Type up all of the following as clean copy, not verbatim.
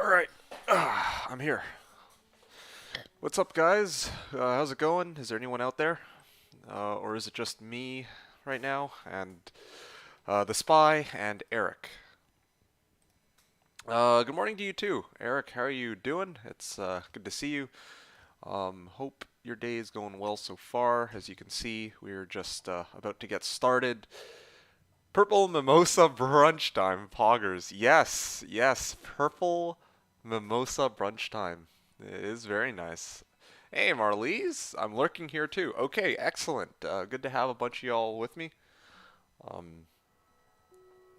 Alright, I'm here. What's up, guys? How's it going? Is there anyone out there? Or is it just me right now and the spy and Eric? Good morning to you too. Eric, how are you doing? It's good to see you. Hope your day is going well so far. As you can see, we're just about to get started. Purple Mimosa Brunch Time, Poggers. Yes, yes, Purple Mimosa Brunch Time. It is very nice. Hey, Marlies, I'm lurking here too. Okay, excellent. Good to have a bunch of y'all with me. Um,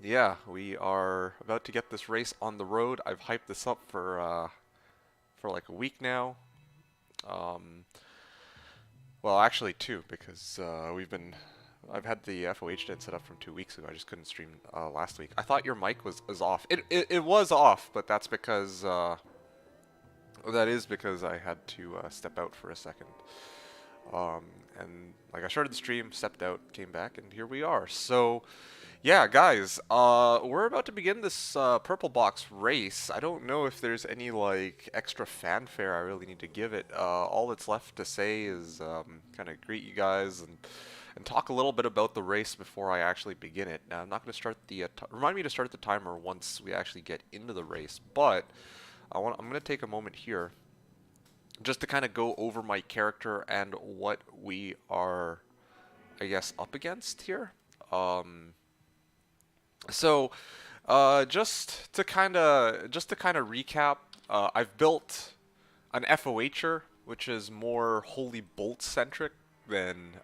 yeah, we are about to get this race on the road. I've hyped this up for like a week now. Um, well, actually two, because I've had the FOH den set up from 2 weeks ago. I just couldn't stream last week. I thought your mic was off. It was off, but that's because that is because I had to step out for a second. Um, and like I started the stream, stepped out, came back, and here we are. So, yeah, guys, we're about to begin this purple box race. I don't know if there's any like extra fanfare I really need to give it. All that's left to say is kind of greet you guys and talk a little bit about the race before I actually begin it. Now, I'm not going to start the remind me to start the timer once we actually get into the race, but I'm going to take a moment here just to kind of go over my character and what we are, I guess, up against here. So, just to kind of recap, I've built an FOHer, which is more Holy Bolt centric than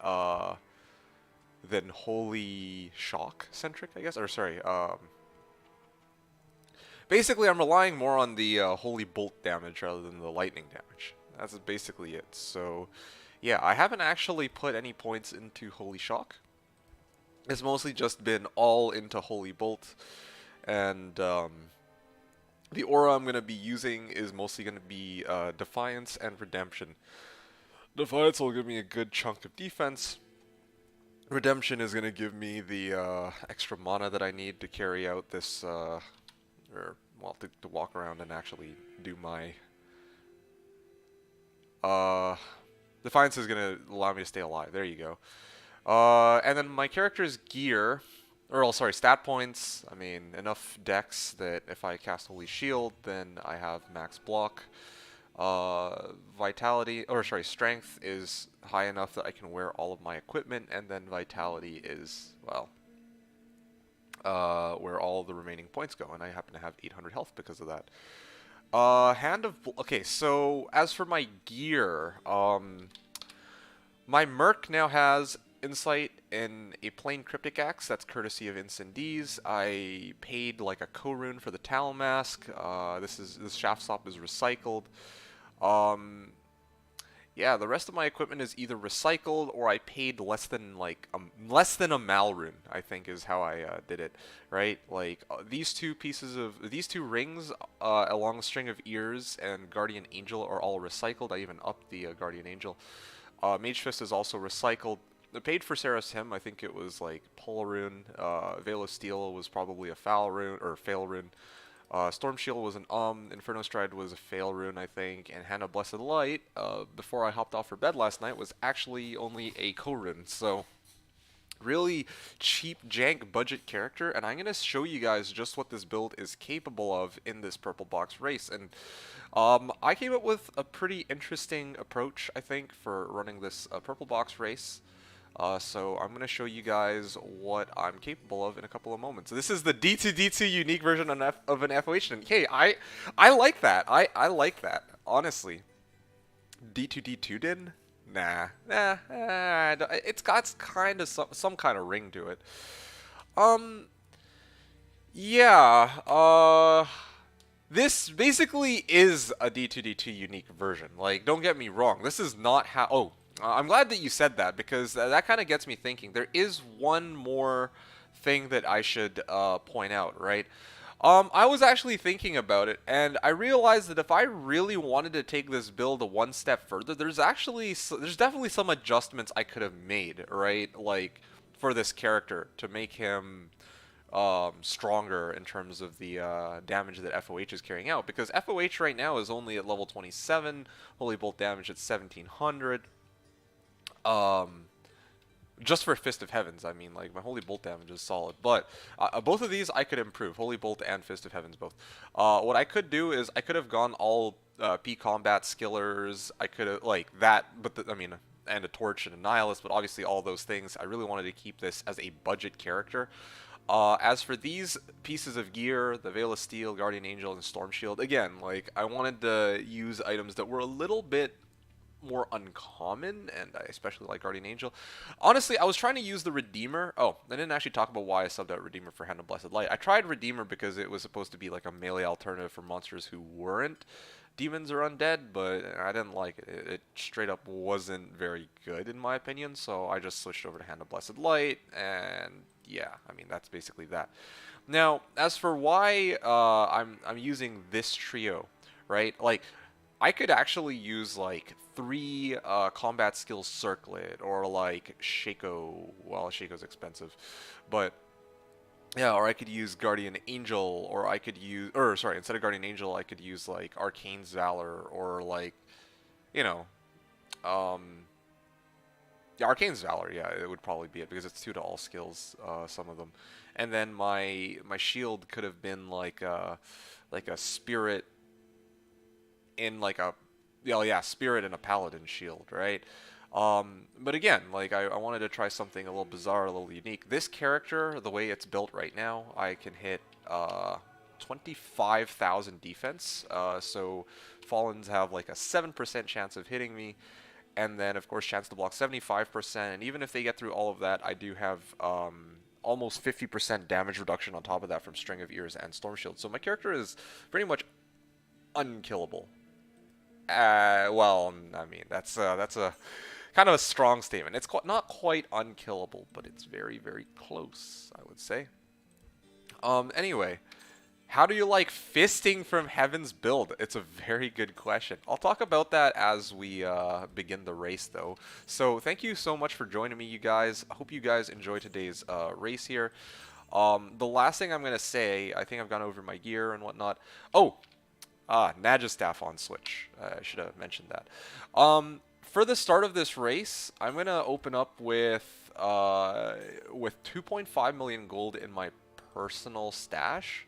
Holy Shock centric, I guess. Or sorry, basically I'm relying more on the Holy Bolt damage rather than the lightning damage. That's basically it. So, yeah, I haven't actually put any points into Holy Shock. It's mostly just been all into Holy Bolt, and the aura I'm going to be using is mostly going to be Defiance and Redemption. Defiance will give me a good chunk of defense. Redemption is going to give me the extra mana that I need to carry out this, to walk around and actually do my... Defiance is going to allow me to stay alive. There you go. And then my character's gear, stat points. I mean, enough dex that if I cast Holy Shield, then I have max block. Strength is high enough that I can wear all of my equipment, and then Vitality is, well, where all the remaining points go, and I happen to have 800 health because of that. Okay, so as for my gear, my Merc now has Insight in a plain Cryptic Axe. That's courtesy of Incendies. I paid like a co-rune for the Talon Mask. This Shaft Stop is recycled. Yeah, the rest of my equipment is either recycled or I paid less than a Malrune, I think is how I did it, right? Like these two rings, along a string of ears and Guardian Angel are all recycled. I even upped the Guardian Angel. Mage Fist is also recycled. I paid for Sarah's Hymn. I think it was like Pull Rune. Veil of Steel was probably a Fail Rune. Storm Shield was an Inferno Stride was a Fail Rune, I think, and Hand of Blessed Light, before I hopped off for bed last night, was actually only a Co-Rune. So, really cheap, jank budget character, and I'm going to show you guys just what this build is capable of in this purple box race. And I came up with a pretty interesting approach, I think, for running this purple box race. So I'm going to show you guys what I'm capable of in a couple of moments. This is the D2D2 unique version of an FOH. And hey, I like that. I like that, honestly. D2D2 din? Nah. It's got kind of some kind of ring to it. Yeah, this basically is a D2D2 unique version. Like, don't get me wrong. This is not how... Oh, I'm glad that you said that, because that kind of gets me thinking. There is one more thing that I should point out, right? I was actually thinking about it, and I realized that if I really wanted to take this build one step further, there's definitely some adjustments I could have made, right? Like, for this character to make him stronger in terms of the damage that FOH is carrying out, because FOH right now is only at level 27, Holy Bolt damage at 1700. Um, just for Fist of Heavens, I mean, like, my Holy Bolt damage is solid, but both of these I could improve, Holy Bolt and Fist of Heavens both. What I could do is I could have gone all P-Combat Skillers, I could have, like, that, but, I mean, and a Torch and a Nihilist, but obviously all those things, I really wanted to keep this as a budget character. As for these pieces of gear, the Veil of Steel, Guardian Angel, and Storm Shield, again, like, I wanted to use items that were a little bit more uncommon, and I especially like Guardian Angel. Honestly, I was trying to use the Redeemer. Oh, I didn't actually talk about why I subbed out Redeemer for Hand of Blessed Light. I tried Redeemer because it was supposed to be like a melee alternative for monsters who weren't demons or undead, but I didn't like it. It straight up wasn't very good in my opinion, so I just switched over to Hand of Blessed Light, and yeah, I mean, that's basically that. Now, as for why I'm using this trio, right? Like, I could actually use like 3 combat skills circlet, or like Shaco. Well, Shaco's expensive, but yeah, or I could use Guardian Angel, or I could use, or sorry, instead of Guardian Angel, I could use like Arcane's Valor, or like, you know, um, yeah, Arcane's Valor. Yeah, it would probably be it because it's 2 to all skills, some of them, and then my shield could have been like a spirit in like a, yeah, spirit and a paladin shield, right? But again, like, I wanted to try something a little bizarre, a little unique. This character, the way it's built right now, I can hit 25,000 defense. So Fallens have like a 7% chance of hitting me, and then of course chance to block 75%. And even if they get through all of that, I do have almost 50% damage reduction on top of that from String of Ears and Storm Shield. So my character is pretty much unkillable. Well, I mean, that's a kind of a strong statement. It's not quite unkillable, but it's very, very close, I would say. Anyway, how do you like Fisting from Heaven's build? It's a very good question. I'll talk about that as we begin the race, though. So thank you so much for joining me, you guys. I hope you guys enjoy today's race here. The last thing I'm going to say, I think I've gone over my gear and whatnot. Oh, Nagistaff on Switch. I should have mentioned that. For the start of this race, I'm gonna open up with 2.5 million gold in my personal stash,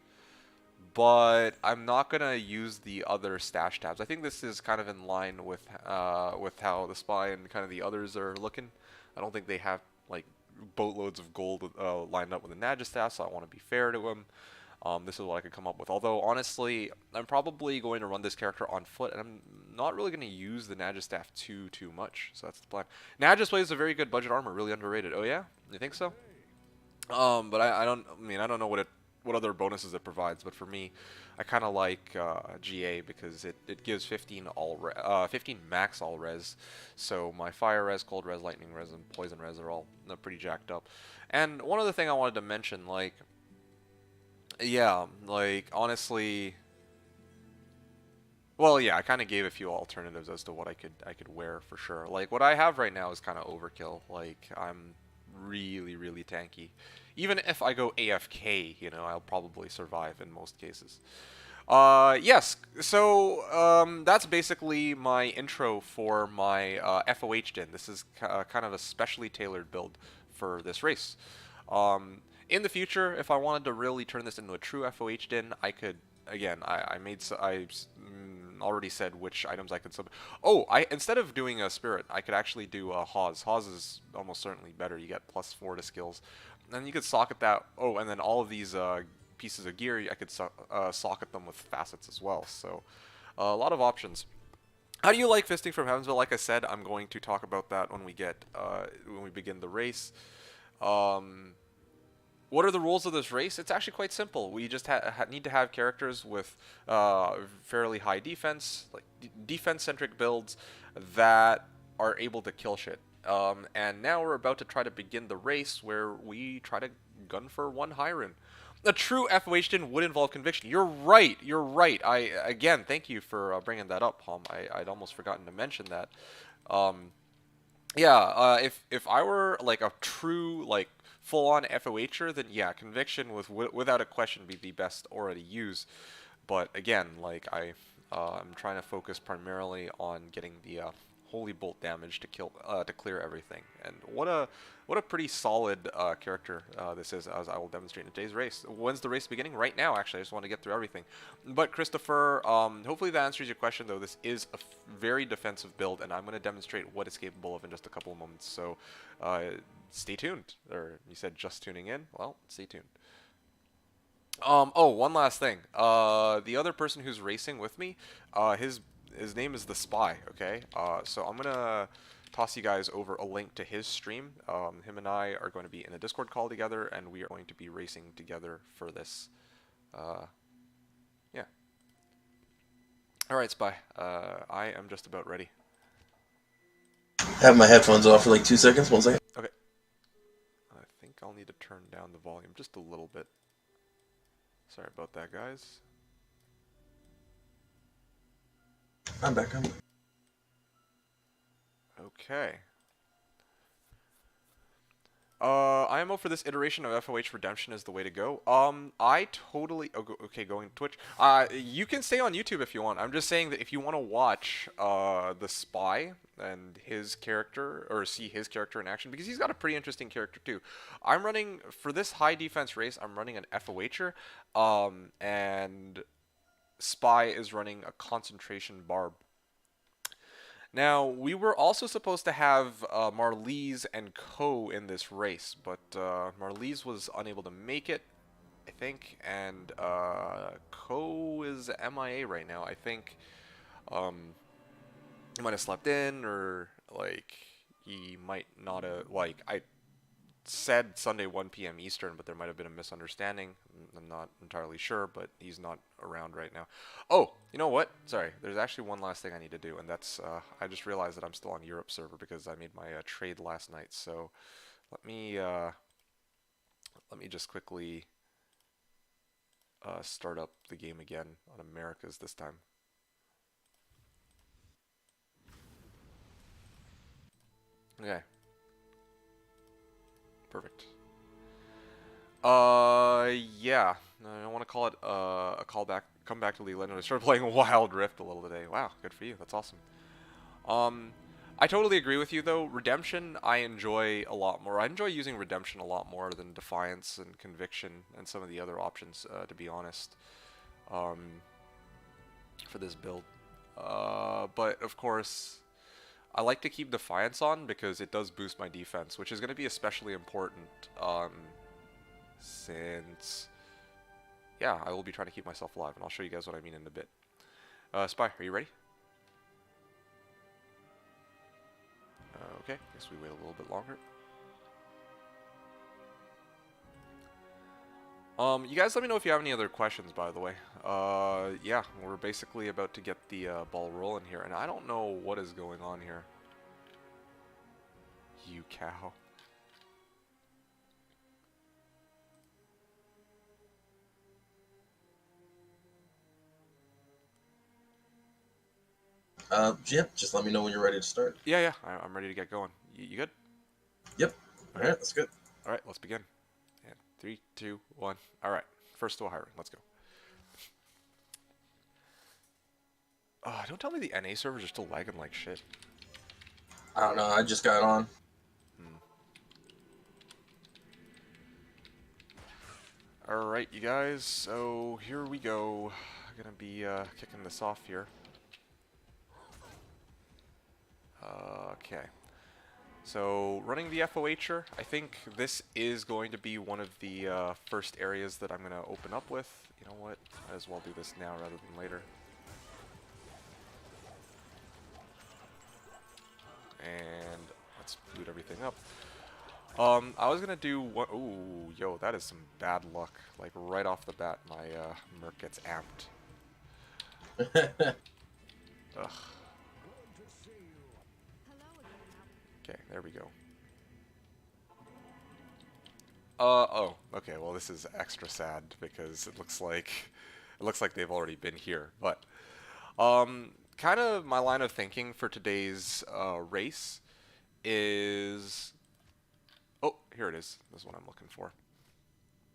but I'm not gonna use the other stash tabs. I think this is kind of in line with how the Spy and kind of the others are looking. I don't think they have like boatloads of gold lined up with the Nagistaff, so I want to be fair to them. This is what I could come up with. Although, honestly, I'm probably going to run this character on foot, and I'm not really going to use the Nagistaff too much. So that's the plan. Nagisplays plays a very good budget armor, really underrated. Oh yeah, you think so? But I don't. I mean, I don't know what other bonuses it provides. But for me, I kind of like GA because it gives 15 15 max all res. So my fire res, cold res, lightning res, and poison res are all pretty jacked up. And one other thing I wanted to mention, like. Yeah, like, honestly, well, yeah, I kind of gave a few alternatives as to what I could wear for sure. Like, what I have right now is kind of overkill. Like, I'm really tanky. Even if I go AFK, you know, I'll probably survive in most cases. Yes, so that's basically my intro for my FOH din. This is kind of a specially tailored build for this race. In the future, if I wanted to really turn this into a true FOH din, I could, again, I already said which items I could sub. Oh, instead of doing a Spirit, I could actually do a Hawes. Hawes is almost certainly better. You get +4 to skills. And you could socket that. Oh, and then all of these pieces of gear, I could socket them with facets as well. So, a lot of options. How do you like Fisting from Heavens? Well, like I said, I'm going to talk about that when we begin the race. What are the rules of this race? It's actually quite simple. We just need to have characters with fairly high defense, like defense-centric builds that are able to kill shit. And now we're about to try to begin the race where we try to gun for 1 high rune. A true FOH din would involve conviction. You're right. You're right. Again, thank you for bringing that up, Palm. I'd almost forgotten to mention that. Yeah. If I were like a true like full-on FOHer, then yeah, Conviction without a question be the best aura to use. But again, like I'm trying to focus primarily on getting the Holy Bolt damage to clear everything. And what a pretty solid character this is, as I will demonstrate in today's race. When's the race beginning? Right now, actually. I just want to get through everything. But Christopher, hopefully that answers your question, though. This is a very defensive build, and I'm going to demonstrate what it's capable of in just a couple of moments. So stay tuned. Or you said just tuning in? Well, stay tuned. Oh, one last thing. The other person who's racing with me, his name is the Spy. Okay. So I'm gonna toss you guys over a link to his stream. Him and I are going to be in a Discord call together, and we are going to be racing together for this. Yeah. All right, Spy. I am just about ready. Have my headphones off for like 2 seconds. 1 second. Okay. I think I'll need to turn down the volume just a little bit. Sorry about that, guys. I'm back. Okay. IMO for this iteration of FOH Redemption is the way to go. I totally... okay, going to Twitch. You can stay on YouTube if you want. I'm just saying that if you want to watch the Spy and his character, or see his character in action, because he's got a pretty interesting character too. I'm running, for this high defense race, I'm running an FOHer, and Spy is running a Concentration Barb. Now, we were also supposed to have Marlies and Co. in this race, but Marlies was unable to make it, I think, and Co. is MIA right now. I think he might have slept in, or, like, he might not have, like, I said Sunday 1 p.m. Eastern, but there might have been a misunderstanding. I'm not entirely sure, but he's not around right now. Oh, you know what? Sorry, there's actually one last thing I need to do, and that's I just realized that I'm still on Europe server because I made my trade last night. So let me just quickly start up the game again on Americas this time. Okay. Perfect. Yeah. I don't want to call it a callback. Come back to League of Legends. I started playing Wild Rift a little today. Wow, good for you. That's awesome. I totally agree with you though. Redemption, I enjoy a lot more. I enjoy using Redemption a lot more than Defiance and Conviction and some of the other options, to be honest, for this build. But of course, I like to keep Defiance on because it does boost my defense, which is going to be especially important since, yeah, I will be trying to keep myself alive, and I'll show you guys what I mean in a bit. Spy, are you ready? Okay, guess we wait a little bit longer. You guys let me know if you have any other questions, by the way. Yeah, we're basically about to get the ball rolling here, and I don't know what is going on here. You cow. Yep, just let me know when you're ready to start. Yeah, I'm ready to get going. You good? Yep. Alright, that's good. Alright, let's begin. And 3, 2, 1. Alright, first to a high rank. Let's go. Don't tell me the NA servers are still lagging like shit. I don't know, I just got on. Alright, you guys, so here we go. I'm gonna be kicking this off here. Okay. So, running the FOHer, I think this is going to be one of the first areas that I'm going to open up with. You know what? Might as well do this now rather than later. And let's boot everything up. I was going to do what... Ooh, yo, that is some bad luck. Like, right off the bat, my Merc gets amped. Ugh. Okay, there we go. Oh, okay, well this is extra sad because it looks like they've already been here, but kind of my line of thinking for today's race is Oh, here it is. This is what I'm looking for.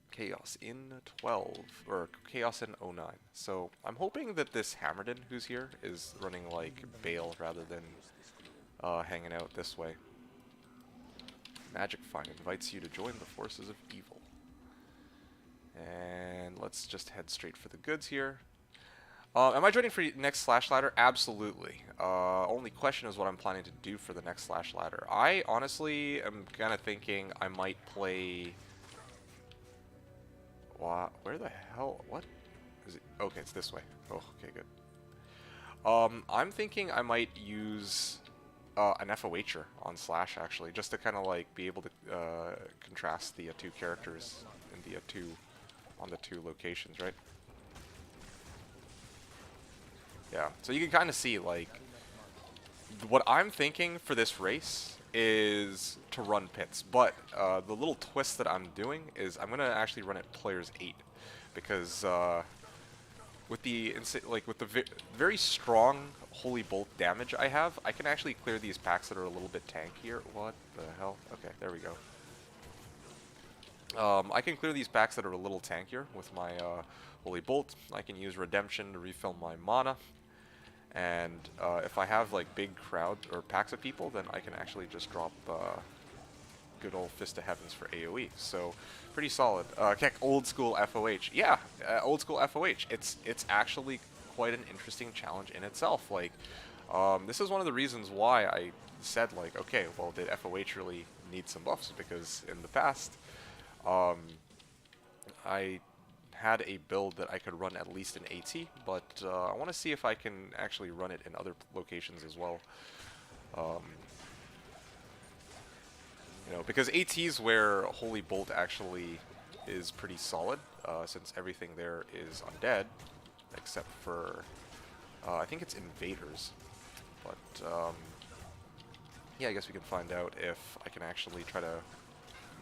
Chaos in 12, or Chaos in 09. So I'm hoping that this Hammerdin who's here is running like Bale rather than hanging out this way. Magic Find invites you to join the forces of evil. And let's just head straight for the goods here. Am I joining for next Slash Ladder? Absolutely. Only question is what I'm planning to do for the next Slash Ladder. I honestly am kind of thinking I might play... Wow, where the hell? What? Is it? Okay, it's this way. Oh, okay, good. I'm thinking I might use an FOHer on Slash, actually, just to kind of like be able to contrast the two characters in the on the two locations, right? Yeah, so you can kind of see, like, what I'm thinking for this race is to run pits, but the little twist that I'm doing is I'm gonna actually run it players 8, because with the very strong Holy Bolt damage I have, I can actually clear these packs that are a little bit tankier. What the hell? Okay, there we go. I can clear these packs that are a little tankier with my Holy Bolt. I can use Redemption to refill my mana. And if I have like big crowd or packs of people, then I can actually just drop good old Fist of Heavens for AoE. So pretty solid. Keck, old school FOH. Yeah, old school FOH. It's actually quite an interesting challenge in itself. Like, this is one of the reasons why I said, like, okay, well, did FOH really need some buffs? Because in the past, I had a build that I could run at least in AT, but I want to see if I can actually run it in other locations as well. You know, because AT is where Holy Bolt actually is pretty solid, since everything there is undead, except for, I think it's Invaders. But, yeah, I guess we can find out if I can actually try to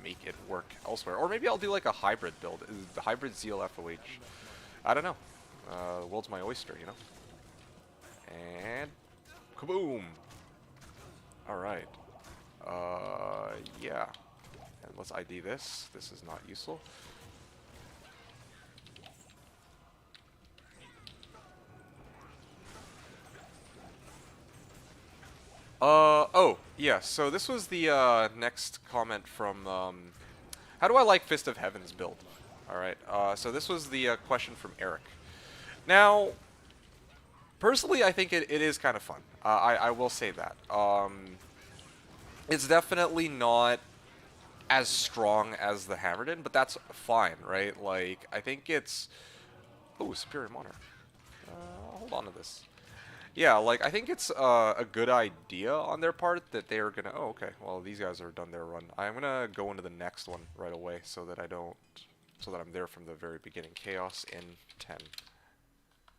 make it work elsewhere. Or maybe I'll do like a hybrid build. The hybrid Zeal FOH. I don't know. The world's my oyster, you know? And kaboom! Alright. Yeah. And let's ID this. This is not useful. Oh, yeah, so this was the, next comment from, how do I like Fist of Heaven's build? Alright, so this was the, question from Eric. Now, personally, I think it is kind of fun. I will say that. It's definitely not as strong as the Hammerdin, but that's fine, right? Like, I think it's... Ooh, Superior Monarch. I'll hold on to this. Yeah, like, I think it's a good idea on their part that they are gonna... Oh, okay. Well, these guys are done their run. I'm gonna go into the next one right away so that I don't... So that I'm there from the very beginning. Chaos in 10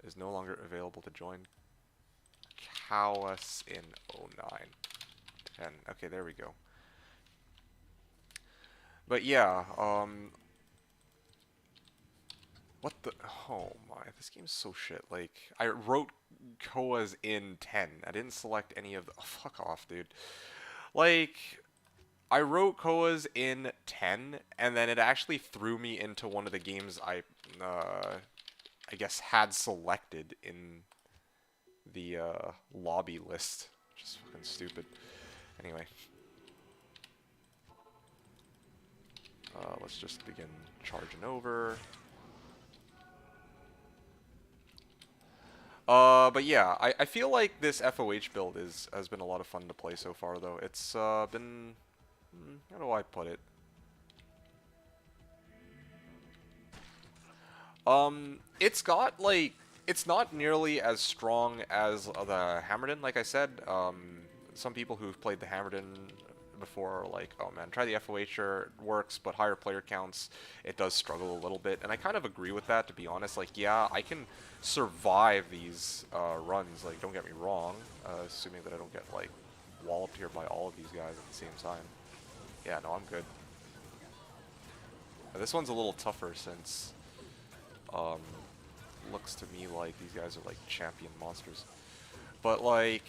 is no longer available to join. Chaos in 09. 10. Okay, there we go. But yeah, what the... Oh my, this game's so shit. Like, I wrote Koas in 10. I didn't select any of the... Oh, fuck off, dude. Like, I wrote Koas in 10, and then it actually threw me into one of the games I guess had selected in the, lobby list. Which is fucking stupid. Anyway. Let's just begin charging over. But yeah, I feel like this FOH build has been a lot of fun to play so far, though. It's been... how do I put it? It's got, like... It's not nearly as strong as the Hammerdin, like I said. Some people who've played the Hammerdin before are like, oh man, try the FOHer, it works, but higher player counts, it does struggle a little bit. And I kind of agree with that, to be honest. Like, yeah, I can survive these runs, like, don't get me wrong, assuming that I don't get, like, walloped here by all of these guys at the same time. Yeah, no, I'm good. This one's a little tougher since, looks to me like these guys are, like, champion monsters. But, like...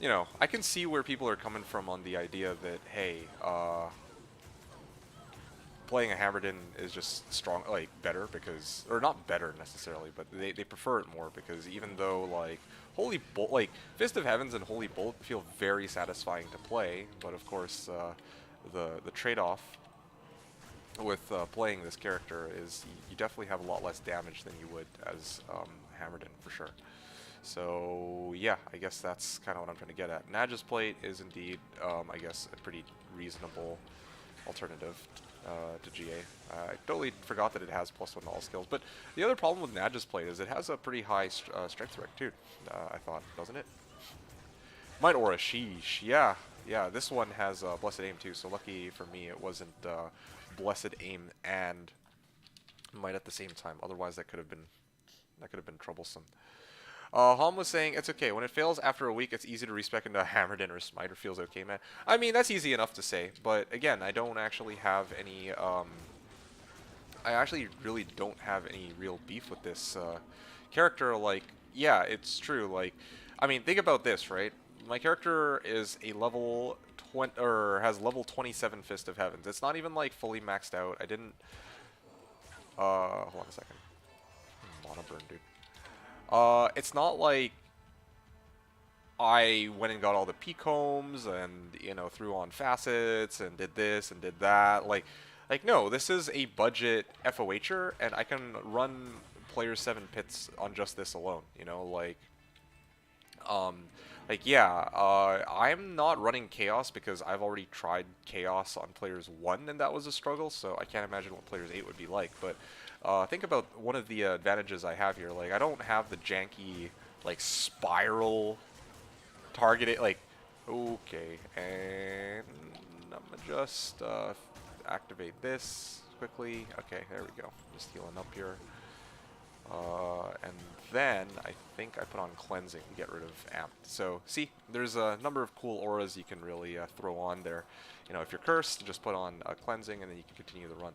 you know, I can see where people are coming from on the idea that, hey, playing a Hammerden is just strong, like, better because, or not better necessarily, but they prefer it more because even though, like, Holy Bolt, like, Fist of Heavens and Holy Bolt feel very satisfying to play, but of course, the trade-off with playing this character is you definitely have a lot less damage than you would as Hammerden, for sure. So yeah, I guess that's kind of what I'm trying to get at. Naja's Plate is indeed, I guess, a pretty reasonable alternative to GA. I totally forgot that it has +1 to all skills, but the other problem with Naja's Plate is it has a pretty high strength rec too, I thought, doesn't it? Might Aura, sheesh, yeah. Yeah, this one has Blessed Aim too, so lucky for me it wasn't Blessed Aim and Might at the same time, otherwise that could have been troublesome. Hom was saying, it's okay. When it fails after a week, it's easy to respec into a Hammerden or Smiter. Feels okay, man. I mean, that's easy enough to say. But again, I don't actually have any... I actually really don't have any real beef with this character. Like, yeah, it's true. Like, I mean, think about this, right? My character is a level 20, or has level 27 Fist of Heavens. It's not even, like, fully maxed out. I didn't... hold on a second. Mono burn, dude. It's not like I went and got all the P-combs and, you know, threw on facets and did this and did that. Like no, this is a budget FOH'er, and I can run player 7 pits on just this alone, you know, yeah, I'm not running Chaos because I've already tried Chaos on players 1 and that was a struggle, so I can't imagine what players 8 would be like, but think about one of the advantages I have here. Like, I don't have the janky, like, spiral targeted, like, okay, and I'm gonna just activate this quickly. Okay, there we go. Just healing up here. And then I think I put on Cleansing to get rid of Amp. So, see, there's a number of cool auras you can really throw on there. You know, if you're cursed, just put on Cleansing and then you can continue the run.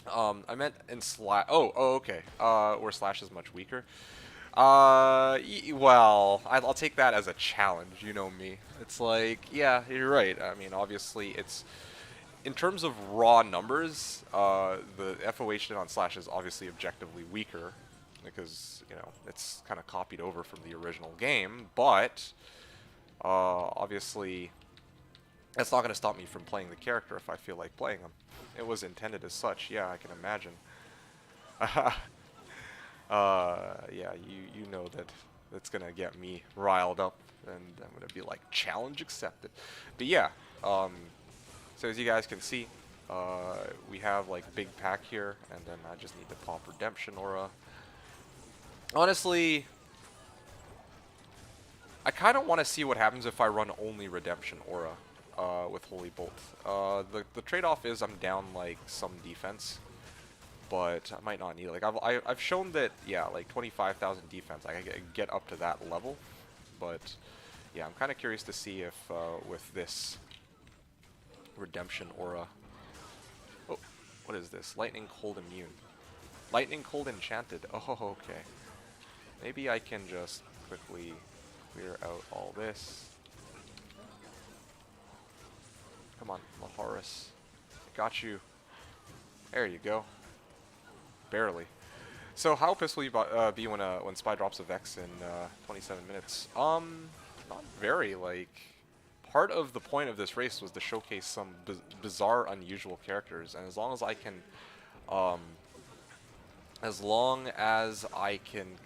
I meant in Slash. Oh, okay. Where Slash is much weaker. Well, I'll take that as a challenge. You know me. It's like, yeah, you're right. I mean, obviously, it's in terms of raw numbers. The FOH on Slash is obviously objectively weaker because you know it's kind of copied over from the original game. But obviously, that's not going to stop me from playing the character if I feel like playing him. It was intended as such, yeah, I can imagine. Yeah, you know that that's going to get me riled up, and I'm going to be like, challenge accepted. But yeah, so as you guys can see, we have like big pack here, and then I just need to pop Redemption Aura. Honestly, I kind of want to see what happens if I run only Redemption Aura. With Holy Bolt. The trade-off is I'm down like some defense, but I might not need it. Like I've shown that, yeah, like 25,000 defense, I can get up to that level. But yeah, I'm kind of curious to see if with this Redemption Aura. Oh, what is this? Lightning Cold Immune. Lightning Cold Enchanted. Oh, okay. Maybe I can just quickly clear out all this. Come on, Laharis. I got you. There you go. Barely. So how pissed will you be when Spy drops a Vex in 27 minutes? Not very. Like, part of the point of this race was to showcase some bizarre, unusual characters, and as long as I can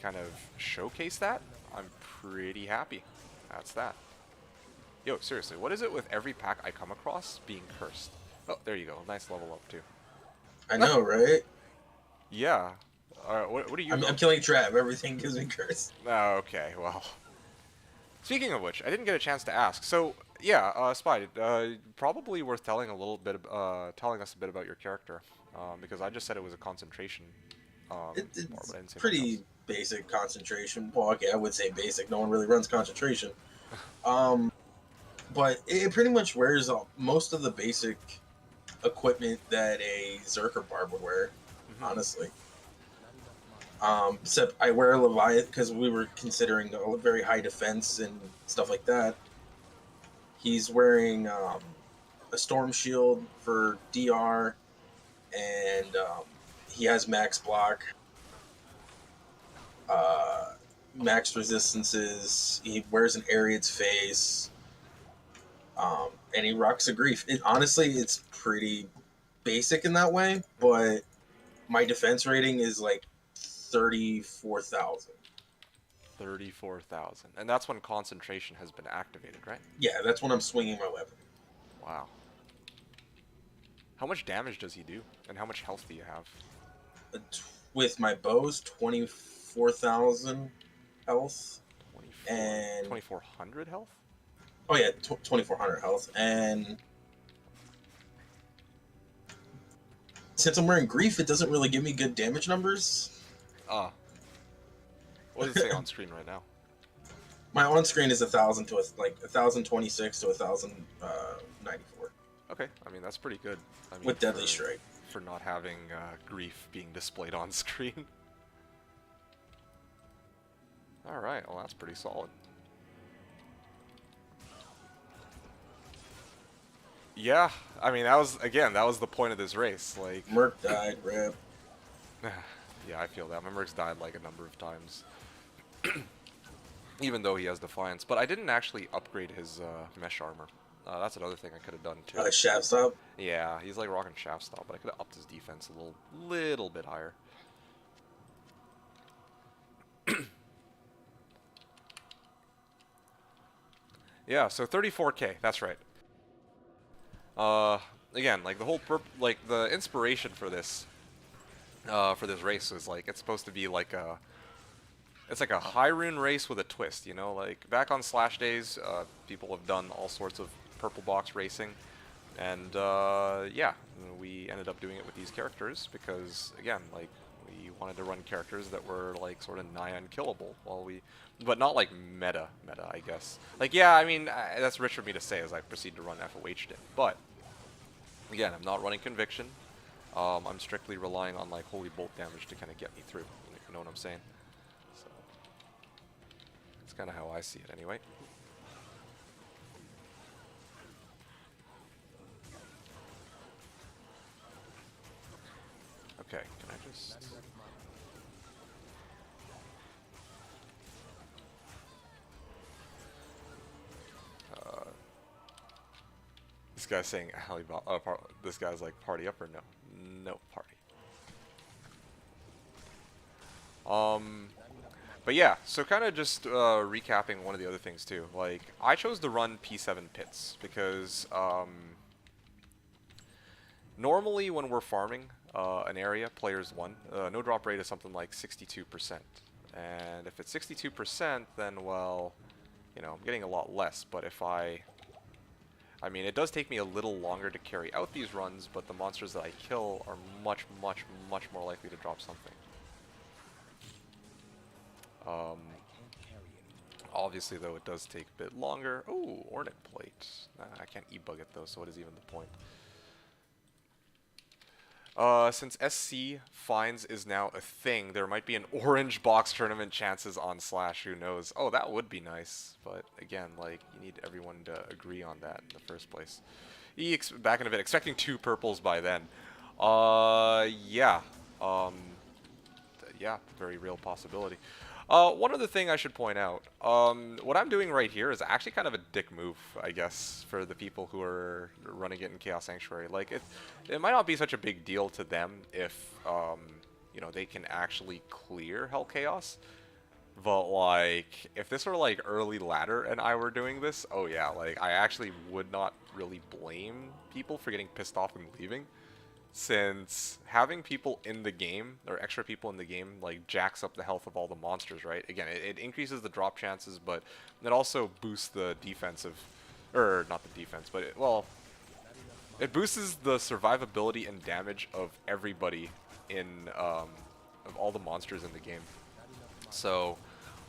kind of showcase that, I'm pretty happy. That's that. Yo, seriously, what is it with every pack I come across being cursed? Oh, there you go. Nice level up, too. I know, right? Yeah. What are you... I'm killing Trav. Everything gives me curse. Oh, okay, well. Speaking of which, I didn't get a chance to ask. So, yeah, Spy, probably worth telling telling us a bit about your character. Because I just said it was a concentration. It's pretty basic concentration. Well, okay, I would say basic. No one really runs concentration. But it pretty much wears most of the basic equipment that a Zerker Barb would wear, honestly. Except I wear a Leviathan because we were considering a very high defense and stuff like that. He's wearing a Storm Shield for DR, and he has max block, uh, max resistances. He wears an Ariad's face, and he rocks a Grief. Honestly, it's pretty basic in that way, but my defense rating is like 34,000. 34,000. And that's when concentration has been activated, right? Yeah, that's when I'm swinging my weapon. Wow. How much damage does he do? And how much health do you have? With my bows, 24,000 health. 24, And 2,400 health? Oh yeah, 2,400 health. And since I'm wearing Grief, it doesn't really give me good damage numbers. Ah. What does it say on screen right now? My on screen is 1,000 to 1,026 to 1,094. Okay, I mean that's pretty good. I mean, with Deadly Strike for not having Grief being displayed on screen. All right, well that's pretty solid. Yeah, I mean that was the point of this race. Like Merc died, rip. Yeah, I feel that. My Merc's died like a number of times. Even though he has Defiance. But I didn't actually upgrade his mesh armor. That's another thing I could have done too. Shaft Stop? Yeah, he's like rocking Shaft Stop, but I could have upped his defense a little bit higher. Yeah, so 34k, that's right. Again, like the whole the inspiration for this race is like it's supposed to be like it's like a high rune race with a twist, you know? Like back on Slash days, people have done all sorts of purple box racing, and yeah, we ended up doing it with these characters because again, like we wanted to run characters that were like sort of nigh unkillable, but not like meta, I guess. Like yeah, I mean that's rich for me to say as I proceed to run FOH Din, but again, I'm not running Conviction. I'm strictly relying on like Holy Bolt damage to kind of get me through. You know what I'm saying? So that's kind of how I see it, anyway. Okay, can I just? This guy's saying Alibaba. This guy's like party up or no? No party. But yeah, so kind of just recapping one of the other things too. Like I chose to run P7 pits because normally when we're farming an area, players won. No drop rate is something like 62%, and if it's 62%, then well, you know, I'm getting a lot less. But if I mean, it does take me a little longer to carry out these runs, but the monsters that I kill are much more likely to drop something. Obviously, though, it does take a bit longer. Oh, Ornate Plate. I can't e-bug it, though, so what is even the point? Since SC Finds is now a thing, there might be an orange box tournament chances on Slash, who knows? Oh, that would be nice, but again, like, you need everyone to agree on that in the first place. Back in a bit, expecting 2 purples by then. Yeah. Yeah, very real possibility. One other thing I should point out, what I'm doing right here is actually kind of a dick move, I guess, for the people who are running it in Chaos Sanctuary. Like, it might not be such a big deal to them if, you know, they can actually clear Hell Chaos. But, like, if this were, like, early ladder and I were doing this, oh yeah, like, I actually would not really blame people for getting pissed off and leaving. Since having people in the game, or extra people in the game, like jacks up the health of all the monsters, right? Again, it increases the drop chances, but it also boosts the defensive, or not the defense, but it boosts the survivability and damage of everybody in, of all the monsters in the game. So,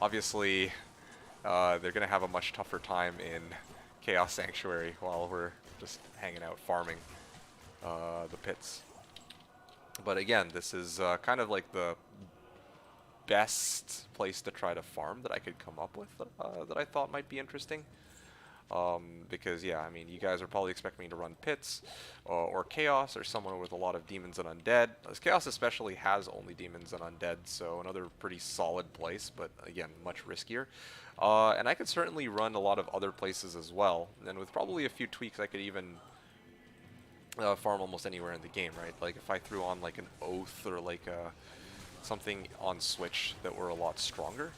obviously, they're gonna have a much tougher time in Chaos Sanctuary while we're just hanging out farming the pits. But again, this is kind of like the best place to try to farm that I could come up with that I thought might be interesting. Because yeah, I mean, you guys are probably expecting me to run pits or chaos or someone with a lot of demons and undead. This chaos especially has only demons and undead, so another pretty solid place, but again, much riskier. And I could certainly run a lot of other places as well, and with probably a few tweaks, I could even farm almost anywhere in the game, right? Like if I threw on like an oath or like something on switch that were a lot stronger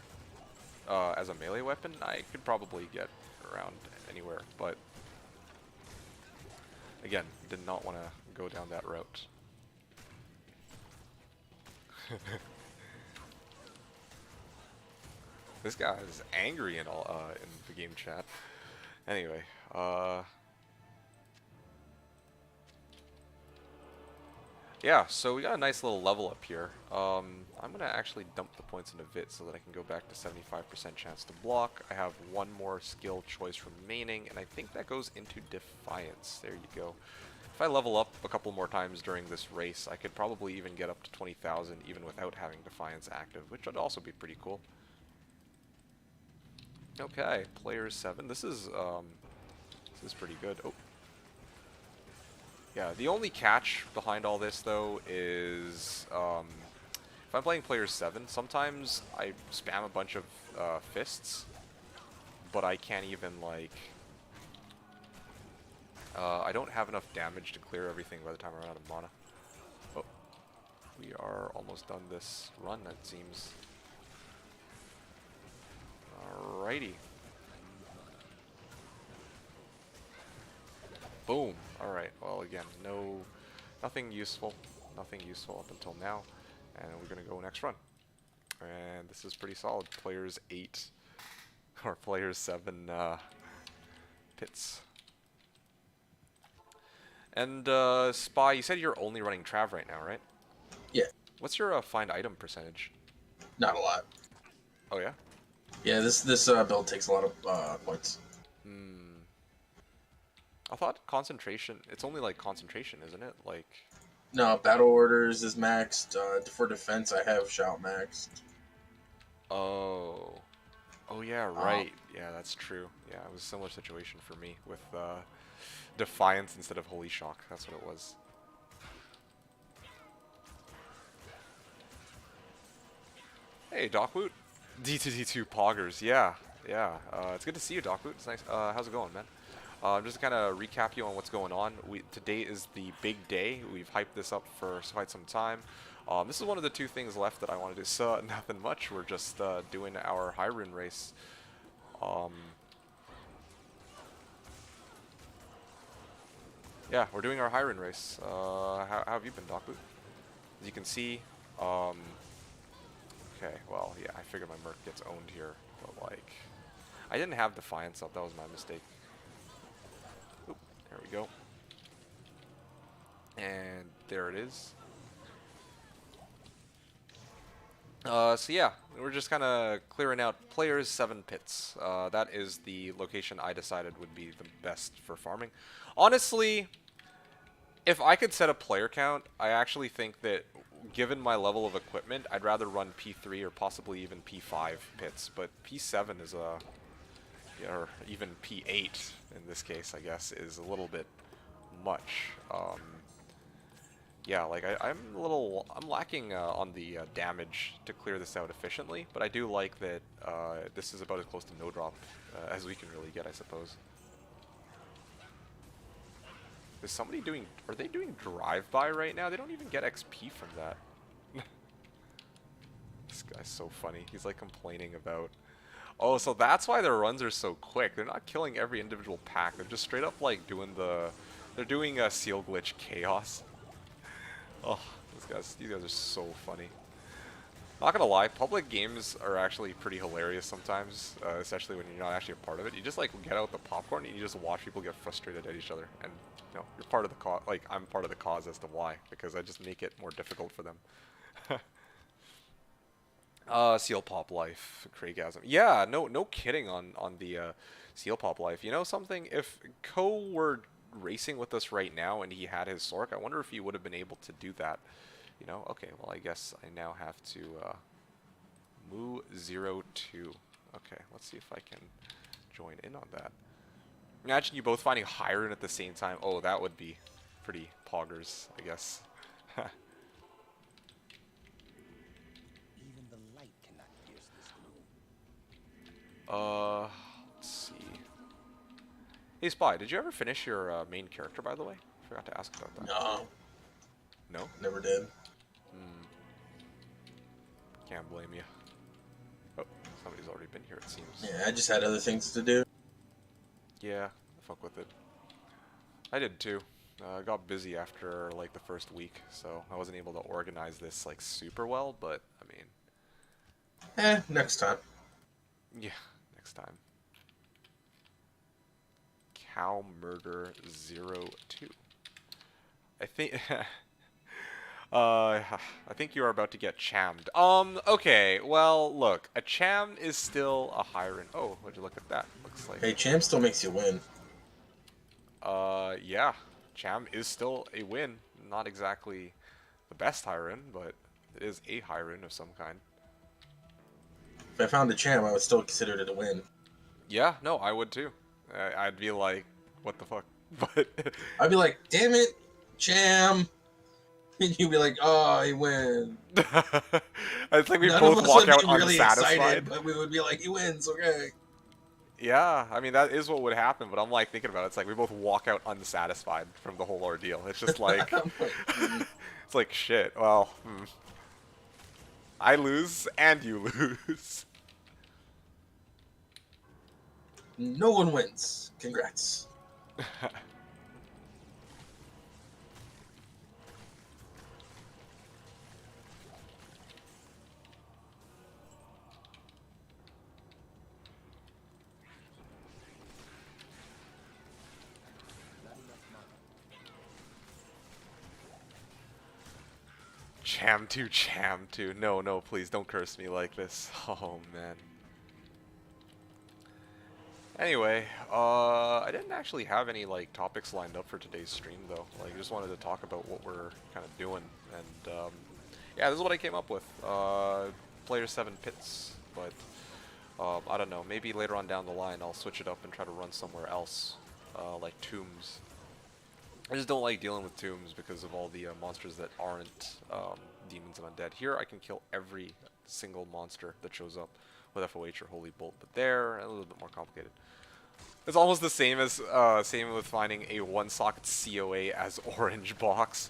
as a melee weapon, I could probably get around anywhere, but again, did not want to go down that route. This guy is angry in the game chat. Anyway, yeah, so we got a nice little level up here. I'm gonna actually dump the points into Vit so that I can go back to 75% chance to block. I have one more skill choice remaining, and I think that goes into Defiance. There you go. If I level up a couple more times during this race, I could probably even get up to 20,000 even without having Defiance active, which would also be pretty cool. Okay, player 7. This is pretty good. Oh. Yeah, the only catch behind all this, though, is if I'm playing player 7, sometimes I spam a bunch of fists, but I can't even, like... I don't have enough damage to clear everything by the time I run out of mana. Oh, we are almost done this run, it seems. Alrighty. Boom. Alright, well again, nothing useful up until now, and we're gonna go next run. And this is pretty solid. Players 8 or players 7 pits. And Spy, you said you're only running Trav right now, right? Yeah. What's your find item percentage? Not a lot. Oh yeah? Yeah, this build takes a lot of points. I thought concentration, it's only like concentration, isn't it? Like... No, battle orders is maxed. For defense, I have shout maxed. Oh. Oh yeah, right. Yeah, that's true. Yeah, it was a similar situation for me with Defiance instead of Holy Shock. That's what it was. Hey, Docwoot. D2D2 Poggers. Yeah, yeah. It's good to see you, Docwoot. It's nice. How's it going, man? Just to kind of recap you on what's going on. Today is the big day. We've hyped this up for quite some time. This is one of the two things left that I want to do. So nothing much. We're just doing our high rune race. Yeah, we're doing our high rune race. How have you been, Docboot? As you can see, okay, well, yeah, I figured my Merc gets owned here, but like, I didn't have Defiance up. That was my mistake. Oop, there we go. And there it is. So yeah, we're just kind of clearing out players 7 pits. That is the location I decided would be the best for farming. Honestly, if I could set a player count, I actually think that given my level of equipment, I'd rather run P3 or possibly even P5 pits. But P7 is a, yeah, or even P8 in this case, I guess, is a little bit much. Yeah, like I'm lacking on the damage to clear this out efficiently, but I do like that this is about as close to no drop as we can really get, I suppose. Is somebody doing, are they doing drive-by right now? They don't even get XP from that. This guy's so funny. He's like complaining about, oh, so that's why their runs are so quick. They're not killing every individual pack. They're just straight up like doing the, they're doing a seal glitch chaos. Oh, these guys are so funny. Not gonna lie, public games are actually pretty hilarious sometimes, especially when you're not actually a part of it. You just like get out the popcorn and you just watch people get frustrated at each other, and you know, you're part of the cause. Like I'm part of the cause as to why, because I just make it more difficult for them. Seal pop life, Craigasm. Yeah, no kidding on the seal pop life. You know something? If Ko were racing with us right now and he had his Sork, I wonder if he would have been able to do that. You know, okay, well I guess I now have to Moo02. Okay, let's see if I can join in on that. Imagine you both finding Hiron at the same time. Oh, that would be pretty poggers, I guess. Even the light cannot pierce this gloom. Let's see. Hey, Spy, did you ever finish your main character, by the way? Forgot to ask about that. No, No? never did. Can't blame you. Oh, somebody's already been here, it seems. Yeah, I just had other things to do. Yeah, fuck with it. I did too. I got busy after like the first week, so I wasn't able to organize this like super well, but I mean, Next time. yeah, next time. Cow Murder 02. I think I think you are about to get chammed. Okay, well, look, a cham is still a Hiron. Oh, would you look at that? Looks like Hey, champ still makes you win. yeah, cham is still a win. Not exactly the best Hiron, but it is a Hiron of some kind. If I found a champ, I would still consider it a win. Yeah, no, I would too. I'd be like, what the fuck? But I'd be like, damn it, cham. And you'd be like, oh, he win. I think we None both of us walk would out be really unsatisfied. excited, but we would be like, he wins, okay. Yeah, I mean that is what would happen, but I'm like thinking about it. It's like we both walk out unsatisfied from the whole ordeal. It's just like I'm like, it's like shit. Well, I lose and you lose. no one wins. Congrats. Cham 2. No, no, please don't curse me like this. Oh man. Anyway, I didn't actually have any like topics lined up for today's stream though. Like, I just wanted to talk about what we're kind of doing, and yeah, this is what I came up with. Player 7 pits, but I don't know. Maybe later on down the line, I'll switch it up and try to run somewhere else, like tombs. I just don't like dealing with tombs because of all the monsters that aren't demons and undead. Here, I can kill every single monster that shows up with FOH or Holy Bolt, but they're a little bit more complicated. It's almost the same as same with finding a one-socket COA as orange box.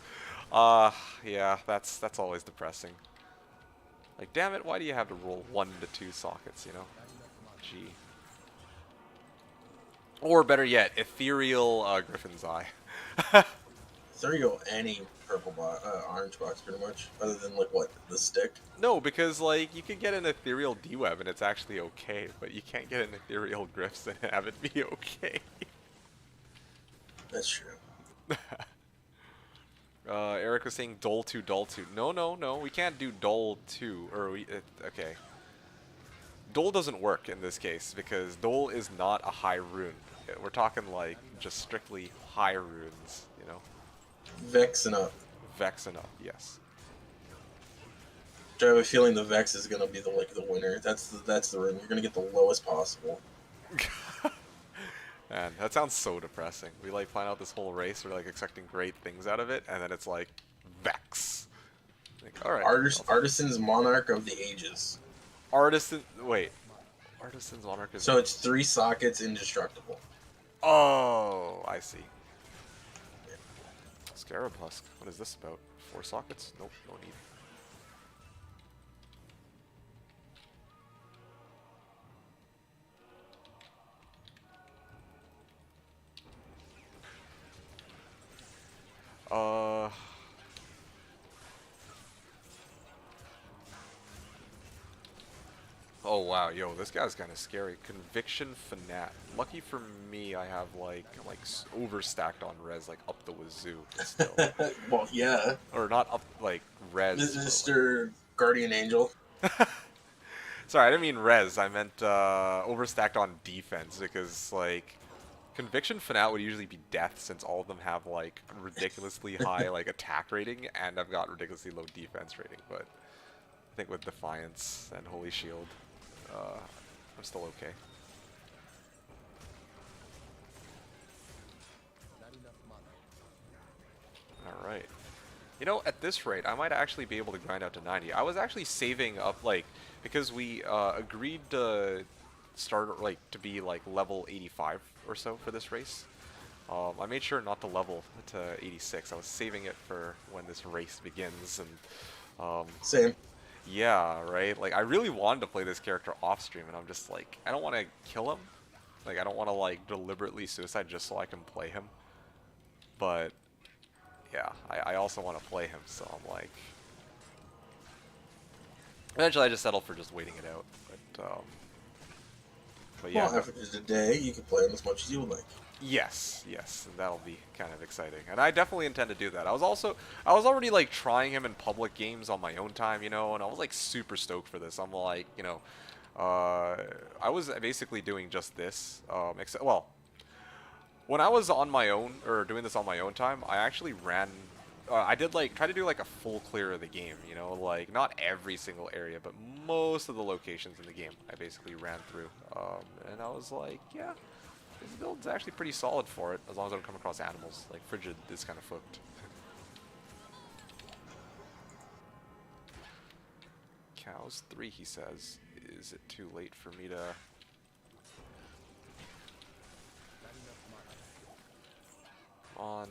Yeah, that's always depressing. Like, damn it, why do you have to roll 1 to 2 sockets, you know? Gee. Or better yet, ethereal Griffin's Eye. There you go. Any orange box, pretty much, other than like what, the stick. No, because like you could get an ethereal D-web and it's actually okay, but you can't get an ethereal Griffs and have it be okay. That's true. Eric was saying Dole 2, Dole 2. No, no, no, we can't do Dole 2, or okay. Dole doesn't work in this case because Dole is not a high rune. We're talking like just strictly high runes, you know? Vex and up. Vex and up, yes. I have a feeling the Vex is gonna be the winner. That's the rune. You're gonna get the lowest possible. Man, that sounds so depressing. We like plan out this whole race, we're like expecting great things out of it, and then it's like Vex. Like, all right. Artisan's Monarch of the Ages. Wait. Artisan's Monarch is. So it's 3 sockets, indestructible. Oh, I see. Scarab Husk. What is this about? 4 sockets? Nope, no need. Oh wow, yo, this guy's kind of scary. Conviction Fanat. Lucky for me, I have like overstacked on res, like up the wazoo. But still, Well, yeah. or not up like res. Mr. Guardian Angel. Sorry, I didn't mean res. I meant overstacked on defense because like Conviction Fanat would usually be death since all of them have like ridiculously high like attack rating and I've got ridiculously low defense rating. But I think with Defiance and Holy Shield, I'm still okay. Alright. You know, at this rate, I might actually be able to grind out to 90. I was actually saving up, like, because we agreed to start, like, to be, like, level 85 or so for this race. I made sure not to level to 86. I was saving it for when this race begins, and, Same. yeah, right? Like, I really wanted to play this character off-stream, and I'm just like, I don't want to kill him. Like, I don't want to, like, deliberately suicide just so I can play him. But yeah, I also want to play him, so I'm like... Eventually I just settled for just waiting it out, but yeah. Well, after today, you can play him as much as you would like. Yes, and that'll be kind of exciting. And I definitely intend to do that. I was already, like, trying him in public games on my own time, you know, and I was, like, super stoked for this. I'm like, you know, I was basically doing just this, except, well, when I was on my own, or doing this on my own time, I actually ran, I did, like, try to do, like, a full clear of the game, you know, like, not every single area, but most of the locations in the game, I basically ran through, and I was like, yeah, this build's actually pretty solid for it, as long as I don't come across animals, like, Frigid is kind of fucked. Cows 3, he says. Is it too late for me to... on.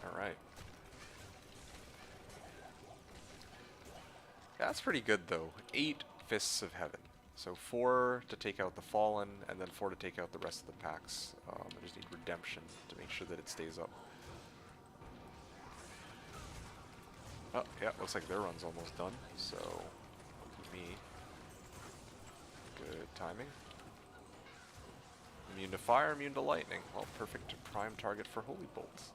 Alright. That's pretty good though. 8 Fists of Heaven. So 4 to take out the Fallen, and then 4 to take out the rest of the packs. I just need Redemption to make sure that it stays up. Oh, yeah, looks like their run's almost done, so... me. Good timing. Immune to fire, immune to lightning. Well, perfect prime target for Holy Bolts.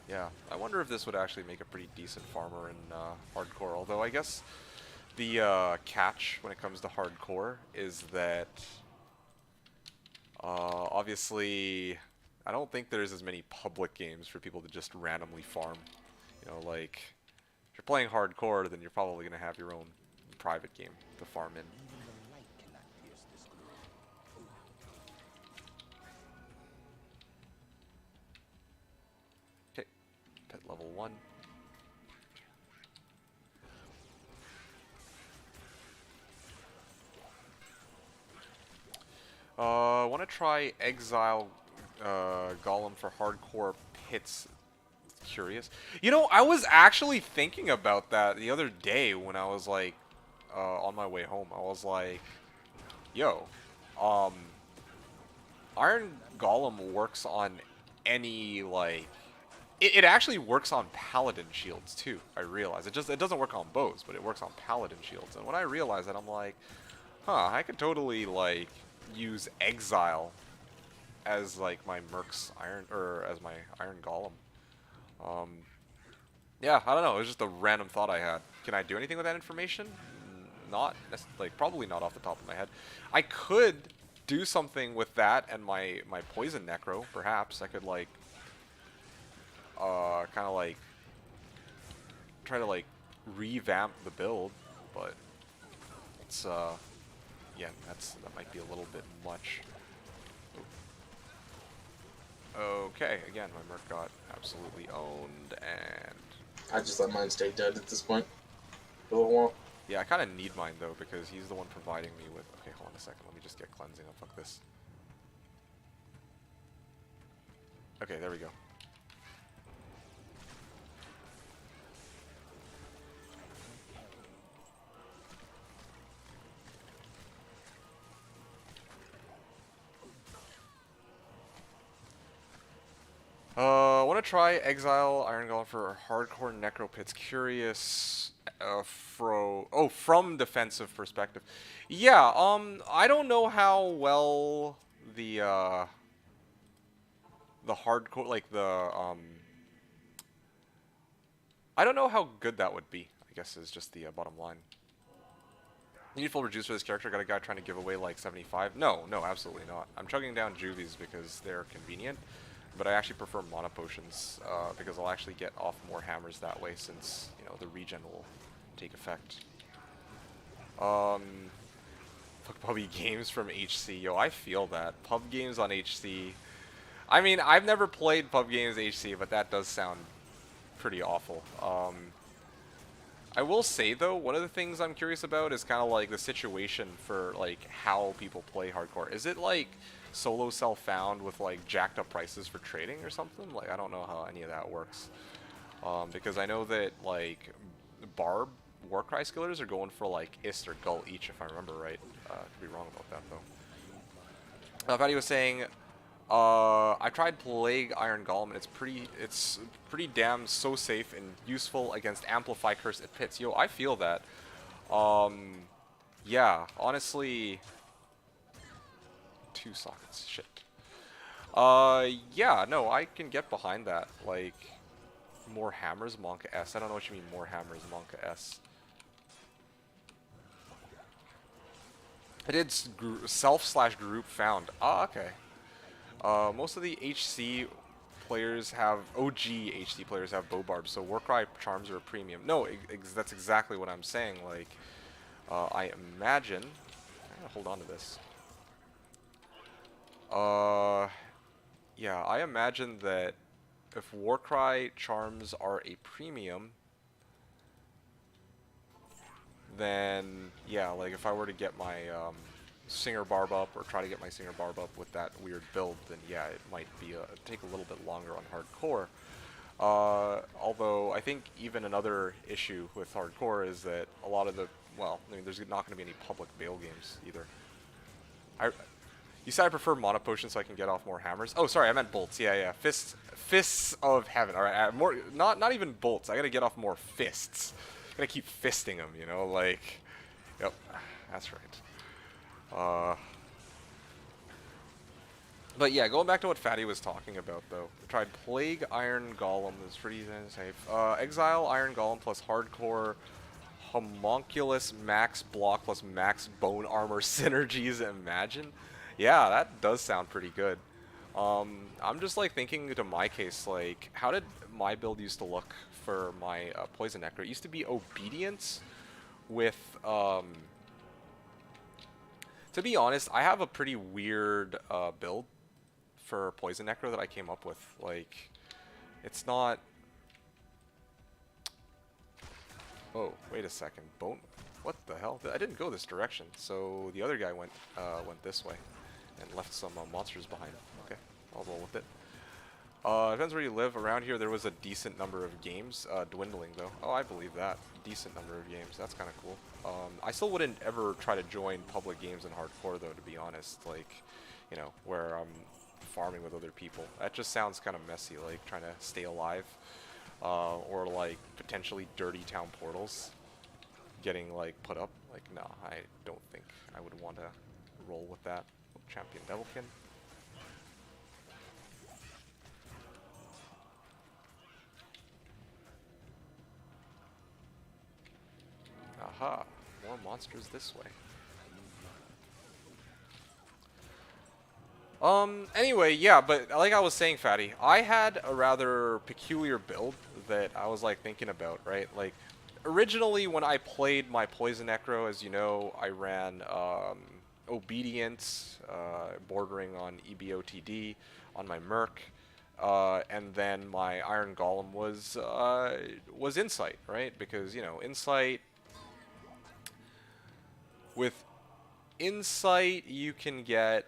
Yeah, I wonder if this would actually make a pretty decent farmer in hardcore, although I guess the catch when it comes to hardcore is that obviously I don't think there's as many public games for people to just randomly farm. You know, like, if you're playing hardcore, then you're probably going to have your own private game to farm in. Okay, pet level 1. I want to try Exile Golem for hardcore pits. Curious. You know, I was actually thinking about that the other day when I was like on my way home. I was like, yo, Iron Golem works on any, like, it actually works on paladin shields too. I realize it doesn't work on bows, but it works on paladin shields. And when I realized that, I'm like, huh, I could totally, like, use Exile as, like, my Merc's Iron, or as my Iron Golem. Yeah, I don't know. It was just a random thought I had. Can I do anything with that information? Not, like, probably not off the top of my head. I could do something with that and my Poison Necro, perhaps. I could, like, kind of, like, try to, like, revamp the build, but it's, yeah, that might be a little bit much. Okay, again, my Merc got absolutely owned, and... I just let mine stay dead at this point. For a little while. Yeah, I kind of need mine, though, because he's the one providing me with... Okay, hold on a second. Let me just get cleansing. Oh, fuck this. Okay, there we go. I want to try Exile Iron Golem for hardcore Necro Pits. Curious, from defensive perspective. Yeah, I don't know how well the hardcore, like, I don't know how good that would be, I guess, is just the bottom line. You need full reduce for this character? Got a guy trying to give away, like, 75? No, absolutely not. I'm chugging down Juvies because they're convenient. but I actually prefer mana potions because I'll actually get off more hammers that way since, you know, the regen will take effect. Fuck PUBG games from HC. Yo, I feel that. Pub games on HC. I mean, I've never played pub games HC, but that does sound pretty awful. I will say though, one of the things I'm curious about is kind of like the situation for like how people play hardcore. Is it like solo sell found with like jacked up prices for trading or something? Like I don't know how any of that works. Because I know that like Barb Warcry skillers are going for like Ist or Gull each, if I remember right. Could be wrong about that though. Fatty was saying, I tried Plague Iron Golem and it's pretty damn so safe and useful against Amplify Curse at Pits. Yo, I feel that. Yeah, honestly, 2 sockets, shit. Yeah, no, I can get behind that. Like, more hammers, Monka S. I don't know what you mean, more hammers, Monka S. I did self/group found. Ah, okay. Most of the HC players have, OG HC players have bow barbs, so Warcry charms are a premium. No, that's exactly what I'm saying. Like, I imagine. I'm gonna hold on to this. Yeah, I imagine that if Warcry charms are a premium, then yeah, like if I were to get my Singer Barb up or try to get my Singer Barb up with that weird build, then yeah, it might be take a little bit longer on hardcore. Although I think even another issue with hardcore is that a lot of the, well, I mean, there's not going to be any public bail games either. You said I prefer mana potions so I can get off more hammers. Oh, sorry, I meant bolts. Yeah, yeah, fists of heaven. All right, more, not even bolts. I gotta get off more fists. Gotta keep fisting them, you know, like, yep, that's right. But yeah, going back to what Fatty was talking about though, I tried Plague Iron Golem, that's pretty safe. Exile Iron Golem plus Hardcore Homunculus Max Block plus Max Bone Armor synergies. Imagine, yeah, that does sound pretty good. I'm just like thinking to my case, like, how did my build used to look for my Poison Necro? It used to be Obedience with, to be honest, I have a pretty weird build for Poison Necro that I came up with. Like, it's not... Oh, wait a second. Bone... What the hell? I didn't go this direction, so the other guy went this way and left some monsters behind. Okay, I'll roll with it. Depends where you live. Around here, there was a decent number of games. Dwindling, though. Oh, I believe that. Decent number of games. That's kind of cool. I still wouldn't ever try to join public games in hardcore, though, to be honest. Like, you know, where I'm farming with other people. That just sounds kind of messy, like trying to stay alive. Or, like, potentially dirty town portals getting, like, put up. Like, no, I don't think I would want to roll with that. Champion Devilkin. Aha, more monsters this way. Anyway, yeah, but like I was saying, Fatty, I had a rather peculiar build that I was, like, thinking about, right? Like, originally when I played my Poison Necro, as you know, I ran, Obedience, bordering on EBOTD on my Merc, and then my Iron Golem was Insight, right? Because, you know, Insight... With Insight, you can get...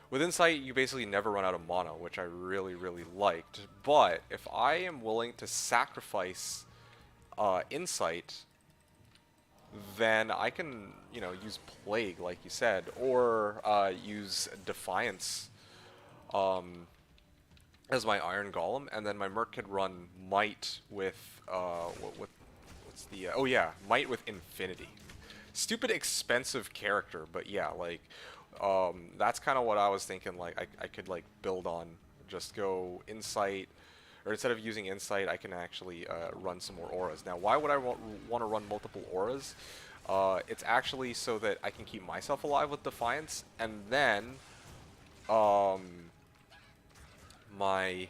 with Insight, you basically never run out of mana, which I really, really liked. But if I am willing to sacrifice Insight, then I can, you know, use Plague, like you said, or use Defiance as my Iron Golem, and then my Merc could run Might with what's the oh yeah, Might with Infinity. Stupid expensive character, but yeah, like that's kind of what I was thinking. Like I could like build on, just go Insight, or instead of using Insight, I can actually run some more auras. Now, why would I want to run multiple auras? It's actually so that I can keep myself alive with Defiance, and then my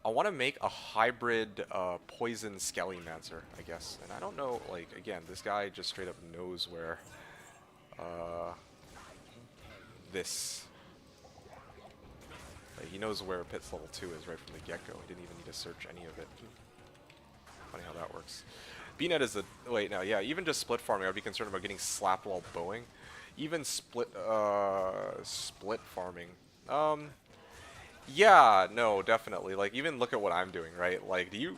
I want to make a hybrid poison Skellymancer, I guess. And I don't know, like, again, this guy just straight up knows where this... Like, he knows where Pit's level 2 is right from the get-go. He didn't even need to search any of it. Funny how that works. B-net is a... Wait, no, yeah, even just split farming, I'd be concerned about getting slapped while bowing. Even split farming. Yeah, no, definitely. Like, even look at what I'm doing, right? Like, do you...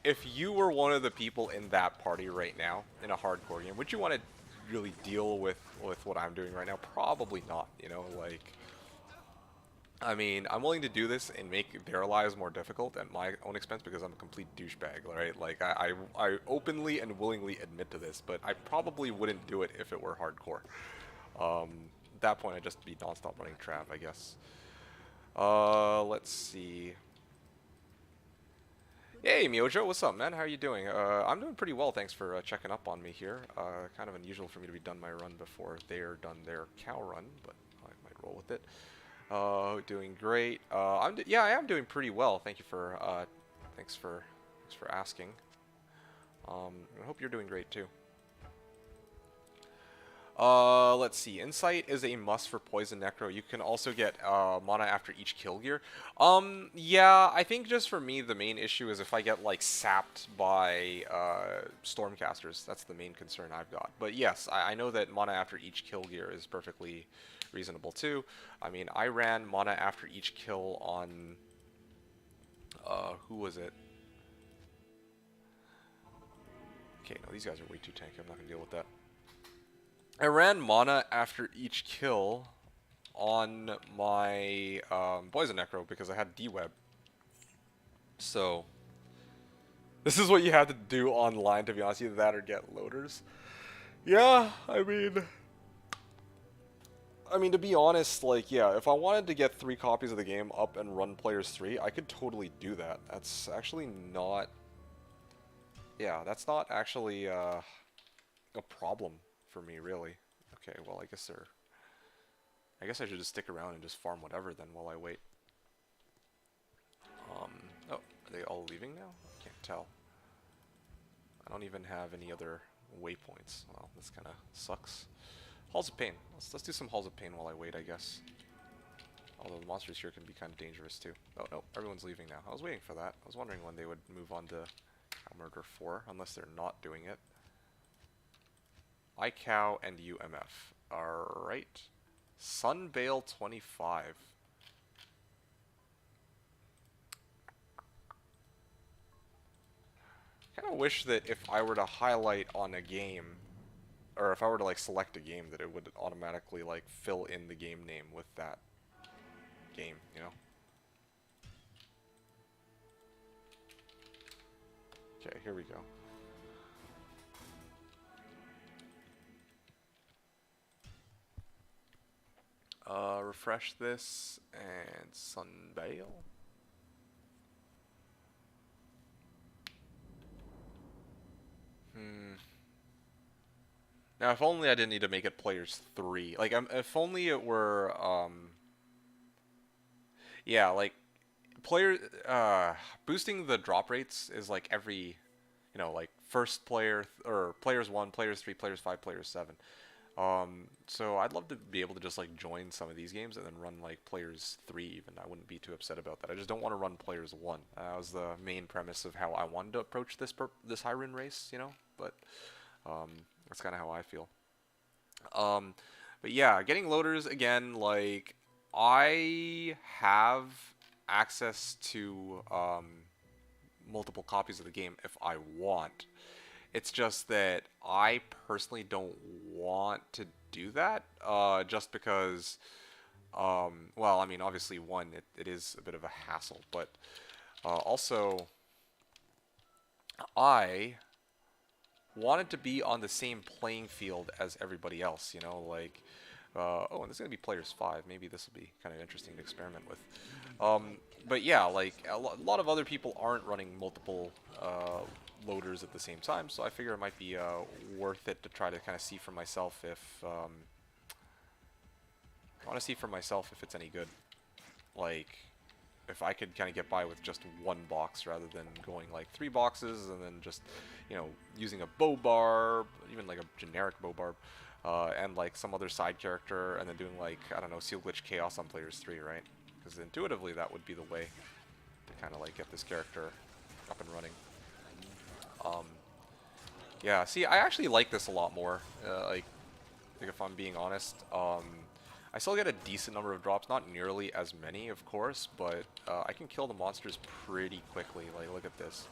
If you were one of the people in that party right now, in a hardcore game, would you want to really deal with what I'm doing right now? Probably not, you know? Like... I mean, I'm willing to do this and make their lives more difficult at my own expense because I'm a complete douchebag, right? Like, I openly and willingly admit to this, but I probably wouldn't do it if it were hardcore. At that point, I'd just be non-stop running trap, I guess. Let's see. Hey, Miojo, what's up, man? How are you doing? I'm doing pretty well, thanks for checking up on me here. Kind of unusual for me to be done my run before they're done their cow run, but I might roll with it. Doing great. Yeah, I am doing pretty well. Thank you for thanks for asking. I hope you're doing great too. Let's see. Insight is a must for Poison Necro. You can also get mana after each kill gear. Yeah, I think just for me the main issue is if I get like sapped by Stormcasters. That's the main concern I've got. But yes, I know that mana after each kill gear is perfectly reasonable too. I mean, I ran mana after each kill on who was it? Okay, no, these guys are way too tanky. I'm not gonna deal with that. I ran mana after each kill on my Poison Necro because I had D-Web. So, this is what you have to do online, to be honest. Either that or get loaders. Yeah, I mean, to be honest, like, yeah, if I wanted to get 3 copies of the game up and run players 3, I could totally do that. That's actually not... Yeah, that's not actually a problem for me, really. Okay, well, I guess I should just stick around and just farm whatever then while I wait. Oh, are they all leaving now? I can't tell. I don't even have any other waypoints. Well, this kind of sucks. Halls of Pain. Let's do some Halls of Pain while I wait, I guess. Although the monsters here can be kind of dangerous too. Oh no, everyone's leaving now. I was waiting for that. I was wondering when they would move on to Cow Murder 4, unless they're not doing it. iCow and UMF. Alright. Sunbale 25. I kind of wish that if I were to highlight on a game, or if I were to like select a game, that it would automatically like fill in the game name with that game, you know? Okay, here we go. Refresh this and Sunbale. Now, if only I didn't need to make it players 3. Like, if only it were, yeah, like, boosting the drop rates is like every, you know, like, first player, or players 1, players 3, players 5, players 7. So I'd love to be able to just like join some of these games and then run like players 3 even. I wouldn't be too upset about that. I just don't want to run players 1. That was the main premise of how I wanted to approach this high run race, you know, but that's kind of how I feel. But yeah, getting loaders again, like I have access to multiple copies of the game if I want. It's just that I personally don't want to do that, just because, well, I mean, obviously, one, it is a bit of a hassle, but also, I wanted to be on the same playing field as everybody else, you know, like, oh, and this is going to be players 5, maybe this will be kind of interesting to experiment with. But yeah, like, a lot of other people aren't running multiple loaders at the same time, so I figure it might be worth it to try to kind of see for myself if I want to see for myself if it's any good. Like, if I could kind of get by with just one box rather than going like 3 boxes and then just, you know, using a bow barb, even like a generic bow barb, and like some other side character, and then doing like, I don't know, Seal Glitch Chaos on players 3, right? Because intuitively that would be the way to kind of like get this character up and running. Yeah, see, I actually like this a lot more, like if I'm being honest. I still get a decent number of drops, not nearly as many, of course, but I can kill the monsters pretty quickly. Like, look at this.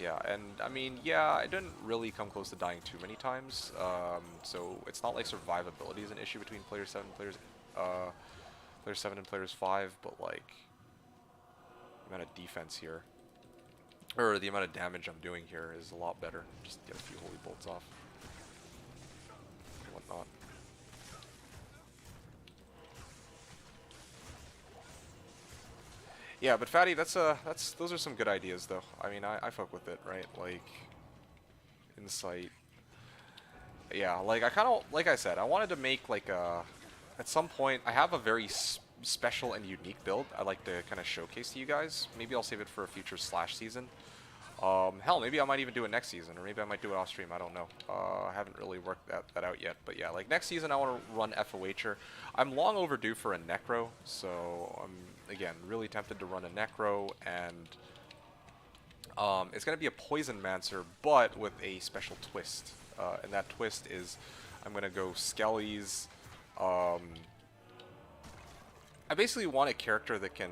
Yeah, and I mean, yeah, I didn't really come close to dying too many times, so it's not like survivability is an issue between player 7 and player 7 and players 5, but like, the amount of defense here, or the amount of damage I'm doing here is a lot better. Just get a few holy bolts off and whatnot. Yeah, but Fatty, those are some good ideas though. I mean, I fuck with it, right? Like, insight. Yeah, like I kind of, like I said, I wanted to make like at some point, I have a very special and unique build I'd like to kind of showcase to you guys. Maybe I'll save it for a future Slash season. Hell, maybe I might even do it next season, or maybe I might do it off stream, I don't know. I haven't really worked that out yet, but yeah, like next season I want to run FOHer. I'm long overdue for a Necro, so I'm, again, really tempted to run a Necro, and it's going to be a Poison Mancer, but with a special twist. And that twist is, I'm going to go Skellies. I basically want a character that can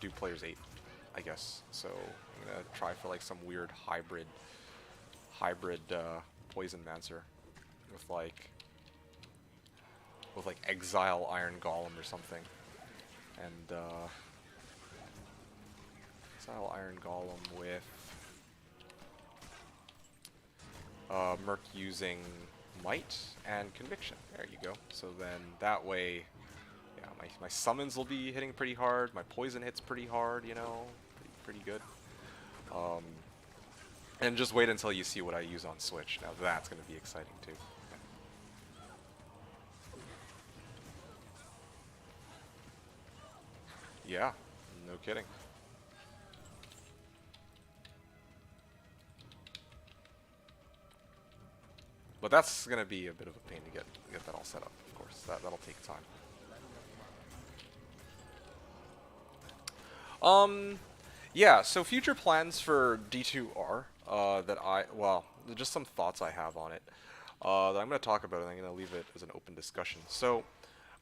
do players 8. I guess. So I'm gonna try for like some weird hybrid Poison Mancer with like Exile Iron Golem or something, and Exile Iron Golem with Merc using Might and Conviction. There you go. So then that way, yeah, my summons will be hitting pretty hard. My poison hits pretty hard, you know. Pretty good. And just wait until you see what I use on Switch. Now that's going to be exciting too. Yeah, no kidding. But that's going to be a bit of a pain to get that all set up, of course. That'll take time. Yeah, so future plans for D2R, well, just some thoughts I have on it, that I'm going to talk about, and I'm going to leave it as an open discussion. So,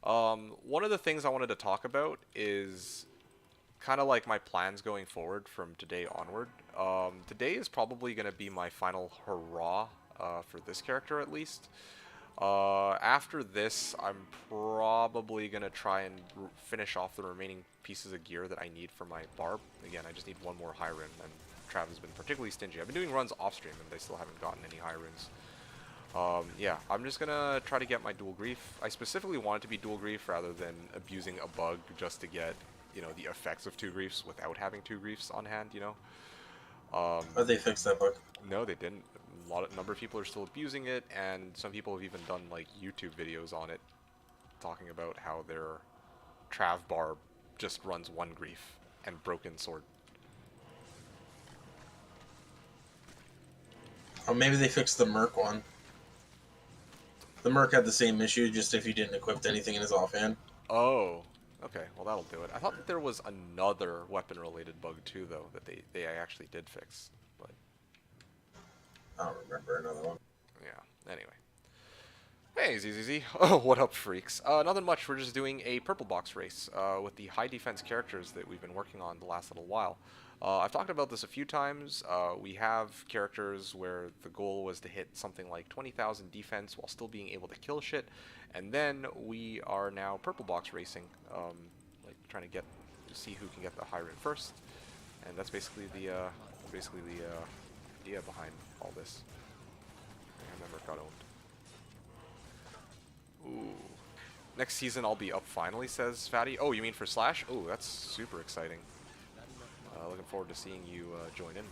one of the things I wanted to talk about is kind of like my plans going forward from today onward. Today is probably going to be my final hurrah, for this character at least. After this, I'm probably going to try and finish off the remaining pieces of gear that I need for my barb. Again, I just need one more high rune, and Trav has been particularly stingy. I've been doing runs off stream, and they still haven't gotten any high runes. Yeah, I'm just going to try to get my dual grief. I specifically want it to be dual grief rather than abusing a bug just to get, you know, the effects of 2 griefs without having 2 griefs on hand, you know. Oh, they fixed that bug? No, they didn't. Number of people are still abusing it, and some people have even done like YouTube videos on it, talking about how their Trav barb just runs 1 grief and broken sword. Oh, maybe they fixed the Merc one. The Merc had the same issue, just if he didn't equip anything in his offhand. Oh, okay. Well, that'll do it. I thought that there was another weapon-related bug too, though, that they actually did fix. But I don't remember another one. yeah. Anyway. Hey, ZZZ. Oh, what up, freaks? Nothing much. We're just doing a purple box race with the high defense characters that we've been working on the last little while. I've talked about this a few times. We have characters where the goal was to hit something like 20,000 defense while still being able to kill shit, and then we are now purple box racing, like trying to see who can get the high rune first, and that's basically the idea behind all this. I remember it got owned. Ooh. Next season I'll be up finally, says Fatty. Oh, you mean for Slash? Oh, that's super exciting. Looking forward to seeing you join in.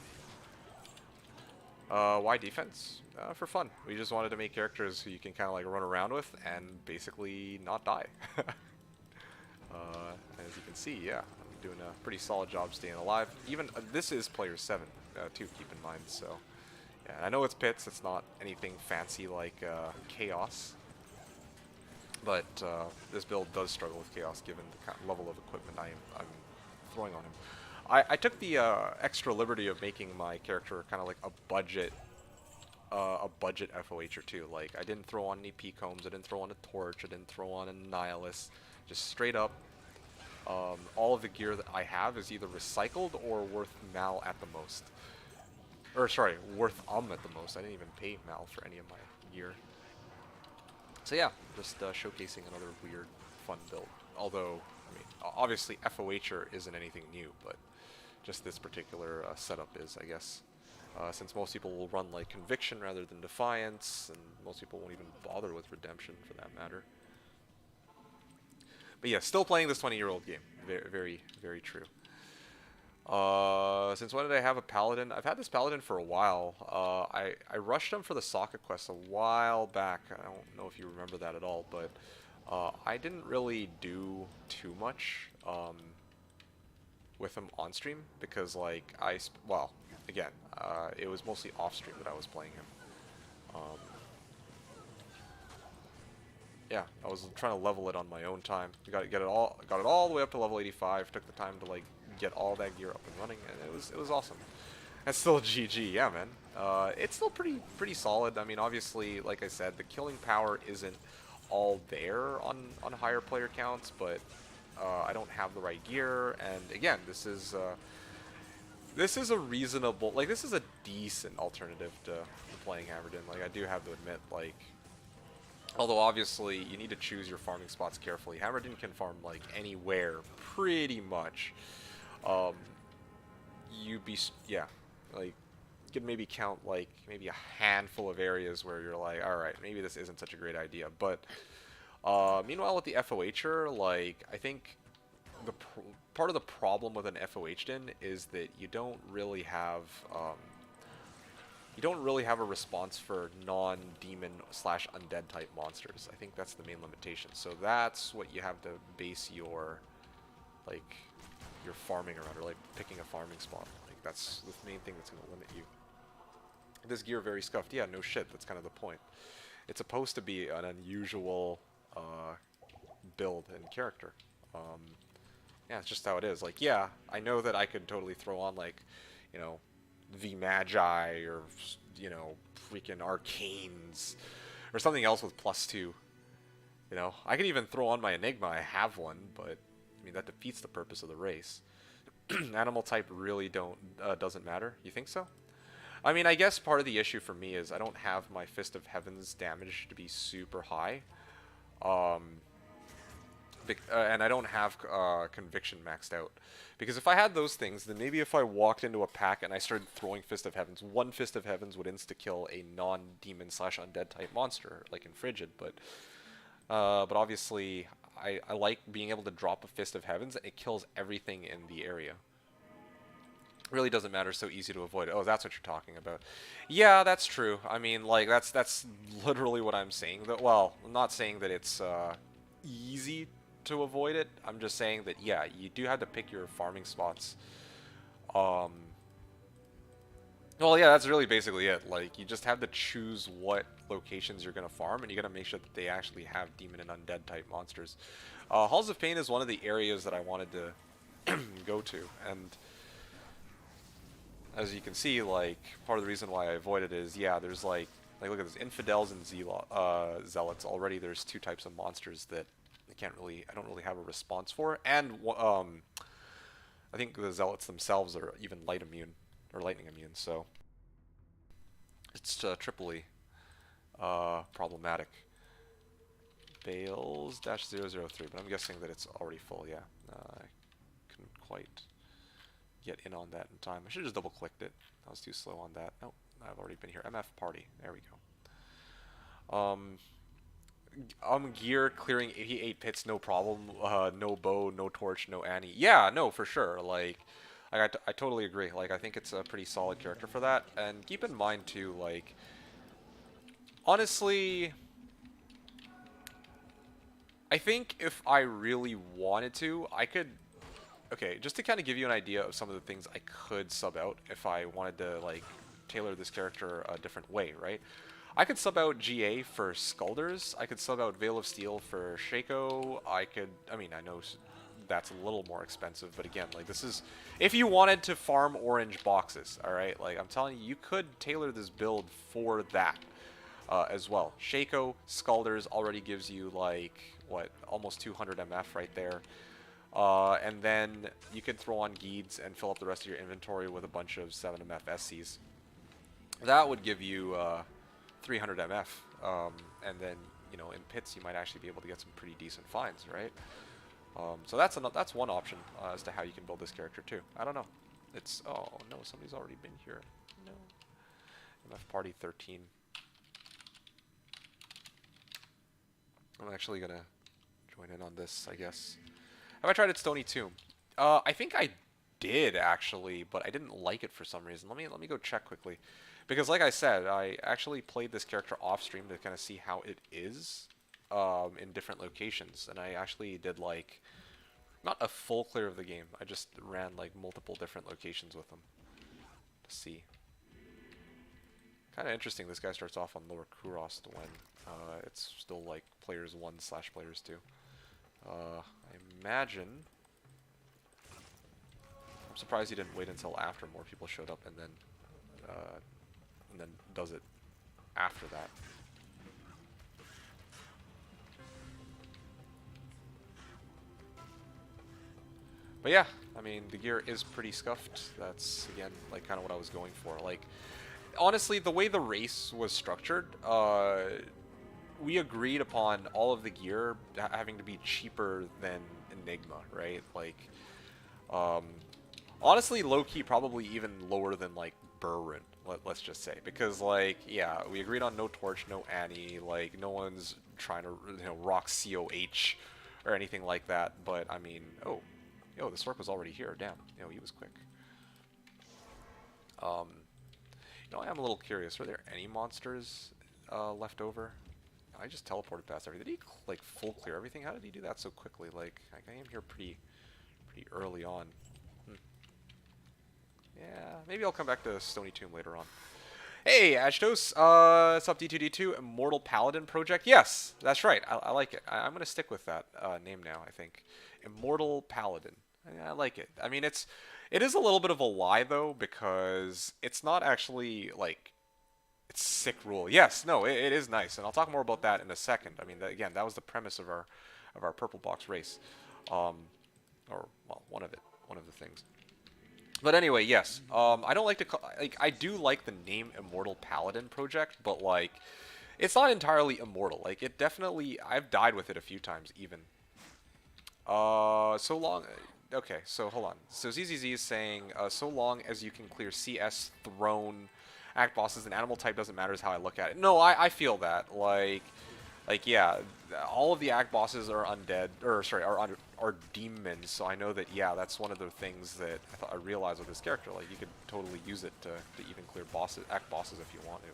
Why defense? For fun. We just wanted to make characters who you can kind of like run around with and basically not die. As you can see, yeah, I'm doing a pretty solid job staying alive. Even this is player 7 too. Keep in mind. So yeah, I know it's pits. It's not anything fancy like chaos, but this build does struggle with chaos given the kind of level of equipment I'm throwing on him. I took the extra liberty of making my character kind of like a budget FOHer too. Like I didn't throw on any P-combs, I didn't throw on a torch, I didn't throw on a nihilist. Just straight up, all of the gear that I have is either recycled or worth mal at the most. Or sorry, worth at the most. I didn't even pay mal for any of my gear. So yeah, just showcasing another weird, fun build. Although, I mean, obviously FOHer isn't anything new, but just this particular setup is, I guess. Since most people will run like Conviction rather than Defiance, and most people won't even bother with Redemption for that matter. But yeah, still playing this 20-year-old game. Very, very, very true. Since when did I have a Paladin? I've had this Paladin for a while. I rushed him for the Socket quest a while back. I don't know if you remember that at all, but I didn't really do too much with him on stream because, like, well, again, it was mostly off stream that I was playing him. Yeah, I was trying to level it on my own time. Got it all the way up to level 85. Took the time to like get all that gear up and running, and it was awesome. And still GG, yeah, man. It's still pretty solid. I mean, obviously, like I said, the killing power isn't all there on higher player counts, but I don't have the right gear. And again, this is a reasonable, like this is a decent alternative to playing Hammerden. Like I do have to admit, like. Although obviously you need to choose your farming spots carefully. Hammerden can farm like anywhere, pretty much. Yeah, like you could maybe count like maybe a handful of areas where you're like, all right, maybe this isn't such a great idea. But meanwhile, with the FOHer, like I think part of the problem with an FOH'd in is that you don't really have a response for non-demon / undead type monsters. I think that's the main limitation. So that's what you have to base your farming around, or like picking a farming spot. Like that's the main thing that's going to limit you. This gear very scuffed. Yeah, no shit. That's kind of the point. It's supposed to be an unusual build and character. Yeah, it's just how it is. Like, yeah, I know that I could totally throw on like, you know, the Magi or, you know, freaking Arcanes or something else with +2. You know, I could even throw on my Enigma. I have one, but I mean that defeats the purpose of the race. Animal type really doesn't matter. You think so? I mean, I guess part of the issue for me is I don't have my Fist of Heaven's damage to be super high. And I don't have Conviction maxed out. Because if I had those things, then maybe if I walked into a pack and I started throwing Fist of Heavens, one Fist of Heavens would insta-kill a non-demon / undead type monster, like in Frigid. But obviously, I like being able to drop a Fist of Heavens, and it kills everything in the area. It really doesn't matter, so easy to avoid. Oh, that's what you're talking about. Yeah, that's true. I mean, like, that's literally what I'm saying. Well, I'm not saying that it's easy to avoid it. I'm just saying that, yeah, you do have to pick your farming spots. Well, yeah, that's really basically it. Like, you just have to choose what locations you're going to farm, and you got to make sure that they actually have demon and undead type monsters. Halls of Pain is one of the areas that I wanted to go to, and as you can see, like, part of the reason why I avoided it is, yeah, there's like look at this, Infidels and Zealots. Already there's two types of monsters that I don't really have a response for, and I think the Zealots themselves are even lightning immune, so it's triply problematic. Bales-003, but I'm guessing that it's already full. Yeah, I couldn't quite get in on that in time. I should have just double clicked it. I was too slow on that. Oh, I've already been here. MF party. There we go. Gear clearing 88 pits, no problem. No bow, no torch, no Annie. Yeah, no, for sure. Like, Like, I totally agree. Like, I think it's a pretty solid character for that. And keep in mind, too, like, honestly, I think if I really wanted to, I could... Okay, just to kind of give you an idea of some of the things I could sub out if I wanted to, like, tailor this character a different way, right? I could sub out GA for Skulders. I could sub out Veil of Steel for Shaco. I mean, I know that's a little more expensive, but again, like, this is, if you wanted to farm orange boxes, all right? Like, I'm telling you, you could tailor this build for that as well. Shaco, Skulders already gives you, like, what, almost 200 MF right there. And then you could throw on Geeds and fill up the rest of your inventory with a bunch of 7 MF SCs. That would give you 300 MF, and then, you know, in pits you might actually be able to get some pretty decent finds, right? So that's one option as to how you can build this character too. I don't know. It's, oh no, somebody's already been here. No. MF party 13. I'm actually gonna join in on this, I guess. Have I tried it Stony Tomb? I think I did actually, but I didn't like it for some reason. Let me go check quickly. Because like I said, I actually played this character off stream to kind of see how it is in different locations. And I actually did, like, not a full clear of the game. I just ran, like, multiple different locations with them to see. Kind of interesting this guy starts off on lower Kurost when it's still, like, players 1/players 2. I imagine... I'm surprised he didn't wait until after more people showed up and then does it after that. But yeah, I mean, the gear is pretty scuffed. That's, again, like, kind of what I was going for. Like, honestly, the way the race was structured, we agreed upon all of the gear having to be cheaper than Enigma, right? Like, honestly, low-key, probably even lower than, like, Burrun, let's just say. Because, like, yeah, we agreed on no Torch, no Annie, like, no one's trying to, you know, rock COH or anything like that. But, I mean, oh, yo, the Sork was already here, damn. You know, he was quick. You know, I am a little curious, were there any monsters left over? I just teleported past everything. Did he, like, full clear everything? How did he do that so quickly? Like, I am here pretty early on. Yeah, maybe I'll come back to Stony Tomb later on. Hey, Ashtos, what's up, D2D2? Immortal Paladin Project? Yes, that's right. I like it. I'm going to stick with that name now, I think. Immortal Paladin. I like it. I mean, it is a little bit of a lie, though, because it's not actually, like, it's sick rule. Yes, no, it is nice, and I'll talk more about that in a second. I mean, again, that was the premise of our purple box race. Or, well, one of the things. But anyway, yes. I don't like to call, like, I do like the name Immortal Paladin Project, but, like, it's not entirely immortal. Like, it definitely, I've died with it a few times even. So long. Okay, so hold on. So ZZZ is saying, so long as you can clear CS, Throne, Act bosses, and animal type doesn't matter is how I look at it. No, I feel that. Like, yeah, all of the Act bosses are undead, or sorry, are demons. So I know that, yeah, that's one of the things that I realized with this character. Like, you could totally use it to even clear bosses, Act bosses if you want to.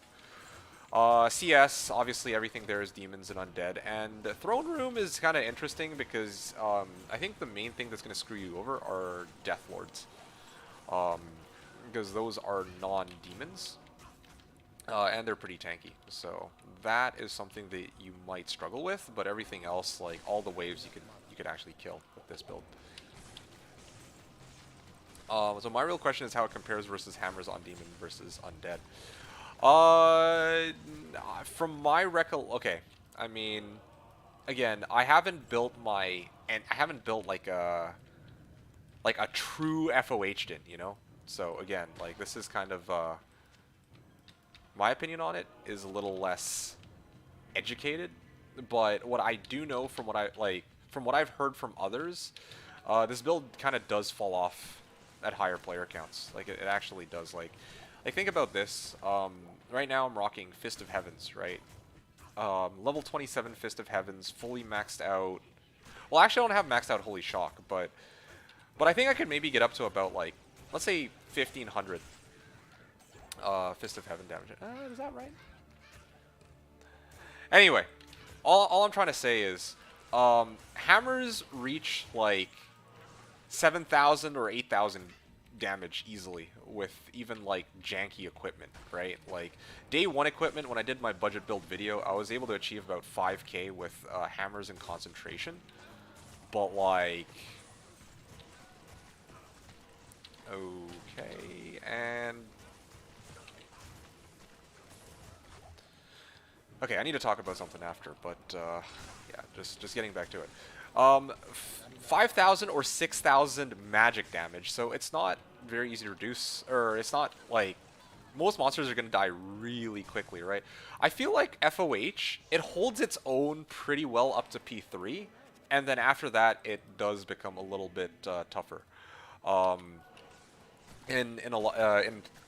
CS, obviously everything there is demons and undead, and the Throne Room is kind of interesting because I think the main thing that's going to screw you over are Death Lords, because those are non-demons, and they're pretty tanky, so that is something that you might struggle with, but everything else, like all the waves, you could actually kill with this build. So my real question is how it compares versus hammers on demon versus undead. From my okay, I mean, again, I haven't built like a true FOH din, you know? So again, like, this is kind of, my opinion on it is a little less educated, but what I do know from what I've heard from others, this build kind of does fall off at higher player counts. Like, it actually does, like, think about this. Right now I'm rocking Fist of Heavens, right? Level 27 Fist of Heavens, fully maxed out. Well, actually I don't have maxed out Holy Shock, but I think I could maybe get up to about, like, let's say 1500 Fist of Heaven damage. Is that right? Anyway, all I'm trying to say is, hammers reach like 7,000 or 8,000 damage easily with even like janky equipment, right? Like day 1 equipment, when I did my budget build video, I was able to achieve about 5k with hammers and concentration. But like, okay, and okay, I need to talk about something after, but yeah, just getting back to it. 5,000 or 6,000 magic damage, so it's not very easy to reduce, or it's not like most monsters are going to die really quickly, right? I feel like FOH, it holds its own pretty well up to P3, and then after that, it does become a little bit tougher. In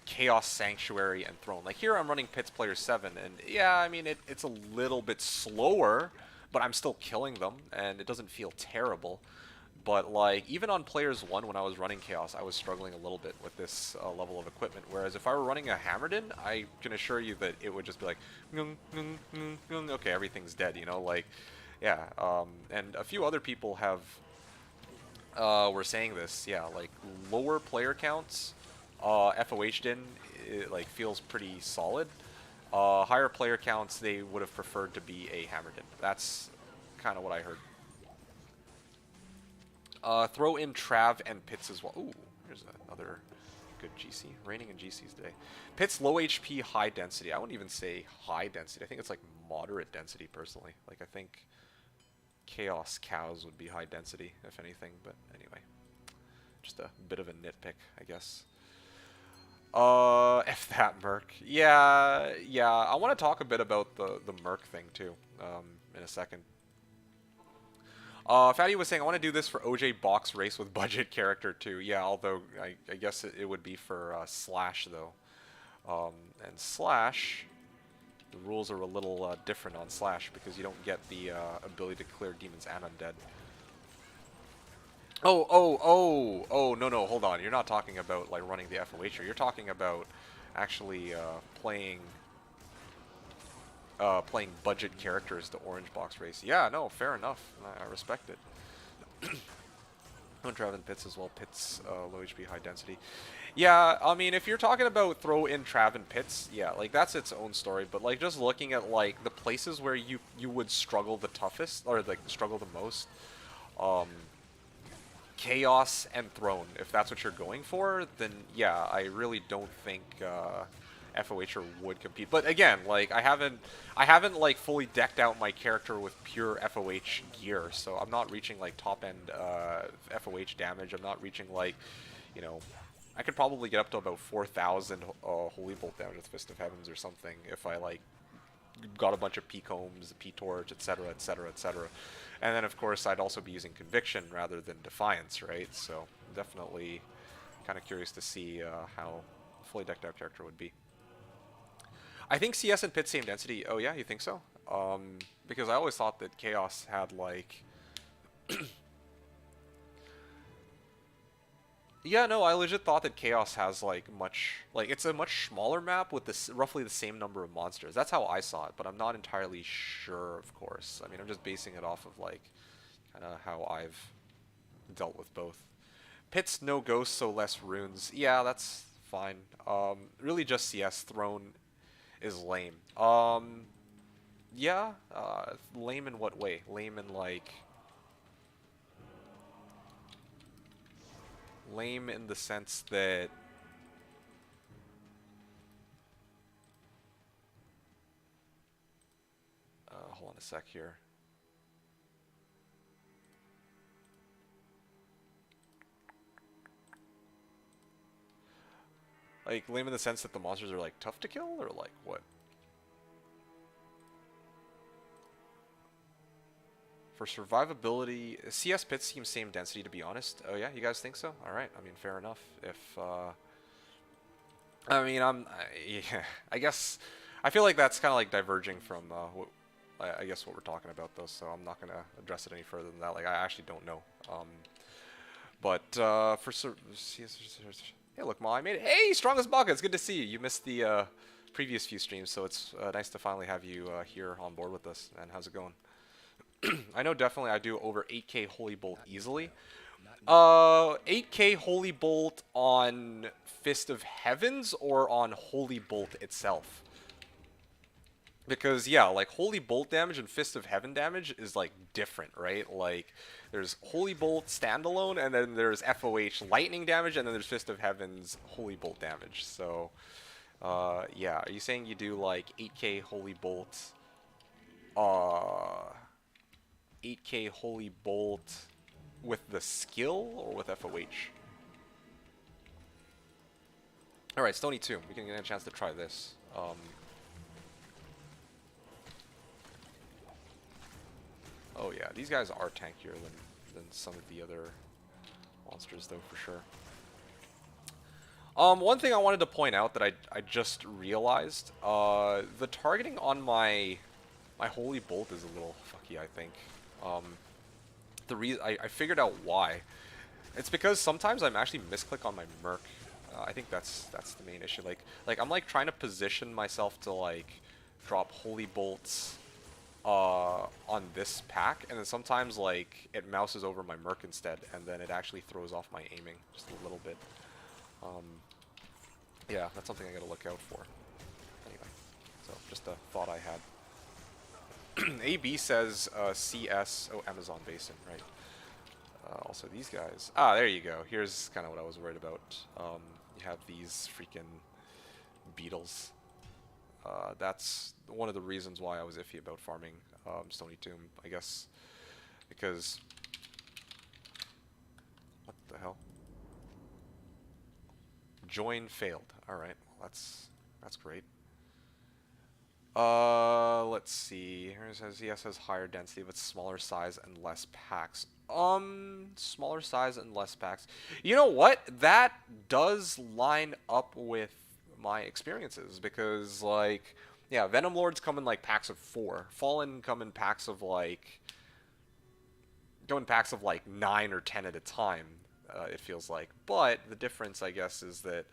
Chaos Sanctuary and Throne. Like here I'm running Pits Player 7, and yeah, I mean, it's a little bit slower, but I'm still killing them, and it doesn't feel terrible. But like, even on Players 1 when I was running Chaos, I was struggling a little bit with this level of equipment, whereas if I were running a Hammerden, I can assure you that it would just be like, okay, everything's dead, you know, like, yeah, and a few other people have were saying this, yeah, like lower player counts, FOH din, it, like feels pretty solid. Higher player counts, they would have preferred to be a Hammerden. That's kind of what I heard. Throw in Trav and Pits as well. Ooh, here's another good GC. Raining in GCs today. Pits low HP, high density. I wouldn't even say high density. I think it's like moderate density personally. Like I think Chaos Cows would be high density, if anything, but anyway. Just a bit of a nitpick, I guess. F that Merc. Yeah, I want to talk a bit about the Merc thing, too, in a second. Fatty was saying, I want to do this for OJ box race with budget character, too. Yeah, although I guess it would be for Slash, though. And Slash, the rules are a little different on Slash because you don't get the ability to clear demons and undead. Oh, no, hold on. You're not talking about, like, running the FOH. You're talking about actually playing budget characters to Orange Box Race. Yeah, no, fair enough. I respect it. Don't drive in Pits as well. Pits, low HP, high density. Yeah, I mean, if you're talking about throw in Trav and Pits, yeah, like, that's its own story. But, like, just looking at, like, the places where you would struggle the toughest, or, like, struggle the most, Chaos and Throne, if that's what you're going for, then, yeah, I really don't think, FOHer would compete. But again, like I haven't like fully decked out my character with pure FOH gear, so I'm not reaching like top end FOH damage. I'm not reaching like, you know, I could probably get up to about 4,000 Holy Bolt damage with Fist of Heavens or something if I like got a bunch of P-Combs, P-Torch, etc, etc, etc. And then of course I'd also be using Conviction rather than Defiance, right? So definitely kind of curious to see how a fully decked out character would be. I think CS and Pit same density. Oh yeah, you think so? Because I always thought that Chaos had like... Yeah, no, I legit thought that Chaos has like much... Like, it's a much smaller map with this roughly the same number of monsters. That's how I saw it, but I'm not entirely sure, of course. I mean, I'm just basing it off of like, kind of how I've dealt with both. Pit's no ghosts, so less runes. Yeah, that's fine. Really just CS. Throne is lame. Yeah, lame in what way? Lame in like... Lame in the sense that... hold on a sec here. Like, lame in the sense that the monsters are, like, tough to kill? Or, like, what? For survivability... CS Pits seems same density, to be honest. Oh, yeah? You guys think so? Alright, I mean, fair enough. If, I mean, yeah, I guess... I feel like that's kind of, like, diverging from, what, I guess what we're talking about, though, so I'm not going to address it any further than that. Like, I actually don't know. But, for CS... Hey, look, Ma, I made it. Hey, Strongest Baka, it's good to see you. You missed the previous few streams, so it's nice to finally have you here on board with us. And how's it going? I know definitely I do over 8k Holy Bolt easily. 8k Holy Bolt on Fist of Heavens or on Holy Bolt itself? Because, yeah, like, Holy Bolt damage and Fist of Heaven damage is, like, different, right? Like, there's Holy Bolt standalone, and then there's FOH lightning damage, and then there's Fist of Heaven's Holy Bolt damage. So, yeah. Are you saying you do, like, 8k Holy Bolt, 8k Holy Bolt with the skill, or with FOH? Alright, Stony 2. We can get a chance to try this. Oh yeah, these guys are tankier than some of the other monsters, though, for sure. One thing I wanted to point out that I just realized, the targeting on my Holy Bolt is a little fucky, I think. I figured out why. It's because sometimes I'm actually misclick on my Merc. I think that's the main issue. Like I'm like trying to position myself to like drop Holy Bolts on this pack, and then sometimes like it mouses over my Merc instead, and then it actually throws off my aiming just a little bit. Yeah, that's something I gotta look out for. Anyway, so just a thought I had. AB says CS, oh, Amazon Basin, right. Also these guys, there you go. Here's kind of what I was worried about. You have these freaking beetles. That's one of the reasons why I was iffy about farming Stony Tomb, I guess, because what the hell? Join failed. All right, well, that's great. Let's see. Here it says yes, has higher density but smaller size and less packs. Smaller size and less packs. You know what? That does line up with my experiences, because like, yeah, Venom Lords come in like packs of 4. Fallen come in packs of like 9 or 10 at a time. It feels like, but the difference, I guess, is that,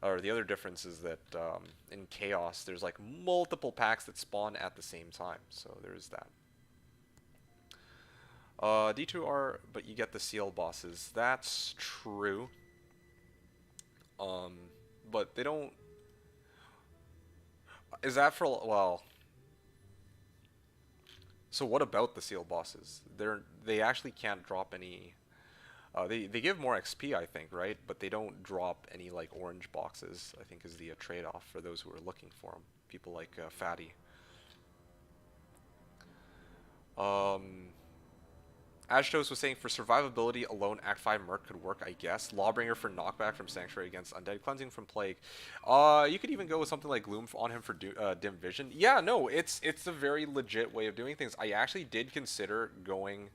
or the other difference is that in Chaos, there's like multiple packs that spawn at the same time. So there's that. D2R, but you get the seal bosses. That's true. But they don't. Is that for, well? So what about the seal bosses? They actually can't drop any. They give more XP, I think, right? But they don't drop any like orange boxes, I think, is the trade-off for those who are looking for them. People like Fatty. Ashtos was saying for survivability alone, Act 5 Merc could work, I guess. Lawbringer for knockback from Sanctuary against Undead. Cleansing from Plague. You could even go with something like Gloom on him for Dim Vision. Yeah, no, it's a very legit way of doing things. I actually did consider going...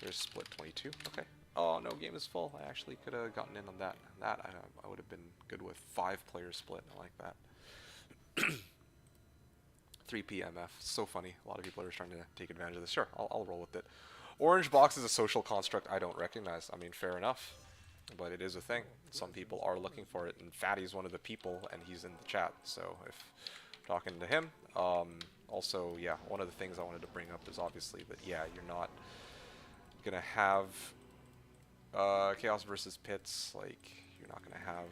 There's split 22. Okay. Oh, no, game is full. I actually could have gotten in on that. I would have been good with 5-player split. I like that. 3 PMF. So funny. A lot of people are trying to take advantage of this. Sure, I'll roll with it. Orange box is a social construct I don't recognize. I mean, fair enough. But it is a thing. Some people are looking for it, and Fatty's one of the people, and he's in the chat. So if talking to him, also, yeah, one of the things I wanted to bring up is obviously that, yeah, you're not gonna have Chaos versus Pits. Like, you're not gonna have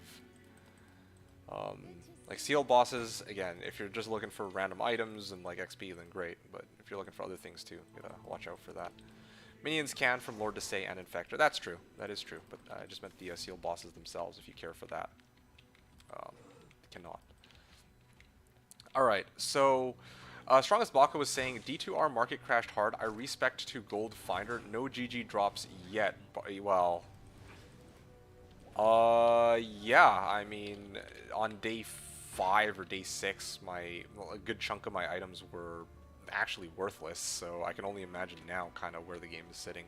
like seal bosses. Again, if you're just looking for random items and like XP, then great. But if you're looking for other things too, you gotta watch out for that. Minions can from Lord to Say and Infector. That's true. That is true. But I just meant the seal bosses themselves. If you care for that, cannot. All right. So. Strongest Baka was saying, D2R market crashed hard. I respect to Gold Finder. No GG drops yet. But, well, yeah. I mean, on day 5 or day 6, a good chunk of my items were actually worthless. So I can only imagine now kind of where the game is sitting.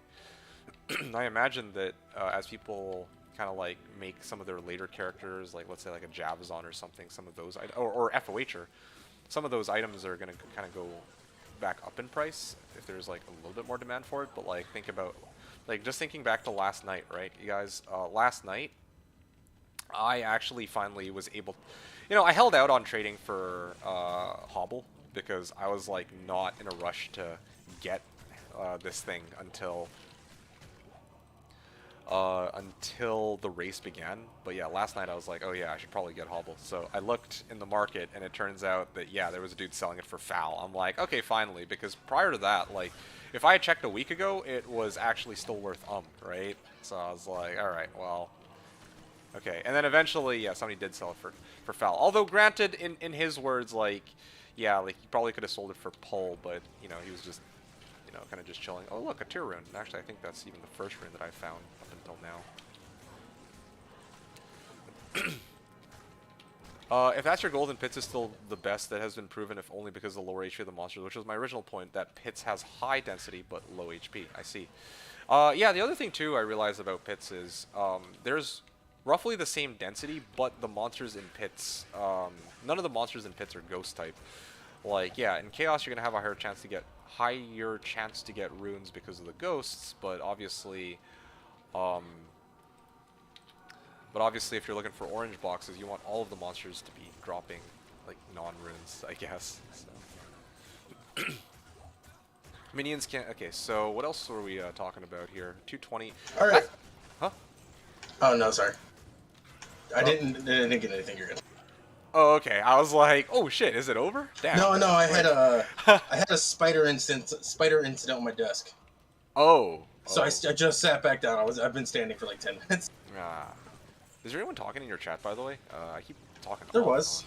I imagine that as people kind of like make some of their later characters, like let's say like a Javazon or something, some of those, or FOHer, some of those items are going to kind of go back up in price if there's like a little bit more demand for it. But like think about, like just thinking back to last night, right? You guys, last night, I actually finally was able, I held out on trading for Hobble because I was like not in a rush to get this thing until the race began. But yeah, last night I was like, oh yeah, I should probably get Hobble. So I looked in the market, and it turns out that yeah, there was a dude selling it for foul. I'm like, okay, finally, because prior to that, like, if I had checked a week ago, it was actually still worth right? So I was like, all right, well, okay. And then eventually, yeah, somebody did sell it for foul. Although, granted, in his words, like, yeah, like he probably could have sold it for pull, but he was just kind of just chilling. Oh, look, a tier rune. Actually, I think that's even the first rune that I found up until now. If that's your goal, then Pits is still the best. That has been proven, if only because of the lower HP of the monsters, which was my original point, that Pits has high density but low HP. I see. Yeah, the other thing, too, I realized about Pits is there's roughly the same density, but the monsters in Pits, none of the monsters in Pits are ghost type. Like, yeah, in Chaos, you're going to have a higher chance to get runes because of the ghosts, but obviously, if you're looking for orange boxes, you want all of the monsters to be dropping, like, non-runes, I guess. So. Minions can't... Okay, so what else were we talking about here? 220... Alright. Huh? Oh, no, sorry. I didn't get anything. You're good. Oh, okay. I was like, oh shit, is it over? Damn. No, I had a spider incident on my desk. Oh. So I just sat back down. I've been standing for like 10 minutes. Ah. Is there anyone talking in your chat, by the way? I keep talking. There was.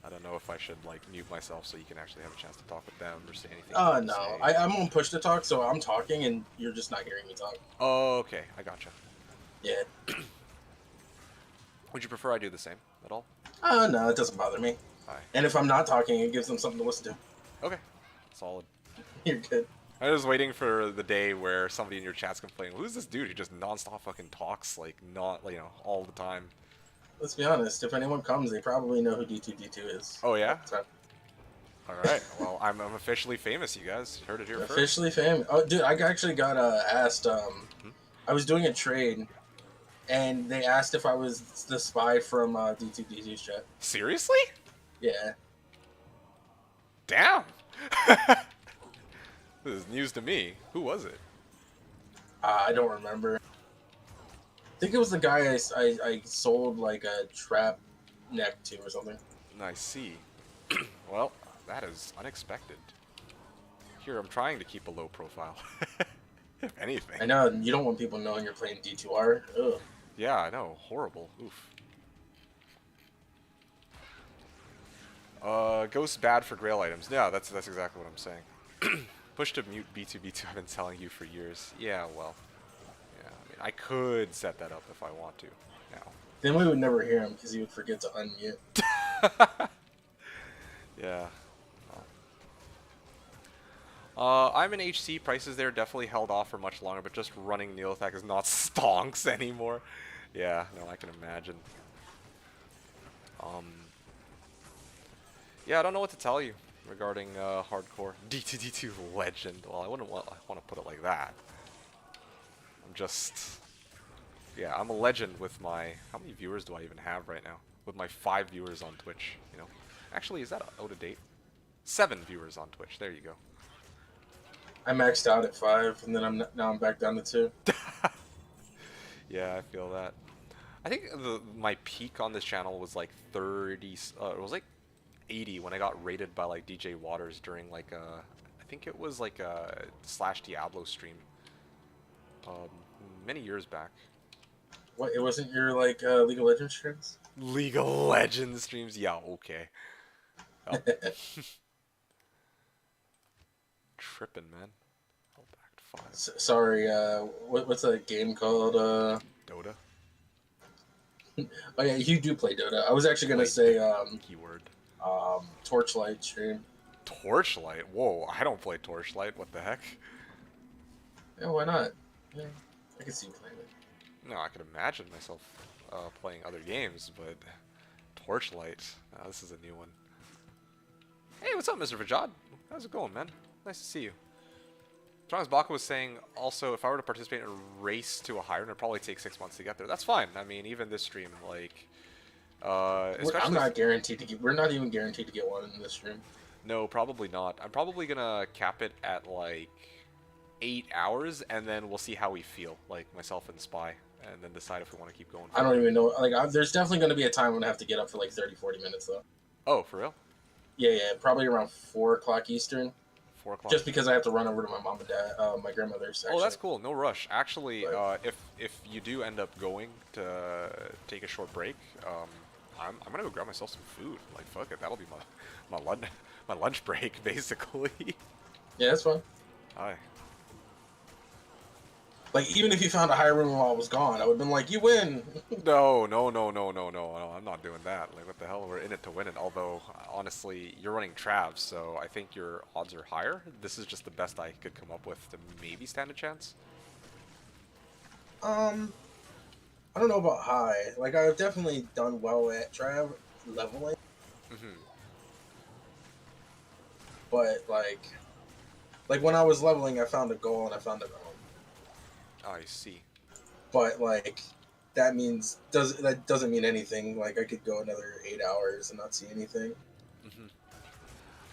I don't know if I should like mute myself so you can actually have a chance to talk with them or say anything. No. I'm on push to talk, so I'm talking and you're just not hearing me talk. Oh, okay. I gotcha. Yeah. Would you prefer I do the same at all? No, it doesn't bother me. Aye. And if I'm not talking, it gives them something to listen to. Okay. Solid. You're good. I was waiting for the day where somebody in your chat's complaining, who's this dude who just nonstop fucking talks, like, all the time? Let's be honest, if anyone comes, they probably know who D2D2 is. Oh, yeah? Alright, well, I'm officially famous, you guys. You heard it here first. Officially famous. Oh, dude, I actually got asked, I was doing a trade, and they asked if I was the spy from D2D2's chat. Seriously? Yeah. Damn! This is news to me. Who was it? I don't remember. I think it was the guy I sold like a trap neck to or something. I see. Well, that is unexpected. Here, I'm trying to keep a low profile. If anything. I know, you don't want people knowing you're playing D2R. Ugh. Yeah, I know. Horrible. Oof. Ghost bad for grail items. Yeah, that's exactly what I'm saying. Push to mute B2B2 I've been telling you for years. Yeah, well. Yeah, I mean, I could set that up if I want to. Now. Then we would never hear him because he would forget to unmute. Yeah. I'm in HC. Prices there definitely held off for much longer, but just running Neolithak is not stonks anymore. Yeah, no, I can imagine. Yeah, I don't know what to tell you regarding hardcore D2D2 legend. Well, I wouldn't want to put it like that. I'm just, yeah, I'm a legend with my. How many viewers do I even have right now? With my 5 viewers on Twitch, you know. Actually, is that out of date? 7 viewers on Twitch. There you go. I maxed out at 5, and then now I'm back down to 2. Yeah, I feel that. I think my peak on this channel was like 30. It was like 80 when I got rated by like DJ Waters during like I think it was like a /Diablo stream. Many years back. What? It wasn't your like League of Legends streams? League of Legends streams? Yeah, okay. Oh. Tripping, man. Held back to 5. Sorry, what's that game called? Dota. Oh yeah, you do play Dota. I was actually gonna say keyword. Torchlight stream. Torchlight? Whoa, I don't play Torchlight. What the heck? Yeah, why not? Yeah, I can see you playing it. No, I can imagine myself playing other games, but Torchlight. This is a new one. Hey, what's up, Mr. Vajad? How's it going, man? Nice to see you. Thomas Baka was saying also, if I were to participate in a race to a higher, it'd probably take 6 months to get there. That's fine. I mean, even this stream, like, I'm especially. not guaranteed to get. We're not even guaranteed to get one in this stream. No, probably not. I'm probably gonna cap it at like 8 hours, and then we'll see how we feel, like myself and Spy, and then decide if we want to keep going. I don't even know. Like, there's definitely going to be a time when I have to get up for like 30, 40 minutes though. Oh, for real? Yeah, probably around 4 o'clock Eastern. 4 o'clock. Just because I have to run over to my mom and dad, my grandmother's. Actually. Oh, that's cool. No rush. Actually, But- if you do end up going to take a short break, I'm gonna go grab myself some food. Like fuck it, that'll be my lunch my lunch break basically. Yeah, that's fine. Hi. Like, even if you found a high room while I was gone, I would have been like, you win. No, I'm not doing that. Like, what the hell? We're in it to win it. Although, honestly, you're running Travs, so I think your odds are higher. This is just the best I could come up with to maybe stand a chance. I don't know about high. Like, I've definitely done well at Trav leveling, Mm-hmm. but like when I was leveling, I found a goal and I found a home. I see. But like, that doesn't mean anything. Like, I could go another 8 hours and not see anything. Mm-hmm.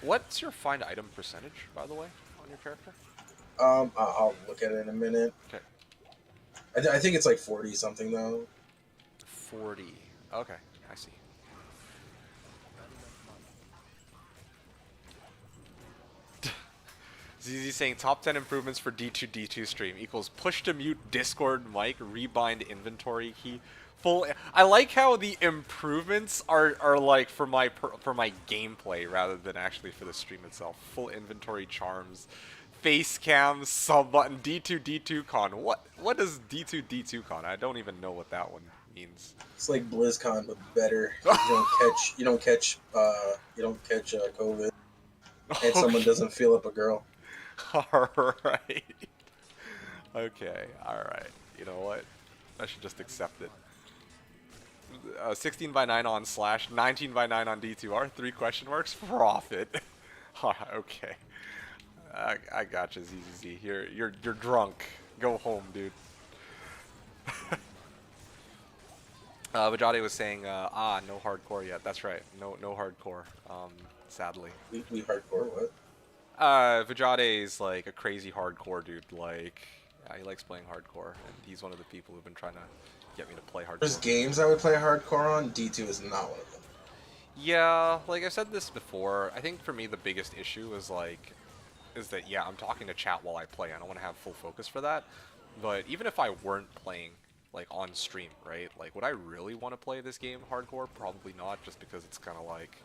What's your find item percentage, by the way, on your character? I'll look at it in a minute. Okay. I think it's like 40 something though. 40. Okay, I see. ZZ saying top 10 improvements for D2 stream equals push to mute Discord mic, rebind inventory key, full. I like how the improvements are like for my gameplay rather than actually for the stream itself. Full inventory charms, face cam, sub button, D2 con. What does D2 con? I don't even know what that one means. It's like BlizzCon but better. You don't catch COVID, and someone doesn't feel up a girl. Alright. Okay, alright. You know what? I should just accept it. 16 by 9 on slash, 19 by 9 on D2R, 3 question marks, profit. Okay. I gotcha, ZZZ. You're drunk. Go home, dude. Vajade was saying, no hardcore yet. That's right. No hardcore. Sadly. We hardcore what? Vajade's like a crazy hardcore dude. Like, he likes playing hardcore, and he's one of the people who've been trying to get me to play hardcore. There's games I would play hardcore on. D2 is not one of them. Yeah, like I've said this before. I think for me the biggest issue is that yeah, I'm talking to chat while I play. I don't want to have full focus for that. But even if I weren't playing like on stream, right? Like, would I really want to play this game hardcore? Probably not, just because it's kind of like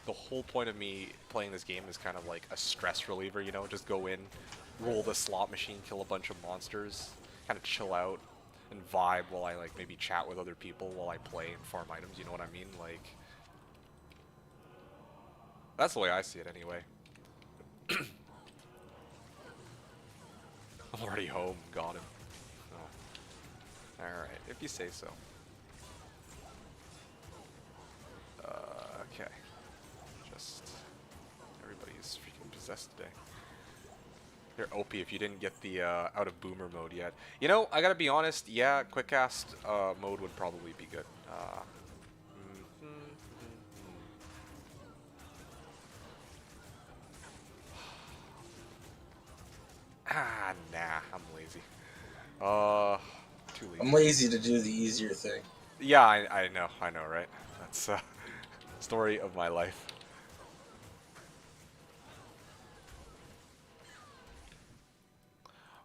the whole point of me playing this game is kind of like a stress reliever, you know? Just go in, roll the slot machine, kill a bunch of monsters, kind of chill out and vibe while I like maybe chat with other people while I play and farm items, you know what I mean? Like, that's the way I see it anyway. I'm already home, got him. Oh. Alright, if you say so. Okay. Just everybody's freaking possessed today. You're OP if you didn't get the out of boomer mode yet. You know, I gotta be honest, yeah, quick cast mode would probably be good. Nah, I'm lazy. Too lazy. I'm lazy to do the easier thing. Yeah, I know, right? That's story of my life.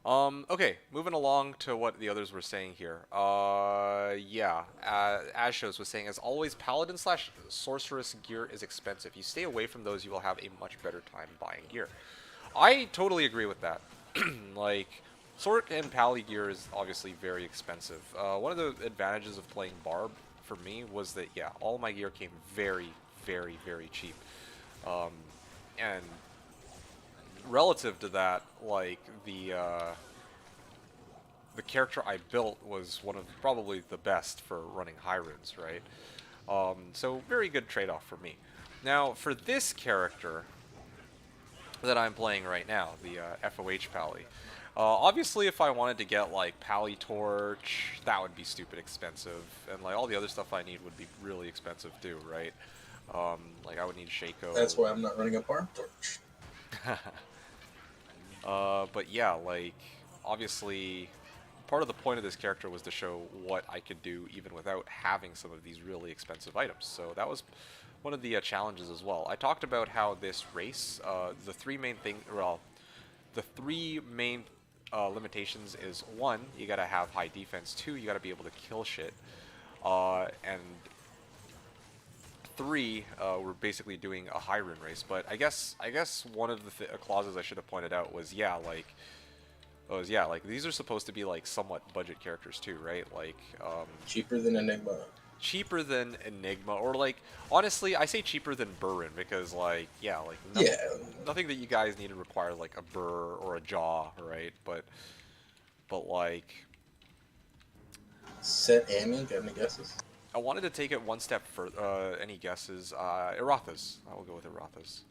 Okay, moving along to what the others were saying here. Yeah, Ashos was saying, as always, Paladin slash Sorceress gear is expensive. You stay away from those, you will have a much better time buying gear. I totally agree with that. Like, Sword and Pally gear is obviously very expensive. One of the advantages of playing Barb for me was that, yeah, all my gear came very, very, very cheap. And relative to that, like, the character I built was one of probably the best for running high runes, right? So very good trade-off for me. Now, for this character, that I'm playing right now, the FOH Pally. Obviously, if I wanted to get like Pally Torch, that would be stupid expensive, and like all the other stuff I need would be really expensive too, right? Like I would need That's Shaco. why I'm not running a Barb Torch. But yeah, like obviously, part of the point of this character was to show what I could do even without having some of these really expensive items. So that was one of the challenges as well. I talked about how this race, the three main thing, well, the three main limitations is one, you gotta have high defense. Two, you gotta be able to kill shit. And three, we're basically doing a high rune race. But I guess one of the clauses I should have pointed out was like these are supposed to be like somewhat budget characters too, right? Like Cheaper than Enigma. cheaper than Enigma, or like honestly, I say cheaper than Burren because like yeah, like Yeah. nothing that you guys need to require like a Burr or a Jaw, right? But like Set Annie, got any guesses? I wanted to take it one step further. Any guesses? Iratha's. I will go with Iratha's.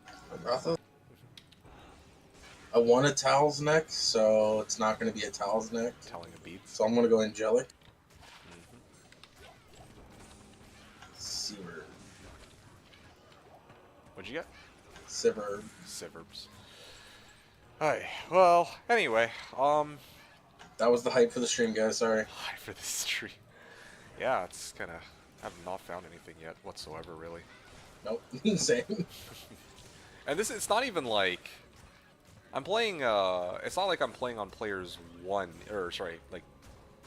Ratha? I want a Towel's Neck, so it's not going to be a Towel's Neck. Telling a beats. So I'm going to go Angelic. Mm-hmm. Seaver. What'd you get? Sever. Siverbs. Alright, well, anyway, That was the hype for the stream, guys. Sorry. hi for this stream. Yeah, it's kinda, I have not found anything yet whatsoever, really. Nope. Same. And this, it's not even like, I'm playing, it's not like I'm playing on players 1, or sorry,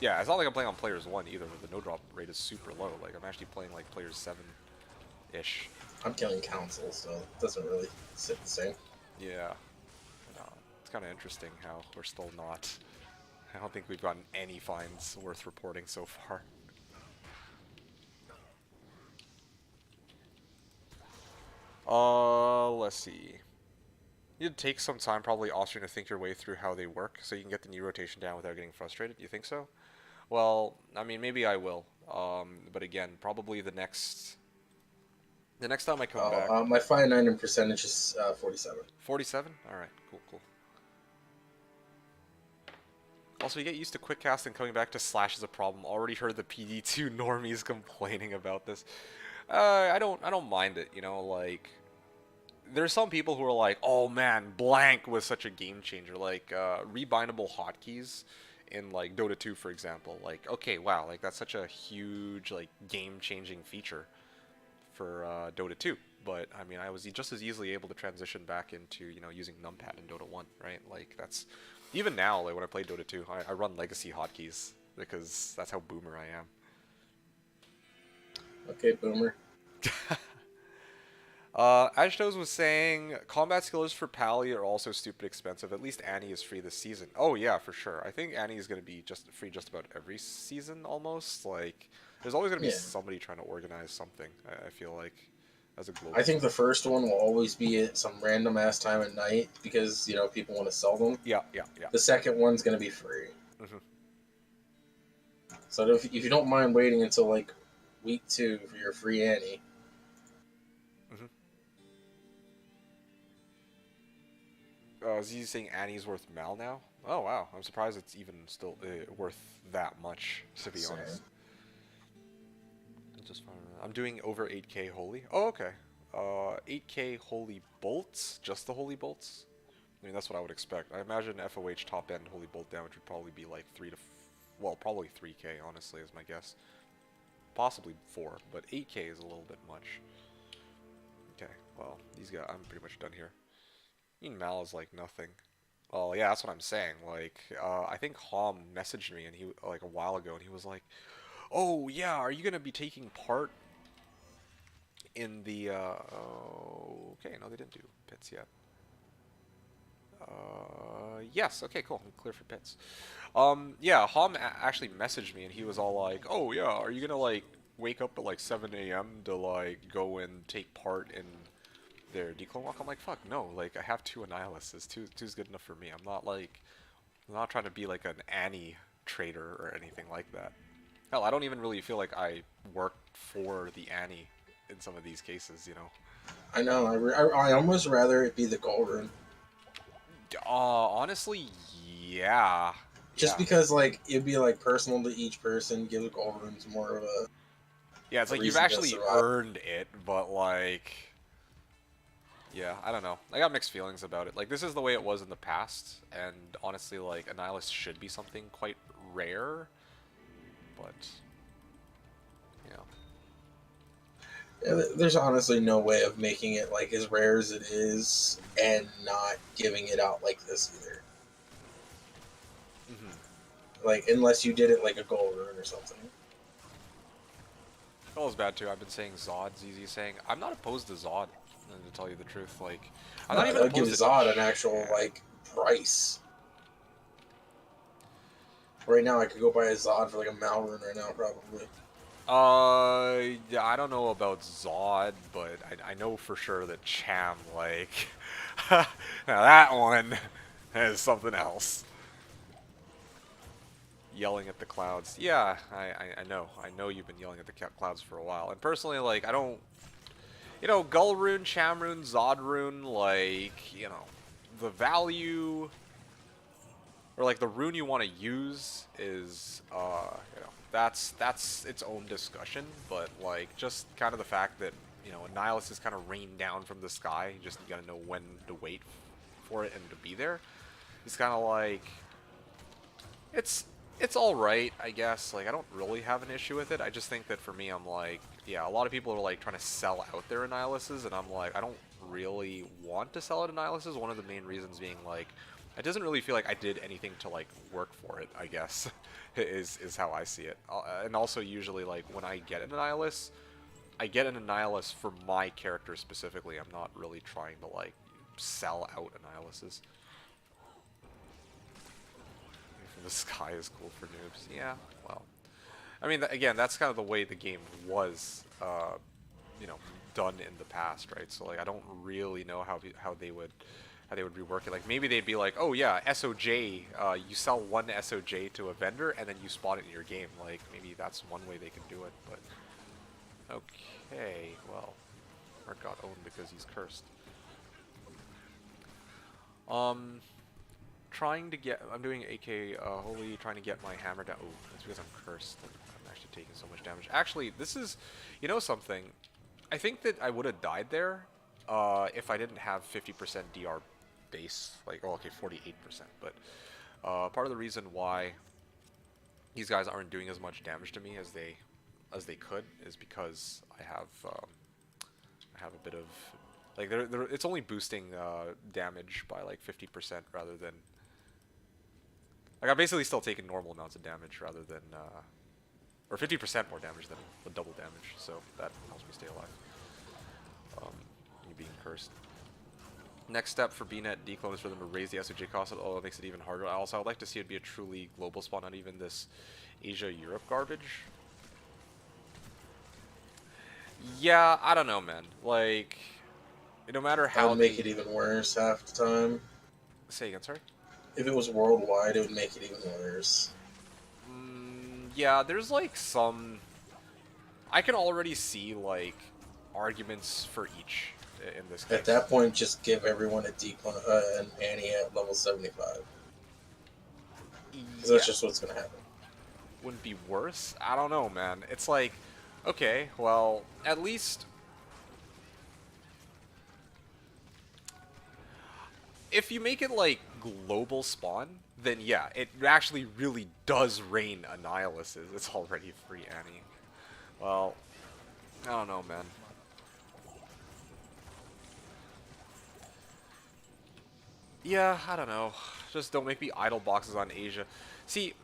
yeah, it's not like I'm playing on players 1 either, where the no drop rate is super low. Like, I'm actually playing like players 7-ish. I'm killing Council, so it doesn't really sit the same. Yeah. It's kind of interesting how we're still not, I don't think we've gotten any finds worth reporting so far. Let's see. You'd take some time, probably Austrian, to think your way through how they work, so you can get the knee rotation down without getting frustrated. You think so? Well, I mean, maybe I will. But again, probably the next time I come back. My fine item percentage is 47. 47? All right, cool, cool. Also, you get used to quick cast and coming back to slash is a problem. Already heard the PD2 normies complaining about this. I don't mind it, you know, like there's some people who are like, "Oh man, blank was such a game changer." Like rebindable hotkeys in like Dota 2, for example. Like, okay, wow, like that's such a huge like game-changing feature for Dota 2. But I mean, I was just as easily able to transition back into, you know, using numpad in Dota 1, right? Like that's even now, like when I play Dota 2, I run legacy hotkeys because that's how boomer I am. Okay, Boomer. Ashtos was saying combat skillers for Pally are also stupid expensive. At least Annie is free this season. Oh yeah, for sure. I think Annie is going to be just free just about every season almost. Like, there's always going to be somebody trying to organize something. I feel like as a global. I think the first one will always be at some random ass time at night because, you know, people want to sell them. Yeah. The second one's going to be free. Mm-hmm. So if you don't mind waiting until like week 2 for your free Annie. Mm-hmm. Is he saying Annie's worth Mal now? Oh wow, I'm surprised it's even still worth that much, to be honest. I'm doing over 8k holy. Oh okay. 8k holy bolts, just the holy bolts. I mean that's what I would expect. I imagine FOH top end holy bolt damage would probably be like probably 3k honestly is my guess. Possibly 4, but 8k is a little bit much. Okay, well these guys, I'm pretty much done here. Mal is like nothing. Well, yeah, that's what I'm saying. Like, I think Hom messaged me and he like a while ago, and he was like, "Oh yeah, are you gonna be taking part in the?" Okay, no, they didn't do pits yet. Yes. Okay, cool. I'm clear for pits. Yeah, Hom actually messaged me and he was all like, "Oh yeah, are you gonna like wake up at like 7 a.m. to like go and take part in their declone walk?" I'm like, fuck no, like I have 2 Annihilists. Two's good enough for me. I'm not trying to be like an Annie trader or anything like that. Hell, I don't even really feel like I worked for the Annie in some of these cases, you know. I know. I almost rather it be the gold rune. Honestly, yeah. Just Yeah. because like it'd be like personal to each person, give the gold runes more of Yeah, it's a like you've reason to actually survive. earned it, but like, yeah, I don't know. I got mixed feelings about it. Like, this is the way it was in the past, and honestly, like, a Nihilist should be something quite rare, but, yeah. Yeah, there's honestly no way of making it like as rare as it is and not giving it out like this either. Mm-hmm. Like unless you did it like a gold rune or something. Well, it's bad too. I've been saying Zod, ZZ saying, I'm not opposed to Zod, to tell you the truth. Like, I'm No, not even I'll give opposed to Zod an actual Cham. like price. Right now, I could go buy a Zod for like a Mal rune right now, probably. Yeah, I don't know about Zod, but I know for sure that Cham, like, now that one is something else. Yelling at the clouds. Yeah, I know. I know you've been yelling at the clouds for a while. And personally, like, I don't... You know, Gull Rune, Cham Rune, Zod Rune, like, you know, the value... Or, like, the rune you want to use is, you know, that's its own discussion. But, like, just kind of the fact that, you know, a Nihilist is kind of rained down from the sky. You just gotta know when to wait for it and to be there. It's kind of like... It's all right, I guess. Like, I don't really have an issue with it. I just think that for me, I'm like, yeah, a lot of people are like trying to sell out their Annihilus, and I'm like, I don't really want to sell out Annihilus. One of the main reasons being like, it doesn't really feel like I did anything to like work for it, I guess, is how I see it. And also usually like when I get an Annihilus, I get an Annihilus for my character specifically. I'm not really trying to like sell out Annihiluses. The sky is cool for noobs. Yeah, well, I mean, again, that's kind of the way the game was, you know, done in the past, right? So like, I don't really know how they would rework it. Like, maybe they'd be like, oh yeah, SOJ, you sell one SOJ to a vendor and then you spawn it in your game. Like, maybe that's one way they can do it. But okay, well, Mark got owned because he's cursed. Trying to get, I'm doing AK Holy, trying to get my hammer down. Oh, that's because I'm cursed. I'm actually taking so much damage. Actually, this is, you know something? I think that I would have died there if I didn't have 50% DR base. Like, oh, okay, 48%. But part of the reason why these guys aren't doing as much damage to me as they could is because I have a bit of, like, it's only boosting damage by like 50% rather than. Like, I'm basically still taking normal amounts of damage rather than, or 50% more damage than the double damage, so that helps me stay alive. You being cursed. Next step for BNet declone is for them to raise the SOJ cost. Oh, it makes it even harder. Also, I'd like to see it be a truly global spawn, not even this Asia-Europe garbage. Yeah, I don't know, man. Like, no matter That how would make it even worse half the time. Say again, sorry? If it was worldwide, it would make it even worse. Yeah, there's like some... I can already see like arguments for each in this case. At that point, just give everyone an Annie at level 75. Because that's just what's going to happen. Wouldn't be worse? I don't know, man. It's like, okay, well, at least... If you make it like global spawn, then yeah, it actually really does rain Annihilus. It's already free Annie. Well, I don't know, man. Yeah, I don't know. Just don't make me idle boxes on Asia. See,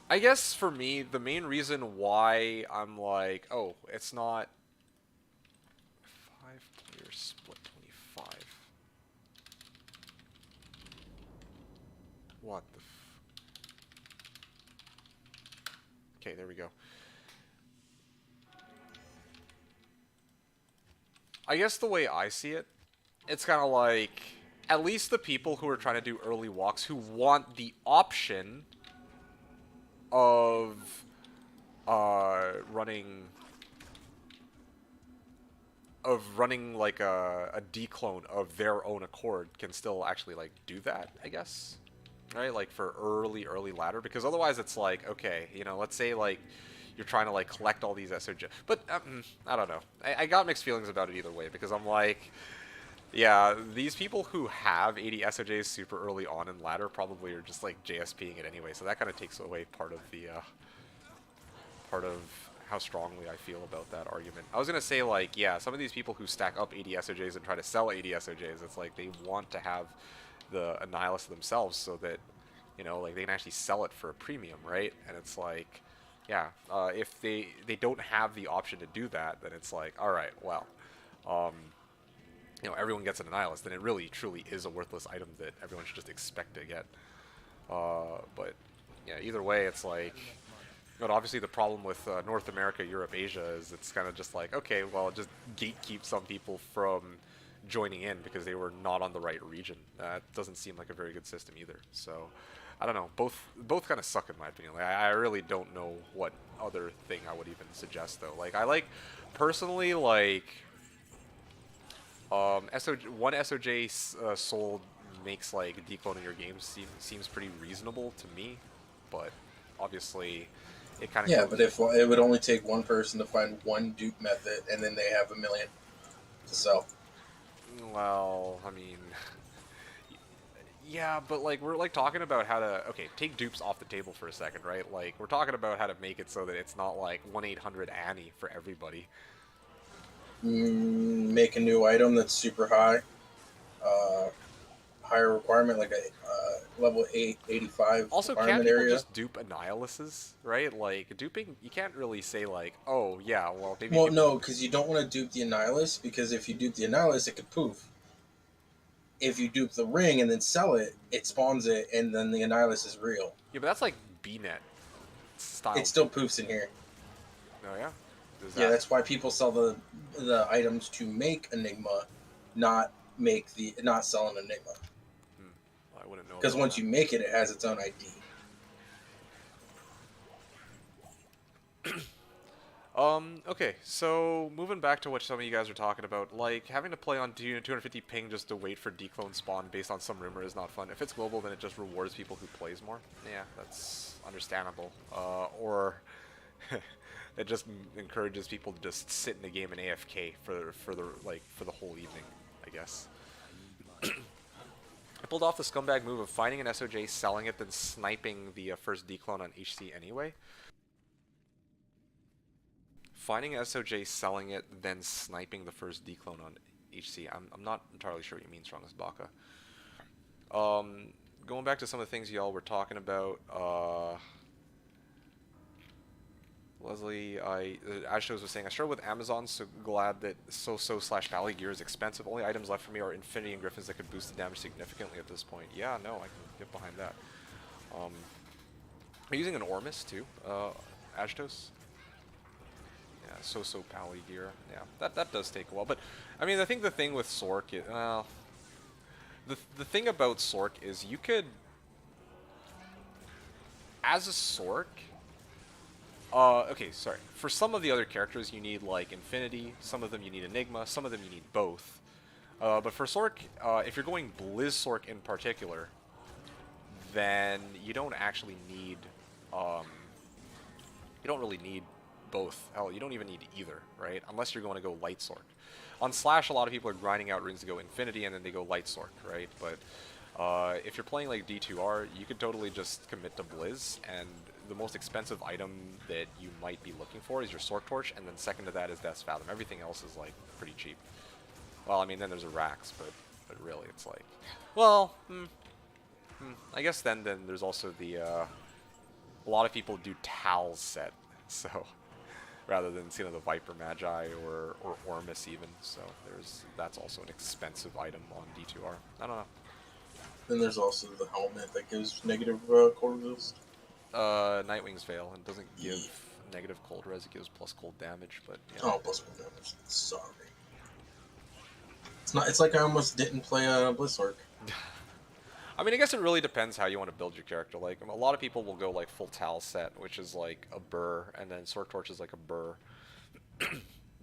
I guess for me, the main reason why I'm like, oh, it's not 5-player split 25. What the Okay, there we go. I guess the way I see it, it's kind of like, at least the people who are trying to do early walks who want the option of running of running like a declone of their own accord can still actually like do that, I guess. Right? Like for early ladder, because otherwise it's like, okay, you know, let's say like you're trying to like collect all these SOJ, but I don't know. I got mixed feelings about it either way, because I'm like, yeah, these people who have 80 SOJs super early on in ladder probably are just like JSPing it anyway, so that kind of takes away part of how strongly I feel about that argument. I was gonna say like, yeah, some of these people who stack up 80 SOJs and try to sell 80 SOJs, it's like they want to have the Annihilus themselves so that, you know, like they can actually sell it for a premium, right? And it's like, yeah, if they don't have the option to do that, then it's like, all right, well, um, you know, everyone gets an Annihilus, then it really truly is a worthless item that everyone should just expect to get. But yeah, either way, it's like, but obviously the problem with North America, Europe, Asia is it's kind of just like, okay, well, just gatekeep some people from joining in because they were not on the right region. That doesn't seem like a very good system either. So, I don't know. Both kind of suck in my opinion. Like, I really don't know what other thing I would even suggest though. Like I like personally like one SOJ sold makes like decloning your games seems pretty reasonable to me, but obviously it kind of Yeah, goes. but if it would only take one person to find one dupe method, and then they have a million to sell. Well, I mean, yeah, but like we're like talking about how to take dupes off the table for a second, right? Like we're talking about how to make it so that it's not like 1-800 Annie for everybody. Make a new item that's super high, uh, higher requirement, like a level 85 Also, can't requirement people area. just dupe Annihiluses, right? Like duping, you can't really say like, oh yeah, well maybe Well, people. no, because you don't want to dupe the Annihilus, because if you dupe the Annihilus, it could poof. If you dupe the ring and then sell it, it spawns it, and then the Annihilus is real. Yeah, but that's like BNet It style still duping. poofs in here. Oh yeah, does Yeah, that? that's why people sell the items to make Enigma, not sell an Enigma. I wouldn't know Because about once that. you make it, it has its own ID. Okay, so moving back to what some of you guys are talking about, like having to play on 250 ping just to wait for declone spawn based on some rumor is not fun. If it's global, then it just rewards people who plays more. Yeah, that's understandable. Or it just encourages people to just sit in the game and AFK for the whole evening, I guess. I pulled off the scumbag move of finding an SOJ, selling it, then sniping the first declone on HC anyway. Finding SOJ, selling it, then sniping the first declone on HC. I'm not entirely sure what you mean, Strongest Baka. Going back to some of the things y'all were talking about, Leslie, Ashtos was saying, I struggle with Amazon, so glad that So/Valley Gear is expensive. Only items left for me are Infinity and Griffins that could boost the damage significantly at this point. Yeah, no, I can get behind that. I'm using an Ormus too, Ashtos. Yeah, Pally Gear. Yeah, that does take a while. But, I mean, I think the thing with Sork, the thing about Sork is you could, as a Sork, okay, sorry. For some of the other characters, you need, like, Infinity. Some of them you need Enigma. Some of them you need both. But for Sork, if you're going Blizz Sork in particular, then you don't actually need, you don't really need both. Hell, you don't even need either, right? Unless you're going to go Light Sork. On Slash, a lot of people are grinding out runes to go Infinity, and then they go Light Sork, right? But if you're playing like D2R, you could totally just commit to Blizz, and the most expensive item that you might be looking for is your Sork Torch, and then second to that is Death's Fathom. Everything else is like pretty cheap. Well, I mean, then there's a Rax, but really, it's like, well, I guess then there's also the a lot of people do Tal's set, so rather than the Viper Magi or Ormus even. So that's also an expensive item on D2R. I don't know. Then there's also the helmet that gives negative cold resist. Nightwing's Veil, and doesn't give negative cold res, it gives plus cold damage, but yeah. Oh, plus cold damage. Sorry. It's not. It's like I almost didn't play Blizzard. I mean, I guess it really depends how you want to build your character. Like, a lot of people will go like full Tal set, which is like a burr, and then Sword Torch is like a burr.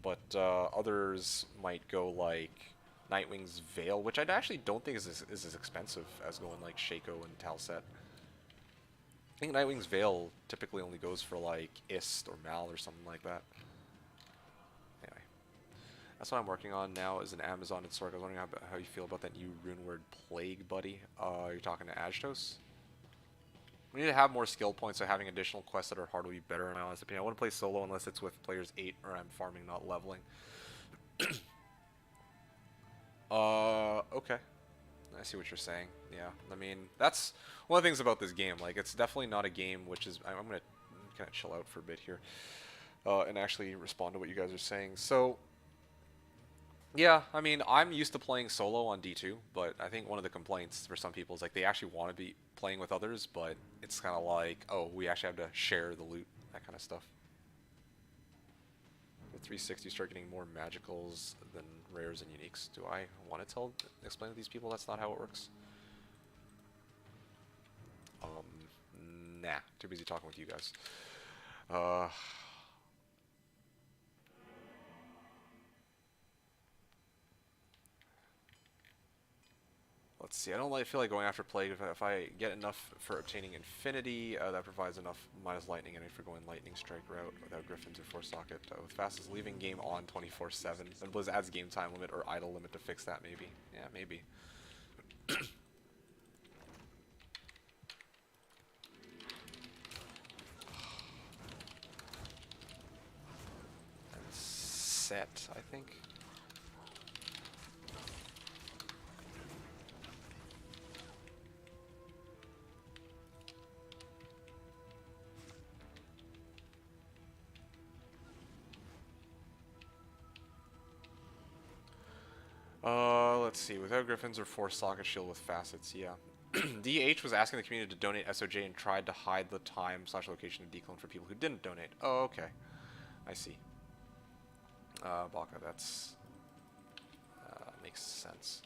but others might go like Nightwing's Veil, which I actually don't think is as expensive as going like Shaco and Talset. I think Nightwing's Veil typically only goes for like Ist or Mal or something like that. Anyway, that's what I'm working on now is an Amazon and Sork. I was wondering how you feel about that new rune word Plague, buddy. You're talking to Ajtos? We need to have more skill points, so having additional quests that are hard will be better in my honest opinion. I wouldn't play solo unless it's with players 8 or I'm farming, not leveling. Okay. I see what you're saying. Yeah, I mean, that's one of the things about this game. Like, it's definitely not a game which is... I'm going to kind of chill out for a bit here and actually respond to what you guys are saying. So, yeah, I mean, I'm used to playing solo on D2, but I think one of the complaints for some people is, like, they actually want to be playing with others, but it's kind of like, oh, we actually have to share the loot, that kind of stuff. The 360 start getting more magicals than rares and uniques. Do I want to explain to these people that's not how it works? Nah, too busy talking with you guys. Let's see, I don't feel like going after Plague. If I get enough for obtaining Infinity, that provides enough minus Lightning energy for going Lightning Strike route without Griffins or Force Socket. With fastest leaving game on 24/7. Then Blizz adds game time limit or idle limit to fix that, maybe. Yeah, maybe. And set, I think. Let's see. Without Griffins or Force Socket Shield with facets, yeah. DH was asking the community to donate SOJ and tried to hide the time/location of declone for people who didn't donate. Oh, okay. I see. Baka, that's... makes sense.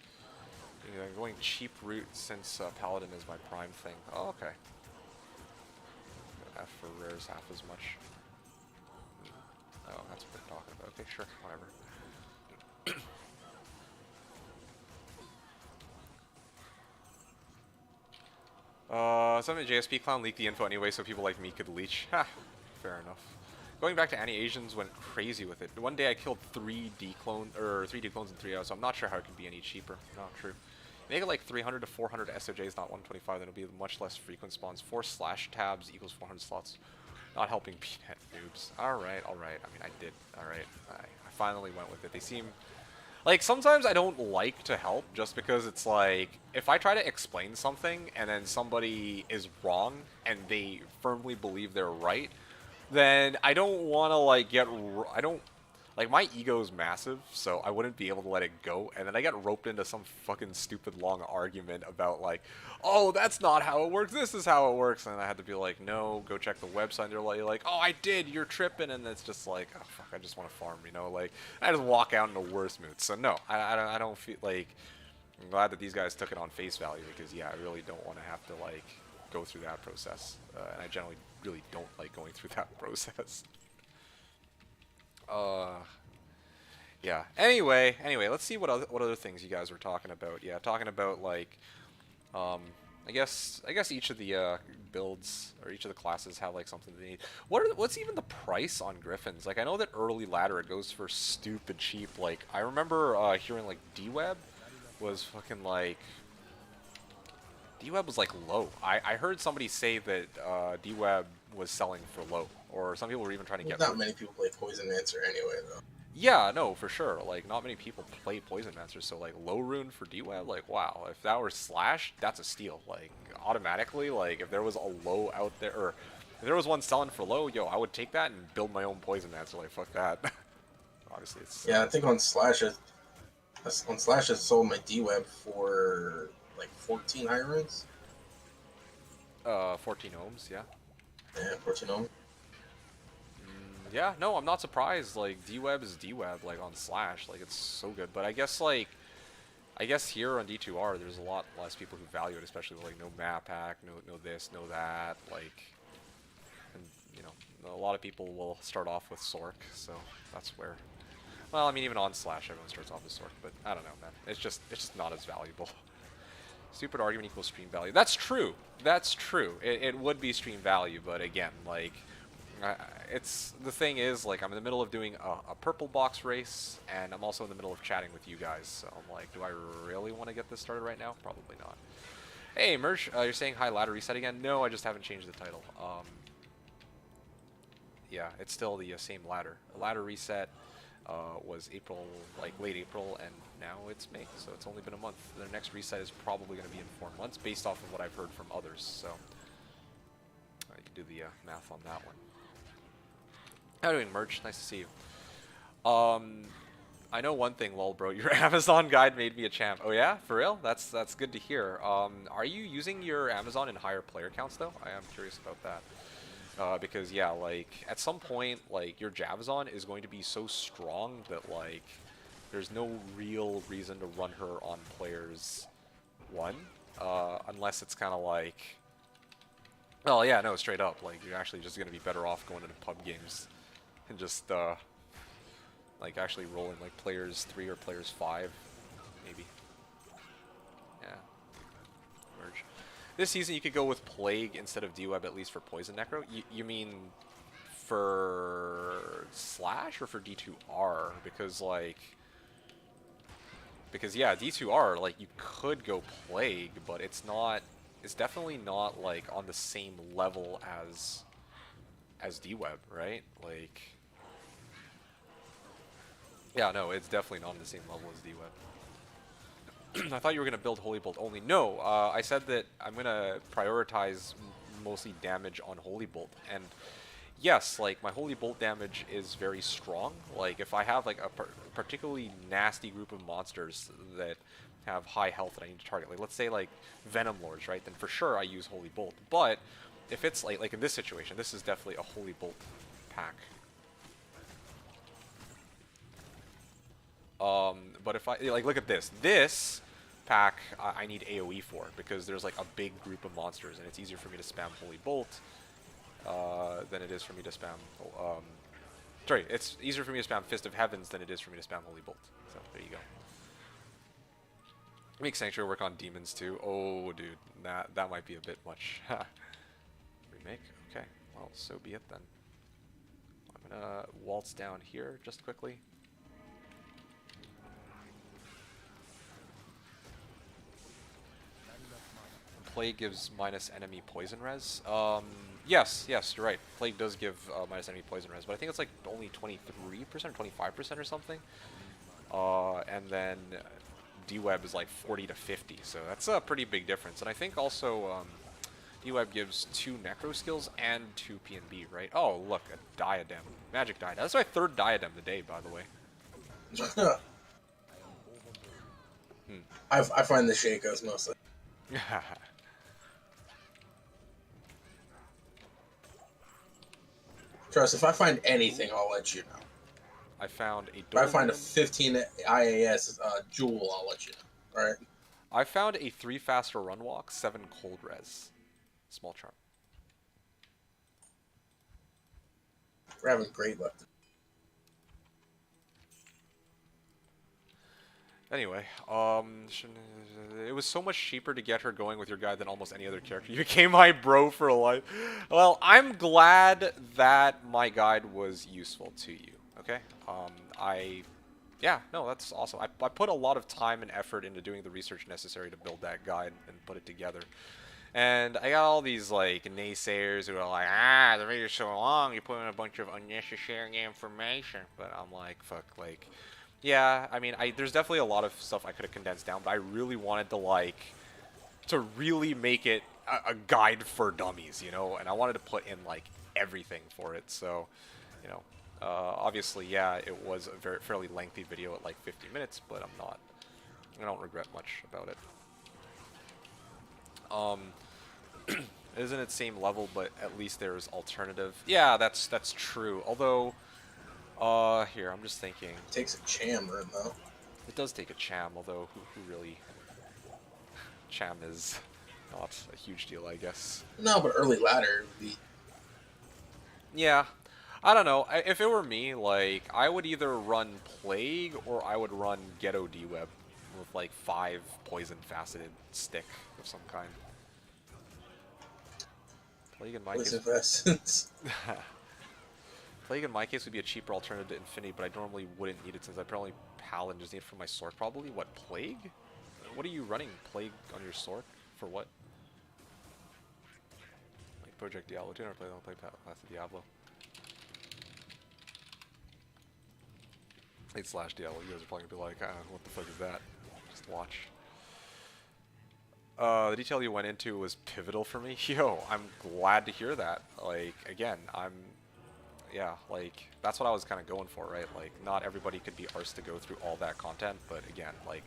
Yeah, going cheap route since Paladin is my prime thing. Oh, okay. F for rares half as much. Oh, that's what they're talking about. Okay, sure, whatever. Some of the JSP clown leaked the info anyway, so people like me could leech. Ha, fair enough. Going back to anti-Asians went crazy with it. One day I killed 3 declones in 3 hours, so I'm not sure how it could be any cheaper. Not true. Make it like 300 to 400 SOJs, not 125, then it'll be much less frequent spawns. 4 slash tabs equals 400 slots. Not helping peanut noobs. Alright, alright. I mean, I did. Alright. I finally went with it. They seem... Like, sometimes I don't like to help just because it's like, if I try to explain something and then somebody is wrong and they firmly believe they're right, then I don't want to, like, like, my ego's massive, so I wouldn't be able to let it go, and then I get roped into some fucking stupid long argument about, like, oh, that's not how it works, this is how it works, and I had to be like, no, go check the website, and they're like, oh, I did, you're tripping, and it's just like, oh, fuck, I just want to farm, you know, like, I just walk out in the worst mood, so no, I don't feel, like, I'm glad that these guys took it on face value, because, yeah, I really don't want to have to, like, go through that process, and I generally really don't like going through that process. Yeah. Anyway, let's see what other things you guys were talking about. Yeah, talking about like, I guess each of the builds or each of the classes have like something they need. What's even the price on Griffins? Like, I know that early ladder it goes for stupid cheap. Like, I remember hearing like D-Web was fucking like. D-Web was like low. I heard somebody say that D-Web was selling for low, or some people were even trying to get. Not many people play Poison Dancer anyway, though. Yeah, no, for sure. Like, not many people play Poison Masters, so like low rune for D-Web, like, wow. If that were Slash, that's a steal. Like, automatically, like, if there was a low out there, or if there was one selling for low, yo, I would take that and build my own Poison Master. Like, fuck that. Obviously, it's. Yeah, I think on Slash, I sold my D-Web for like 14 high runes. 14 ohms, yeah. Yeah, 14 ohms. Yeah, no, I'm not surprised. Like, D-Web is D-Web, like, on Slash. Like, it's so good. But I guess, like, here on D2R, there's a lot less people who value it, especially with, like, no map hack, no this, no that. Like, and, you know, a lot of people will start off with Sork, so that's where Well, I mean, even on Slash, everyone starts off as Sork, but I don't know, man. It's just not as valuable. Stupid argument equals stream value. That's true. That's true. It would be stream value, but again, like, it's the thing is, like, I'm in the middle of doing a purple box race, and I'm also in the middle of chatting with you guys. So I'm like, do I really want to get this started right now? Probably not. Hey, Merch, you're saying hi, ladder reset again? No, I just haven't changed the title. Yeah, it's still the same ladder. The ladder reset was April, like late April, and now it's May, so it's only been a month. The next reset is probably going to be in 4 months, based off of what I've heard from others. So you can do the math on that one. How are you doing, Merch? Nice to see you. I know one thing, lol, bro. Your Amazon guide made me a champ. Oh yeah, for real? That's good to hear. Are you using your Amazon in higher player counts though? I am curious about that. Because yeah, like at some point, like your Javazon is going to be so strong that like there's no real reason to run her on players 1, unless it's kind of like, oh yeah, no, straight up, like you're actually just gonna be better off going into pub games and just like actually rolling like players 3 or players 5, maybe. Yeah. Merge. This season you could go with Plague instead of D-Web, at least for Poison Necro. You mean for Slash or for D2R? Because like, yeah, D2R, like you could go Plague, but it's definitely not like on the same level as D-Web, right? Like, yeah, no, it's definitely not on the same level as D-Web. I thought you were going to build Holy Bolt only. No, I said that I'm going to prioritize mostly damage on Holy Bolt. And yes, like my Holy Bolt damage is very strong. Like if I have like a particularly nasty group of monsters that have high health that I need to target, like let's say like Venom Lords, right? Then for sure I use Holy Bolt. But if it's like in this situation, this is definitely a Holy Bolt pack. But if I, like, look at this pack, I need AoE for, because there's, like, a big group of monsters, and it's easier for me to spam Holy Bolt, than it is for me to spam, sorry, it's easier for me to spam Fist of Heavens than it is for me to spam Holy Bolt. So, there you go. Make Sanctuary work on demons, too. Oh, dude, that might be a bit much. Remake? Okay, well, so be it, then. I'm gonna waltz down here, just quickly. Plague gives minus enemy poison res. Yes, you're right. Plague does give minus enemy poison res, but I think it's like only 23% or 25% or something. And then D-Web is like 40 to 50, so that's a pretty big difference. And I think also D-Web gives 2 Necro skills and 2 P&B, right? Oh, look, a Diadem. Magic Diadem. That's my 3rd Diadem today, by the way. I find the Shakos mostly. Trust, if I find anything, I'll let you know. I found a If I find a 15 IAS jewel, I'll let you know. Alright? I found a 3 faster run walk, 7 cold res. Small charm. We're having great luck. Anyway, it was so much cheaper to get her going with your guy than almost any other character. You became my bro for life. Well, I'm glad that my guide was useful to you, okay? Yeah, no, that's awesome. I put a lot of time and effort into doing the research necessary to build that guide and put it together. And I got all these, like, naysayers who are like, the video's so long, you put in a bunch of unnecessary information. But I'm like, fuck, like... Yeah, I mean, there's definitely a lot of stuff I could have condensed down, but I really wanted to, like, to really make it a guide for dummies, you know? And I wanted to put in, like, everything for it, so, you know. Obviously, yeah, it was a fairly lengthy video at, like, 50 minutes, but I don't regret much about it. Isn't it same level, but at least there's alternative? Yeah, that's true, although... here, I'm just thinking. It takes a cham run, though. It does take a cham, although who really... Cham is not a huge deal, I guess. No, but early ladder would be... Yeah. I don't know. If it were me, like, I would either run Plague or I would run Ghetto D-Web with, like, 5 poison faceted stick of some kind. Plague in my Poison case. Facets. Plague in my case would be a cheaper alternative to Infinity, but I normally wouldn't need it since I probably Paladin just need it for my Sork probably. What, Plague? What are you running Plague on your Sork? For what? Like Project Diablo. Do not play, don't play Path of Diablo. /Diablo. You guys are probably gonna be like, what the fuck is that? Just watch. The detail you went into was pivotal for me. Yo, I'm glad to hear that. Like, again, yeah, like, that's what I was kind of going for, right? Like, not everybody could be arsed to go through all that content, but again, like,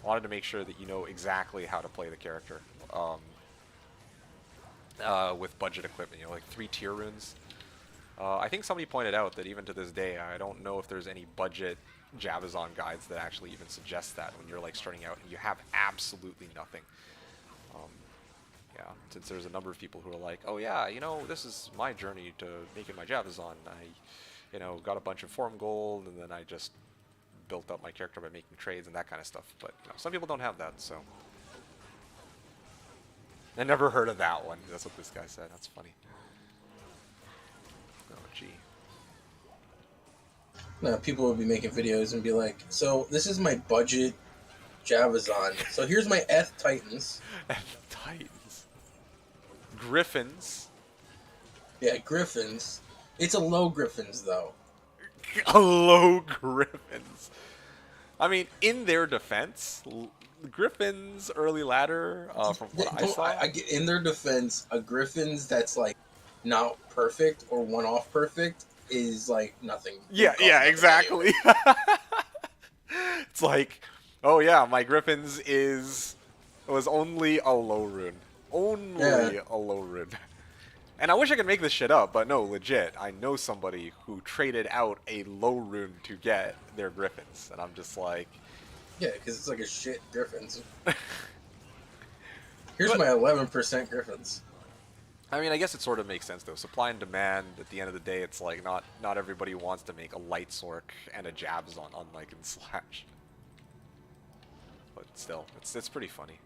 I wanted to make sure that you know exactly how to play the character. With budget equipment, you know, like 3 tier runes. I think somebody pointed out that even to this day, I don't know if there's any budget Javazon guides that actually even suggest that when you're like starting out and you have absolutely nothing. Yeah, since there's a number of people who are like, oh yeah, you know, this is my journey to making my Javazon. I, you know, got a bunch of form gold and then I just built up my character by making trades and that kind of stuff. But you know, some people don't have that, so. I never heard of that one. That's what this guy said. That's funny. Oh, gee. No, people would be making videos and be like, so this is my budget Javazon. So here's my Eth Titans. Titans. Griffins. Yeah, Griffins. It's a low Griffins, though. Low Griffins. I mean, in their defense, Griffins early ladder, from what I saw. I get in their defense, a Griffins that's like not perfect or one-off perfect is like nothing. Yeah, exactly. It's like, oh yeah, my Griffins was only a low rune. Only a low rune. And I wish I could make this shit up, but no, legit. I know somebody who traded out a low rune to get their Griffins, and I'm just like, yeah, because it's like a shit Griffins. Here's my 11% Griffins. I mean, I guess it sort of makes sense though. Supply and demand. At the end of the day, it's like not everybody wants to make a light Sork and a Jabzon, unlike in Slash. But still, it's pretty funny.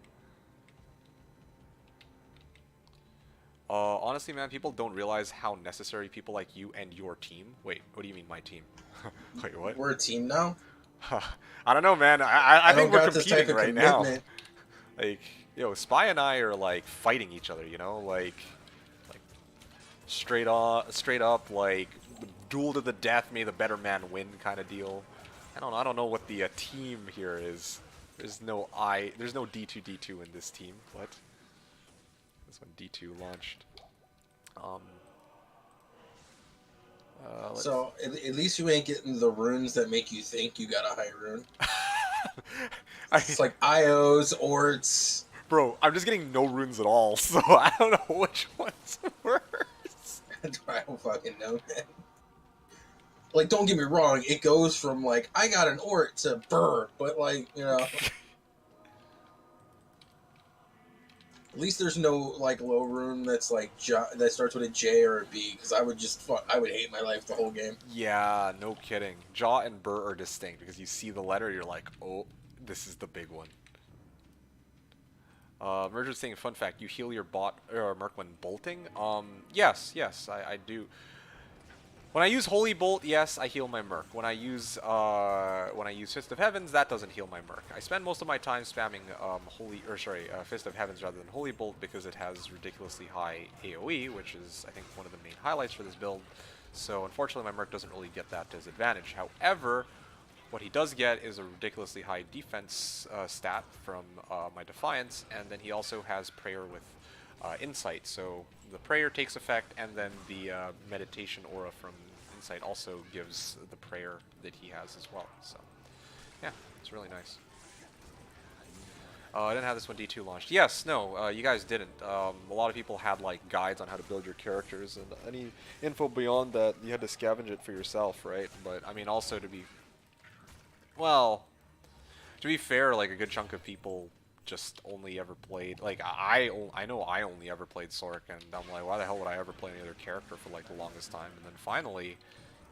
Honestly, man, people don't realize how necessary people like you and your team. Wait, what do you mean my team? Wait, what? We're a team now? I don't know, man. I think we're this type competing of right now. commitment. Like, yo, Spy and I are like fighting each other, you know, like straight up, like duel to the death, may the better man win kind of deal. I don't know what the team here is. There's no D2 in this team. What? This one D2 launched. So at least you ain't getting the runes that make you think you got a high rune. It's like IOs, Orts. Bro, I'm just getting no runes at all, so I don't know which one's worse. I don't fucking know, man. Like, don't get me wrong, it goes from like I got an Ort to Burr, but like, you know. At least there's no like low rune that's like that starts with a J or a B, because I would hate my life the whole game. Yeah, no kidding. Jaw and Burr are distinct because you see the letter, you're like, oh, this is the big one. Merger's saying, fun fact, you heal your bot or Merc when bolting? Yes, I do. When I use Holy Bolt, yes, I heal my Merc. When I use Fist of Heavens, that doesn't heal my Merc. I spend most of my time spamming Fist of Heavens rather than Holy Bolt because it has ridiculously high AoE, which is, I think, one of the main highlights for this build. So unfortunately, my Merc doesn't really get that to his advantage. However, what he does get is a ridiculously high defense stat from my Defiance, and then he also has Prayer with Insight. So the Prayer takes effect, and then the Meditation Aura from Insight also gives the Prayer that he has as well. So yeah, it's really nice. I didn't have this one D2 launched. Yes, no, you guys didn't. A lot of people had like guides on how to build your characters, and any info beyond that, you had to scavenge it for yourself, right? But I mean, also to be fair, like a good chunk of people just only ever played, like, I know I only ever played Sork, and I'm like, why the hell would I ever play any other character for like the longest time? And then finally,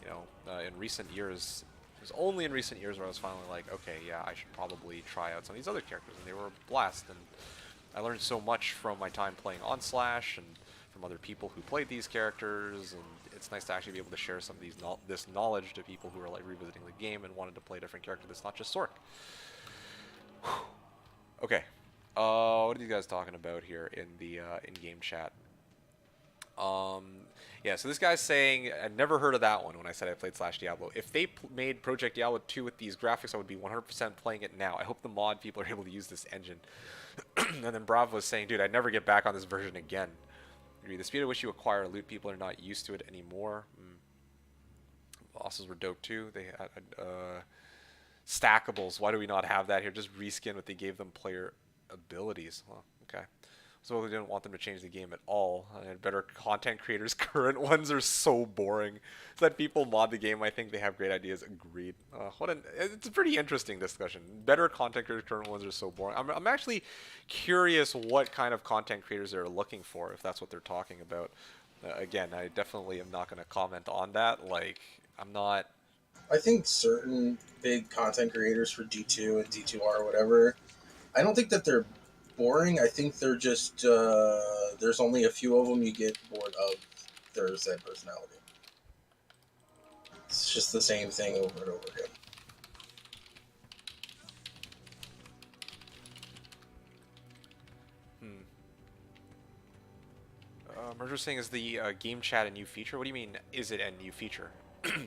you know, in recent years, it was only in recent years where I was finally like, okay, yeah, I should probably try out some of these other characters, and they were a blast. And I learned so much from my time playing on Slash and from other people who played these characters, and it's nice to actually be able to share some of this knowledge to people who are like revisiting the game and wanted to play a different character that's not just Sork. Okay, what are these guys talking about here in the in-game chat? Um, yeah, so this guy's saying, I'd never heard of that one when I said I played Slash Diablo. If they made Project Diablo 2 with these graphics, I would be 100% playing it now. I hope the mod people are able to use this engine. And then Bravo was saying, dude, I'd never get back on this version again. Agree. The speed at which you acquire loot, people are not used to it anymore. Bosses were dope too. They had stackables. Why do we not have that here? Just reskin what they gave them player abilities. Well, okay. So we didn't want them to change the game at all. And better content creators. Current ones are so boring. So that people mod the game, I think they have great ideas. Agreed. It's a pretty interesting discussion. Better content creators, current ones are so boring. I'm actually curious what kind of content creators they're looking for, if that's what they're talking about. Again, I definitely am not going to comment on that. Like, I'm not... I think certain big content creators for D2 and D2R or whatever, I don't think that they're boring. I think they're just there's only a few of them you get bored of their said personality. It's just the same thing over and over again. Merger saying, is the game chat a new feature? What do you mean, is it a new feature?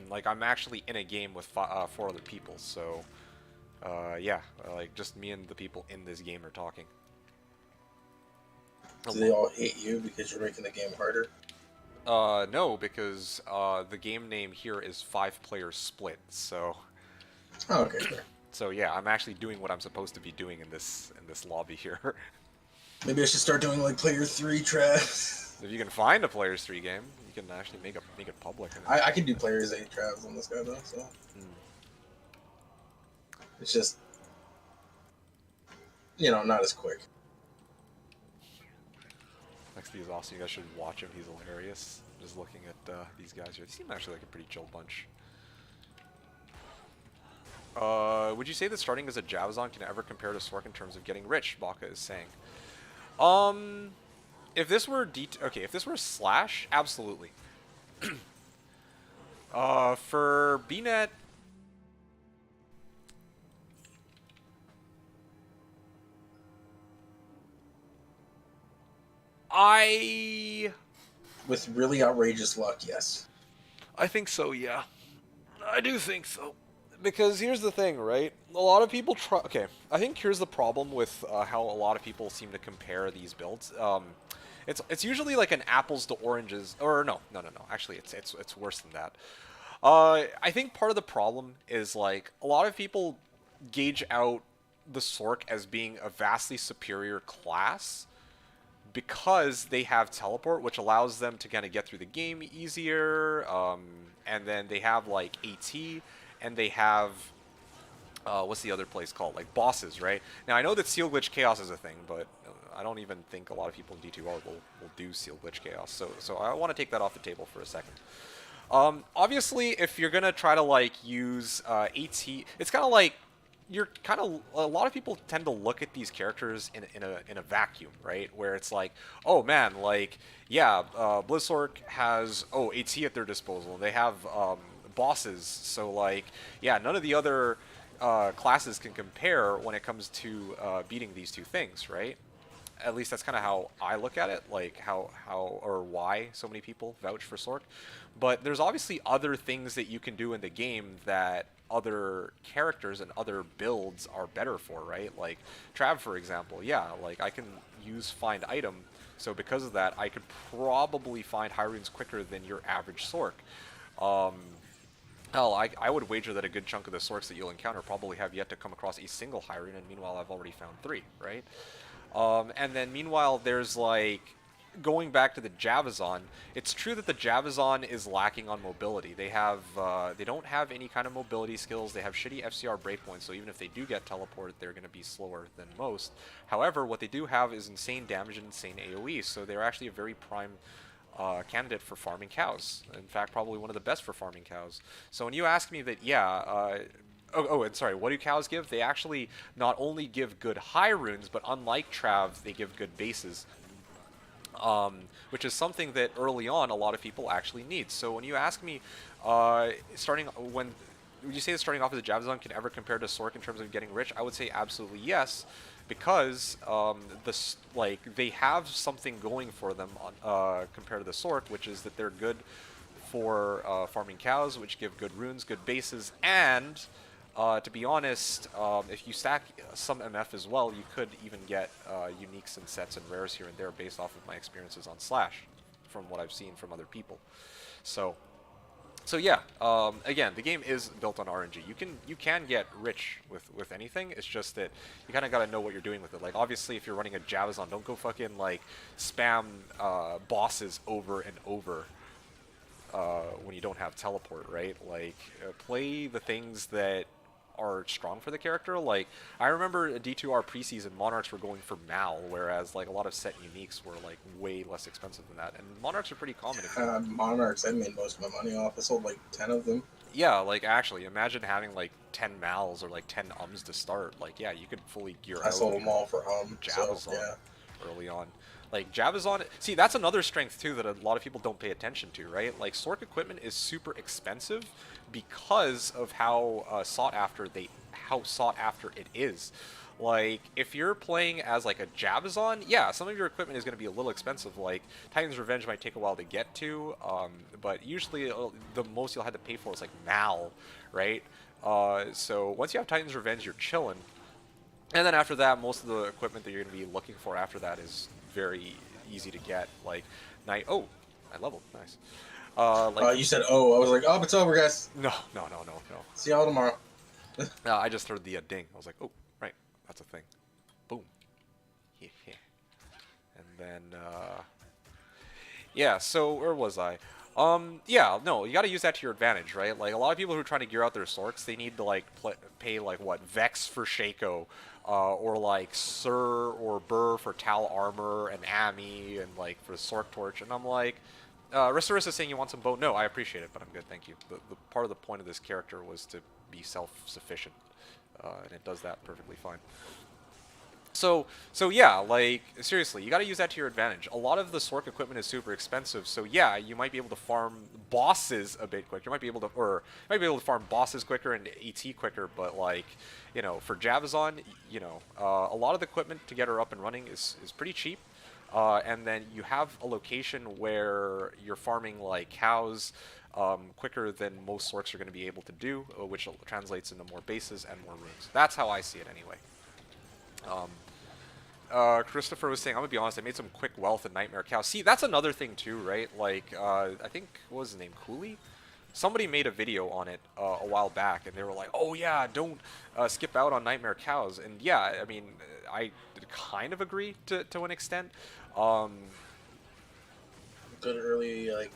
Like, I'm actually in a game with 4 other people, so yeah, like just me and the people in this game are talking. Do they all hate you because you're making the game harder? No, because the game name here is 5-player split, so... Oh, okay, fair. So yeah, I'm actually doing what I'm supposed to be doing in this lobby here. Maybe I should start doing like player 3 traps. If you can find a Players 3 game, you can actually make it public. I can do players 8 traps on this guy though, so... It's just... You know, not as quick. XD is awesome. You guys should watch him. He's hilarious. Just looking at these guys here. They seem actually like a pretty chill bunch. Would you say that starting as a Javazon can ever compare to Sork in terms of getting rich? Baka is saying. If this were if this were Slash, absolutely. For BNet, With really outrageous luck, yes. I think so, yeah. I do think so. Because here's the thing, right? A lot of people try... Okay, I think here's the problem with how a lot of people seem to compare these builds. It's usually like an apples to oranges... Or no. Actually, it's worse than that. I think part of the problem is, like, a lot of people gauge out the Sork as being a vastly superior class because they have teleport, which allows them to kind of get through the game easier, and then they have, like, AT, and they have, what's the other place called? Like, bosses, right? Now, I know that Seal Glitch Chaos is a thing, but I don't even think a lot of people in D2R will do Seal Glitch Chaos, so I want to take that off the table for a second. Obviously, if you're going to try to, like, use AT, it's kind of like, a lot of people tend to look at these characters in a vacuum, right? Where it's like, oh man, like, yeah, Blizzork has, AT at their disposal. They have bosses, so like, yeah, none of the other classes can compare when it comes to beating these two things, right? At least that's kind of how I look at it, like how or why so many people vouch for Sork. But there's obviously other things that you can do in the game that other characters and other builds are better for, right? Like Trav, for example, yeah, like I can use find item, so because of that, I could probably find high runes quicker than your average Sork. Hell, I would wager that a good chunk of the Sorks that you'll encounter probably have yet to come across a single high rune, and meanwhile I've already found 3, right? And then meanwhile there's like going back to the Javazon, it's true that the Javazon is lacking on mobility. They don't have any kind of mobility skills. They have shitty FCR breakpoints, so even if they do get teleported, they're going to be slower than most. However, what they do have is insane damage and insane AoE, so they're actually a very prime candidate for farming cows. In fact, probably one of the best for farming cows. So when you ask me that, yeah. And sorry, what do cows give? They actually not only give good high runes, but unlike Trav, they give good bases. Which is something that early on a lot of people actually need. So when you ask me, would you say that starting off as a Javazon can ever compare to Sork in terms of getting rich? I would say absolutely yes, because they have something going for them compared to the Sork, which is that they're good for farming cows, which give good runes, good bases, and to be honest, if you stack some MF as well, you could even get uniques and sets and rares here and there based off of my experiences on Slash, from what I've seen from other people. So yeah, again, the game is built on RNG. You can get rich with anything. It's just that you kind of got to know what you're doing with it. Like, obviously, if you're running a Javazon, don't go fucking like spam bosses over and over when you don't have teleport, right? Like, play the things that are strong for the character. Like, I remember a D2R preseason, Monarchs were going for Mal, whereas like a lot of set uniques were like way less expensive than that. And Monarchs are pretty common. Monarchs, I made most of my money off. I sold like 10 of them. Yeah, like actually, imagine having like 10 Mals or like 10 Ums to start. Like, yeah, you could fully gear out. I sold them all for Javazon so, yeah. early on. Like, Javazon, see, that's another strength too that a lot of people don't pay attention to, right? Like, Sork equipment is super expensive because of how sought after it is. Like, if you're playing as like a Javazon, yeah, some of your equipment is going to be a little expensive. Like, Titan's Revenge might take a while to get to, but usually the most you'll have to pay for is like Mal, right? So once you have Titan's Revenge, you're chilling. And then after that, most of the equipment that you're going to be looking for after that is very easy to get. Like, oh, I leveled, nice. You said, oh, I was like, oh, it's over, guys. No. See y'all tomorrow. I just heard the ding. I was like, oh, right, that's a thing. Boom. Yeah. And then, yeah, so where was I? Yeah, no, you gotta use that to your advantage, right? Like, a lot of people who are trying to gear out their Sorks, they need to, like, pay, like, what, Vex for Shaco, or, like, Sir or Burr for Tal Armor, and Ami, and, like, for the Sork Torch, and I'm like, Restorus is saying you want some bow. No, I appreciate it, but I'm good, thank you. The part of the point of this character was to be self-sufficient, and it does that perfectly fine. So yeah, like, seriously, you gotta use that to your advantage. A lot of the Sork equipment is super expensive, so yeah, you might be able to farm bosses a bit quicker. You might be able to farm bosses quicker and AT quicker, but, like, you know, for Javazon, you know, a lot of the equipment to get her up and running is pretty cheap. And then you have a location where you're farming, like, cows quicker than most Sorks are going to be able to do, which translates into more bases and more runes. That's how I see it anyway. Christopher was saying, I'm gonna be honest, I made some quick wealth in Nightmare Cow. See, that's another thing too, right? Like, I think, what was his name, Cooley? Somebody made a video on it a while back, and they were like, oh yeah, don't skip out on Nightmare Cows. And yeah, I mean, I kind of agree to an extent. Good early, like,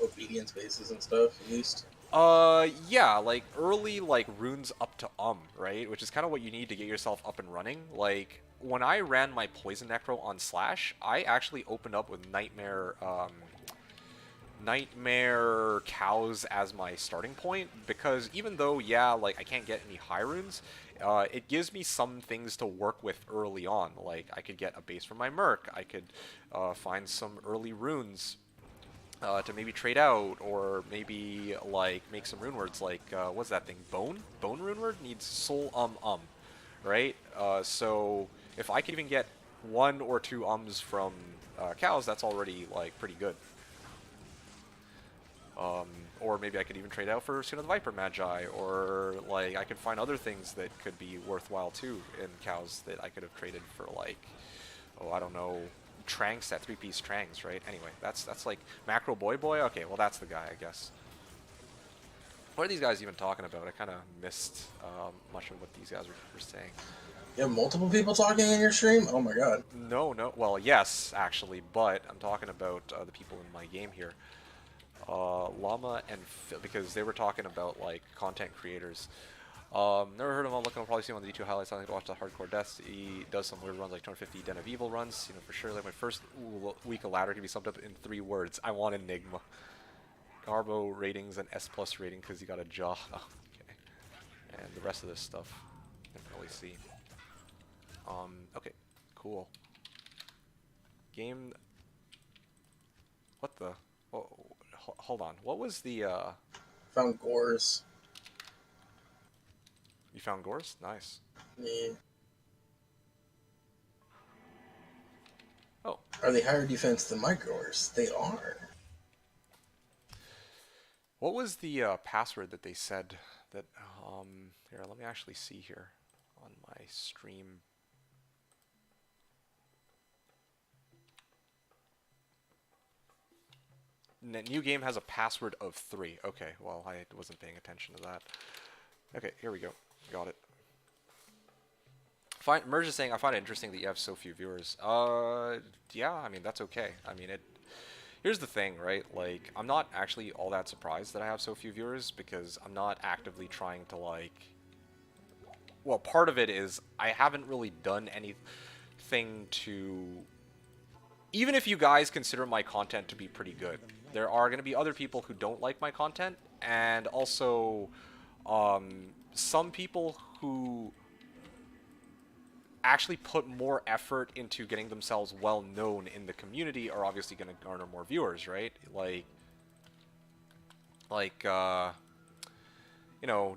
obedience bases and stuff, at least. Yeah, like, early, like, runes up to right? Which is kind of what you need to get yourself up and running. Like, when I ran my Poison Necro on Slash, I actually opened up with Nightmare Cows as my starting point, because even though, yeah, like, I can't get any high runes, it gives me some things to work with early on. Like, I could get a base from my Merc, I could find some early runes to maybe trade out, or maybe, like, make some rune words, like, what's that thing, Bone rune word needs soul, right? So if I could even get 1 or 2 ums from cows, that's already, like, pretty good. Or maybe I could even trade out for Sin of the Viper Magi, or, like, I could find other things that could be worthwhile too in cows that I could have traded for, like, oh, I don't know, Tranks, that 3-piece Tranks, right? Anyway, that's like Macro Boy. Okay, well, that's the guy, I guess. What are these guys even talking about? I kind of missed much of what these guys were saying. You have multiple people talking in your stream? Oh my god. No, no. Well, yes, actually, but I'm talking about the people in my game here. Llama and because they were talking about like content creators. Never heard of him. Looking, I'll probably see him on the D2 highlights. I think to watch the hardcore deaths. He does some weird runs like 250 Den of Evil runs. You know for sure. Like my first week of ladder can be summed up in 3 words. I want Enigma. Garbo ratings and S plus rating because he got a jaw. Oh, okay. And the rest of this stuff, I can't really see. Okay, cool. Game. What the? Oh, hold on. What was the? Found Gores. You found Gores? Nice. Yeah. Oh. Are they higher defense than my Gores? They are. What was the password that they said that? Here, let me actually see here on my stream. New game has a password of 3. Okay, well, I wasn't paying attention to that. Okay, here we go. Got it. Merge is saying, I find it interesting that you have so few viewers. Yeah, I mean, that's okay. I mean, here's the thing, right? Like, I'm not actually all that surprised that I have so few viewers because I'm not actively trying to, like... Well, part of it is I haven't really done anything to... Even if you guys consider my content to be pretty good, there are going to be other people who don't like my content, and also some people who actually put more effort into getting themselves well known in the community are obviously going to garner more viewers, right? You know,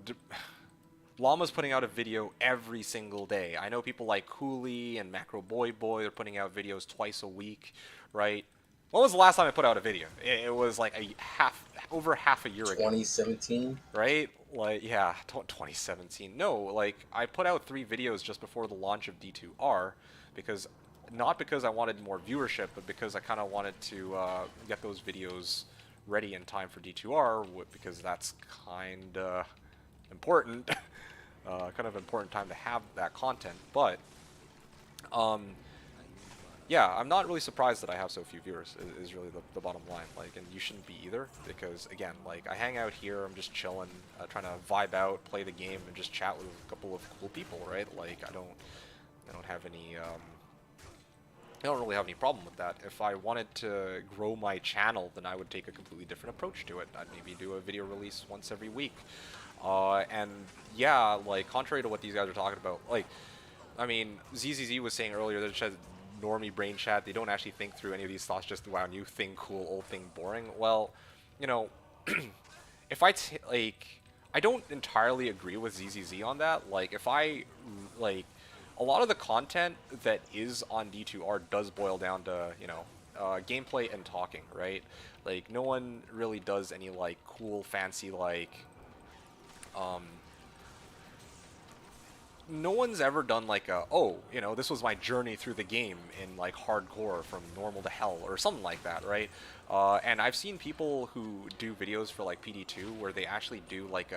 Llama's putting out a video every single day. I know people like Cooley and Macro Boy Boy are putting out videos twice a week, right? When was the last time I put out a video? It was like over half a year ago. 2017? Right? Like, yeah, 2017. No, like, I put out 3 videos just before the launch of D2R, because, not because I wanted more viewership, but because I kind of wanted to get those videos ready in time for D2R, because that's kind of important. Kind of important time to have that content, but yeah, I'm not really surprised that I have so few viewers, is really the bottom line. Like, and you shouldn't be either, because again, like, I hang out here, I'm just chilling, trying to vibe out, play the game, and just chat with a couple of cool people, right? Like, I don't have any I don't really have any problem with that. If I wanted to grow my channel, then I would take a completely different approach to it. I'd maybe do a video release once every week. And yeah, like, contrary to what these guys are talking about, like, I mean, ZZZ was saying earlier that it has normie brain chat. They don't actually think through any of these thoughts, just, wow, new thing cool, old thing boring. Well, you know, if I don't entirely agree with ZZZ on that. Like, a lot of the content that is on D2R does boil down to, you know, gameplay and talking, right? Like, no one really does any, like, cool, fancy, like, no one's ever done like oh, you know, this was my journey through the game in like hardcore from normal to hell or something like that, right? And I've seen people who do videos for like PD2 where they actually do like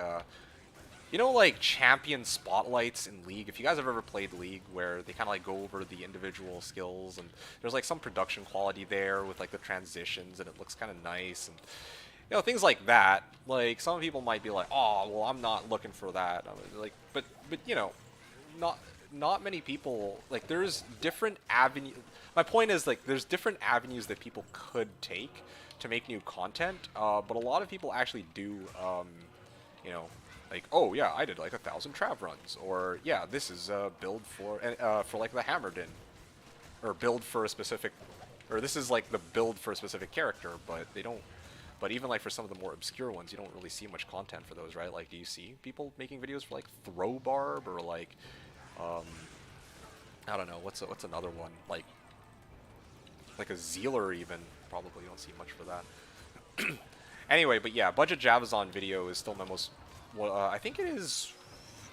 you know, like champion spotlights in League. If you guys have ever played League, where they kind of like go over the individual skills, and there's like some production quality there with like the transitions, and it looks kind of nice, and you know, things like that. Like, some people might be like, oh, well, I'm not looking for that. Like, but you know, not many people, like, there's different avenues. My point is, like, there's different avenues that people could take to make new content, but a lot of people actually do, you know, like, oh yeah, I did like 1,000 trav runs, or yeah, this is a build for like the Hammered In, or build for a specific, or this is like the build for a specific character, but they don't. But even like for some of the more obscure ones, you don't really see much content for those, right? Like, do you see people making videos for like Throw Barb, or like, I don't know, what's another one, like a Zealer even? Probably you don't see much for that. Anyway, but yeah, Budget Javazon video is still my most, well, I think it is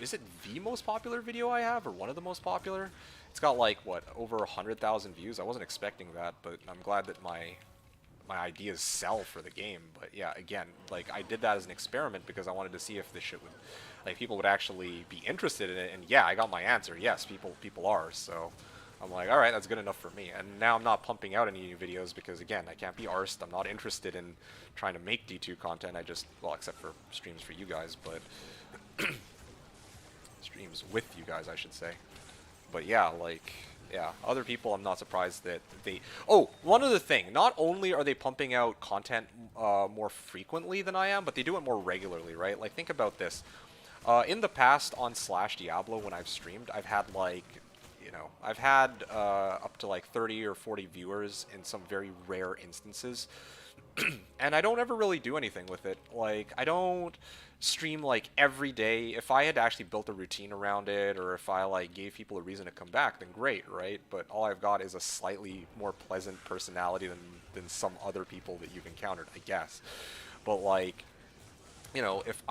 it the most popular video I have, or one of the most popular? It's got like, what, over 100,000 views? I wasn't expecting that, but I'm glad that my my ideas sell for the game. But yeah, again, like I did that as an experiment because I wanted to see if this shit would, like, people would actually be interested in it. And yeah, I got my answer. Yes, people are. So I'm like, all right, that's good enough for me. And now I'm not pumping out any new videos because again, I can't be arsed. I'm not interested in trying to make D2 content. I just, well, except for streams for you guys, but streams with you guys, I should say. But yeah, like, yeah, other people, I'm not surprised that they... Oh, one other thing. Not only are they pumping out content more frequently than I am, but they do it more regularly, right? Like, think about this. In the past, on Slash Diablo, when I've streamed, I've had, like, you know, I've had up to, like, 30 or 40 viewers in some very rare instances. And I don't ever really do anything with it. Like, I don't stream like every day. If I had actually built a routine around it, or if I like gave people a reason to come back, then great, right? But all I've got is a slightly more pleasant personality than some other people that you've encountered, I guess. But like, you know, if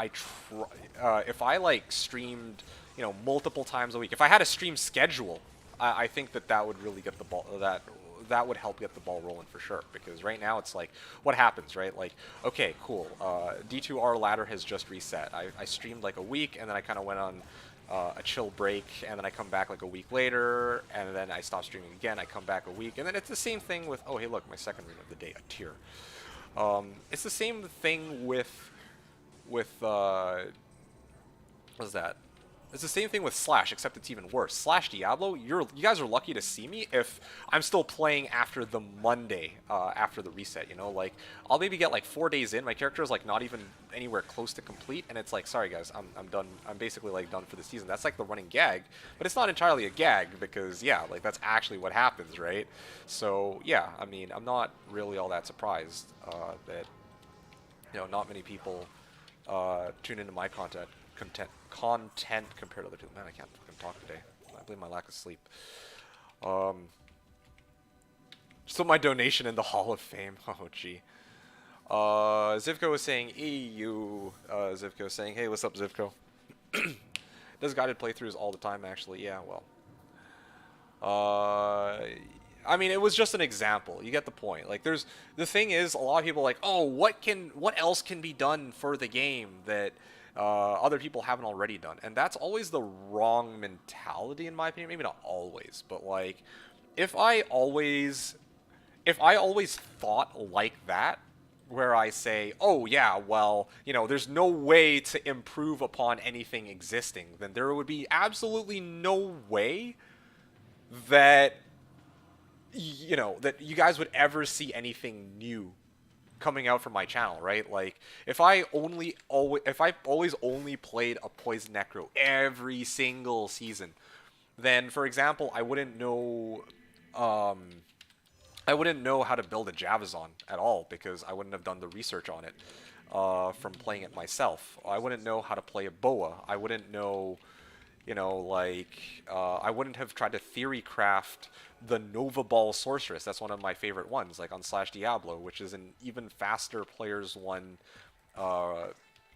I like streamed, you know, multiple times a week, if I had a stream schedule, I think that would really get the ball, that would help get the ball rolling for sure. Because right now it's like, what happens, right? Like, okay, cool, D2R ladder has just reset. I streamed like a week, and then I kind of went on a chill break, and then I come back like a week later, and then I stop streaming again. I come back a week, and then it's the same thing with, oh hey look, my second rune of the day, a tier. It's the same thing with what was that? It's the same thing with Slash, except it's even worse. Slash Diablo, you guys are lucky to see me if I'm still playing after the Monday, after the reset, you know? Like, I'll maybe get like 4 days in, my character is like not even anywhere close to complete, and it's like, sorry guys, I'm done. I'm basically like done for the season. That's like the running gag, but it's not entirely a gag because, yeah, like that's actually what happens, right? So, yeah, I mean, I'm not really all that surprised that, you know, not many people tune into my content compared to other people. Man, I can't fucking talk today. I blame my lack of sleep. So my donation in the Hall of Fame. Oh, gee. Zivko was saying, EU. Zivko was saying, hey, what's up, Zivko? Does guided playthroughs all the time, actually. Yeah, well. I mean, it was just an example. You get the point. Like, the thing is, a lot of people are like, oh, what else can be done for the game that other people haven't already done? And that's always the wrong mentality, in my opinion. Maybe not always, but like, if I always thought like that, where I say, oh yeah, well, you know, there's no way to improve upon anything existing, then there would be absolutely no way that, you know, that you guys would ever see anything new coming out from my channel, right? Like, if I always only played a Poison Necro every single season, then, for example, I wouldn't know how to build a Javazon at all because I wouldn't have done the research on it from playing it myself. I wouldn't know how to play a Boa. I wouldn't know, you know, like, I wouldn't have tried to theory craft the Nova Ball Sorceress. That's one of my favorite ones, like on Slash Diablo, which is an even faster Players 1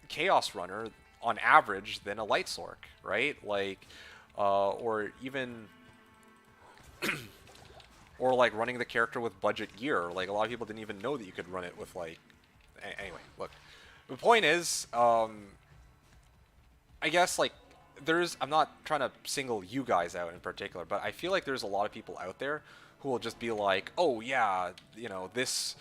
Chaos Runner on average than a Light Sorc, right? Like, or even... or like running the character with budget gear. Like, a lot of people didn't even know that you could run it with, like... Anyway, look. The point is, I guess, like, I'm not trying to single you guys out in particular, but I feel like there's a lot of people out there who will just be like, oh yeah, you know, this...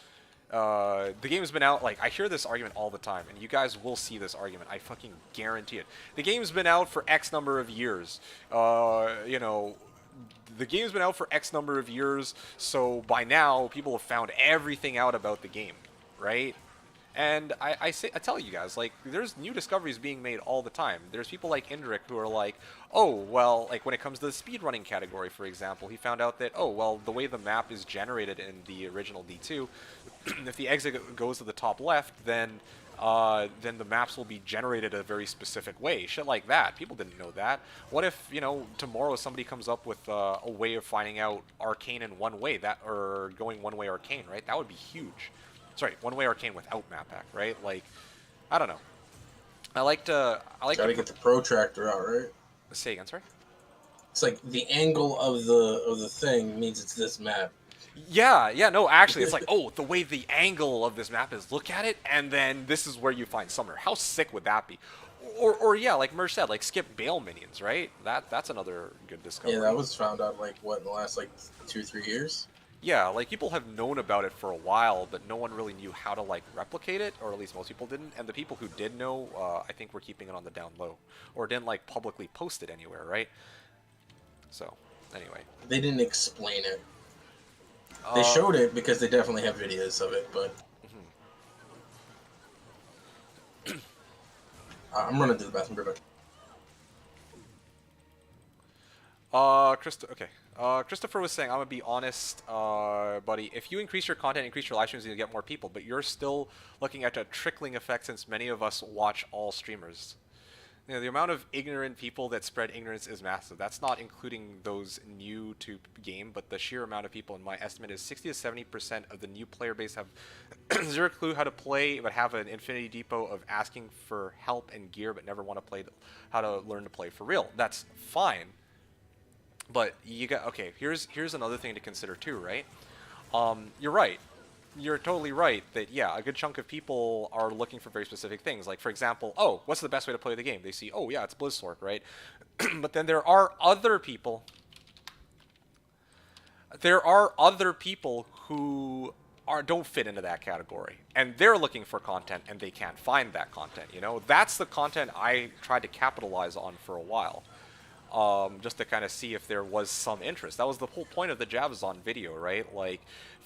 the game's been out, like, I hear this argument all the time, and you guys will see this argument, I fucking guarantee it. The game's been out for X number of years. You know... The game's been out for X number of years, so by now people have found everything out about the game, right? And I tell you guys, like, there's new discoveries being made all the time. There's people like Indrik who are like, oh, well, like, when it comes to the speedrunning category, for example, he found out that, oh, well, the way the map is generated in the original D2, if the exit goes to the top left, then the maps will be generated a very specific way. Shit like that. People didn't know that. What if, you know, tomorrow somebody comes up with a way of finding out arcane in one way, or going one way arcane, right? That would be huge. Sorry, one way arcane without map hack, right? Like, I don't know. I like to get the protractor out, right? Say again, sorry. It's like the angle of the thing means it's this map. Yeah, no, actually, it's like, oh, the way the angle of this map is, look at it, and then this is where you find Summoner. How sick would that be? Or yeah, like Merge said, like skip Bale minions, right? That's another good Yeah, discovery. that was found out like what in the last like 2-3 years. Yeah, like people have known about it for a while, but no one really knew how to like replicate it, or at least most people didn't. And the people who did know, I think were keeping it on the down low, or didn't like publicly post it anywhere, right? So, anyway. They didn't explain it. They Uh, showed it because they definitely have videos of it, but I'm running to the bathroom. Be back. Okay. Christopher was saying, I'm gonna be honest, buddy. If you increase your content, increase your live streams, you'll get more people. But you're still looking at a trickling effect since many of us watch all streamers. You know, the amount of ignorant people that spread ignorance is massive. That's not including those new to game, but the sheer amount of people, in my estimate, is 60 to 70% of the new player base have zero clue how to play, but have an infinity depot of asking for help and gear, but never want to play how to learn to play for real. That's fine. But you got okay. Here's another thing to consider too, right? You're right. You're totally right that yeah, a good chunk of people are looking for very specific things. Like for example, oh, what's the best way to play the game? They see, oh yeah, it's Blizzsork, right? But then there are other people. There are other people who don't fit into that category, and they're looking for content and they can't find that content. You know, that's the content I tried to capitalize on for a while. Just to kind of see if there was some interest. That was the whole point of the Javazon video, right? Like,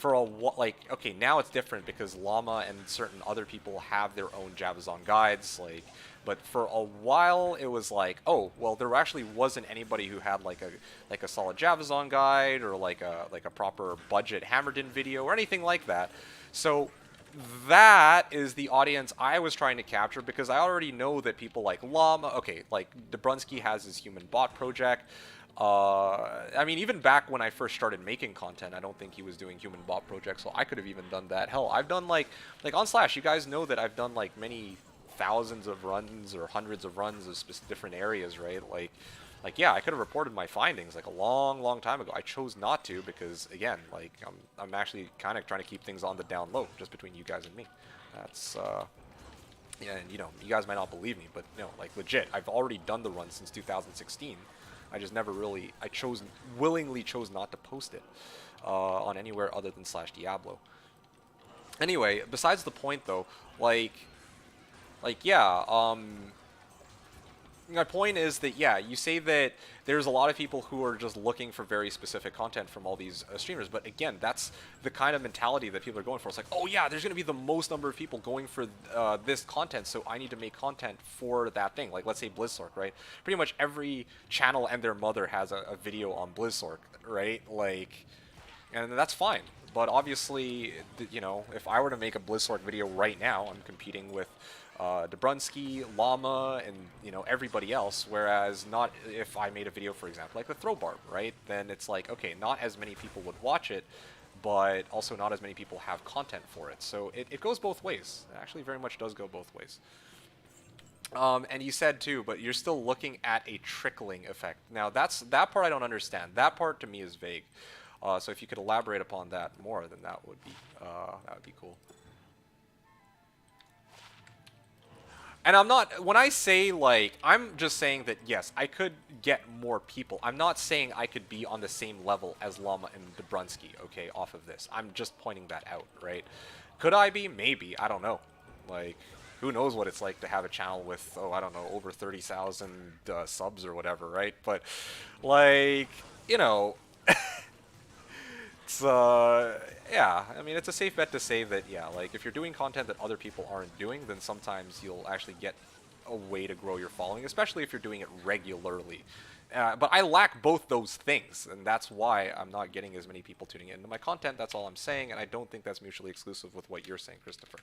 okay, now it's different because Llama and certain other people have their own Javazon guides, like, but for a while it was like, oh, well, there actually wasn't anybody who had like a solid Javazon guide or like a proper budget Hammerden video or anything like that. So that is the audience I was trying to capture because I already know that people like Llama, okay, like Dobrunsky has his human bot project. I mean, even back when I first started making content, I don't think he was doing human bot projects, so I could have even done that. Hell, I've done like on Slash, you guys know that I've done like many thousands of runs or hundreds of runs of different areas, right? Like yeah, I could have reported my findings like a long time ago. I chose not to because again, like I'm actually kind of trying to keep things on the down low, just between you guys and me. That's yeah, and you know, you guys might not believe me, but you know, like legit, I've already done the run since 2016. I just never really, willingly chose not to post it on anywhere other than /Diablo. Anyway, besides the point though, like yeah, my point is that, yeah, you say that there's a lot of people who are just looking for very specific content from all these streamers, but again, that's the kind of mentality that people are going for. It's like, oh yeah, there's going to be the most number of people going for this content, so I need to make content for that thing. Like, let's say Blizzsork, right? Pretty much every channel and their mother has a video on Blizzsork, right? Like, and that's fine. But obviously, you know, if I were to make a Blizzsork video right now, I'm competing with Dobrunsky, Llama, and you know everybody else. Whereas not if I made a video, for example, like the throw barb, right? Then it's like, okay, not as many people would watch it, but also not as many people have content for it. So it goes both ways. It actually very much does go both ways. And you said too, but you're still looking at a trickling effect. Now that part I don't understand. That part to me is vague. So if you could elaborate upon that more, then that would be cool. And I'm not, when I say like, I'm just saying that yes, I could get more people. I'm not saying I could be on the same level as Llama and Dobrunsky, okay, off of this. I'm just pointing that out, right? Could I be? Maybe. I don't know. Like, who knows what it's like to have a channel with, oh, I don't know, over 30,000 subs or whatever, right? But, like, you know, it's, yeah, I mean, it's a safe bet to say that, yeah, like, if you're doing content that other people aren't doing, then sometimes you'll actually get a way to grow your following, especially if you're doing it regularly. But I lack both those things, and that's why I'm not getting as many people tuning into my content. That's all I'm saying, and I don't think that's mutually exclusive with what you're saying, Christopher.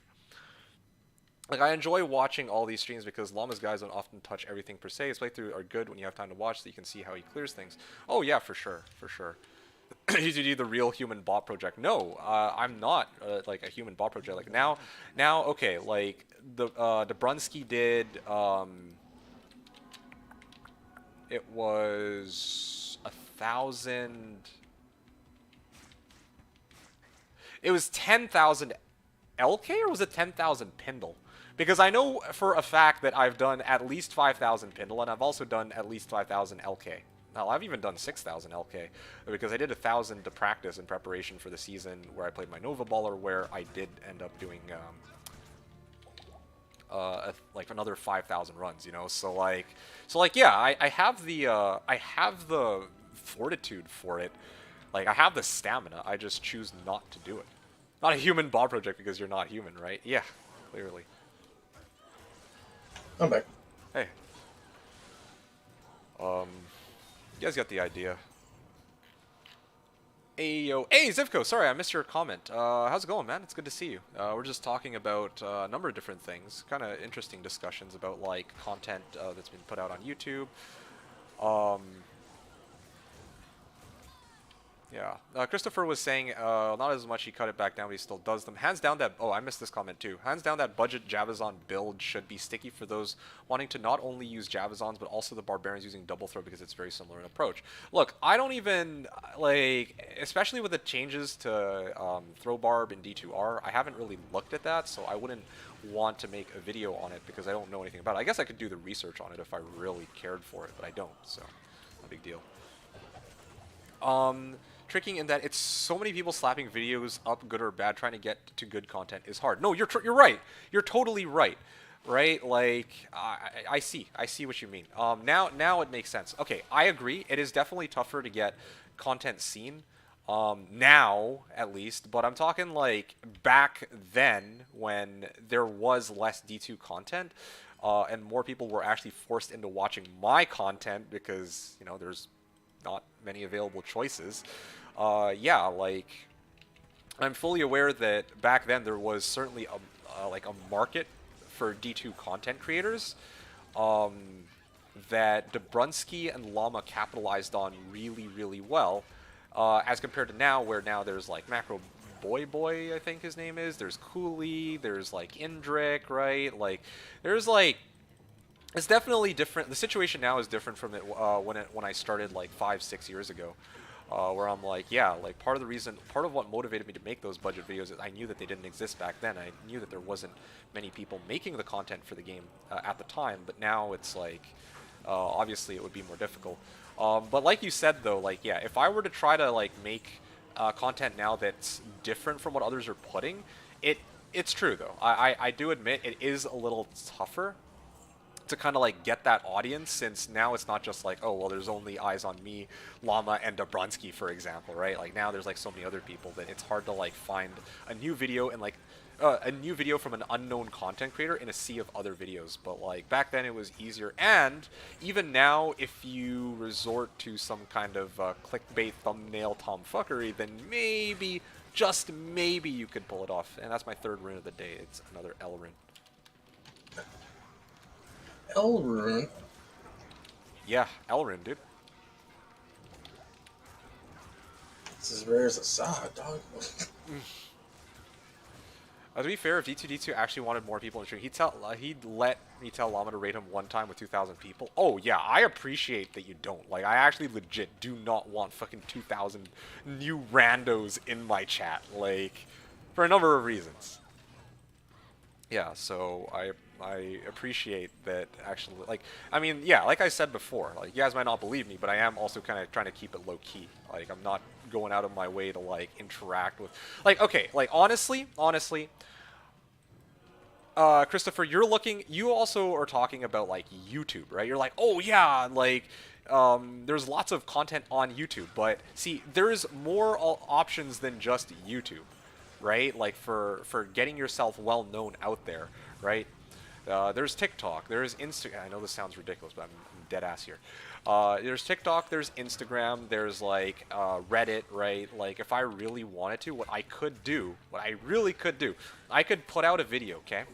Like, I enjoy watching all these streams because Llama's guys don't often touch everything per se. His playthroughs are good when you have time to watch so you can see how he clears things. Oh, yeah, for sure, for sure. Did you do the real human bot project? No, I'm not like a human bot project. Like now, okay, like the Dobrunsky did. It was 1,000. It was 10,000 LK, or was it 10,000 Pindle? Because I know for a fact that I've done at least 5,000 Pindle, and I've also done at least 5,000 LK. Now, I've even done 6,000 LK, because I did 1,000 to practice in preparation for the season where I played my Nova Baller, where I did end up doing like another 5,000 runs, you know. So like yeah, I have the fortitude for it. Like, I have the stamina. I just choose not to do it. Not a human bot project because you're not human, right? Yeah, clearly. I'm back. Hey. You guys got the idea. Hey, yo. Hey, Zivko, sorry, I missed your comment. How's it going, man? It's good to see you. We're just talking about a number of different things. Kind of interesting discussions about, like, content that's been put out on YouTube. Yeah. Christopher was saying, not as much, he cut it back down, but he still does them. Hands down that, oh, I missed this comment too. Hands down that budget Javazon build should be sticky for those wanting to not only use Javazons, but also the Barbarians using double throw because it's very similar in approach. Look, I don't even, like, especially with the changes to throw barb in D2R, I haven't really looked at that, so I wouldn't want to make a video on it because I don't know anything about it. I guess I could do the research on it if I really cared for it, but I don't, so no big deal. Tricking in that it's so many people slapping videos up, good or bad, trying to get to good content is hard. No, you're right. You're totally right. Right? Like, I see what you mean. Now it makes sense. Okay, I agree. It is definitely tougher to get content seen. Now, at least, but I'm talking like back then when there was less D2 content, and more people were actually forced into watching my content because, you know, there's not many available choices. Yeah, like, I'm fully aware that back then there was certainly like a market for D2 content creators that Dobrunsky and Llama capitalized on really, really well, as compared to now, where now there's like Macro Boy, I think his name is. There's Cooley. There's like Indrik, right? Like, there's like, it's definitely different. The situation now is different from it when I started like 5-6 years ago. Where I'm like, yeah, like part of what motivated me to make those budget videos is I knew that they didn't exist back then. I knew that there wasn't many people making the content for the game at the time, but now it's like, obviously it would be more difficult. But like you said though, like, yeah, if I were to try to like make content now that's different from what others are putting, it's true though. I do admit it is a little tougher to kind of like get that audience, since now it's not just like, oh well, there's only eyes on me, Llama, and Dobrunsky, for example, right? Like, now there's like so many other people that it's hard to like find a new video and like a new video from an unknown content creator in a sea of other videos. But like back then it was easier, and even now if you resort to some kind of clickbait thumbnail tomfuckery, then maybe, just maybe, you could pull it off. And that's my third rune of the day. It's another L rune. Rune. Yeah, L rune, dude. It's as rare as a saw, dog. To be fair, if D2D2 actually wanted more people in the stream, he'd let me tell Llama to rate him one time with 2,000 people. Oh yeah, I appreciate that you don't. Like, I actually legit do not want fucking 2,000 new randos in my chat. Like, for a number of reasons. Yeah, so I appreciate that actually, like, I mean, yeah, like I said before, like, you guys might not believe me, but I am also kind of trying to keep it low-key. Like, I'm not going out of my way to, like, interact with, like, okay, like, honestly, Christopher, you also are talking about, like, YouTube, right? You're like, oh, yeah, like, there's lots of content on YouTube, but, see, there's more options than just YouTube, right? Like, for getting yourself well-known out there, right? There's TikTok, there's Instagram. I know this sounds ridiculous, but I'm dead ass here. There's TikTok, there's Instagram, there's like Reddit, right? Like, if I really wanted to, what I really could do, I could put out a video, okay?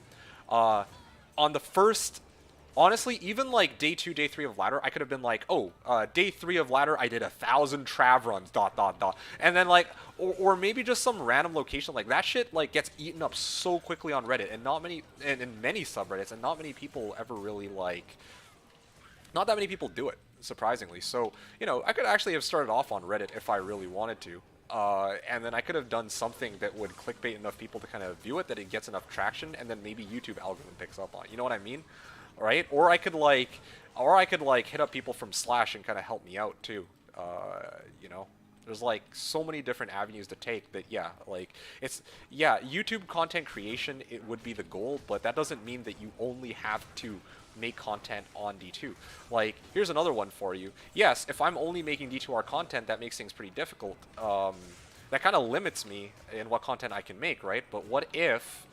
On the first, honestly, even like day 2, day 3 of ladder, I could have been like, oh, day 3 of ladder, I did 1,000 trav runs, ... And then like, or maybe just some random location. Like, that shit like gets eaten up so quickly on Reddit, and not many, and in many subreddits, and not many people ever really like, not that many people do it, surprisingly. So, you know, I could actually have started off on Reddit if I really wanted to. And then I could have done something that would clickbait enough people to kind of view it that it gets enough traction, and then maybe YouTube algorithm picks up on it. You know what I mean? Right? Or I could like hit up people from Slash and kind of help me out too. You know, there's like so many different avenues to take that. Yeah, like YouTube content creation it would be the goal, but that doesn't mean that you only have to make content on D2. Like, here's another one for you. Yes, if I'm only making D2R content, that makes things pretty difficult. That kind of limits me in what content I can make, right? But what if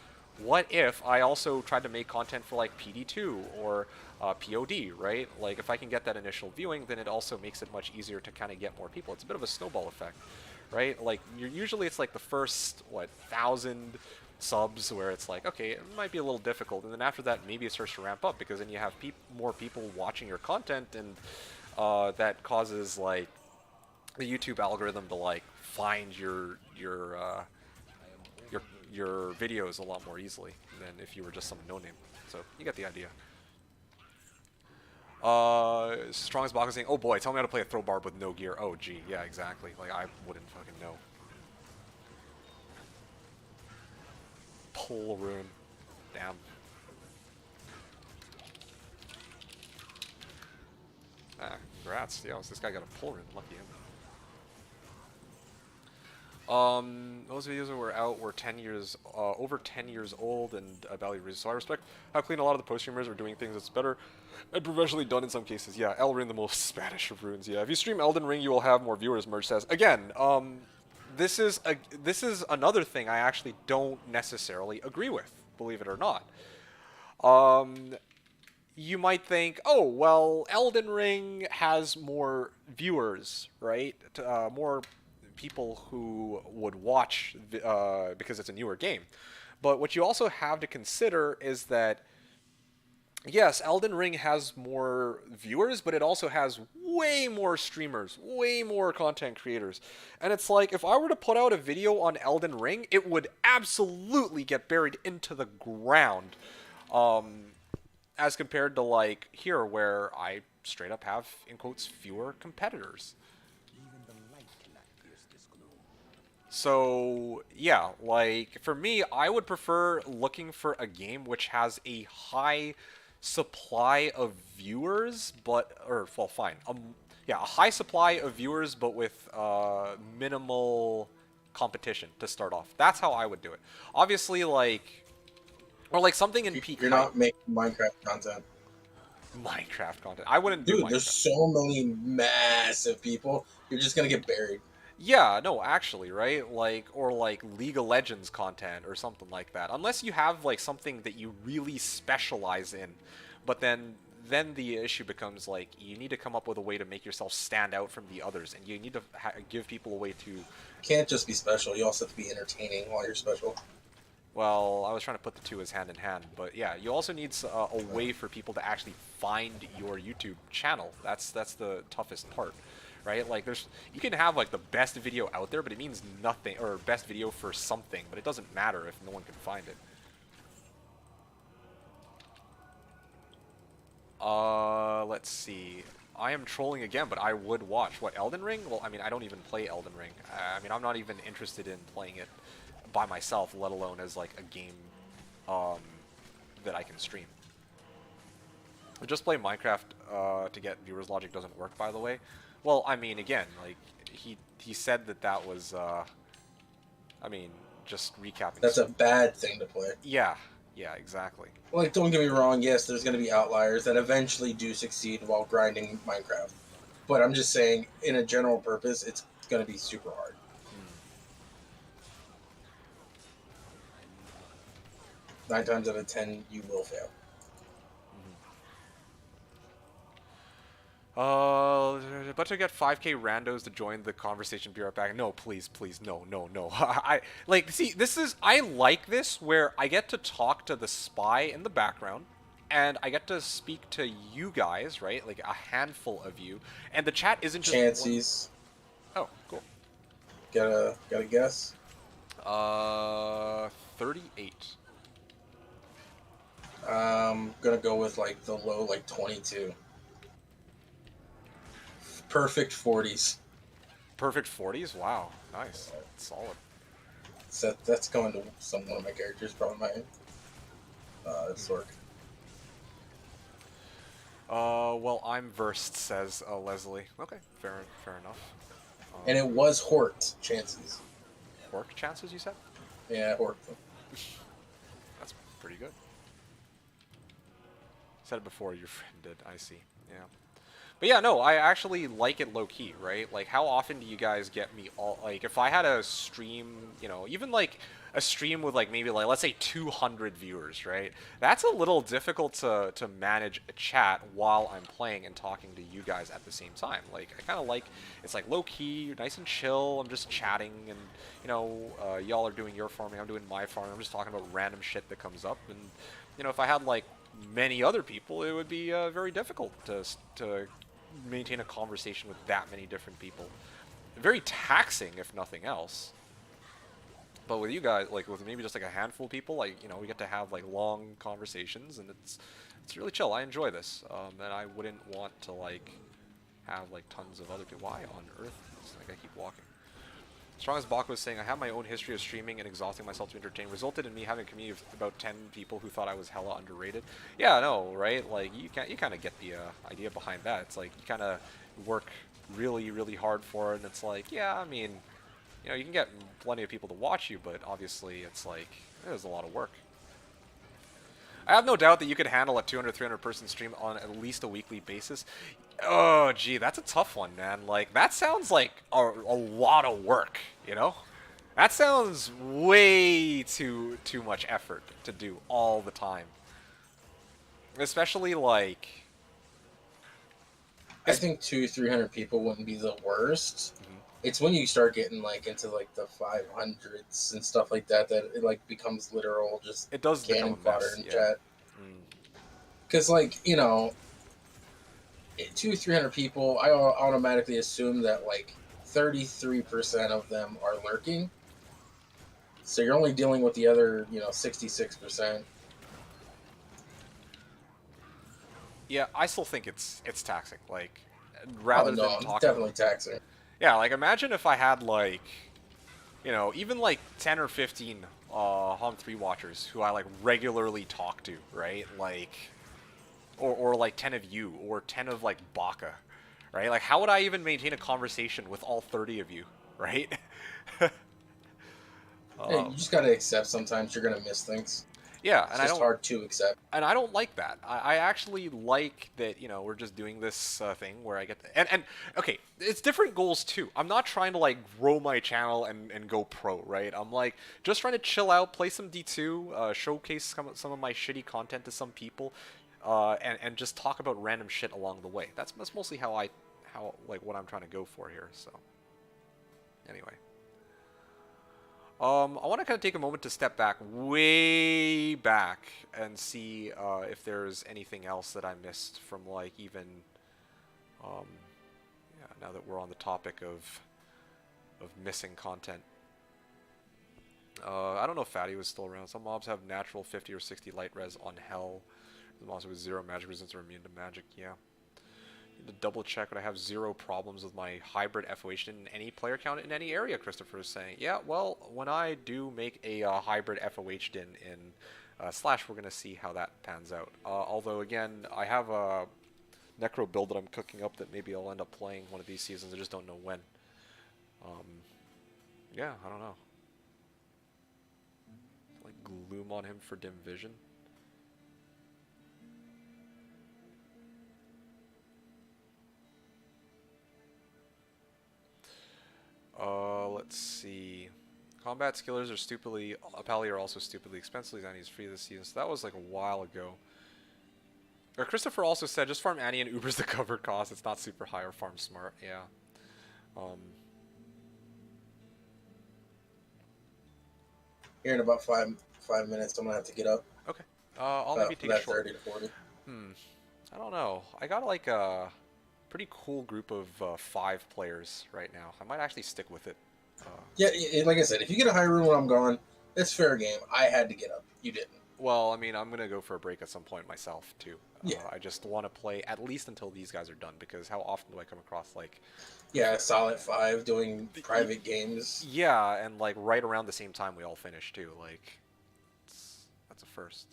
I also tried to make content for like PD2 or POD, right? Like, if I can get that initial viewing, then it also makes it much easier to kind of get more people. It's a bit of a snowball effect, right? Like, usually it's like the first, 1,000 subs where it's like, okay, it might be a little difficult, and then after that maybe it starts to ramp up because then you have more people watching your content, and that causes like the YouTube algorithm to like find your videos a lot more easily than if you were just some no name. So you get the idea. Strongest box saying, oh boy, tell me how to play a throw barb with no gear. Oh gee, yeah, exactly. Like, I wouldn't fucking know. Pull Rune. Damn. Ah, congrats. Yo, this guy got a pull Rune. Lucky him. Those videos that were out were 10 years, over 10 years old and badly reviewed. So I respect how clean a lot of the post streamers are doing things that's better and professionally done in some cases. Yeah, Elrin, the most Spanish of runes. Yeah, if you stream Elden Ring, you will have more viewers. Merge says again. This is another thing I actually don't necessarily agree with, believe it or not. You might think, oh well, Elden Ring has more viewers, right? More people who would watch because it's a newer game. But what you also have to consider is that yes, Elden Ring has more viewers, but it also has way more streamers, way more content creators. And it's like, if I were to put out a video on Elden Ring, it would absolutely get buried into the ground. As compared to, like, here, where I straight up have, in quotes, fewer competitors. Even the light cannot pierce this gloom. So, yeah, like, for me, I would prefer looking for a game which has a high supply of viewers, well, fine. Yeah, a high supply of viewers, but with minimal competition to start off. That's how I would do it. Obviously, like, or like something in peak You're hype. not making Minecraft content. Minecraft content. I wouldn't do Dude, Minecraft. there's so many massive people. You're just gonna get buried. Yeah, no, actually, right? Like, or like League of Legends content or something like that. Unless you have like something that you really specialize in, but then the issue becomes like you need to come up with a way to make yourself stand out from the others, and you need to give people a way to. You can't just be special. You also have to be entertaining while you're special. Well, I was trying to put the two as hand in hand, but yeah, you also need a way for people to actually find your YouTube channel. That's the toughest part, right? Like, you can have like the best video out there, but it means nothing, or best video for something, but it doesn't matter if no one can find it. Let's see. I am trolling again, but I would watch. What, Elden Ring? Well, I mean, I don't even play Elden Ring. I mean, I'm not even interested in playing it by myself, let alone as like a game that I can stream. I just play Minecraft to get viewers. Logic doesn't work, by the way. Well, I mean, again, like he said that was I mean, just recapping. That's a bad thing to play. Yeah, exactly. Like, don't get me wrong, yes, there's going to be outliers that eventually do succeed while grinding Minecraft. But I'm just saying, in a general purpose, it's going to be super hard. 9 times out of 10, you will fail. But to get 5k randos to join the conversation, be right back. No, please, no. I like, see, I like this where I get to talk to the spy in the background, and I get to speak to you guys, right? Like a handful of you, and the chat isn't just Chances. Oh, cool. Got a guess? 38. Gonna go with like the low, like 22. Perfect 40s. Perfect 40s? Wow. Nice. Solid. So that's going to one of my characters, probably my Sork. Well, I'm versed, says Leslie. Okay, fair enough. And it was Hort chances. Work chances, you said? Yeah, Hort. That's pretty good. Said it before, your friend did. I see. Yeah. But yeah, no, I actually like it low-key, right? Like, how often do you guys get me all... Like, if I had a stream, you know, even, like, a stream with, like, maybe, like, let's say 200 viewers, right? That's a little difficult to manage a chat while I'm playing and talking to you guys at the same time. Like, I kind of like... It's, like, low-key, nice and chill. I'm just chatting, and, you know, y'all are doing your farming, I'm doing my farming. I'm just talking about random shit that comes up. And, you know, if I had, like, many other people, it would be very difficult to maintain a conversation with that many different people. Very taxing, if nothing else. But with you guys, like with maybe just like a handful of people, like, you know, we get to have like long conversations, and it's really chill. I enjoy this, and I wouldn't want to like have like tons of other people. Why on earth? It's like I keep walking. Strongest Bach was saying, I have my own history of streaming and exhausting myself to entertain. Resulted in me having a community of about 10 people who thought I was hella underrated. Yeah, I know, right? Like, you kind of get the idea behind that. It's like, you kind of work really, really hard for it, and it's like, yeah, I mean, you know, you can get plenty of people to watch you, but obviously it's like, there's a lot of work. I have no doubt that you could handle a 200, 300 person stream on at least a weekly basis. Oh, gee, that's a tough one, man. Like, that sounds like a lot of work, you know? That sounds way too much effort to do all the time. Especially, like... I think 200-300 people wouldn't be the worst. Mhm. It's when you start getting like into like the 500s and stuff like that that it like becomes literal just It does cannon become a fodder mess, in yeah. chat. Because like, you know, 200-300 people, I automatically assume that like 33% of them are lurking. So you're only dealing with the other, you know, 66%. Yeah, I still think it's taxing. Like, Oh rather no, than it's talking... definitely taxing. Yeah, like, imagine if I had, like, you know, even, like, 10 or 15 Hom 3 watchers who I, like, regularly talk to, right? Like, or, like, 10 of you, or 10 of, like, Baka, right? Like, how would I even maintain a conversation with all 30 of you, right? Hey, you just gotta accept sometimes you're gonna miss things. Yeah, It's and I just don't... hard to accept. And I don't like that. I actually like that, you know, we're just doing this thing where I get to, and okay, it's different goals too. I'm not trying to like grow my channel and go pro, right? I'm like just trying to chill out, play some D2, showcase some of my shitty content to some people, and just talk about random shit along the way. That's mostly how like what I'm trying to go for here. So anyway. I want to kind of take a moment to step back, way back, and see if there's anything else that I missed from, like, even, yeah, now that we're on the topic of missing content. I don't know if Fatty was still around. Some mobs have natural 50 or 60 light res on Hell. The mobs with 0 magic resistance are immune to magic, yeah. To double check, but I have 0 problems with my hybrid FOH in any player count in any area, Christopher is saying. Yeah, well, when I do make a hybrid FOH din in Slash, we're going to see how that pans out. Although, again, I have a Necro build that I'm cooking up that maybe I'll end up playing one of these seasons. I just don't know when. Yeah, I don't know. Like, gloom on him for dim vision. Let's see. Combat skillers are stupidly... Pally are also stupidly expensive. Annie's free this season, so that was like a while ago. Christopher also said, just farm Annie and Uber's the covered cost. It's not super high or farm smart. Yeah. Here in about five minutes, I'm gonna have to get up. Okay. I'll maybe take a short... 30 to 40. I don't know. I got like a pretty cool group of 5 players right now. I might actually stick with it. Yeah, like I said, if you get a high room when I'm gone, it's fair game. I had to get up. You didn't. Well, I mean, I'm going to go for a break at some point myself, too. Yeah. I just want to play at least until these guys are done, because how often do I come across like Yeah, Solid 5 doing y- private games. yeah, and like right around the same time we all finish too. Like that's a first.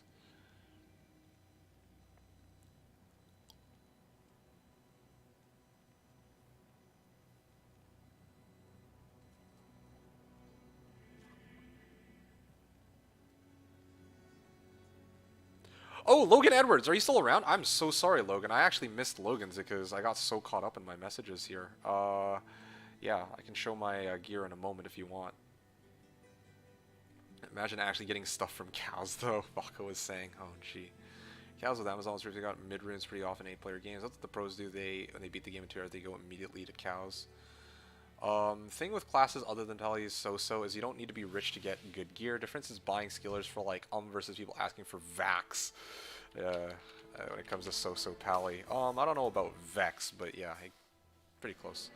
Oh, Logan Edwards, are you still around? I'm so sorry, Logan. I actually missed Logan's because I got so caught up in my messages here. Yeah, I can show my gear in a moment if you want. Imagine actually getting stuff from cows, though. Baka was saying, oh, gee. Cows with Amazon they got mid runes pretty often in 8-player games. That's what the pros do. When they beat the game in 2 hours, they go immediately to cows. Thing with classes other than Tally is so-so is you don't need to be rich to get good gear. Difference is buying skillers for like versus people asking for Vax. When it comes to so-so Pally. I don't know about Vex, but yeah, pretty close.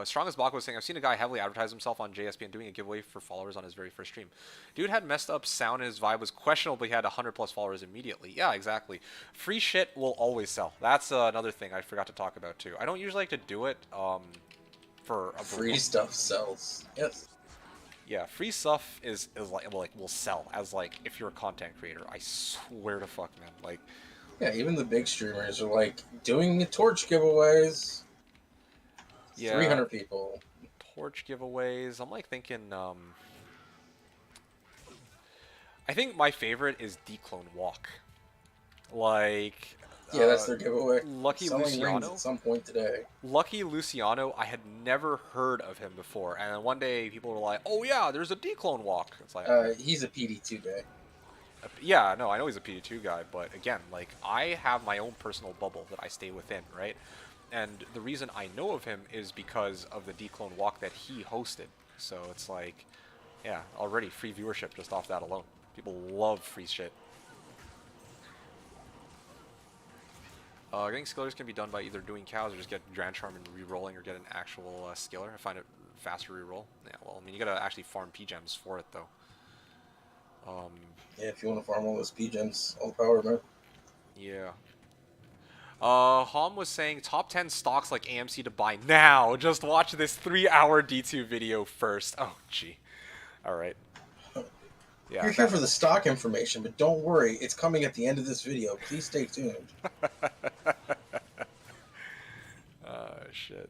Strongest Baka was saying, I've seen a guy heavily advertise himself on JSPN doing a giveaway for followers on his very first stream. Dude had messed up sound and his vibe was questionable, but he had 100 plus followers immediately. Yeah, exactly. Free shit will always sell. That's another thing I forgot to talk about too. I don't usually like to do it for a Free stuff sells. Yes. Yeah, free stuff is like will sell as like if you're a content creator. I swear to fuck, man. Like, Yeah, even the big streamers are like doing the torch giveaways. yeah, 300 people. torch giveaways. I'm like thinking I think my favorite is Declone Walk. Like, Yeah, that's their giveaway. Lucky Selling rings Luciano. at some point today. Lucky Luciano, I had never heard of him before, and then one day people were like, "Oh yeah, there's a Declone Walk." It's like, He's a PD2 guy. yeah, no, I know he's a PD2 guy, but again, like I have my own personal bubble that I stay within, right? And the reason I know of him is because of the Declone Walk that he hosted. So it's like, yeah, already free viewership just off that alone. People love free shit. Getting skillers can be done by either doing cows or just get Grand Charm and re-rolling or get an actual skiller. I find it faster re-roll. Yeah, well, I mean, you gotta actually farm P-gems for it, though. Yeah, if you want to farm all those P-gems, all the power, man. Yeah. Hom was saying top 10 stocks like AMC to buy now. Just watch this 3-hour D2 video first. Oh, gee. Alright. Yeah, You're here for the stock information, but don't worry, it's coming at the end of this video. Please stay tuned. Shit.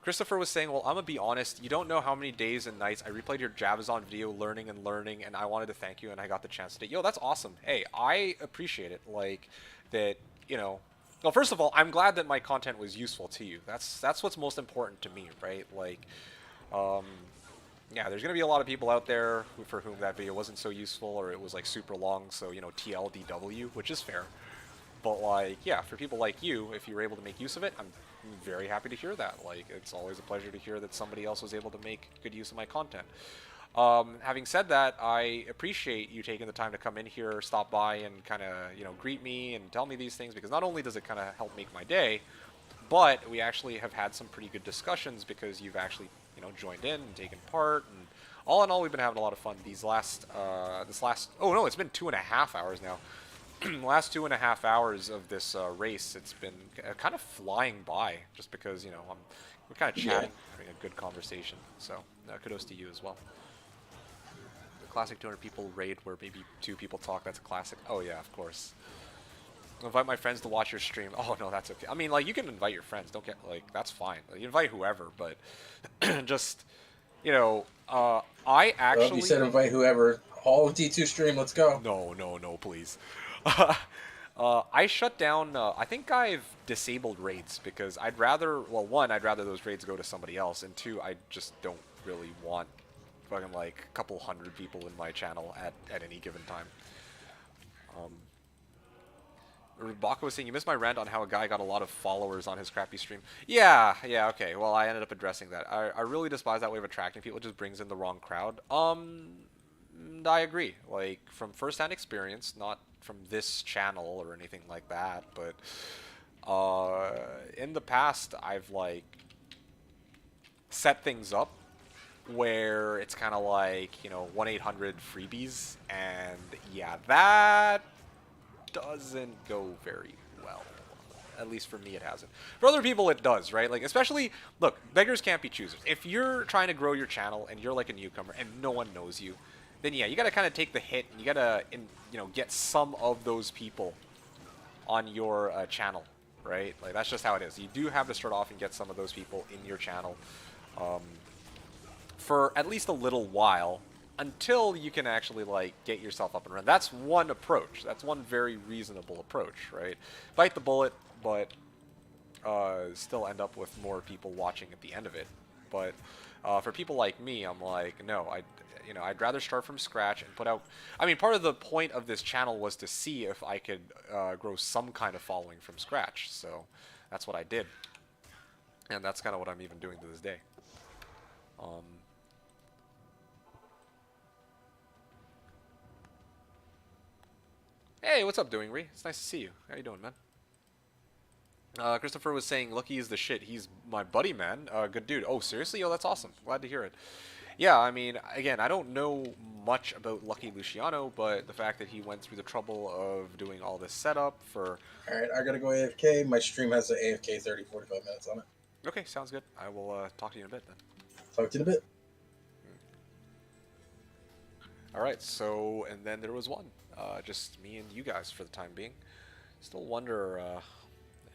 Christopher was saying, well, I'm gonna be honest, you don't know how many days and nights I replayed your Javazon video learning, and I wanted to thank you, and I got the chance today. Yo, that's awesome. Hey, I appreciate it. Like, that, you know... Well, first of all, I'm glad that my content was useful to you. That's what's most important to me, right? Like, yeah, there's gonna be a lot of people out there for whom that video wasn't so useful, or it was, like, super long, so, you know, TLDW, which is fair. But, like, yeah, for people like you, if you were able to make use of it, I'm very happy to hear that. Like, it's always a pleasure to hear that somebody else was able to make good use of my content. Having said that, I appreciate you taking the time to come in here, stop by, and kind of, you know, greet me and tell me these things, because not only does it kind of help make my day, but we actually have had some pretty good discussions because you've actually, you know, joined in and taken part, and all in all, we've been having a lot of fun this last, oh no, it's been 2.5 hours now. Last 2.5 hours of this race, it's been kind of flying by, just because, you know, we're kind of chatting, having a good conversation. So kudos to you as well. The classic 200 people raid where maybe 2 people talk. That's a classic. Oh yeah, of course. Invite my friends to watch your stream. Oh no, that's okay. I mean, like, you can invite your friends. Don't get, like, that's fine. Like, you invite whoever, but just, you know, I actually. Well, you said invite whoever. All of D2 stream. Let's go. No, please. I shut down, I think I've disabled raids because I'd rather, well, one, I'd rather those raids go to somebody else, and 2, I just don't really want fucking like a couple hundred people in my channel at any given time. Baka was saying, you missed my rant on how a guy got a lot of followers on his crappy stream. Yeah, okay, well, I ended up addressing that. I really despise that way of attracting people. It just brings in the wrong crowd. I agree. Like, from first-hand experience, not from this channel or anything like that, but in the past, I've, like, set things up where it's kind of like, you know, 1-800 freebies, and yeah, that doesn't go very well. At least for me, it hasn't. For other people, it does, right? Like, especially, look, beggars can't be choosers. If you're trying to grow your channel and you're like a newcomer and no one knows you, then yeah, you gotta kind of take the hit and you gotta, you know, get some of those people on your channel, right? Like, that's just how it is. You do have to start off and get some of those people in your channel for at least a little while until you can actually like get yourself up and run. That's one approach. That's one very reasonable approach, right? Bite the bullet, but still end up with more people watching at the end of it. But for people like me, I'm like, no, I'd rather start from scratch and put out. I mean, part of the point of this channel was to see if I could grow some kind of following from scratch. So that's what I did, and that's kind of what I'm even doing to this day. Hey, what's up, Doing Re? It's nice to see you. How you doing, man? Christopher was saying Lucky is the shit. He's my buddy, man. Good dude. Oh, seriously? Oh, that's awesome. Glad to hear it. Yeah, I mean, again, I don't know much about Lucky Luciano, but the fact that he went through the trouble of doing all this setup for... Alright, I gotta go AFK. My stream has an AFK 30-45 minutes on it. Okay, sounds good. I will talk to you in a bit, then. Talk to you in a bit. Alright, so, and then there was one. Just me and you guys for the time being. Still wonder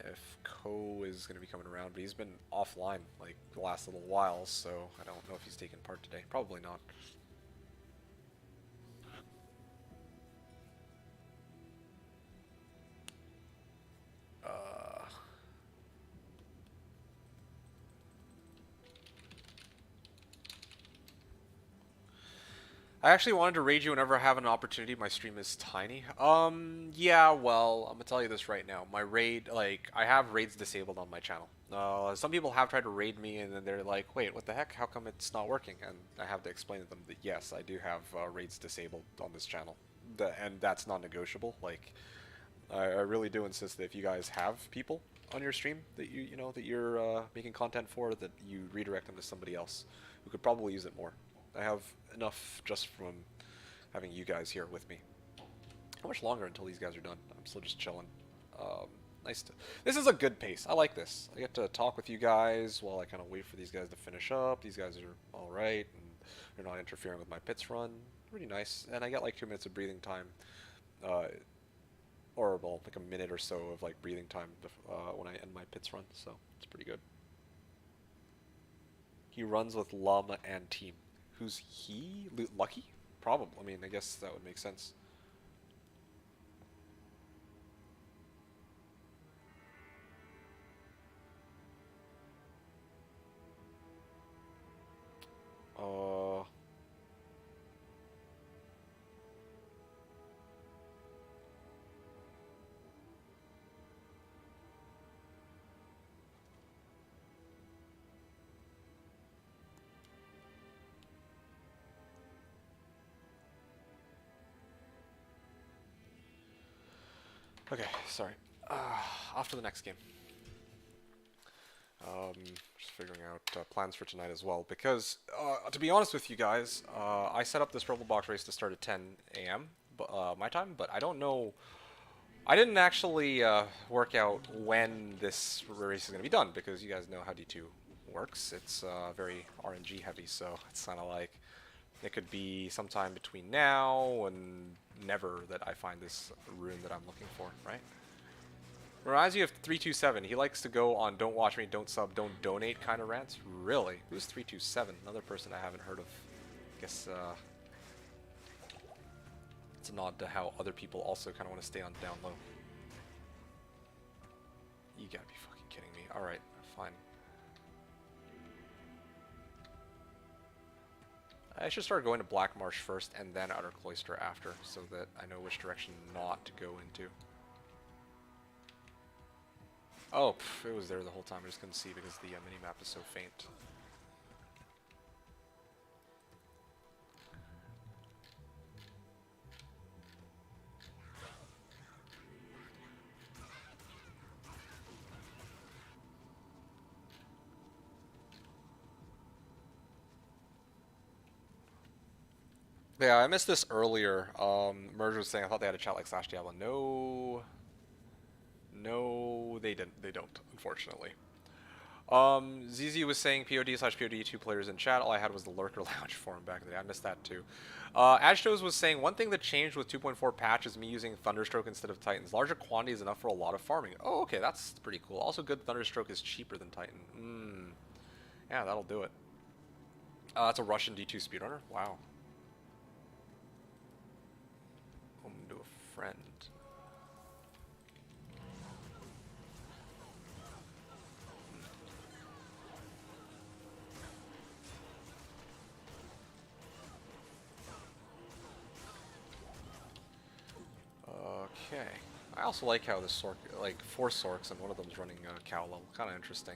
if Ko is going to be coming around, but he's been offline like the last little while, so I don't know if he's taking part today. Probably not. I actually wanted to raid you whenever I have an opportunity. My stream is tiny. Yeah, well, I'm gonna tell you this right now. My raid, like, I have raids disabled on my channel. Some people have tried to raid me, and then they're like, wait, what the heck? How come it's not working? And I have to explain to them that, yes, I do have raids disabled on this channel. And that's non-negotiable. Like, I really do insist that if you guys have people on your stream that you know, that you're making content for, that you redirect them to somebody else who could probably use it more. I have enough just from having you guys here with me. How much longer until these guys are done? I'm still just chilling. Nice to... This is a good pace. I like this. I get to talk with you guys while I kind of wait for these guys to finish up. These guys are alright, and they're not interfering with my pits run. Pretty nice. And I get like 2 minutes of breathing time. Or, well, like a minute or so of like breathing time when I end my pits run. So, it's pretty good. He runs with Llama and Team. Who's he? Lucky? Probably. I mean, I guess that would make sense. Okay, sorry. Off to the next game. Just figuring out plans for tonight as well, because to be honest with you guys, I set up this Purple Box race to start at 10 a.m. My time, but I don't know. I didn't actually work out when this race is going to be done, because you guys know how D2 works. It's very RNG heavy, so it's kind of like it could be sometime between now and never that I find this rune that I'm looking for, right? Reminds you of 327. He likes to go on don't watch me, don't sub, don't donate kind of rants. Really? Who's 327? Another person I haven't heard of. I guess it's a nod to how other people also kind of want to stay on down low. You gotta be fucking kidding me. Alright, fine. I should start going to Black Marsh first and then Outer Cloister after, so that I know which direction not to go into. Oh, it was there the whole time. I just couldn't see because the minimap is so faint. Yeah, I missed this earlier. Merge was saying I thought they had a chat like Slash Diablo. No, no, they didn't. They don't, unfortunately. ZZ was saying POD/POD 2 players in chat. All I had was the lurker lounge forum back in the day. I missed that too. Ashtos was saying one thing that changed with 2.4 patch is me using Thunderstroke instead of Titans. Larger quantity is enough for a lot of farming. Oh, okay, that's pretty cool. Also, good Thunderstroke is cheaper than Titan. Yeah, that'll do it. That's a Russian D2 speedrunner. Wow. Home to a friend. Okay. I also like how this Sork, like 4 Sorks, and one of them's running cow level. Kind of interesting.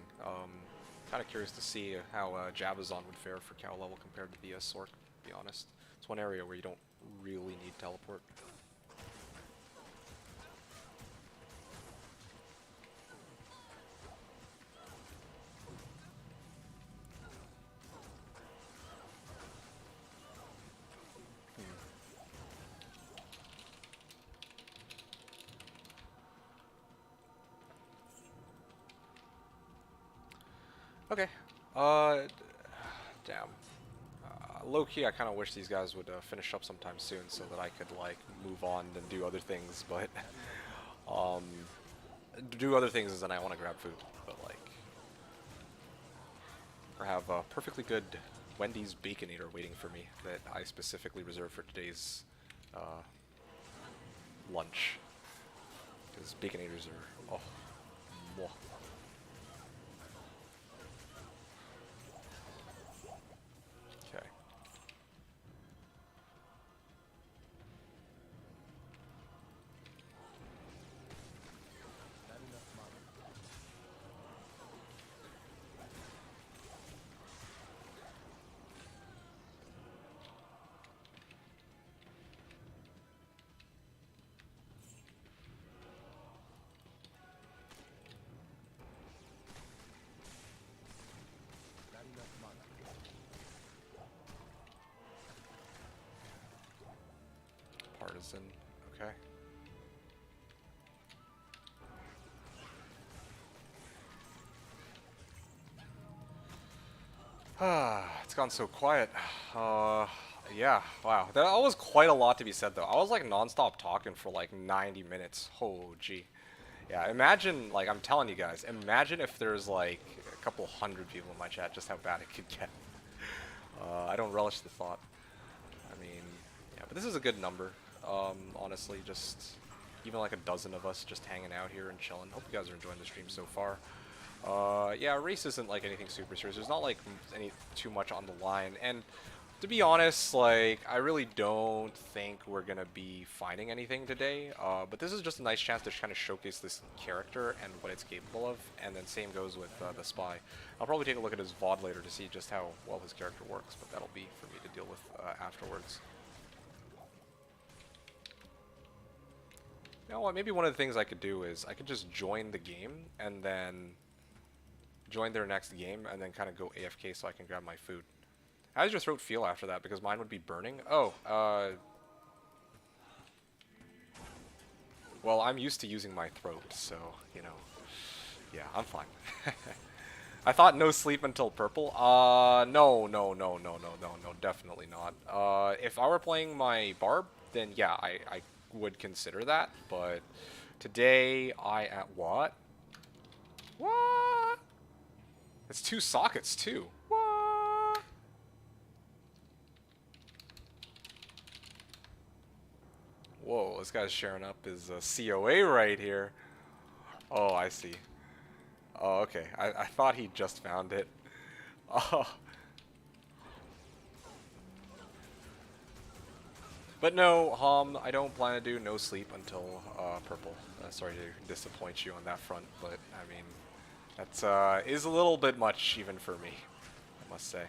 Kind of curious to see how Javazon would fare for cow level compared to the Sork, to be honest. It's one area where you don't really need teleport. Okay. Damn. Low key, I kind of wish these guys would finish up sometime soon so that I could like move on and do other things. But do other things, and then I want to grab food. But like, or have a perfectly good Wendy's Baconator waiting for me that I specifically reserved for today's lunch. Because Baconators are mwah. Okay. Partisan. Okay. It's gone so quiet. Yeah, wow. That was quite a lot to be said, though. I was like non-stop talking for like 90 minutes. Oh, gee. Yeah, imagine, like, I'm telling you guys, imagine if there's like a couple hundred people in my chat, just how bad it could get. I don't relish the thought. I mean, yeah, but this is a good number. Honestly, just even like a dozen of us just hanging out here and chilling. Hope you guys are enjoying the stream so far. Yeah, race isn't like anything super serious. There's not like any too much on the line, and to be honest, like I really don't think we're gonna be finding anything today. But this is just a nice chance to kind of showcase this character and what it's capable of, and then same goes with the spy. I'll probably take a look at his VOD later to see just how well his character works, but that'll be for me to deal with afterwards. You know what? Maybe one of the things I could do is I could just join the game and then join their next game and then kind of go AFK so I can grab my food. How does your throat feel after that? Because mine would be burning. Oh, well, I'm used to using my throat, so, you know, yeah, I'm fine. I thought no sleep until purple. No, definitely not. If I were playing my barb, then yeah, I would consider that, but today I at what? What? It's 2 sockets too. What? Whoa, this guy's sharing up his COA right here. Oh, I see. Oh, okay. I thought he just found it. Oh. But no, I don't plan to do no sleep until purple. Sorry to disappoint you on that front, but I mean, that is a little bit much even for me, I must say.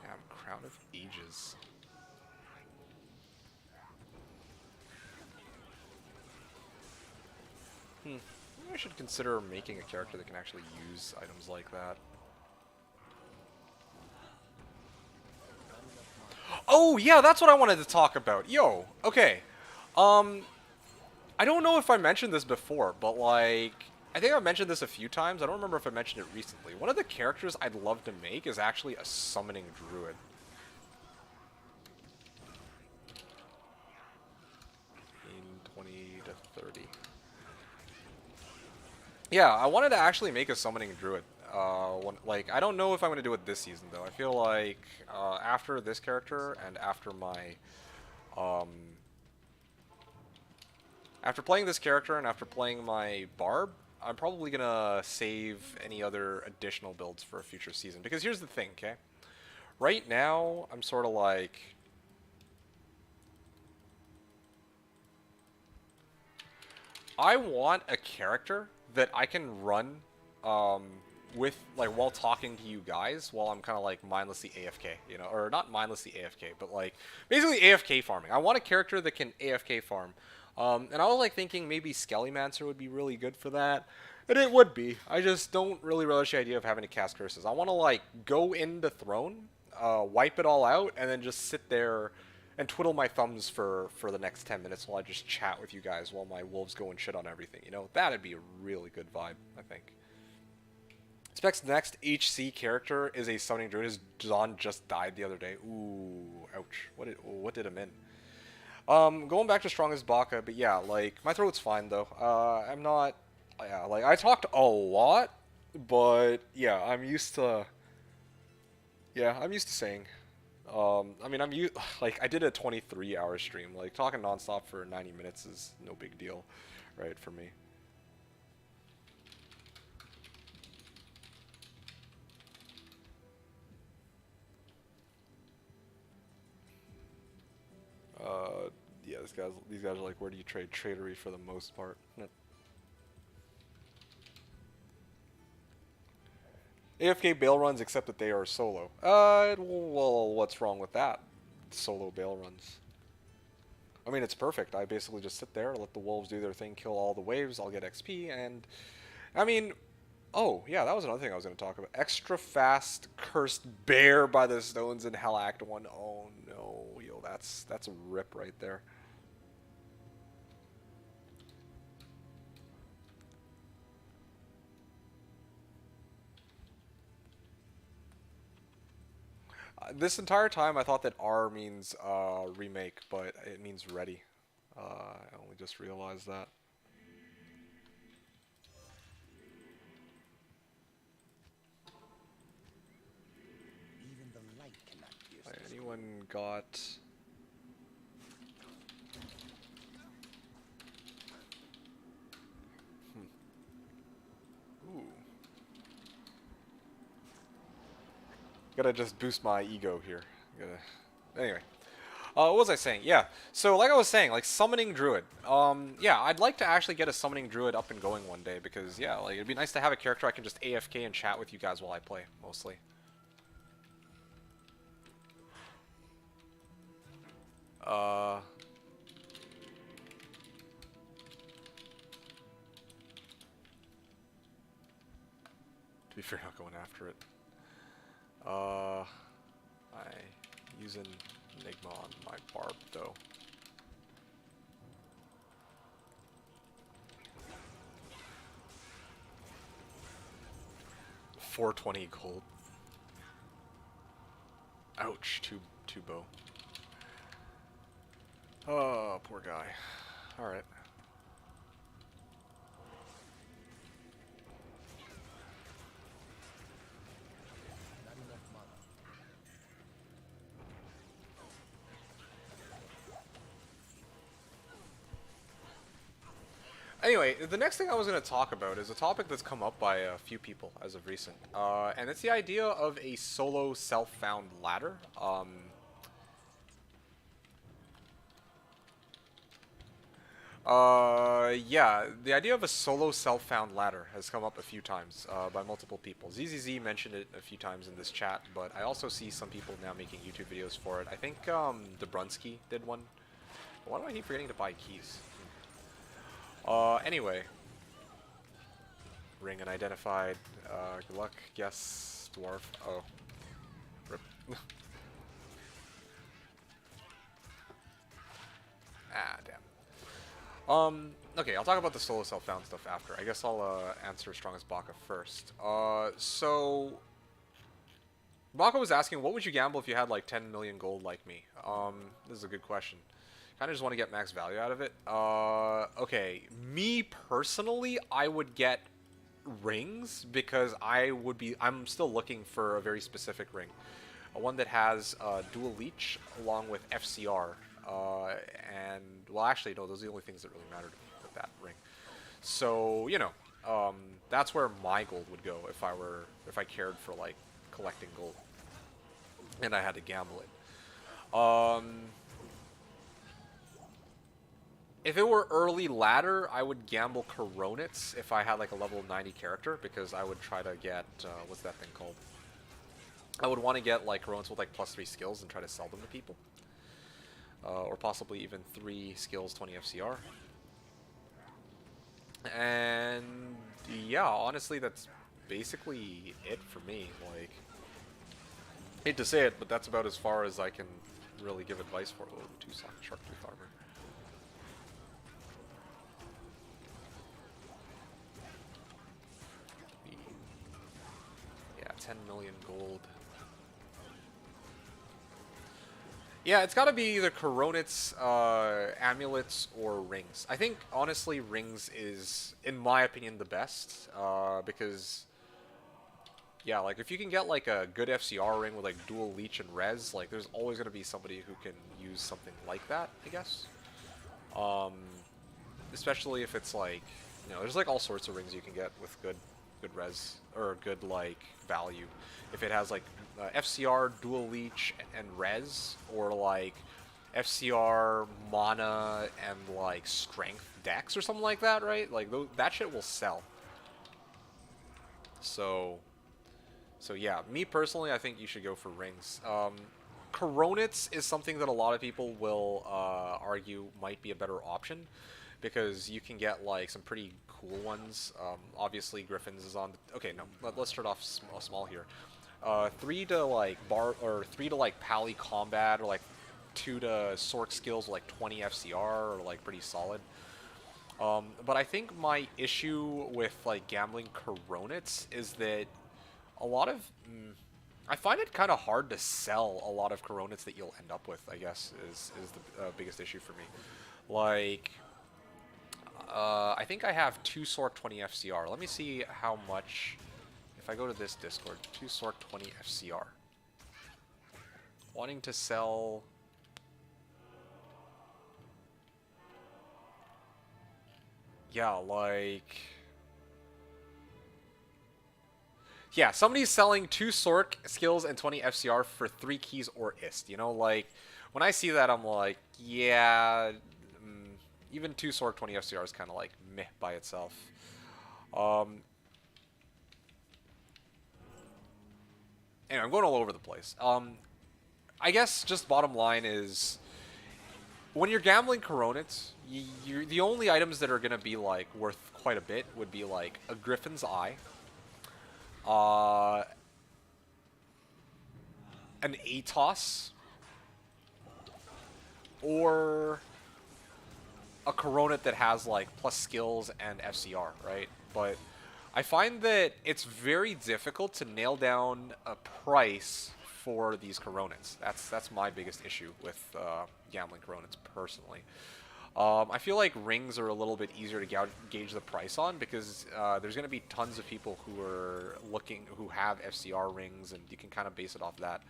Damn, Crown of Ages. Maybe I should consider making a character that can actually use items like that. Oh, yeah, that's what I wanted to talk about. Yo, okay. I don't know if I mentioned this before, but like, I think I've mentioned this a few times. I don't remember if I mentioned it recently. One of the characters I'd love to make is actually a summoning druid. In 20 to 30. Yeah, I wanted to actually make a summoning druid. Like, I don't know if I'm going to do it this season, though. I feel like after this character and after my... Um, after playing this character and after playing my barb, I'm probably going to save any other additional builds for a future season. Because here's the thing, okay? Right now, I'm sort of like... I want a character that I can run with, like, while talking to you guys, while I'm kind of, like, mindlessly AFK, you know? Or not mindlessly AFK, but, like, basically AFK farming. I want a character that can AFK farm. And I was, like, thinking maybe Skellymancer would be really good for that. And it would be. I just don't really relish the idea of having to cast curses. I want to, like, go into Throne, wipe it all out, and then just sit there and twiddle my thumbs for the next 10 minutes while I just chat with you guys while my wolves go and shit on everything. You know, that'd be a really good vibe, I think. Spec's next HC character is a Summoning Druid. His Zon just died the other day. Ooh, ouch. What did him in? Going back to Strong as Baka, but yeah, like, my throat's fine, though. I'm not... Yeah, like, I talked a lot, but, yeah, I'm used to... Yeah, I'm used to saying... I mean, like, I did a 23-hour stream. Like, talking nonstop for 90 minutes is no big deal, right, for me. Yeah, these guys are like, where do you trade? Tradery for the most part. AFK bail runs, except that they are solo. Well, what's wrong with that? Solo bail runs. I mean, it's perfect. I basically just sit there, let the wolves do their thing, kill all the waves, I'll get XP, and... I mean... Oh, yeah, that was another thing I was going to talk about. Extra fast, cursed bear by the stones in Hell Act 1. Oh, no. Yo, that's a rip right there. This entire time I thought that R means remake, but it means ready. I only just realized that. Even the light cannot pierce Like, this anyone got... Ooh. Gotta just boost my ego here. Anyway. What was I saying? Yeah. So, like I was saying, like, Summoning Druid. Yeah, I'd like to actually get a Summoning Druid up and going one day, because, yeah, like, it'd be nice to have a character I can just AFK and chat with you guys while I play, mostly. To be fair, not going after it. I using Enigma on my barb though. $420 gold. Ouch, two bow. Oh, poor guy. Alright. not enough mana. Anyway, the next thing I was going to talk about is a topic that's come up by a few people as of recent. And it's the idea of a solo self-found ladder. Yeah, the idea of a solo self-found ladder has come up a few times by multiple people. ZZZ mentioned it a few times in this chat, but I also see some people now making YouTube videos for it. I think Dobrunsky did one. Why do I keep forgetting to buy keys? Anyway. Ring unidentified. Good luck. Guess dwarf. Oh. Rip. Ah, damn. Okay, I'll talk about the solo self-found stuff after. I guess I'll answer Strongest Baka first. So Baka was asking, what would you gamble if you had like 10 million gold like me? This is a good question. Kind of just want to get max value out of it. Okay, me personally, I would get rings because I'm still looking for a very specific ring. One that has dual leech along with FCR. And, well, actually, no, those are the only things that really matter to me with that ring. So, you know, that's where my gold would go if I cared for, like, collecting gold. And I had to gamble it. If it were early ladder, I would gamble Coronets if I had, like, a level 90 character, because I would try to get, what's that thing called? I would want to get, like, Coronets with, like, +3 skills and try to sell them to people. Or possibly even 3 skills, 20 FCR. And yeah, honestly, that's basically it for me. Like, hate to say it, but that's about as far as I can really give advice for. Oh, 2 shark tooth armor. Yeah, 10 million gold. Yeah, it's got to be either Coronets, amulets, or rings. I think, honestly, rings is, in my opinion, the best. Because, yeah, like, if you can get, like, a good FCR ring with, like, dual leech and res, like, there's always going to be somebody who can use something like that, I guess. Especially if it's, like, you know, there's, like, all sorts of rings you can get with good res, or good, like, value. If it has, like, FCR, dual leech, and res, or, like, FCR, mana, and, like, strength dex or something like that, right? Like, that shit will sell. So yeah, me personally, I think you should go for rings. Coronets is something that a lot of people will argue might be a better option, because you can get, like, some pretty cool ones. Obviously, Griffins is on the... Okay, no, let's start off small here. 3 to, like, or 3 to, like, pally combat, or, like, 2 to Sork skills, like, 20 FCR, or, like, pretty solid. But I think my issue with, like, gambling Coronets is that a lot of... I find it kind of hard to sell a lot of Coronets that you'll end up with, I guess, is the biggest issue for me. Like... I think I have 2 Sork 20 FCR. Let me see how much... If I go to this Discord, 2 Sork 20 FCR. Wanting to sell... Yeah, like... Yeah, somebody's selling 2 Sork skills and 20 FCR for 3 keys or ist. You know, like, when I see that, I'm like, yeah... even 2 Sork 20 FCR is kind of like meh by itself. Anyway, I'm going all over the place. I guess just bottom line is, when you're gambling Coronets, the only items that are going to be, like, worth quite a bit would be, like, a Griffin's Eye, an Atos, or a Coronet that has, like, plus skills and FCR, right? But I find that it's very difficult to nail down a price for these Coronets. That's my biggest issue with gambling Coronets, personally. I feel like rings are a little bit easier to gauge the price on, because there's going to be tons of people who have FCR rings, and you can kind of base it off that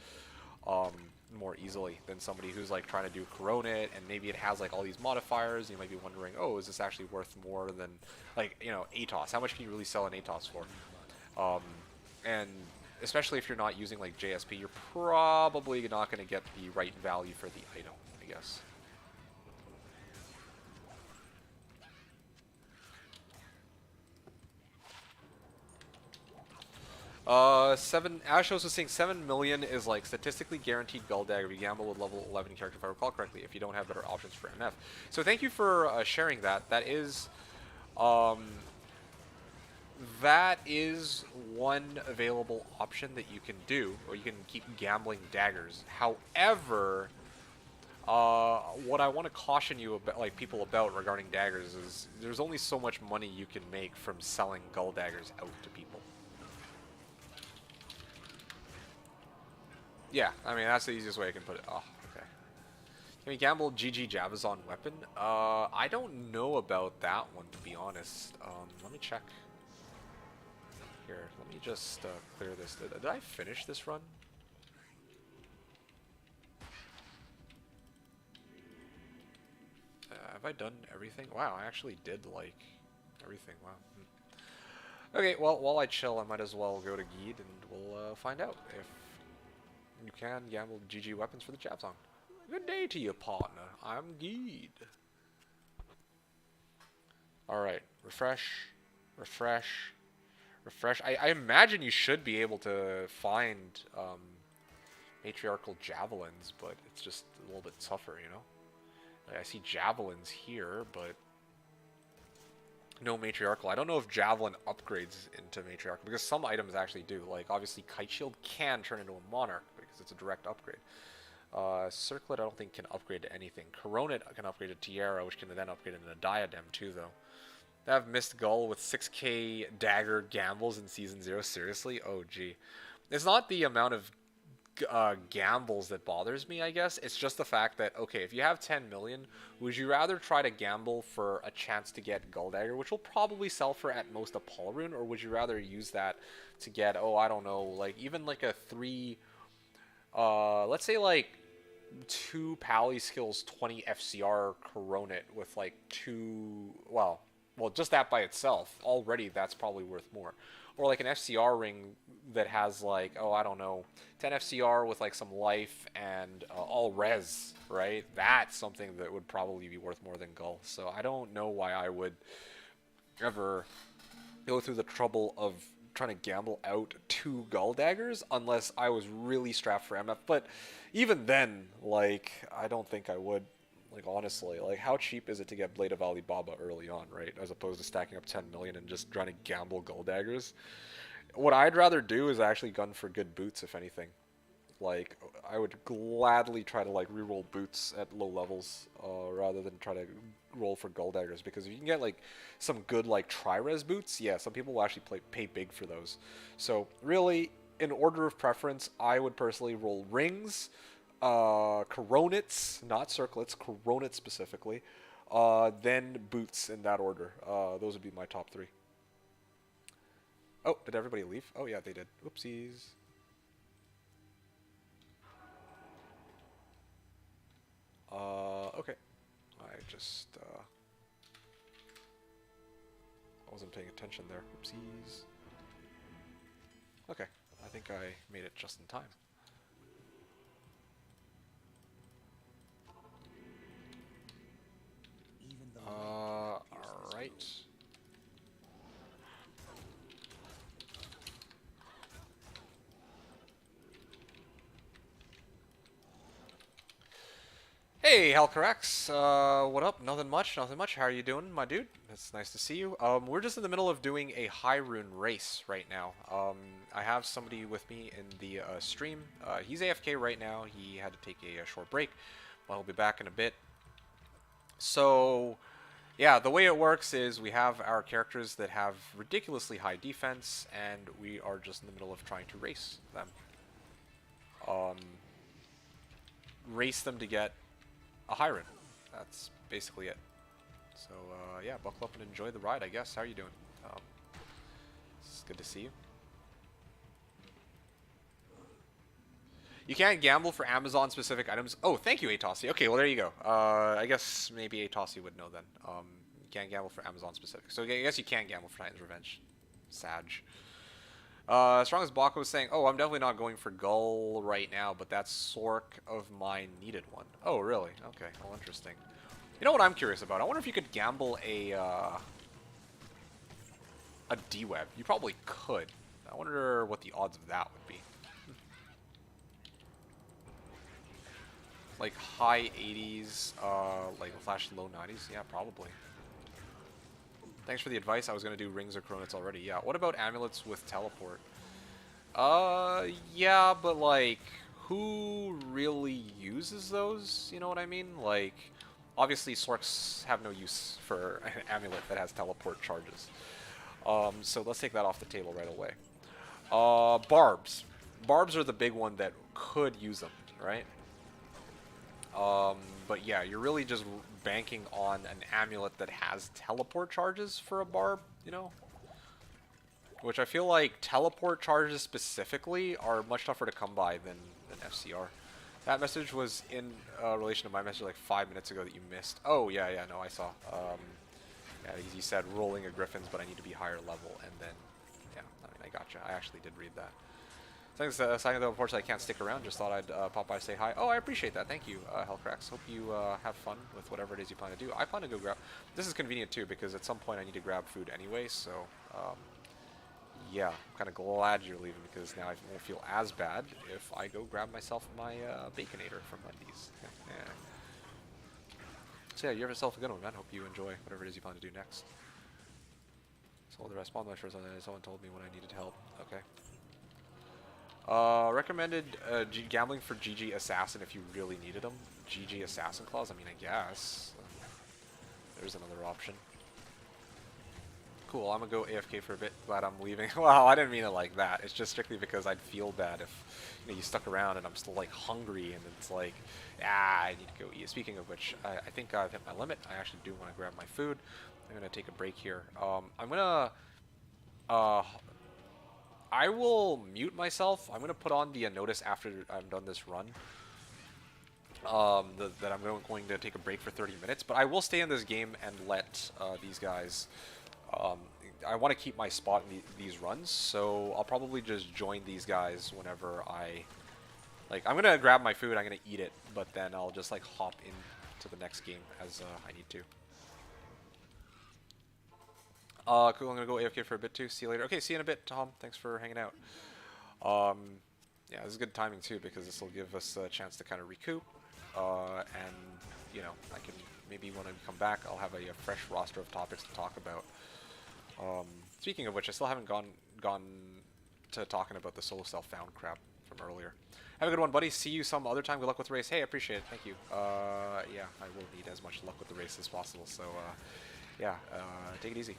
more easily than somebody who's, like, trying to do Coronet, and maybe it has, like, all these modifiers. You might be wondering, oh, is this actually worth more than, like, you know, Atos? How much can you really sell an Atos for? And especially if you're not using, like, JSP, you're probably not going to get the right value for the item, I guess. Ashos was saying 7 million is, like, statistically guaranteed gold dagger if you gamble with level 11 character, if I recall correctly, if you don't have better options for MF. So thank you for sharing that. That is, that is one available option that you can do, or you can keep gambling daggers. However, what I want to caution you about, like people about regarding daggers, is there's only so much money you can make from selling gull daggers out to people. Yeah, I mean that's the easiest way I can put it. Oh, okay. Can we gamble GG Javazon weapon? I don't know about that one to be honest. Let me check. Here, let me just clear this. Did I finish this run? Have I done everything? Wow, I actually did like everything. Wow. Okay, well, while I chill, I might as well go to Geed and we'll find out if you can gamble GG weapons for the chat song. Good day to you, partner. I'm Geed. Alright, refresh, refresh, refresh. I imagine you should be able to find matriarchal javelins, but it's just a little bit tougher, you know? Like, I see javelins here, but no matriarchal. I don't know if javelin upgrades into matriarchal, because some items actually do. Like, obviously, Kite Shield can turn into a monarch, because it's a direct upgrade. Circlet, I don't think can upgrade to anything. Coronet can upgrade to Tiara, which can then upgrade into a Diadem, too, though. They have Mist Gull with 6k dagger gambles in Season 0. Seriously? Oh, gee. It's not the amount of gambles that bothers me, I guess. It's just the fact that, okay, if you have 10 million, would you rather try to gamble for a chance to get Gull Dagger, which will probably sell for at most a Polyrune, or would you rather use that to get, oh, I don't know, like, even like a 3, let's say like 2 Pally Skills 20 FCR Coronet with like 2, well, just that by itself, already that's probably worth more. Or like an FCR ring that has like, oh, I don't know, 10 FCR with like some life and all res, right? That's something that would probably be worth more than Gull. So I don't know why I would ever go through the trouble of trying to gamble out 2 Gull daggers unless I was really strapped for MF. But even then, like, I don't think I would. Like, honestly, like, how cheap is it to get Blade of Alibaba early on, right? As opposed to stacking up 10 million and just trying to gamble Gull daggers. What I'd rather do is actually gun for good boots, if anything. Like, I would gladly try to, like, reroll boots at low levels, rather than try to roll for Gull daggers. Because if you can get, like, some good, like, tri-res boots, yeah, some people will actually pay big for those. So, really, in order of preference, I would personally roll rings, coronets, not circlets, coronets specifically, then boots in that order. Those would be my top 3. Oh, did everybody leave? Oh yeah, they did. Oopsies. Okay. I just, I wasn't paying attention there. Oopsies. Okay. I think I made it just in time. Alright. Hey, Halcorax. What up? Nothing much, nothing much. How are you doing, my dude? It's nice to see you. We're just in the middle of doing a high rune race right now. I have somebody with me in the stream. He's AFK right now. He had to take a short break, but he'll be back in a bit. So, yeah, the way it works is we have our characters that have ridiculously high defense, and we are just in the middle of trying to race them. Race them to get a high rune. That's basically it. So, yeah, buckle up and enjoy the ride, I guess. How are you doing? It's good to see you. You can't gamble for Amazon-specific items. Oh, thank you, Atossi. Okay, well, there you go. I guess maybe Atossi would know then. You can't gamble for Amazon-specific. So I guess you can gamble for Titan's Revenge. Sag. Strong as Baka was saying, oh, I'm definitely not going for Gull right now, but that Sork of mine needed one. Oh, really? Okay, well, interesting. You know what I'm curious about? I wonder if you could gamble a D-Web. You probably could. I wonder what the odds of that would be. Like high 80s, like flash low 90s? Yeah, probably. Thanks for the advice. I was gonna do rings or cronets already. Yeah. What about amulets with teleport? Yeah, but like, who really uses those? You know what I mean? Like, obviously, Sorks have no use for an amulet that has teleport charges. So let's take that off the table right away. Barbs. Barbs are the big one that could use them, right? But yeah, you're really just banking on an amulet that has teleport charges for a barb, you know? Which I feel like teleport charges specifically are much tougher to come by than FCR. That message was in relation to my message like 5 minutes ago that you missed. Oh, yeah, no, I saw. Yeah, because you said rolling a Griffins, but I need to be higher level, and then, yeah, I mean, I gotcha. I actually did read that. Thanks, Sign, though, unfortunately, I can't stick around. Just thought I'd pop by, say hi. Oh, I appreciate that. Thank you, Hellcracks. Hope you have fun with whatever it is you plan to do. I plan to go grab... This is convenient, too, because at some point I need to grab food anyway, so... yeah, I'm kind of glad you're leaving, because now I won't feel as bad if I go grab myself my Baconator from Wendy's. Yeah. So yeah, you have yourself a good one, man. Hope you enjoy whatever it is you plan to do next. So the rest on my first one, someone told me when I needed help. Okay. Recommended gambling for GG Assassin if you really needed them. GG Assassin clause? I mean, I guess. There's another option. Cool, I'm gonna go AFK for a bit. Glad I'm leaving. Well, I didn't mean it like that. It's just strictly because I'd feel bad if you stuck around and I'm still like hungry and it's like, I need to go eat. Speaking of which, I think I've hit my limit. I actually do want to grab my food. I'm gonna take a break here. I'm gonna I will mute myself. I'm gonna put on the notice after I'm done this run. That I'm going to take a break for 30 minutes, but I will stay in this game and let these guys. I want to keep my spot in these runs, so I'll probably just join these guys whenever I. Like, I'm gonna grab my food. I'm gonna eat it, but then I'll just like hop into the next game as I need to. Cool, I'm gonna go AFK for a bit too. See you later. Okay, see you in a bit, Tom. Thanks for hanging out. Yeah, this is good timing too, because this will give us a chance to kind of recoup. And, you know, I can, maybe when I come back, I'll have a fresh roster of topics to talk about. Speaking of which, I still haven't gone to talking about the solo self found crap from earlier. Have a good one, buddy. See you some other time. Good luck with the race. Hey, I appreciate it. Thank you. Yeah, I will need as much luck with the race as possible. So, yeah, take it easy.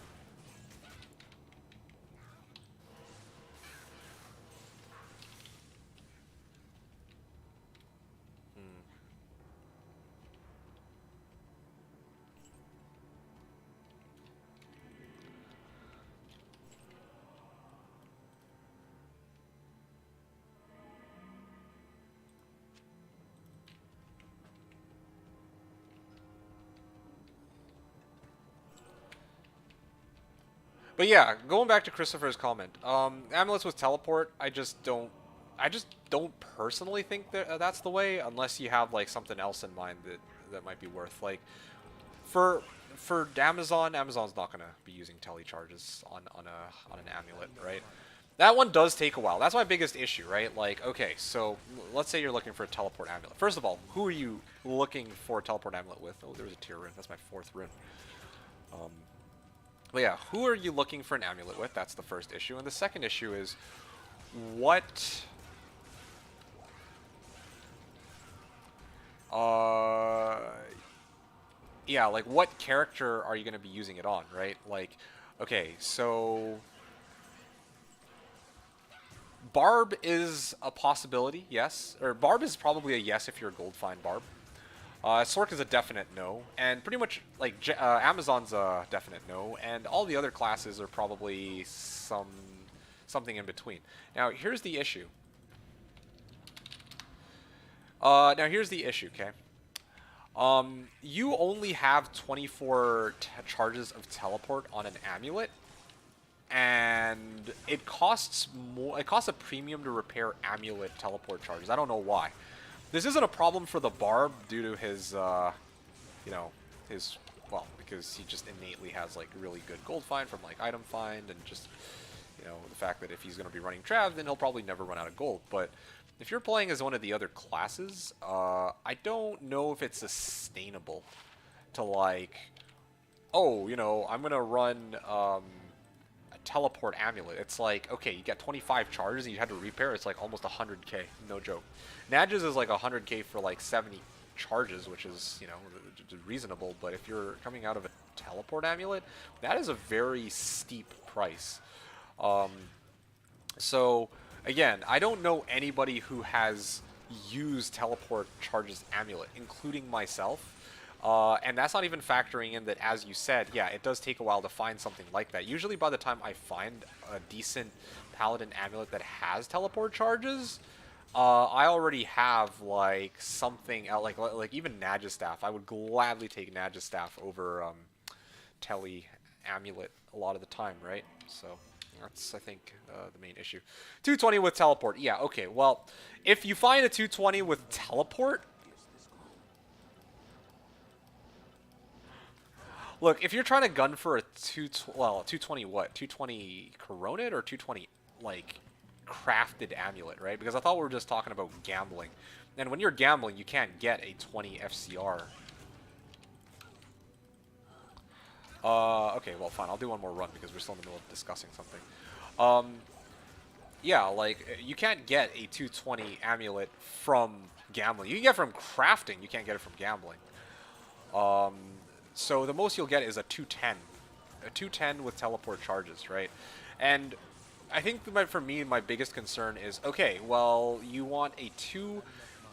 But yeah, going back to Christopher's comment, amulets with teleport, I just don't personally think that that's the way, unless you have like something else in mind that might be worth. Like, for Amazon's not gonna be using tele charges on an amulet, right? That one does take a while. That's my biggest issue, right? Like, okay, so let's say you're looking for a teleport amulet. First of all, who are you looking for a teleport amulet with? Oh, there's a tier rune. That's my 4th rune. But yeah, who are you looking for an amulet with? That's the first issue. And the second issue is, what... yeah, like, what character are you going to be using it on, right? Like, okay, so... Barb is a possibility, yes. Or Barb is probably a yes if you're a gold find Barb. Sork is a definite no, and pretty much like Amazon's a definite no, and all the other classes are probably something in between. Now here's the issue. Okay. You only have 24 charges of teleport on an amulet, and it costs more. It costs a premium to repair amulet teleport charges. I don't know why. This isn't a problem for the Barb due to his, you know, well, because he just innately has, like, really good gold find from, like, item find, and just, you know, the fact that if he's going to be running Trav, then he'll probably never run out of gold. But if you're playing as one of the other classes, I don't know if it's sustainable to, like, oh, you know, I'm gonna run a teleport amulet. It's like, okay, you get 25 charges and you had to repair. It's like almost 100k, no joke. Nadge's is like 100k for like 70 charges, which is, you know, reasonable. But if you're coming out of a teleport amulet, that is a very steep price. Um, so again, I don't know anybody who has used teleport charges amulet, including myself. And that's not even factoring in that, as you said, yeah, it does take a while to find something like that. Usually by the time I find a decent paladin amulet that has teleport charges, I already have like something else, like even Nagistaff. I would gladly take Nagistaff over Tele amulet a lot of the time, right? So that's, I think, the main issue. 220 with teleport. Yeah, okay. Well, if you find a 220 with teleport, look, if you're trying to gun for a 220 what? 220 Coronid or 220 like crafted amulet, right? Because I thought we were just talking about gambling. And when you're gambling, you can't get a 20 FCR. Okay, well, fine. I'll do one more run because we're still in the middle of discussing something. Yeah, like, you can't get a 220 amulet from gambling. You can get it from crafting. You can't get it from gambling. So the most you'll get is a 210. A 210 with teleport charges, right? And I think for me, my biggest concern is, okay, well, you want a 2...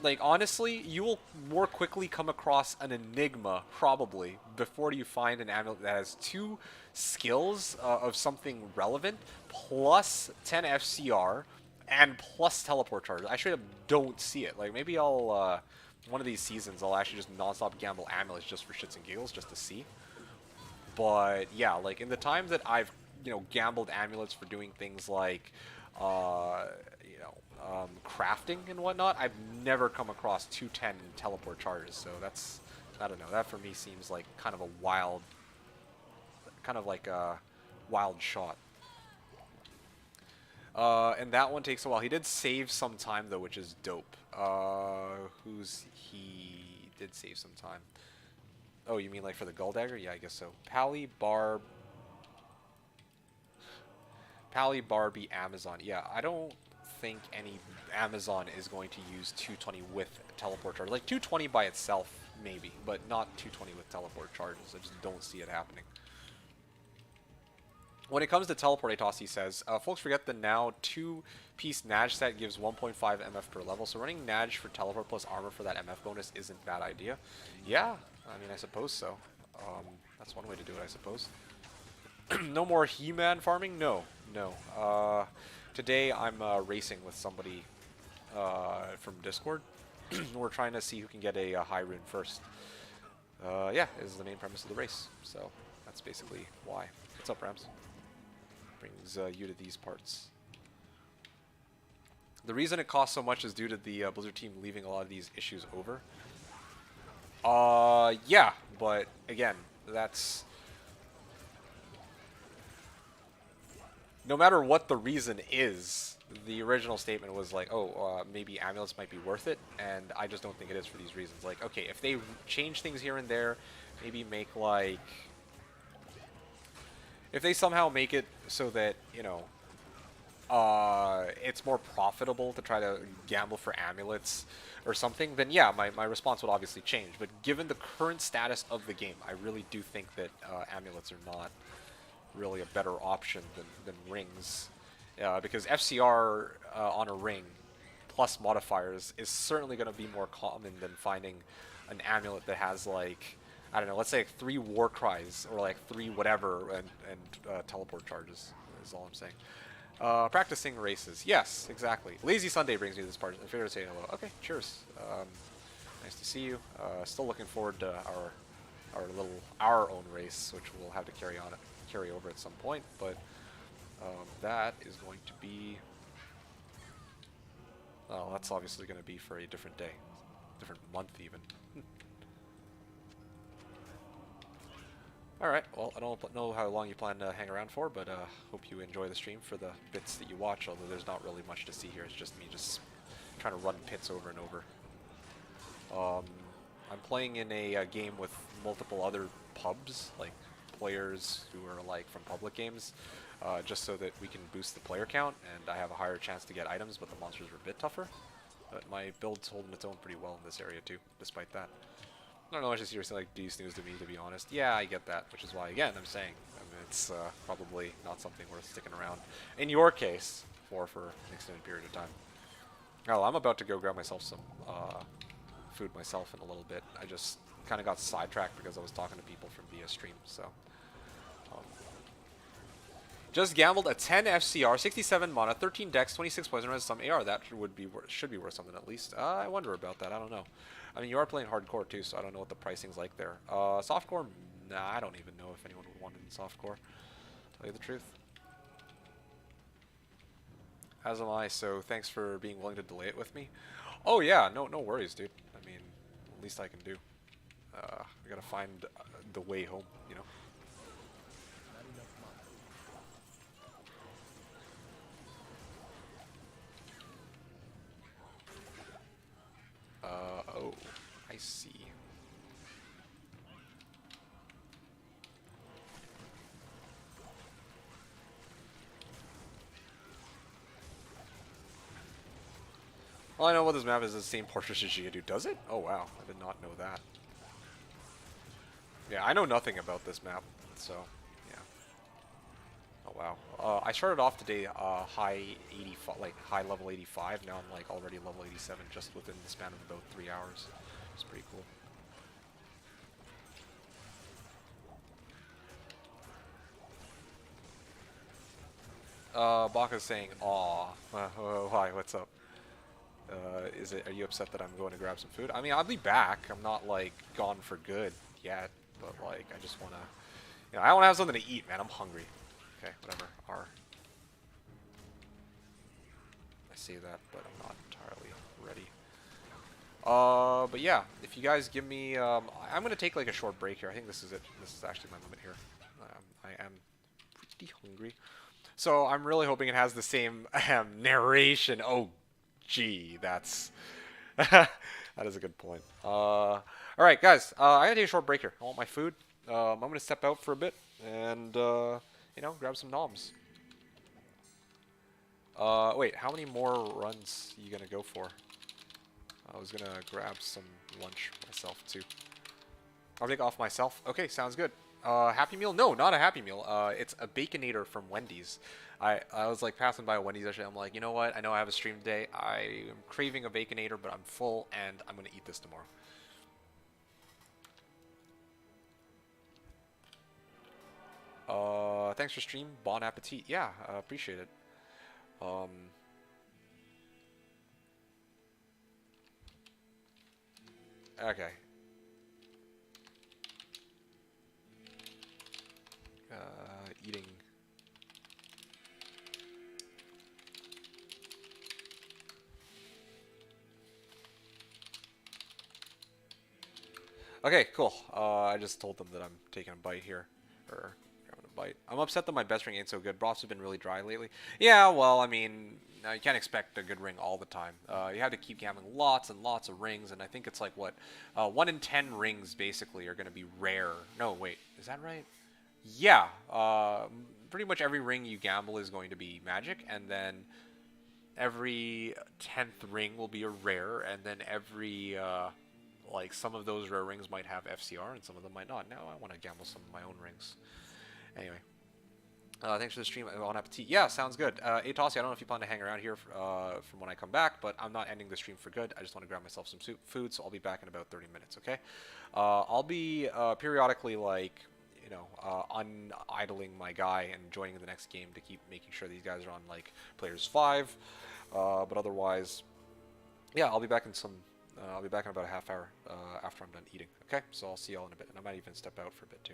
Like, honestly, you will more quickly come across an Enigma, probably, before you find an amulet that has 2 skills of something relevant, plus 10 FCR, and plus teleport charges. I straight up don't see it. Like, maybe I'll, one of these seasons, I'll actually just non-stop gamble amulets just for shits and giggles, just to see. But, yeah, like, in the times that I've, you know, gambled amulets for doing things like, you know, crafting and whatnot, I've never come across 210 teleport charges, so that's, I don't know, that for me seems like kind of a wild, kind of like a wild shot. And that one takes a while. He did save some time though, which is dope. He did save some time. Oh, you mean like for the Gull Dagger? Yeah, I guess so. Pally, Barbie, Amazon. Yeah, I don't think any Amazon is going to use 220 with teleport charge. Like 220 by itself, maybe, but not 220 with teleport charges. I just don't see it happening. When it comes to teleport, Atossi says, folks forget the now 2-piece Naj set gives 1.5 MF per level, so running Naj for teleport plus armor for that MF bonus isn't a bad idea. Yeah, I mean, I suppose so. That's one way to do it, I suppose. No more He-Man farming? No. Today I'm racing with somebody from Discord. We're trying to see who can get a high rune first. Yeah, is the main premise of the race. So that's basically why. What's up, Rams? Brings you to these parts. The reason it costs so much is due to the Blizzard team leaving a lot of these issues over. Yeah, but again, that's... No matter what the reason is, the original statement was like, oh, maybe amulets might be worth it, and I just don't think it is for these reasons. Like, okay, if they change things here and there, maybe make like... If they somehow make it so that, you know, it's more profitable to try to gamble for amulets or something, then yeah, my response would obviously change. But given the current status of the game, I really do think that amulets are not really a better option than rings. Because FCR on a ring plus modifiers is certainly going to be more common than finding an amulet that has like, I don't know, let's say like 3 war cries or like 3 whatever and teleport charges is all I'm saying. Practicing races. Yes, exactly. Lazy Sunday brings me to this part. I figured to say hello. Okay, cheers. Nice to see you. Still looking forward to our own race, which we'll have to carry over at some point. But that is going to be... Oh, that's obviously going to be for a different day. Different month, even. Alright, well, I don't know how long you plan to hang around for, but hope you enjoy the stream for the bits that you watch, although there's not really much to see here. It's just me just trying to run pits over and over. I'm playing in a game with multiple other pubs, like players who are like from public games, just so that we can boost the player count and I have a higher chance to get items, but the monsters are a bit tougher. But my build's holding its own pretty well in this area too, despite that. I don't know, it's just seriously like D snooze to me, to be honest. Yeah, I get that, which is why, again, I'm saying it's probably not something worth sticking around, in your case, for an extended period of time. Oh, I'm about to go grab myself some food myself in a little bit. I just kind of got sidetracked because I was talking to people from via stream, so. Just gambled a 10 FCR, 67 mana, 13 dex, 26 poison, and some AR. That should be worth something at least. I wonder about that. I don't know. I mean, you are playing hardcore too, so I don't know what the pricing's like there. Softcore? Nah, I don't even know if anyone would want it in softcore. Tell you the truth. As am I, so thanks for being willing to delay it with me. Oh yeah, no worries, dude. I mean, least I can do. I gotta find the way home, you know. Oh, I see. All I know about this map is the same portrait as Geodude. Does it? Oh wow, I did not know that. Yeah, I know nothing about this map, so yeah. Oh wow. I started off today high 85, like high level 85. Now I'm like already level 87, just within the span of about 3 hours. It's pretty cool. Baka's saying, "Aw, why? What's up? Are you upset that I'm going to grab some food? I mean, I'll be back. I'm not like gone for good yet, but like I just wanna, you know, I wanna have something to eat, man. I'm hungry. Okay, whatever. R. I say that, but I'm not entirely ready. But yeah, if you guys give me, I'm gonna take like a short break here. I think this is it. This is actually my limit here. I am pretty hungry. So I'm really hoping it has the same narration. Oh, gee, that's that is a good point. All right, guys, I gotta take a short break here. I want my food. I'm gonna step out for a bit and you know, grab some noms. Wait, how many more runs you gonna go for? I was gonna grab some lunch myself too. I'll take off myself. Okay, sounds good. Happy Meal? No, not a Happy Meal. It's a Baconator from Wendy's. I was like passing by Wendy's yesterday. I'm like, you know what? I know I have a stream today. I am craving a Baconator, but I'm full, and I'm gonna eat this tomorrow. Thanks for stream. Bon appetit. Yeah, appreciate it. Okay. Eating. Okay, cool. I just told them that I'm taking a bite here. Or grabbing a bite. I'm upset that my best ring ain't so good. Broths have been really dry lately. Yeah, well, I mean, you can't expect a good ring all the time. You have to keep gambling lots and lots of rings, and I think it's like, what, 1 in 10 rings, basically, are going to be rare. No, wait, is that right? Yeah, pretty much every ring you gamble is going to be magic, and then every 10th ring will be a rare, and then every, like, some of those rare rings might have FCR, and some of them might not. Now I want to gamble some of my own rings. Anyway. Thanks for the stream. Bon appetit. Yeah, sounds good. Atossi, I don't know if you plan to hang around here from when I come back, but I'm not ending the stream for good. I just want to grab myself some food, so I'll be back in about 30 minutes, okay? I'll be periodically, like, you know, unidling my guy and joining the next game to keep making sure these guys are on, like, players 5. But otherwise, yeah, I'll be back in I'll be back in about a half hour after I'm done eating, okay? So I'll see y'all in a bit, and I might even step out for a bit, too.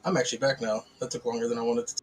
I'm actually back now. That took longer than I wanted to.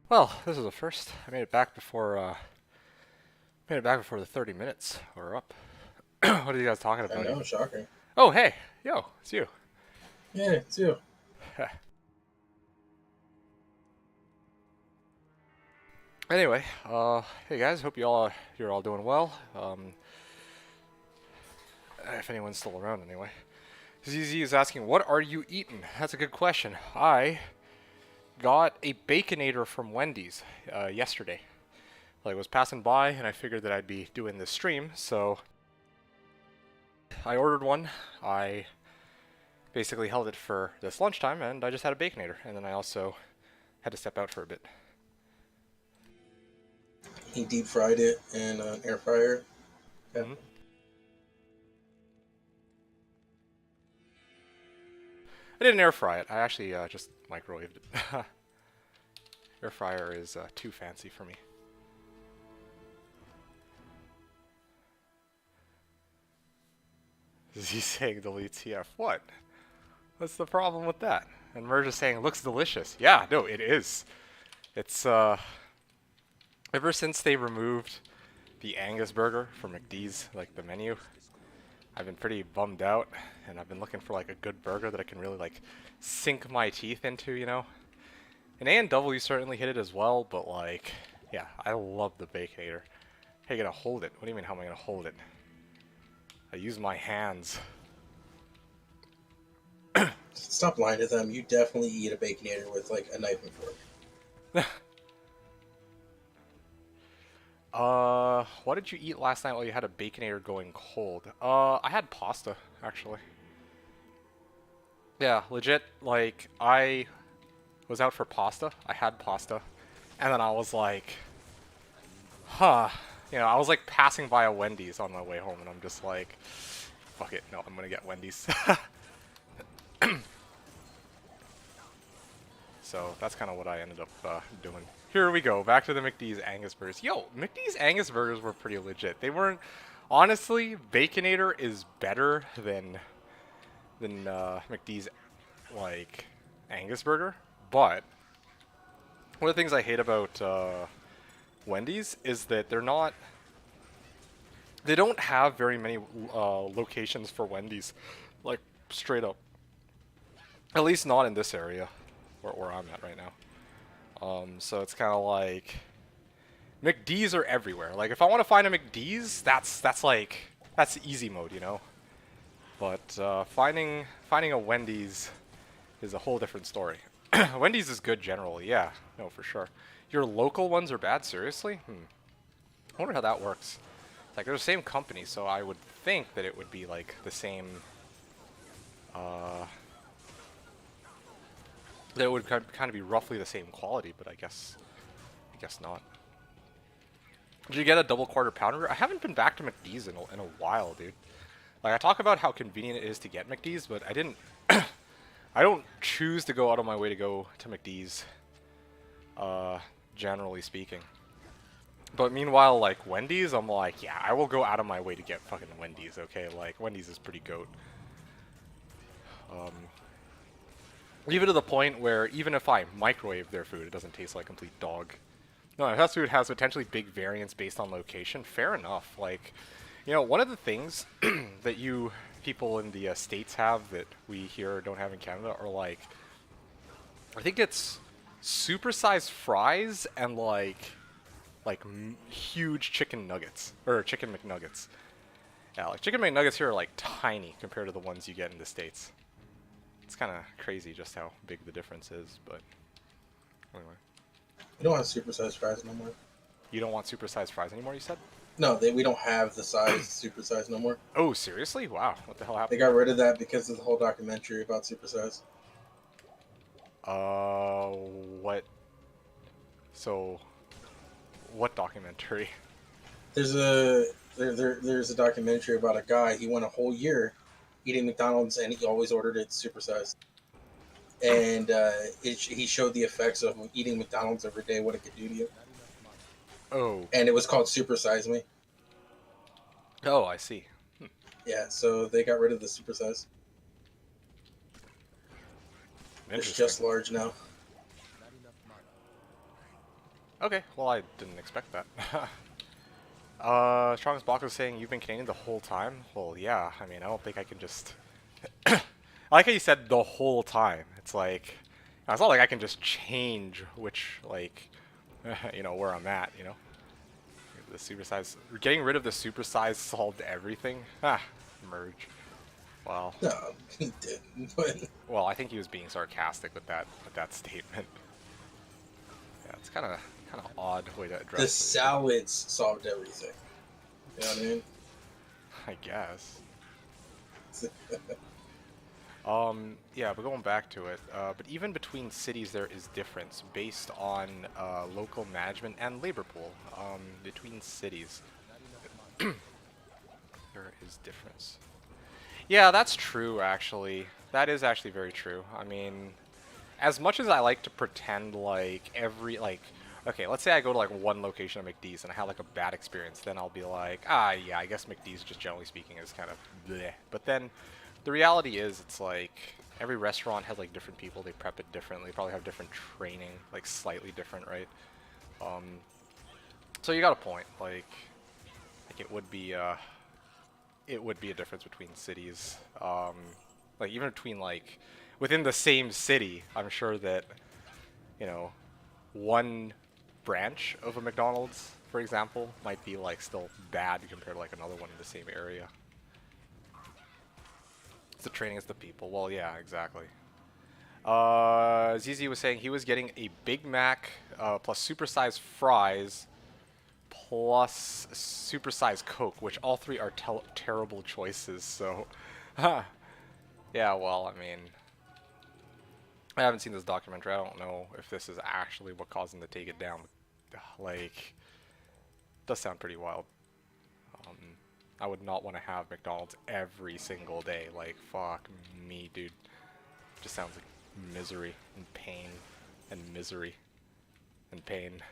Well, this is a first. I made it back before the 30 minutes were up. What are you guys talking I about know, even? shocking. Oh, hey, yo, it's you. Yeah, it's you. Anyway, hey guys, hope you're all doing well. If anyone's still around, anyway. ZZ is asking, what are you eating? That's a good question. I got a Baconator from Wendy's yesterday. I was passing by and I figured that I'd be doing this stream, so I ordered one. I basically held it for this lunchtime and I just had a Baconator, and then I also had to step out for a bit. He deep fried it in an air fryer. Yeah. Mhm. I didn't air fry it. I actually just microwaved it. Air fryer is too fancy for me. Is he saying delete TF? What? What's the problem with that? And Merge is saying looks delicious. Yeah, no, it is. It's ever since they removed the Angus burger from McD's, like the menu, I've been pretty bummed out, and I've been looking for like a good burger that I can really like sink my teeth into, you know. And A&W certainly hit it as well, but like, yeah, I love the Baconator. How you gonna hold it? What do you mean, how am I gonna hold it? I use my hands. Stop lying to them. You definitely eat a Baconator with like a knife and fork. What did you eat last night while you had a Baconator going cold? I had pasta, actually. Yeah, legit, like, I was out for pasta. I had pasta. And then I was like, huh. You know, I was like passing by a Wendy's on my way home, and I'm just like, fuck it, no, I'm gonna get Wendy's. So that's kind of what I ended up doing. Here we go, back to the McD's Angus burgers. Yo, McD's Angus burgers were pretty legit. They weren't, honestly, Baconator is better than McD's like Angus burger. But one of the things I hate about Wendy's is that they don't have very many locations for Wendy's, like straight up. At least not in this area where I'm at right now. So it's kind of like McD's are everywhere. Like if I want to find a McD's, that's easy mode, you know. But finding a Wendy's is a whole different story. Wendy's is good generally, yeah, no, for sure. Your local ones are bad, seriously? I wonder how that works. Like they're the same company, so I would think that it would be like the same. That it would kind of be roughly the same quality, but I guess not. Did you get a double quarter pounder? I haven't been back to McD's in a while, dude. Like I talk about how convenient it is to get McD's, but I didn't. I don't choose to go out of my way to go to McD's. Generally speaking. But meanwhile, like Wendy's, I'm like, yeah, I will go out of my way to get fucking Wendy's. Okay, like Wendy's is pretty goat. Even to the point where even if I microwave their food, it doesn't taste like complete dog. No, fast food has potentially big variance based on location. Fair enough. Like, you know, one of the things that you people in the States have that we here don't have in Canada are like, I think it's supersized fries and like huge chicken nuggets or chicken McNuggets. Yeah, like chicken McNuggets here are like tiny compared to the ones you get in the States. It's kind of crazy just how big the difference is, but anyway. We don't have supersized fries no more. You don't want supersized fries anymore, you said? No, we don't have the size supersize no more. Oh, seriously? Wow. What the hell They happened? got rid of that because of the whole documentary about supersize. What? So, what documentary? There's a documentary about a guy. He went a whole year eating McDonald's and he always ordered it supersized. And he showed the effects of eating McDonald's every day, what it could do to you. Oh. And it was called Supersize Me. Oh, I see. Yeah, so they got rid of the supersize. It's just large now. Not enough mana. Okay, well I didn't expect that. Strongest Bach was saying you've been Canadian the whole time? Well, yeah, I mean, I don't think I can just... I like how you said the whole time. It's like... It's not like I can just change which, like, you know, where I'm at, you know? The supersize... Getting rid of the supersize solved everything? Ah, merge. Well, No, he didn't. But well, I think he was being sarcastic with that statement. Yeah, it's kind of odd way to address the it. salads solved everything. You know what I mean? I guess. Yeah, but going back to it, but even between cities there is difference based on local management and labor pool. Between cities, there is difference. Yeah, that's true, actually. That is actually very true. I mean, as much as I like to pretend like okay, let's say I go to like one location of McD's and I have like a bad experience, then I'll be like, ah, yeah, I guess McD's just generally speaking is kind of bleh. But then the reality is it's like every restaurant has like different people, they prep it differently, probably have different training, like slightly different, right? So you got a point, like it would be a difference between cities. Like even between like within the same city, I'm sure that you know one branch of a McDonald's, for example, might be like still bad compared to like another one in the same area. It's the training, it's the people. Well, yeah, exactly. ZZ was saying he was getting a Big Mac plus supersized fries plus supersized Coke, which all three are terrible choices. So, yeah. Well, I mean, I haven't seen this documentary. I don't know if this is actually what caused him to take it down. Like, does sound pretty wild. I would not want to have McDonald's every single day. Like, fuck me, dude. Just sounds like misery and pain and misery and pain.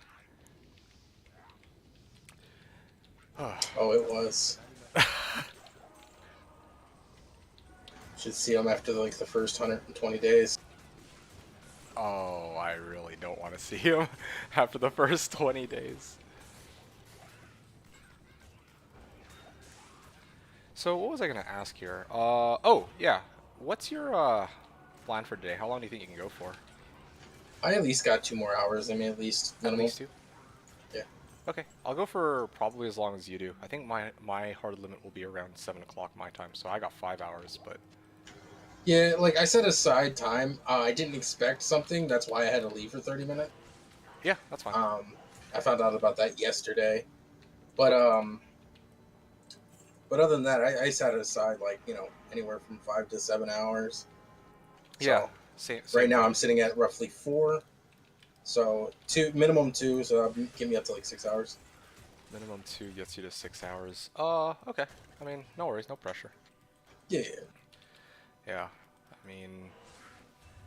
oh, it was. Should see him after like the first 120 days. Oh, I really don't want to see him after the first 20 days. So what was I gonna ask here? Oh yeah, what's your plan for today? How long do you think you can go for? I at least got 2 more hours. I mean, at least At minimal. least two. Yeah. Okay, I'll go for probably as long as you do. I think my hard limit will be around 7 o'clock my time, so I got 5 hours. But Yeah, like I set aside time. I didn't expect something. That's why I had to leave for 30 minutes. yeah, that's fine. I found out about that yesterday. But other than that, I set aside like anywhere from 5 to 7 hours. Yeah, So same. right now here. I'm sitting at roughly 4. So minimum 2. So that'll give me up to like 6 hours. Minimum 2 gets you to 6 hours. Okay. I mean, no worries, no pressure. Yeah. Yeah, I mean,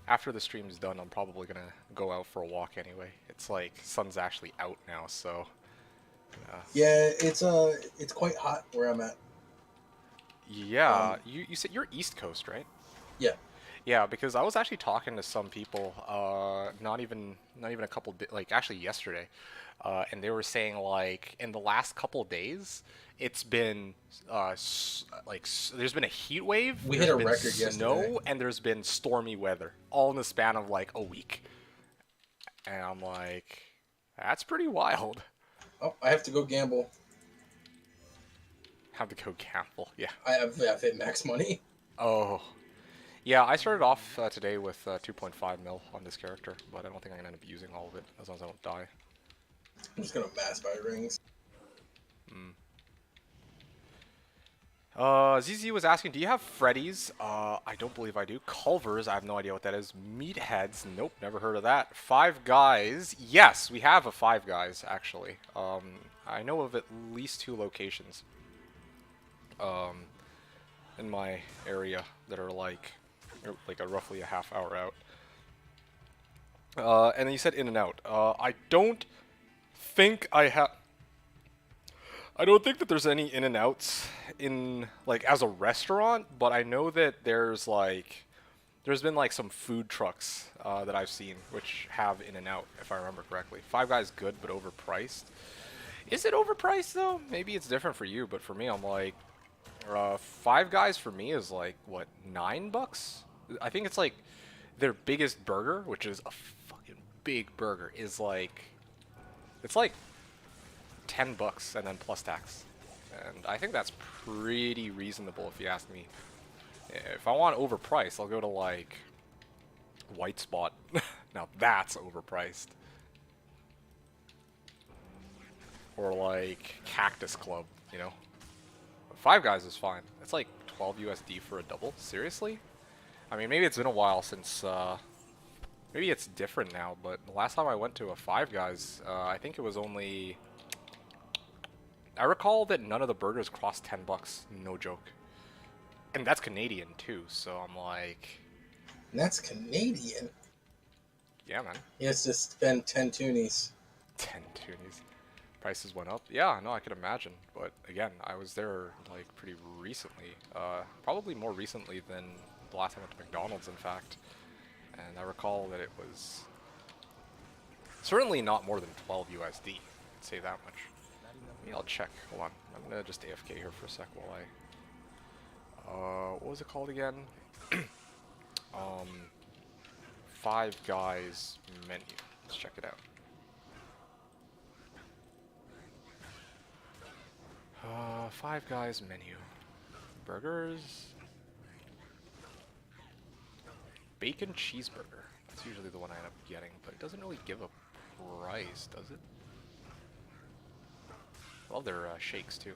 after the stream's done, I'm probably gonna go out for a walk anyway. It's like sun's actually out now, so. Yeah, it's quite hot where I'm at. Yeah, you said you're East Coast, right? Yeah. Yeah, because I was actually talking to some people, not even a couple like actually yesterday, and they were saying like in the last couple days, it's been there's been a heat wave, We there's hit a been record snow, yesterday. and there's been stormy weather, all in the span of like a week, and I'm like, that's pretty wild. Oh, I have to go gamble. Have to go gamble, yeah. I've hit max money. Oh. Yeah, I started off today with 2.5 mil on this character, but I don't think I'm gonna end up using all of it as long as I don't die. I'm just gonna mass buy rings. ZZ was asking, do you have Freddy's? I don't believe I do. Culvers, I have no idea what that is. Meatheads, nope, never heard of that. Five Guys, yes, we have a Five Guys, actually. I know of at least 2 locations in my area that are like a roughly a half hour out. And then you said In and Out. I don't think that there's any In and Outs in like as a restaurant, but I know that there's like there's been like some food trucks that I've seen which have In and Out, if I remember correctly. Five Guys good but overpriced. Is it overpriced though? Maybe it's different for you, but for me, I'm like, Five Guys for me is like what, $9? I think it's like their biggest burger, which is a fucking big burger, is like, it's like $10 and then plus tax, and I think that's pretty reasonable if you ask me. If I want overpriced, I'll go to like White Spot. Now that's overpriced. Or like Cactus Club, you know. But Five Guys is fine. It's like 12 USD for a double. Seriously? I mean, maybe it's been a while since. Maybe it's different now. But the last time I went to a Five Guys, I think it was only. I recall that none of the burgers cost $10. No joke. And that's Canadian too. So I'm like. And that's Canadian. Yeah, man. He has to spend 10 toonies. 10 toonies. Prices went up. Yeah, no, I could imagine. But again, I was there like pretty recently. Probably more recently than the last time I went to McDonald's, in fact. And I recall that it was certainly not more than 12 USD. I'd say that much. Maybe I'll check. Hold on. I'm gonna just AFK here for a sec while I. What was it called again? Five Guys menu. Let's check it out. Five Guys menu. Burgers. Bacon cheeseburger. That's usually the one I end up getting, but it doesn't really give a price, does it? Love their shakes too.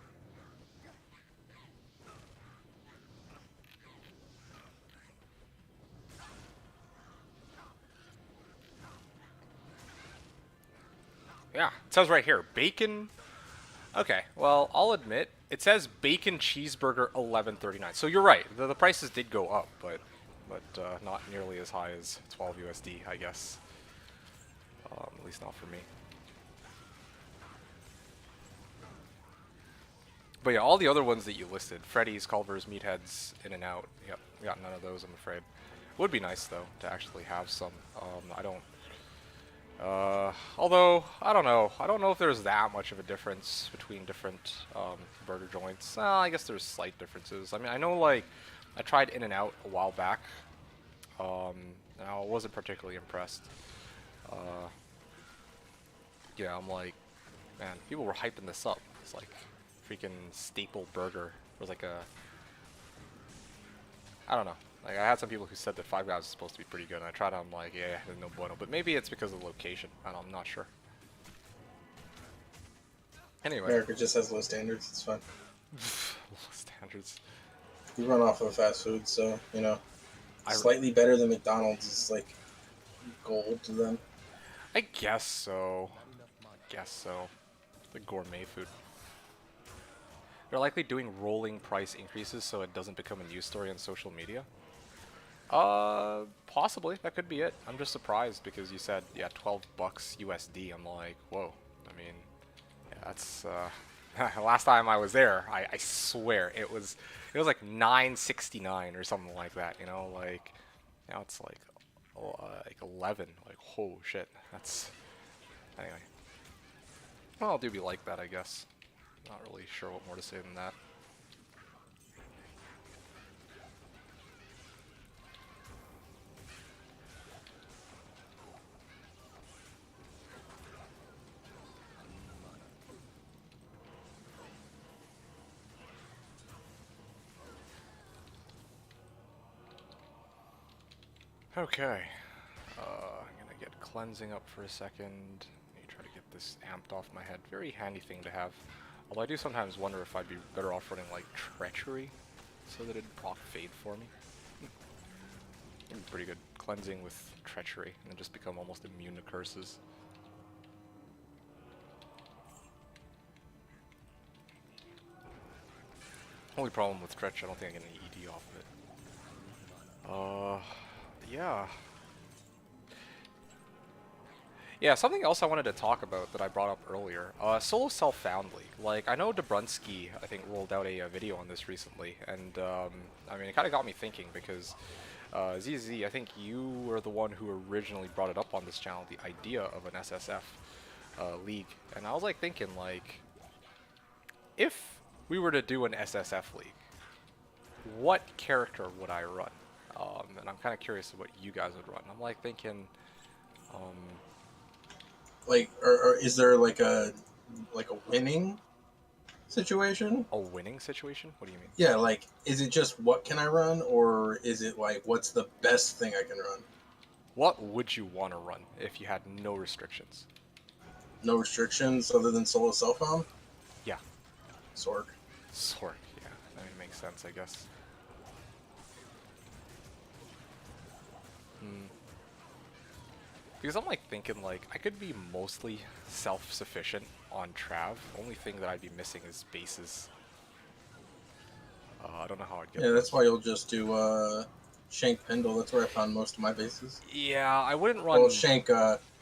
Yeah, it says right here, bacon. Okay, well, I'll admit, it says bacon cheeseburger $11.39. So you're right, the prices did go up, but not nearly as high as 12 USD, I guess. At least not for me. But yeah, all the other ones that you listed, Freddy's, Culver's, Meatheads, In and Out. Yep, we got none of those, I'm afraid. Would be nice though to actually have some. I don't. Although I don't know. I don't know if there's that much of a difference between different burger joints. I guess there's slight differences. I mean, I know like I tried In and Out a while back. And I wasn't particularly impressed. Yeah, I'm like, man, people were hyping this up. It's like freaking staple burger. It was like a, I don't know. Like I had some people who said that Five Guys is supposed to be pretty good, and I tried it. I'm like, yeah, there's no bueno. But maybe it's because of the location. I'm not sure. Anyway, America just has low standards. It's fine. low standards. We run off of fast food, so you know, I slightly better than McDonald's is like gold to them. I guess so. Guess so. The gourmet food. They're likely doing rolling price increases so it doesn't become a news story on social media. Possibly. That could be it. I'm just surprised because you said, yeah, $12 USD. I'm like, whoa. I mean, yeah, that's, last time I was there, I swear, it was like $9.69 or something like that, you know, like, now it's like 11, like, oh shit, that's, anyway. Well, I'll do be like that, I guess. Not really sure what more to say than that. Okay, I'm gonna get cleansing up for a second. Let me try to get this amped off my head. Very handy thing to have. Although I do sometimes wonder if I'd be better off running like Treachery, so that it'd proc fade for me. It'd be pretty good cleansing with Treachery, and then just become almost immune to curses. Only problem with Tretch, I don't think I get any ED off of it. Yeah. Yeah, something else I wanted to talk about that I brought up earlier. Solo Self-Found League. Like, I know Dobrunsky, I think, rolled out a video on this recently, and, I mean, it kind of got me thinking, because ZZ, I think you were the one who originally brought it up on this channel, the idea of an SSF league. And I was like thinking, like, if we were to do an SSF league, what character would I run? And I'm kind of curious of what you guys would run. I'm like thinking, Like, or is there like a winning situation? a winning situation? What do you mean? Yeah, like, is it just what can I run, or is it like what's the best thing I can run? What would you want to run if you had no restrictions? No restrictions other than solo self-found? Yeah. Sorg. Sork, yeah. That makes sense, I guess. Because I'm like thinking like I could be mostly self-sufficient on Trav. Only thing that I'd be missing is bases. I don't know how I'd get Yeah, that's those. why you'll just do Shank Pendle. That's where I found most of my bases. Yeah, I wouldn't run Well, Shank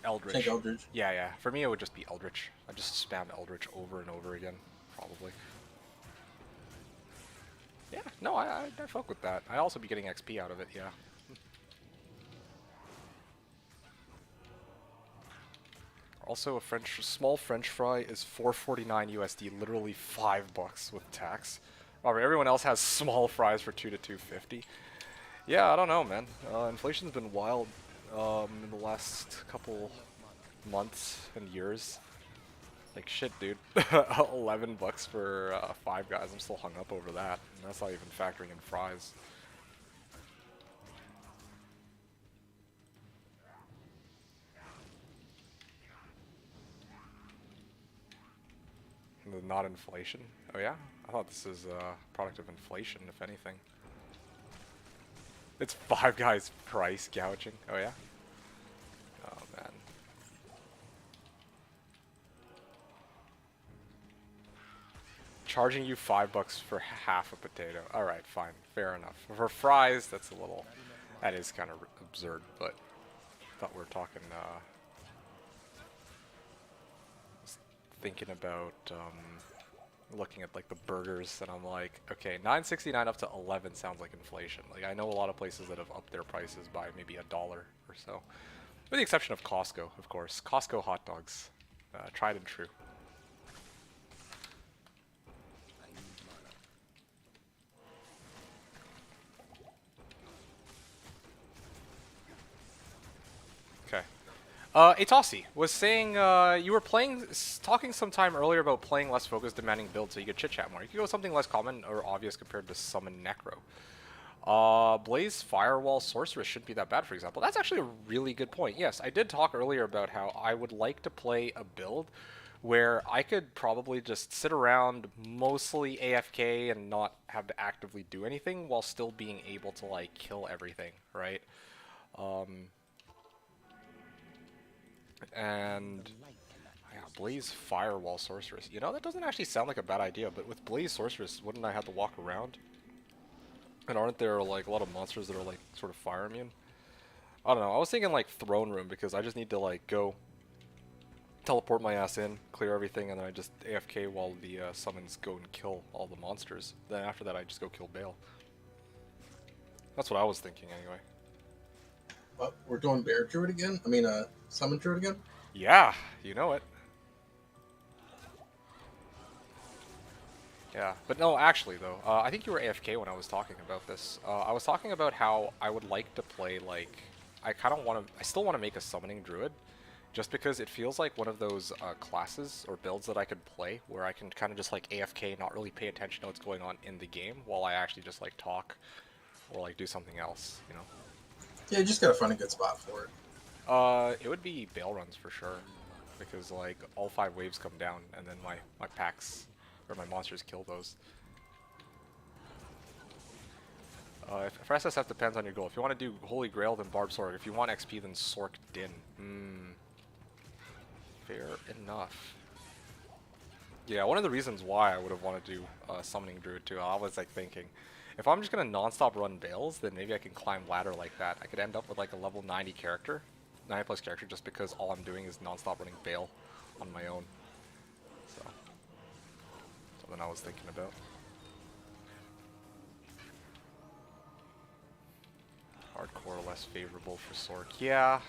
Eldritch. Shank Eldridge. Yeah. For me, it would just be Eldritch. I just spam Eldritch over and over again, probably. Yeah, no, I fuck with that. I also be getting XP out of it. Yeah. Also, a small French fry is $4.49 USD, literally $5 with tax. Robert, everyone else has small fries for $2 to $2.50. Yeah, I don't know, man. Inflation's been wild in the last couple months and years. Like shit, dude. $11 for Five Guys. I'm still hung up over that. And that's not even factoring in fries. Not inflation. Oh yeah? I thought this is a product of inflation, if anything. It's Five Guys price gouging. Oh yeah? Oh man. Charging you $5 for half a potato. Alright, fine. Fair enough. For fries, that's a little... That is kind of absurd, but... I thought we were talking, thinking about looking at like the burgers, and I'm like, okay, $9.69 up to 11 sounds like inflation. Like I know a lot of places that have upped their prices by maybe $1 or so, with the exception of Costco, of course. Costco hot dogs, tried and true. I need mana. Okay. Atossi was saying you were talking sometime earlier about playing less focused, demanding build so you could chit-chat more. You could go with something less common or obvious compared to Summon Necro. Blaze Firewall Sorceress shouldn't be that bad, for example. That's actually a really good point. Yes, I did talk earlier about how I would like to play a build where I could probably just sit around mostly AFK and not have to actively do anything while still being able to, like, kill everything, right? And yeah, Blaze Firewall Sorceress. You know, that doesn't actually sound like a bad idea, but with Blaze Sorceress, wouldn't I have to walk around? And aren't there like a lot of monsters that are like sort of fire immune? I don't know. I was thinking like Throne Room because I just need to like go teleport my ass in, clear everything, and then I just AFK while the summons go and kill all the monsters. Then after that, I just go kill Bale. That's what I was thinking anyway. What? We're doing Bear Druid again? I mean, Summon Druid again? Yeah, you know it. Yeah, but no, actually though, I think you were AFK when I was talking about this. I was talking about how I would like to play like, I still want to make a summoning druid, just because it feels like one of those classes or builds that I could play where I can kind of just like AFK, not really pay attention to what's going on in the game, while I actually just like talk or like do something else, you know. Yeah, you just gotta find a good spot for it. It would be Bale runs for sure, because like all 5 waves come down and then my packs or my monsters kill those. For SSF depends on your goal. If you want to do Holy Grail, then Barb Sorg. If you want XP, then Sork Din. Fair enough. Yeah, one of the reasons why I would have wanted to do Summoning Druid too, I was like thinking, if I'm just gonna non-stop run Bales, then maybe I can climb ladder like that. I could end up with like a level 90 character, 90 plus character, just because all I'm doing is non-stop running Bale on my own. So, something I was thinking about. Hard less favorable for Sork. Yeah,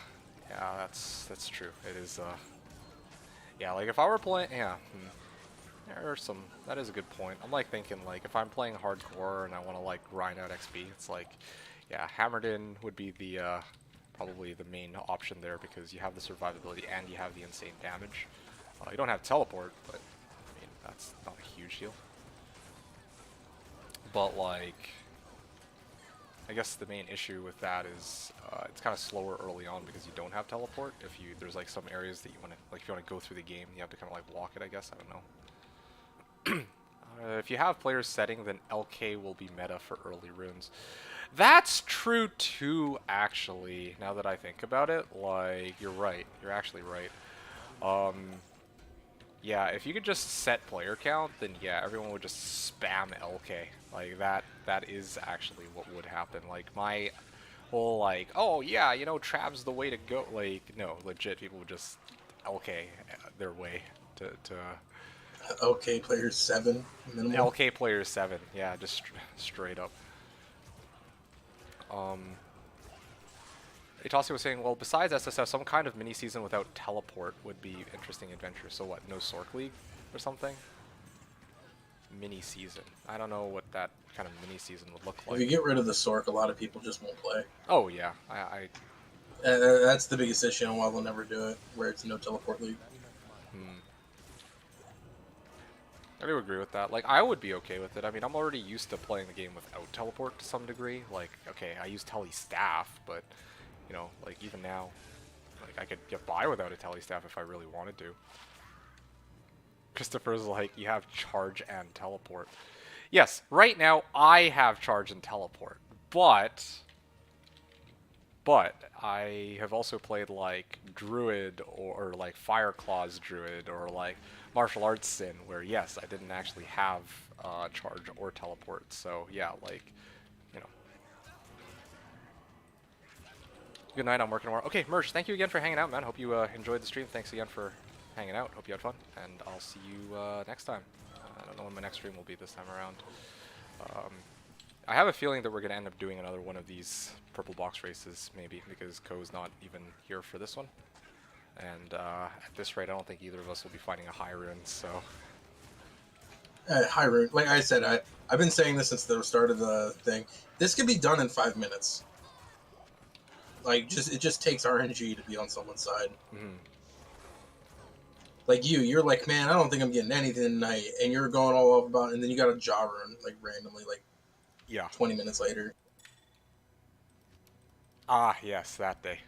yeah, that's true. It is. Yeah, like if I were playing, yeah, there are some. That is a good point. I'm like thinking like if I'm playing hardcore and I want to like grind out XP, it's like, yeah, Hammered In would be the probably the main option there because you have the survivability and you have the insane damage. You don't have teleport, but I mean that's not a huge deal. But like, I guess the main issue with that is it's kind of slower early on because you don't have teleport. If you there's like some areas that you want to like if you want to go through the game, you have to kind of like walk it. I guess I don't know. If you have players setting, then LK will be meta for early runes. That's true too, actually. Now that I think about it, like you're right. You're actually right. Yeah, if you could just set player count, then yeah, everyone would just spam LK. Like that is actually what would happen. Like my whole like, oh yeah, you know, Trab's the way to go. Like no, legit, people would just LK their way to Okay, player 7 minimal. LK player 7. Yeah, just straight up. Itasi was saying, well, besides SSF, some kind of mini season without teleport would be interesting adventure. So what? No Sork League or something? Mini season. I don't know what that kind of mini season would look like. If you get rid of the Sork, a lot of people just won't play. Oh yeah, That's the biggest issue on why they'll never do it, where it's no teleport league. I do agree with that. Like, I would be okay with it. I mean, I'm already used to playing the game without teleport to some degree. Like, okay, I use tele staff, but you know, like even now, like I could get by without a tele staff if I really wanted to. Christopher's like, you have charge and teleport. Yes, right now I have charge and teleport, but I have also played like Druid or like Fire Claws Druid or like Martial Arts Sin, where yes, I didn't actually have charge or teleport. So yeah, like, you know. Good night, I'm working tomorrow. Okay, Merch, thank you again for hanging out, man. Hope you enjoyed the stream. Thanks again for hanging out. Hope you had fun, and I'll see you next time. I don't know when my next stream will be this time around. I have a feeling that we're going to end up doing another one of these purple box races, maybe, because Ko's not even here for this one. And at this rate, I don't think either of us will be fighting a high rune, so... High rune. Like I said, I've been saying this since the start of the thing. This could be done in 5 minutes. Like, it just takes RNG to be on someone's side. Mm-hmm. Like you're like, man, I don't think I'm getting anything tonight, and you're going all off about, and then you got a jaw rune, like randomly, like, yeah, 20 minutes later. Ah, yes, that day.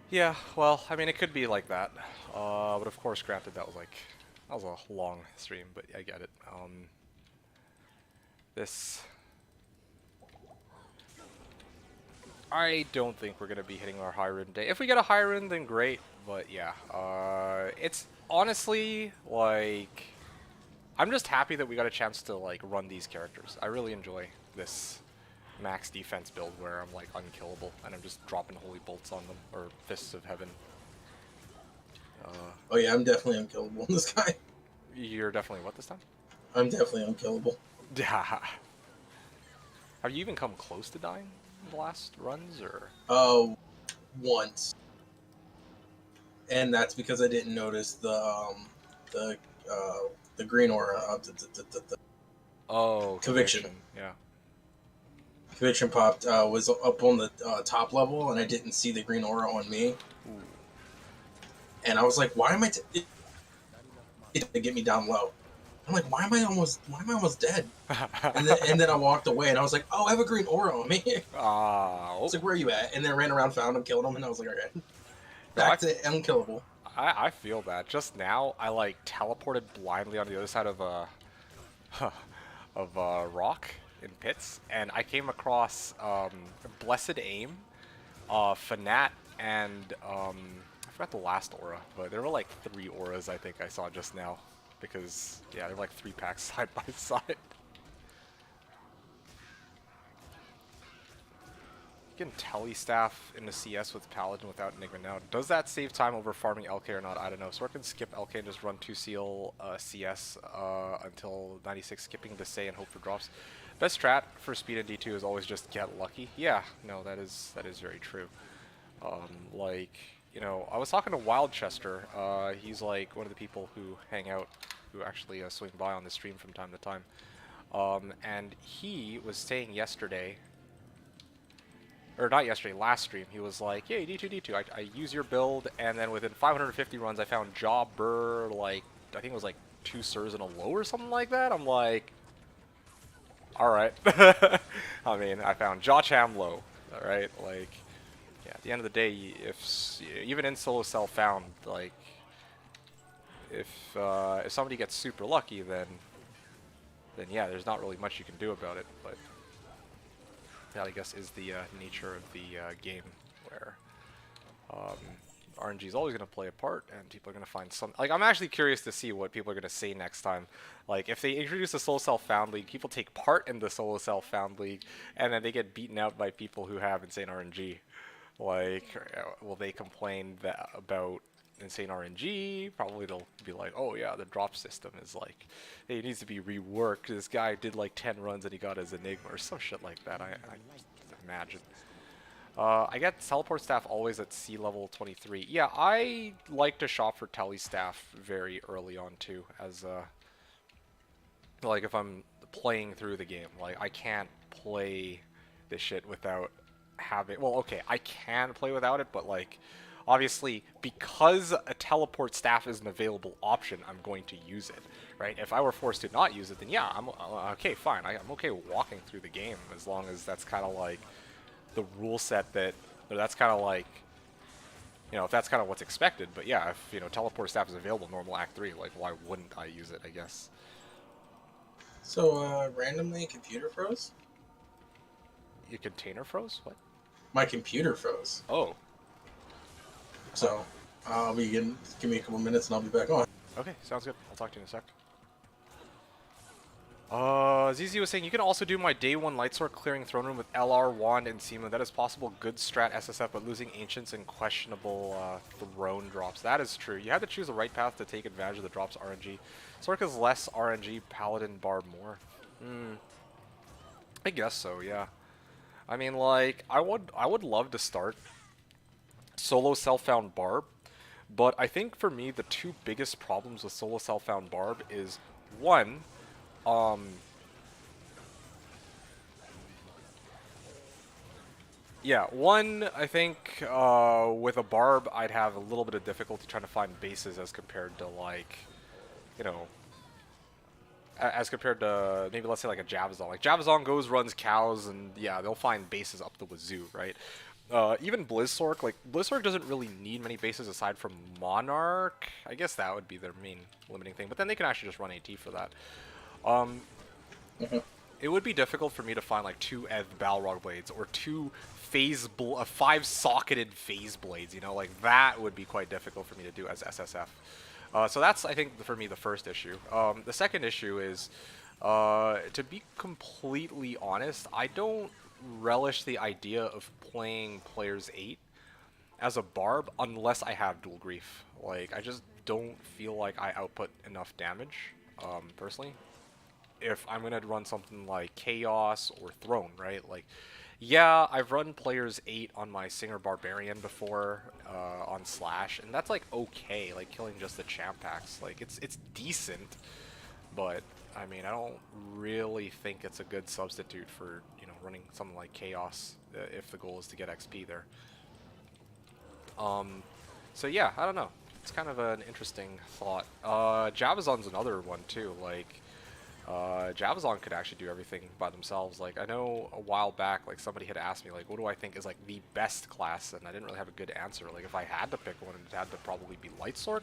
Yeah, well, I mean, it could be like that. But of course, granted, that was a long stream, but I get it. I don't think we're going to be hitting our high rune day. If we get a high rune, then great, but yeah. It's honestly, like, I'm just happy that we got a chance to, like, run these characters. I really enjoy this max defense build where I'm, like, unkillable, and I'm just dropping holy bolts on them, or fists of heaven. Oh yeah, I'm definitely unkillable in this guy. You're definitely what this time? I'm definitely unkillable. Yeah. Have you even come close to dying in the last runs, or? Once. And that's because I didn't notice the green aura of the Oh, Conviction. Yeah. Conviction popped, was up on the top level, and I didn't see the green aura on me. Ooh. And I was like, why am I... it to get me down low. I'm like, why am I almost dead? and then I walked away, and I was like, oh, I have a green aura on me. I was like, where are you at? And then I ran around, found him, killed him, and I was like, okay. Back to unkillable. I feel that. Just now, I, like, teleported blindly on the other side of a rock in pits, and I came across Blessed Aim, Fanat, and I forgot the last aura, but there were like 3 auras I think I saw just now, because yeah, they're like 3 packs side by side. You can tele staff in the CS with Paladin without Enigma now. Does that save time over farming LK or not? I don't know. So I can skip LK and just run 2 seal CS until 96, skipping the say and hope for drops. Best strat for speed in D2 is always just get lucky. Yeah, no, that is very true. Like, you know, I was talking to Wildchester. He's like one of the people who hang out, who actually swing by on the stream from time to time. And he was saying yesterday, or not yesterday, last stream, he was like, "Yay, D2, I use your build, and then within 550 runs, I found Jobber, like, I think it was like 2 Sirs and a low or something like that." I'm like, alright. I mean, I found Jawcham low, alright? Like, yeah, at the end of the day, if even in solo cell found, like, if somebody gets super lucky, then yeah, there's not really much you can do about it. But that, I guess, is the nature of the game, where RNG is always going to play a part, and people are going to find some. Like, I'm actually curious to see what people are going to say next time. Like, if they introduce a solo cell found league, people take part in the solo cell found league, and then they get beaten out by people who have insane RNG. Like, will they complain about insane RNG? Probably they'll be like, "Oh yeah, the drop system is like, hey, it needs to be reworked. This guy did like 10 runs and he got his Enigma," or some shit like that. I imagine. I get teleport staff always at sea level 23. Yeah, I like to shop for tele staff very early on too, as like if I'm playing through the game. Like, I can't play this shit without having, well, okay, I can play without it, but like, obviously, because a teleport staff is an available option, I'm going to use it, right? If I were forced to not use it, then yeah, I'm okay, fine. I'm okay walking through the game, as long as that's kind of like the rule set that, or that's kind of like, you know, if that's kind of what's expected. But yeah, if, you know, teleport staff is available normal Act 3, like, why wouldn't I use it, I guess? So, randomly, computer froze? Your container froze? What? My computer froze. Oh. So, give me a couple minutes and I'll be back on. Okay, sounds good. I'll talk to you in a sec. ZZ was saying, you can also do my day 1 Lightsword clearing throne room with LR, Wand, and Seaman. That is possible. Good strat SSF, but losing Ancients and questionable throne drops. That is true. You have to choose the right path to take advantage of the drops RNG. Sorka's less RNG, Paladin, Barb more. I guess so, yeah. I mean, like, I would love to start solo self-found Barb, but I think for me the 2 biggest problems with solo self-found Barb is, one, I think with a Barb, I'd have a little bit of difficulty trying to find bases as compared to, like, you know, as compared to maybe, let's say, like a Javazon. Like, Javazon goes, runs cows, and yeah, they'll find bases up the wazoo, right? Even Blizzsork, like, Blizzsork doesn't really need many bases aside from Monarch. I guess that would be their main limiting thing, but then they can actually just run AT for that. It would be difficult for me to find like 2 Ev Balrog blades or 2 5-socketed phase blades, you know, like that would be quite difficult for me to do as SSF. So that's, I think, for me, the first issue. The second issue is, to be completely honest, I don't relish the idea of playing Players 8 as a Barb unless I have Dual Grief. Like, I just don't feel like I output enough damage, personally, if I'm gonna run something like Chaos or Throne, right? Like, yeah, I've run Players 8 on my Singer Barbarian before, on Slash, and that's, like, okay, like, killing just the champ packs. Like, it's decent, but, I mean, I don't really think it's a good substitute for, you know, running something like Chaos, if the goal is to get XP there. So yeah, I don't know. It's kind of an interesting thought. Javazon's another one, too, like, Javazon could actually do everything by themselves. Like, I know a while back, like, somebody had asked me, like, what do I think is, like, the best class, and I didn't really have a good answer. Like, if I had to pick one, it had to probably be Lightsork,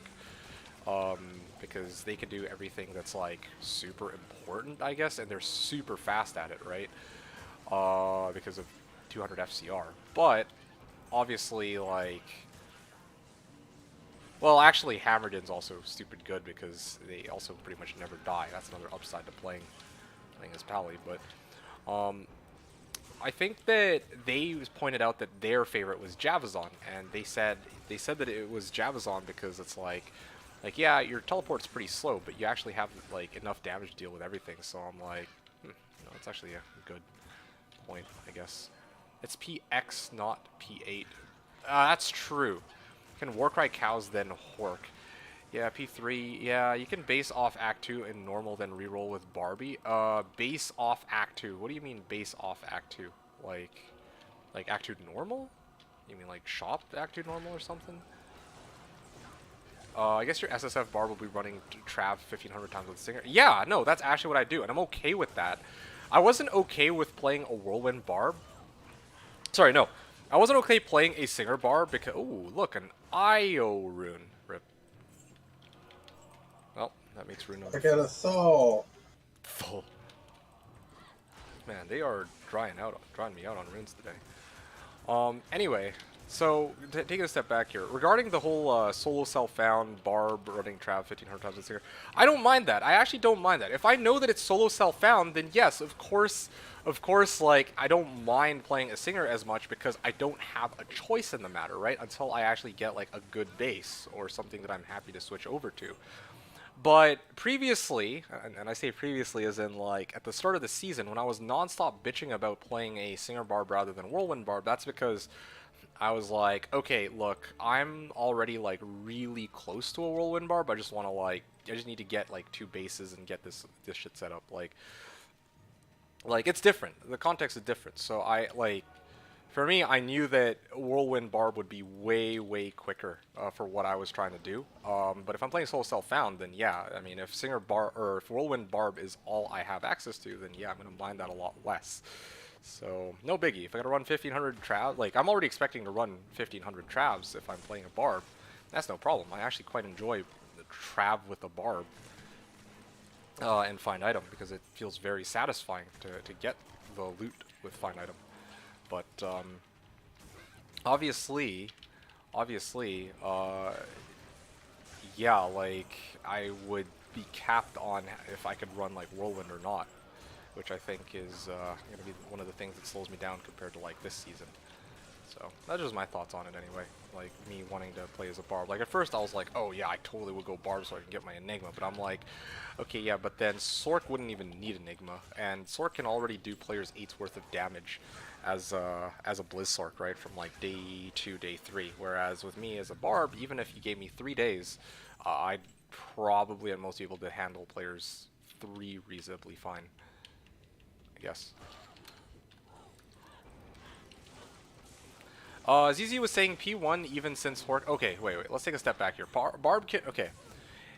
because they can do everything that's, like, super important, I guess, and they're super fast at it, right? Because of 200 FCR. But, obviously, like, well, actually, Hammerdin's also stupid good because they also pretty much never die. That's another upside to playing as Pally. But I think that they pointed out that their favorite was Javazon, and they said that it was Javazon because it's like yeah, your teleport's pretty slow, but you actually have, like, enough damage to deal with everything. So I'm like, No, that's actually a good point, I guess. It's PX, not P8. That's true. Can Warcry cows then Hork? Yeah, P3. Yeah, you can base off Act 2 in normal, then reroll with Barbie. Base off Act 2. What do you mean base off Act 2? Like Act 2 normal? You mean like shop Act 2 normal or something? I guess your SSF Barb will be running Trav 1500 times with Singer. Yeah, no, that's actually what I do, and I'm okay with that. I wasn't okay with playing a Whirlwind Barb. Sorry, no. I wasn't okay playing a Singer Barb because... Ooh, look, an IO rune. Rip. Well, that makes rune number I got a thaw. full. Man, they are drying me out on runes today. Anyway, so taking a step back here, regarding the whole solo self-found Barb running Trav 1500 times with Singer, I don't mind that. I actually don't mind that. If I know that it's solo self-found, then yes, of course, like, I don't mind playing a Singer as much because I don't have a choice in the matter, right? Until I actually get, like, a good base or something that I'm happy to switch over to. But previously, and I say previously as in, like, at the start of the season, when I was non-stop bitching about playing a Singer Barb rather than Whirlwind Barb, that's because I was like, okay, look, I'm already, like, really close to a Whirlwind Barb. I just want to, like, I just need to get, like, 2 bases and get this shit set up. Like, it's different. The context is different. So for me, I knew that Whirlwind Barb would be way, way quicker for what I was trying to do. But if I'm playing Solo Self-Found, then yeah, I mean, if if Whirlwind Barb is all I have access to, then yeah, I'm gonna mind that a lot less. So no biggie. If I gotta run 1500 Trav, like I'm already expecting to run 1500 Travs if I'm playing a Barb. That's no problem. I actually quite enjoy the Trav with a Barb and find item because it feels very satisfying to get the loot with find item. But obviously, yeah, like I would be capped on if I could run like Whirlwind or not, which I think is going to be one of the things that slows me down compared to like this season. So that's just my thoughts on it anyway. Like me wanting to play as a Barb. Like at first I was like, oh yeah, I totally would go Barb so I can get my Enigma. But I'm like, okay, yeah, but then Sork wouldn't even need Enigma, and Sork can already do players 8's worth of damage as a Blizz Sork, right, from like day 2, day 3. Whereas with me as a Barb, even if you gave me 3 days, I'd probably at most be able to handle players 3 reasonably fine, I guess. ZZ was saying P1 even since Hort. Okay, wait, let's take a step back here. Barb kit. Okay,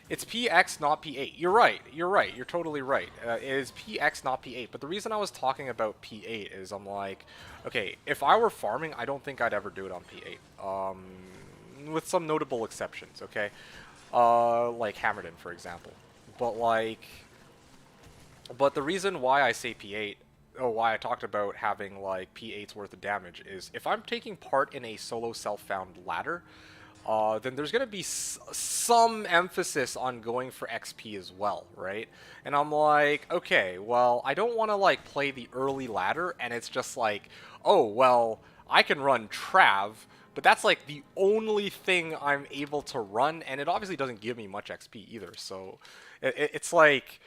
it's PX, not P8. You're right. You're totally right. It is PX, not P8. But the reason I was talking about P8 is I'm like, okay, if I were farming, I don't think I'd ever do it on P8. With some notable exceptions, okay? Like Hammerden, for example. But the reason why I say P8, why I talked about having like P8's worth of damage is if I'm taking part in a solo self-found ladder, then there's going to be some emphasis on going for XP as well, right? And I'm like, okay, well, I don't want to like play the early ladder and it's just like, oh, well, I can run Trav, but that's like the only thing I'm able to run, and it obviously doesn't give me much XP either, so it's like...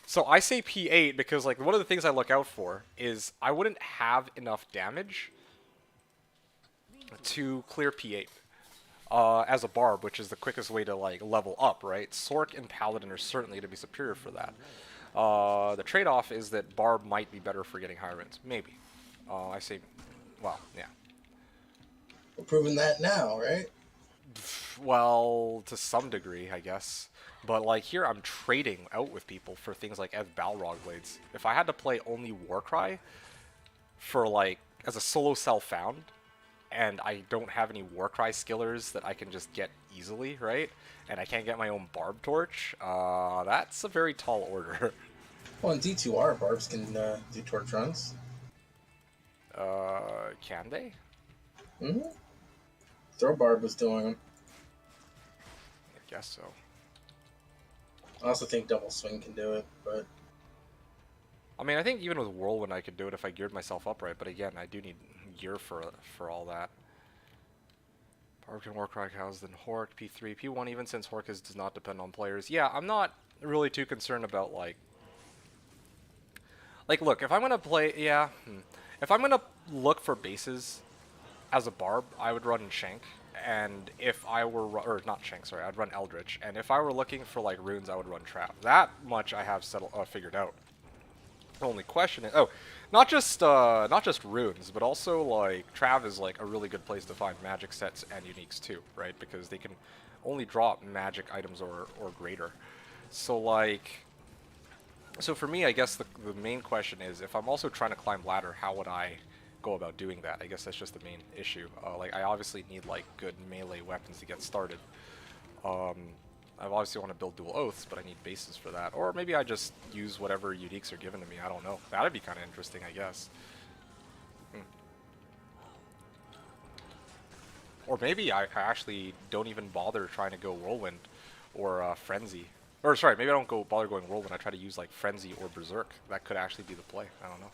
So I say P8 because like one of the things I look out for is I wouldn't have enough damage to clear P8 as a Barb, which is the quickest way to like level up, right? Sork and Paladin are certainly going to be superior for that. The trade-off is that Barb might be better for getting higher runes. Maybe. I say, well, yeah. We're proving that now, right? Well, to some degree, I guess. But like here, I'm trading out with people for things like Ev Balrog Blades. If I had to play only Warcry for like as a solo self-found, and I don't have any Warcry skillers that I can just get easily, right? And I can't get my own Barb Torch, that's a very tall order. Well, in D2R, Barbs can do torch runs. Can they? Mm-hmm. Throw Barb was doing them. I guess so. I also think Double Swing can do it, but... I mean, I think even with Whirlwind I could do it if I geared myself up right, but again, I do need gear for all that. Barb can Warcry cows, then Hork, P3, P1, even since Hork does not depend on players. Yeah, I'm not really too concerned about, like Like, look, if I'm gonna play, yeah, if I'm gonna look for bases as a barb, I would run Shank. And if I were, or not Shank, sorry, I'd run Eldritch. And if I were looking for like runes, I would run Trav. That much I have figured out. The only question is, oh, not just runes, but also like Trav is like a really good place to find magic sets and uniques too, right? Because they can only drop magic items or greater. So like, so for me, I guess the main question is, if I'm also trying to climb ladder, how would I go about doing that? I guess that's just the main issue. Like, I obviously need like good melee weapons to get started. I obviously want to build dual oaths, but I need bases for that. Or maybe I just use whatever uniques are given to me. I don't know. That'd be kind of interesting, I guess. Or maybe I actually don't even bother trying to go Whirlwind or Frenzy. Or sorry, maybe I don't bother going Whirlwind. I try to use like Frenzy or Berserk. That could actually be the play. I don't know.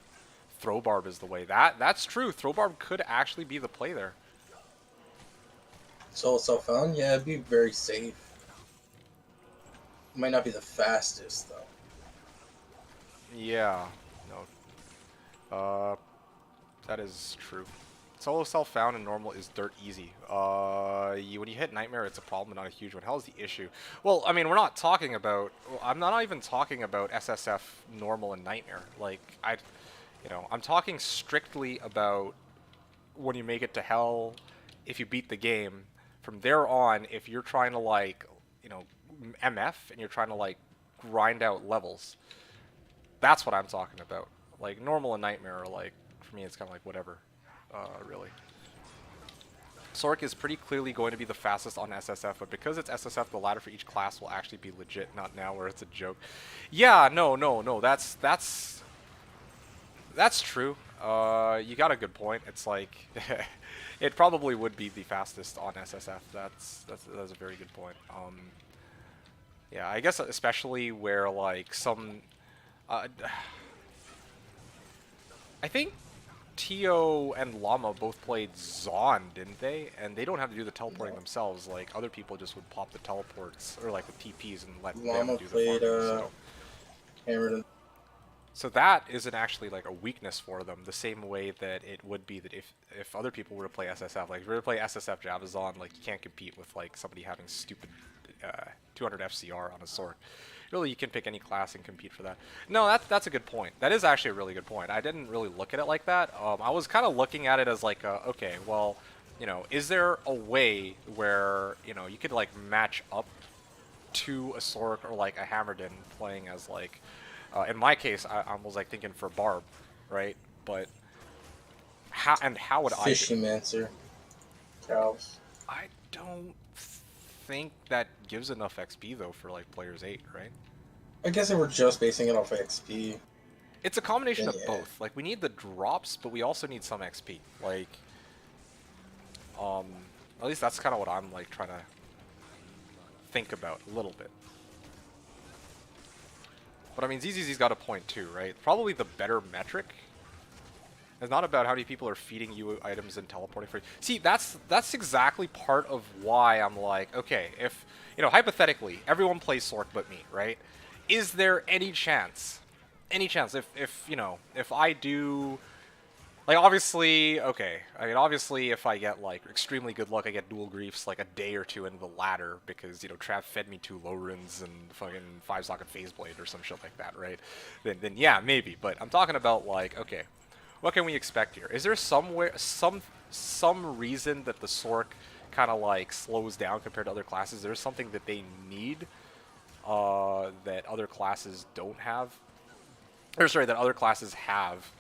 Throw Barb is the way. That's true. Throw Barb could actually be the play there. Soul Self-Found? Yeah, it'd be very safe. Might not be the fastest, though. Yeah. No. That is true. Solo self-found and normal is dirt easy. When you hit Nightmare, it's a problem, but not a huge one. Hell is the issue? Well, I mean, we're not talking about... I'm not even talking about SSF, normal, and Nightmare. Like, I'm talking strictly about when you make it to Hell, if you beat the game. From there on, if you're trying to, like, MF, and you're trying to, like, grind out levels, that's what I'm talking about. Like, normal and Nightmare are, like, for me, it's kind of like whatever. Really. Sork is pretty clearly going to be the fastest on SSF, but because it's SSF, the ladder for each class will actually be legit, not now where it's a joke. Yeah, no, that's true. You got a good point. It's like, it probably would be the fastest on SSF. That's a very good point. Yeah, I guess especially where like some, I think Tio and Llama both played Zon, didn't they? And they don't have to do the teleporting themselves. Like, other people just would pop the teleports, or like the TPs, and let Llama them do the played, farming. Cameron. So that isn't actually like a weakness for them, the same way that it would be that if other people were to play SSF, like if you were to play SSF Javazon, like you can't compete with like somebody having stupid 200 FCR on a sword. Really, you can pick any class and compete for that. No, that's a good point. That is actually a really good point. I didn't really look at it like that. I was kind of looking at it as like, okay, well, is there a way where, you could like match up to a Sork or like a Hammerdin playing as like, in my case, I was like thinking for Barb, right? But how would I do it? Fishymancer. Cows. I don't think that gives enough XP though for like players 8, right? I guess if we're just basing it off XP. It's a combination of Yeah. both. Like, we need the drops, but we also need some XP. Like, at least that's kind of what I'm like trying to think about a little bit. But I mean, ZZZ's got a point too, right? Probably the better metric is not about how many people are feeding you items and teleporting for you. See, that's exactly part of why I'm like, okay, if, hypothetically, everyone plays Sork but me, right? Is there any chance if I do, like, obviously, okay, I mean, obviously, if I get, like, extremely good luck, I get dual griefs, like, a day or two into the ladder, because, Trav fed me 2 low runes and fucking 5-socket phase blade or some shit like that, right? Then yeah, maybe, but I'm talking about, like, okay, what can we expect here? Is there some reason that the Sork kind of, like, slows down compared to other classes? There's something that they need, that other classes don't have? Or, sorry, that other classes have,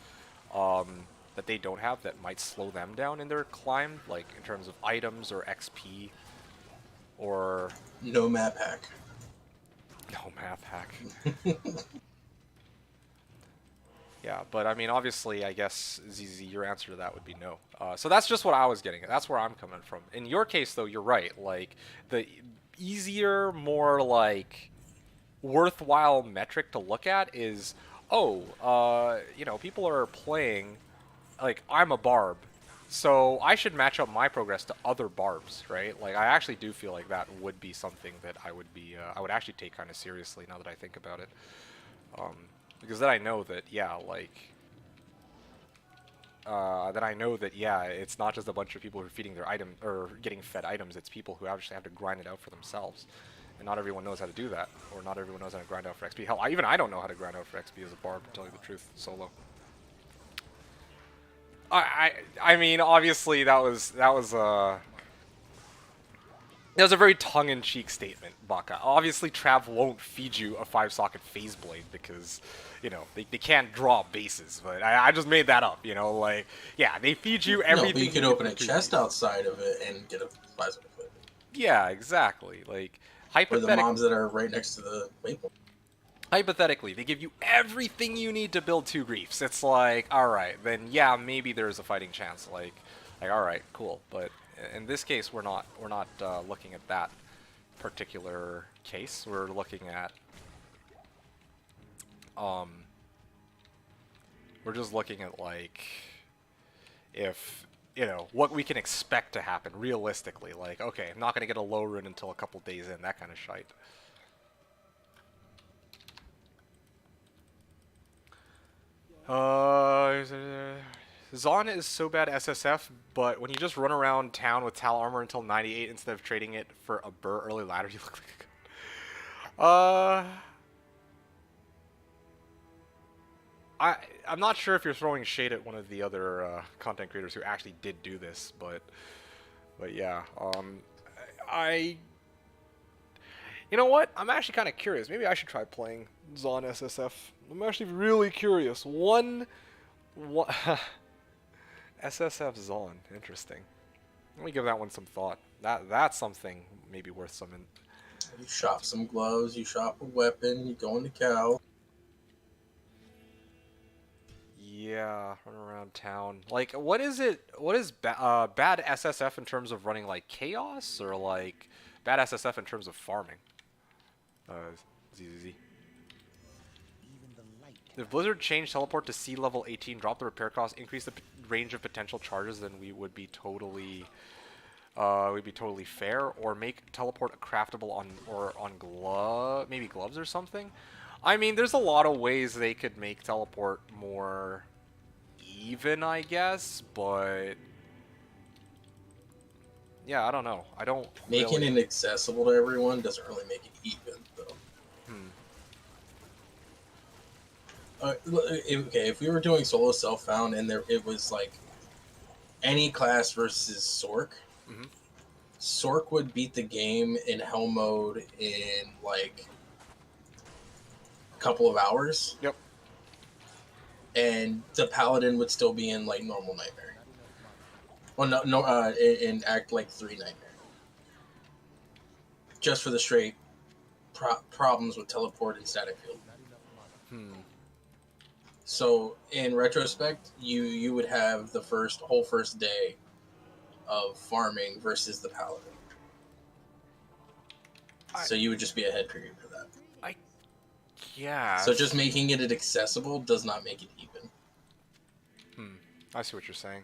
that they don't have, that might slow them down in their climb, like in terms of items or XP, or No map hack. no map hack. Yeah, but I mean, obviously, I guess ZZ, your answer to that would be no. So that's just what I was getting at. That's where I'm coming from. In your case, though, you're right. Like, the easier, more like worthwhile metric to look at is, people are playing, like, I'm a Barb, so I should match up my progress to other Barbs, right? Like, I actually do feel like that would be something that I would be, I would actually take kind of seriously now that I think about it. Because then I know that, yeah, like, it's not just a bunch of people who are feeding their item or getting fed items. It's people who actually have to grind it out for themselves, and not everyone knows how to do that, or not everyone knows how to grind out for XP. Hell, even I don't know how to grind out for XP as a barb, to tell you the truth, solo. I mean, obviously that was a very tongue-in-cheek statement, Baka. Obviously, Trav won't feed you a 5-socket phase blade because, you know, they can't draw bases. But I just made that up, you know, like, yeah, they feed you everything. No, but you could open a chest outside of it and get a plasma plate. Yeah, exactly. Like, Or the mobs that are right next to the waypoint. hypothetically, they give you everything you need to build 2 griefs. It's like, alright, then yeah, maybe there's a fighting chance. Like alright, cool. But in this case, we're not looking at that particular case. We're looking at we're just looking at, like, if, you know, what we can expect to happen realistically. Like, okay, I'm not gonna get a low rune until a couple days in, that kind of shite. Zon is so bad SSF, but when you just run around town with Tal armor until 98 instead of trading it for a Burr early ladder, you look like a I'm not sure if you're throwing shade at one of the other content creators who actually did do this, but yeah, you know what? I'm actually kind of curious. Maybe I should try playing Zon SSF. I'm actually really curious. One SSF Zon. Interesting. Let me give that one some thought. That's something maybe worth some. You shop some gloves. You shop a weapon. You go into Cal. Yeah, run around town. Like, what is it? What is bad SSF in terms of running, like, chaos, or like bad SSF in terms of farming? ZZZ. If Blizzard changed teleport to sea level 18, drop the repair cost, increase the range of potential charges, then we would be totally fair. Or make teleport craftable on maybe gloves or something. I mean, there's a lot of ways they could make teleport more even, I guess, but yeah, I don't know. I don't Making really... it accessible to everyone doesn't really make it even, though. Okay, if we were doing solo self-found and it was like any class versus Sork, Sork would beat the game in hell mode in like a couple of hours. Yep. And the Paladin would still be in like normal nightmare. Well, in Act like 3 nightmare. Just for the straight problems with teleport and static field. So in retrospect, you would have the whole first day of farming versus the Paladin. So you would just be ahead period for that. Yeah. So just making it accessible does not make it even. I see what you're saying.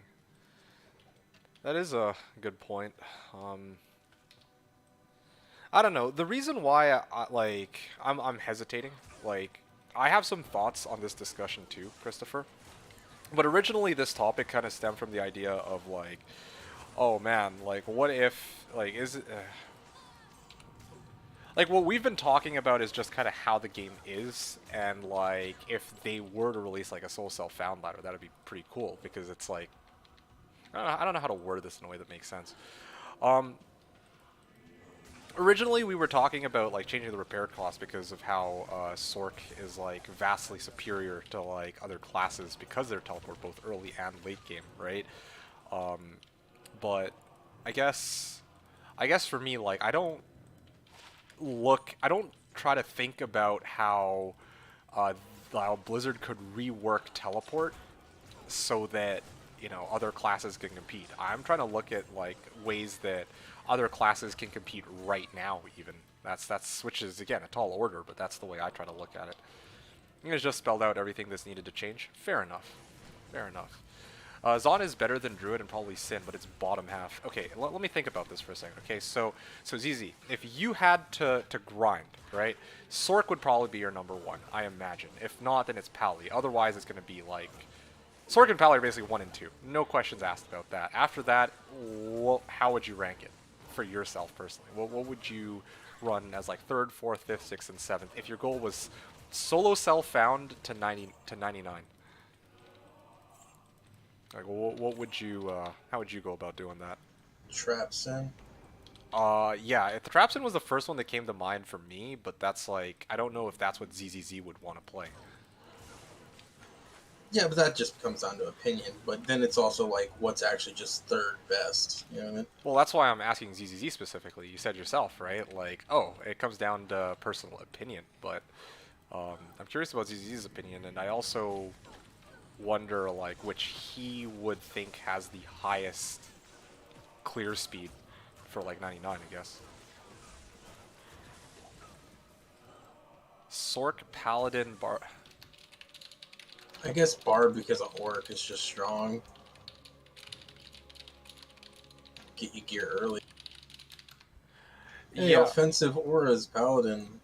That is a good point. I don't know. The reason why I'm hesitating, like, I have some thoughts on this discussion too, Christopher. But originally this topic kind of stemmed from the idea of, like, oh man, like, what if, like, is it... like, what we've been talking about is just kind of how the game is, and, like, if they were to release, like, a soul self-found ladder, that would be pretty cool, because it's, like... I don't know how to word this in a way that makes sense. Originally, we were talking about, like, changing the repair cost because of how Sork is, like, vastly superior to, like, other classes because they're teleport both early and late game, right? But I guess for me, like, I don't try to think about how Blizzard could rework teleport so that, you know, other classes can compete. I'm trying to look at, like, ways that other classes can compete right now, even. That's which is, again, a tall order, but that's the way I try to look at it. I think it's just spelled out everything that's needed to change. Fair enough. Fair enough. Zon is better than Druid and probably Sin, but it's bottom half. Okay, let me think about this for a second. Okay, so ZZ, if you had to grind, right, Sork would probably be your number one, I imagine. If not, then it's Pally. Otherwise, it's going to be like... Sork and Pally are basically 1 and 2. No questions asked about that. After that, how would you rank it for yourself personally? What would you run as like 3rd, 4th, 5th, 6th, and 7th if your goal was solo self found to 99? Like, what would you, how would you go about doing that? Trapsin. Yeah, the Trapsin was the first one that came to mind for me, but that's like, I don't know if that's what ZZZ would want to play. Yeah, but that just comes down to opinion. But then it's also like, what's actually just 3rd best? You know what I mean? Well, that's why I'm asking ZZZ specifically. You said yourself, right? Like, oh, it comes down to personal opinion, but I'm curious about ZZZ's opinion, and I also wonder like which he would think has the highest clear speed for like 99, I guess. Sork, Paladin, Bar... I guess Barb, because of Orc, is just strong. Get you gear early. Hey, Yeah. offensive auras, Paladin.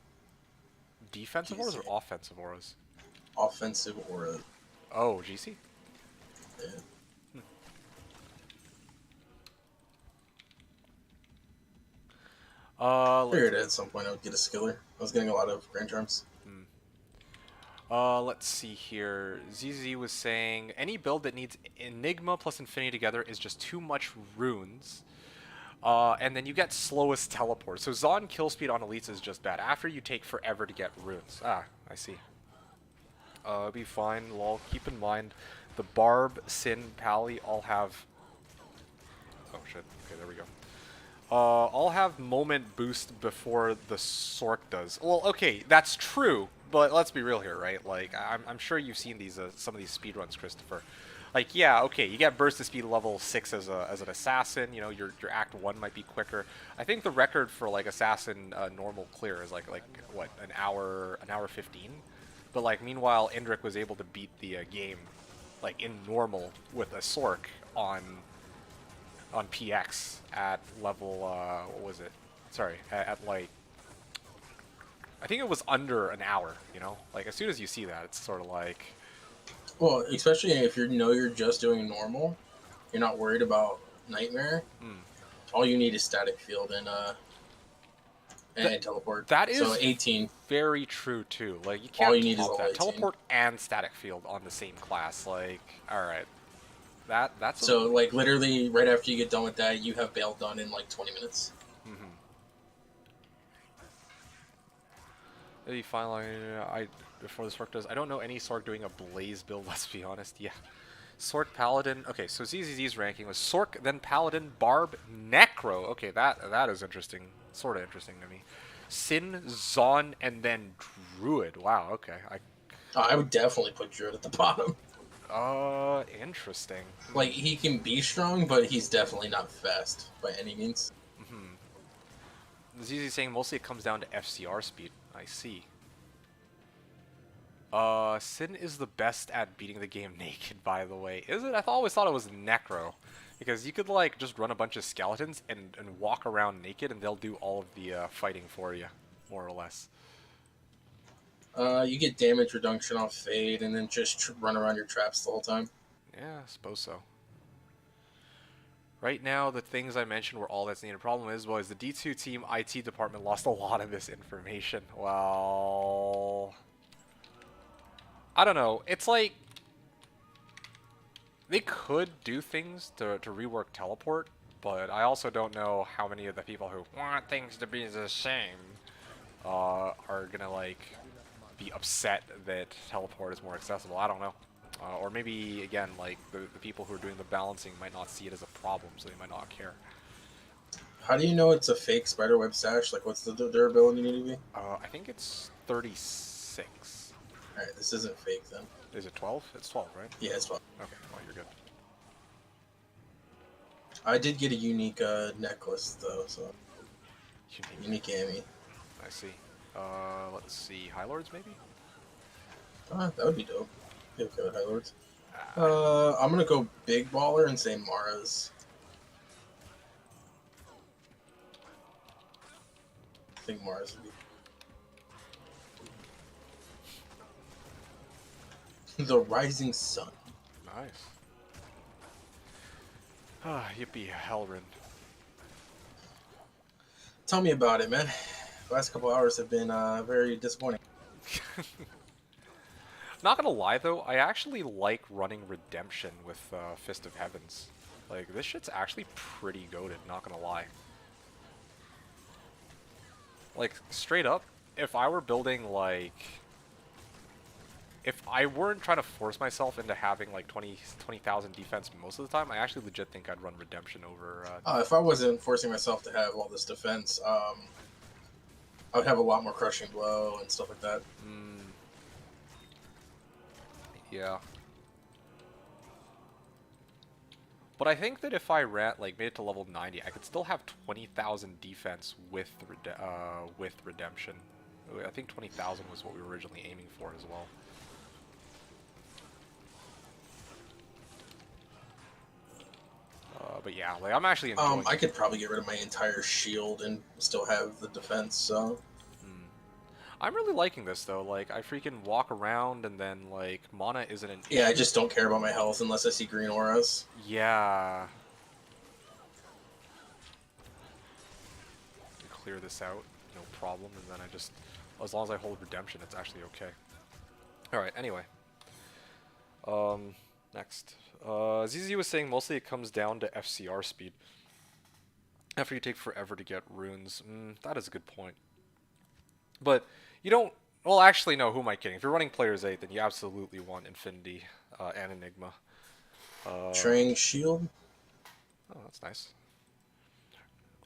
Defensive auras or offensive auras? Offensive aura. Oh, GC? Yeah. I figured at some point I would get a skiller. I was getting a lot of Grand Charms. Let's see here. ZZ was saying, any build that needs Enigma plus Infinity together is just too much runes. And then you get slowest teleport. So Zon kill speed on elites is just bad. After you take forever to get runes. Ah, I see. Be fine, lol. Keep in mind, the Barb, Sin, Pally all have... Oh shit, okay, there we go. All have moment boost before the Sork does. Well, okay, that's true, but let's be real here, right? Like, I'm sure you've seen these some of these speedruns, Christopher. Like, yeah, okay, you get burst of speed level 6 as an assassin. You know, your Act 1 might be quicker. I think the record for like assassin normal clear is like what, an hour 15. But like, meanwhile, Indrik was able to beat the game like in normal with a Sork on PX at level what was it? Sorry, at like, I think it was under an hour. You know, like as soon as you see that, it's sort of like. Well, especially if you know you're just doing normal, you're not worried about Nightmare. All you need is static field and teleport. That is so 18. Very true too. Like you can't all you need top is that. 18. Teleport and static field on the same class. Like, all right, that's so like literally right after you get done with that, you have Bail done in like 20 minutes. Maybe finally, before this Sork does, I don't know any Sork doing a Blaze build. Let's be honest. Yeah, Sork Paladin. Okay, so ZZZ's ranking was Sork, then Paladin, Barb, Necro. Okay, that is interesting. Sort of interesting to me. Sin, Zon, and then Druid. Wow. Okay. I would definitely put Druid at the bottom. Interesting. Like he can be strong, but he's definitely not fast by any means. ZZ saying mostly it comes down to FCR speed. I see. Sin is the best at beating the game naked, by the way. Is it? I always thought it was Necro. Because you could, like, just run a bunch of skeletons and walk around naked, and they'll do all of the fighting for you, more or less. You get damage reduction off Fade, and then just run around your traps the whole time. Yeah, I suppose so. Right now, the things I mentioned were all that's needed. The problem is, the D2 team IT department lost a lot of this information. Well, I don't know. It's like they could do things to rework teleport, but I also don't know how many of the people who want things to be the same are gonna like be upset that teleport is more accessible. I don't know. Or maybe, again, like, the people who are doing the balancing might not see it as a problem, so they might not care. How do you know it's a fake spiderweb sash? Like, what's the durability need to be? I think it's 36. Alright, this isn't fake then. Is it 12? It's 12, right? Yeah, it's 12. Okay, well, you're good. I did get a unique necklace, though, so... Unique Amy. I see. Let's see. High Lords, maybe? That would be dope. Okay with High Lords. I'm gonna go big baller and say Mara's. I think Mara's would be the Rising Sun. Nice. Ah, yippee, Helrin. Tell me about it, man. The last couple hours have been very disappointing. Not gonna lie though, I actually like running Redemption with Fist of Heavens. Like, this shit's actually pretty goated, not gonna lie. Like, straight up, if I were building, like... If I weren't trying to force myself into having, like, 20,000 defense most of the time, I actually legit think I'd run Redemption over... If I wasn't forcing myself to have all this defense, I would have a lot more crushing blow and stuff like that. Yeah. But I think that if I ran, like, made it to level 90, I could still have 20,000 defense with Redemption. I think 20,000 was what we were originally aiming for as well. But yeah, like, I'm actually enjoying I could probably get rid of my entire shield and still have the defense, so... I'm really liking this, though. Like, I freaking walk around, and then, like, mana isn't an Yeah, I issue. just don't care about my health unless I see green auras. Yeah. Clear this out, no problem, and then I just... As long as I hold Redemption, it's actually okay. Alright, anyway. Next. ZZ was saying mostly it comes down to FCR speed. After you take forever to get runes. That is a good point. But you don't... Well, actually, no, who am I kidding? If you're running Player's 8, then you absolutely want Infinity and Enigma. Training shield? Oh, that's nice.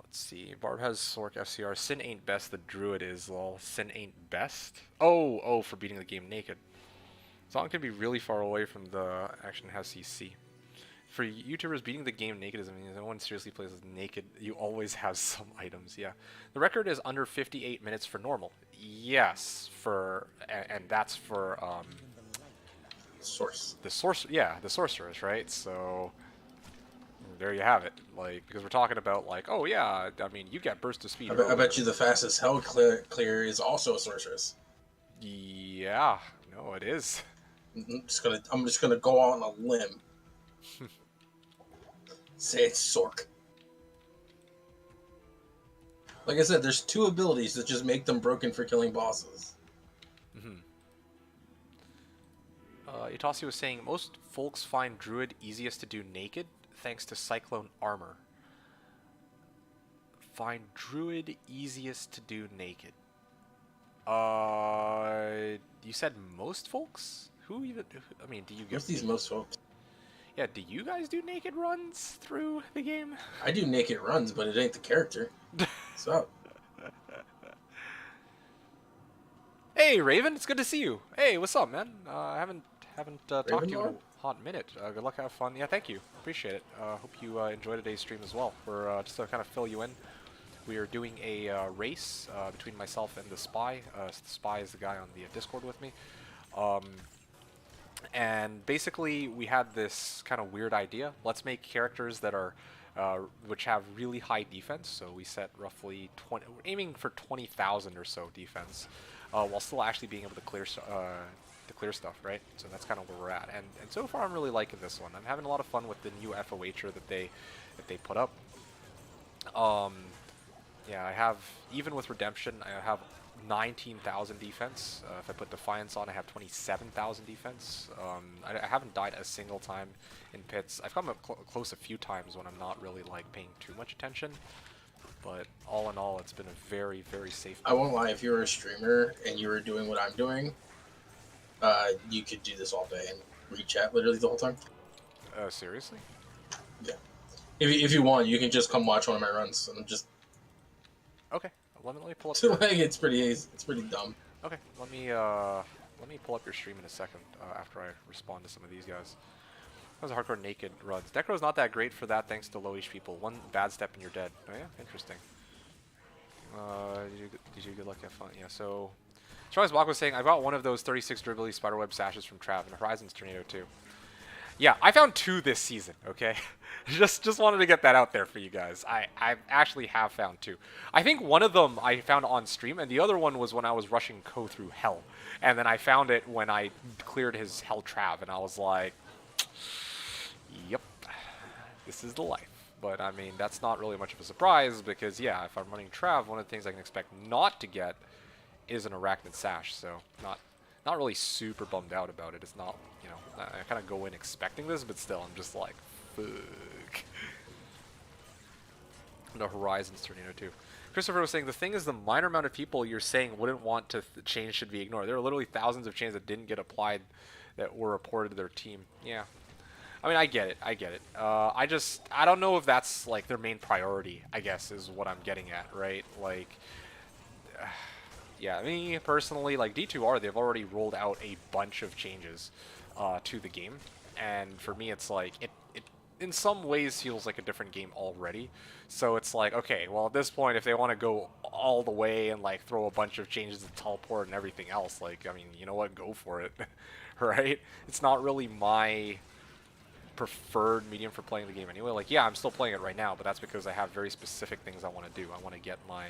Let's see. Barb has Sork FCR. Sin ain't best, the Druid is, lol. Sin ain't best? Oh, for beating the game naked. Zon can be really far away from the action has CC. For YouTubers, beating the game naked doesn't mean no one seriously plays naked. You always have some items, yeah. The record is under 58 minutes for normal. Yes, and that's for Source. the sorceress, right? So there you have it. Like, because we're talking about, like, oh yeah, I mean, you get burst of speed. I bet you the fastest hell clear is also a sorceress. Yeah, no, it is. I'm just gonna go out on a limb. Say it's Sork. Like I said, there's two abilities that just make them broken for killing bosses. Itasi was saying most folks find Druid easiest to do naked thanks to Cyclone armor. Find Druid easiest to do naked. You said most folks? Who even? I mean, do you get? What's these most folks? Yeah, do you guys do naked runs through the game? I do naked runs, but it ain't the character. What's up? Hey, Raven, it's good to see you. Hey, what's up, man? I haven't talked to you in a Lord? hot minute. Good luck, have fun. Yeah, thank you. Appreciate it. Hope you enjoy today's stream as well. We're just to kind of fill you in. We are doing a race between myself and the Spy. The Spy is the guy on the Discord with me. And basically, we had this kind of weird idea. Let's make characters that are, which have really high defense. So we set roughly 20, we're aiming for 20,000 or so defense, while still actually being able to clear stuff, right? So that's kind of where we're at. And so far, I'm really liking this one. I'm having a lot of fun with the new FOHer that they put up. Yeah, I have, even with Redemption, I have 19,000 defense. If I put Defiance on, I have 27,000 defense. I haven't died a single time in pits. I've come up close a few times when I'm not really like paying too much attention. But all in all, it's been a very, very safe. I won't lie, if you were a streamer and you were doing what I'm doing, you could do this all day and read chat literally the whole time. Seriously? Yeah. If you want, you can just come watch one of my runs and just... Okay. Let me pull up. So, like, it's pretty dumb. Okay. Let me pull up your stream in a second after I respond to some of these guys. That was a hardcore naked runs. Necro's not that great for that thanks to lowish people. One bad step and you're dead. Oh yeah, interesting. Did you good luck, have fun? Yeah. So, Charles Block was saying I got one of those 36 dribbly spiderweb sashes from Trav and Horizon's Tornado too. Yeah, I found 2 this season, okay? just wanted to get that out there for you guys. I actually have found 2. I think one of them I found on stream, and the other one was when I was rushing Ko through Hell. And then I found it when I cleared his Hell Trav, and I was like, yep, this is the life. But, I mean, that's not really much of a surprise, because, yeah, if I'm running Trav, one of the things I can expect not to get is an Arachnid Sash, so not really super bummed out about it. It's not, you know, I kind of go in expecting this, but still, I'm just like, fuck. No Horizons Tornado too. Christopher was saying, the thing is the minor amount of people you're saying wouldn't want to change should be ignored. There are literally thousands of chains that didn't get applied that were reported to their team. Yeah. I mean, I get it. I get it. I don't know if that's, like, their main priority, I guess, is what I'm getting at, right? Like, yeah, me personally, like D2R, they've already rolled out a bunch of changes to the game, and for me, it's like it in some ways feels like a different game already. So it's like, okay, well at this point, if they want to go all the way and like throw a bunch of changes to teleport and everything else, like, I mean, you know what, go for it, right? It's not really my preferred medium for playing the game anyway. Like, yeah, I'm still playing it right now, but that's because I have very specific things I want to do. I want to get my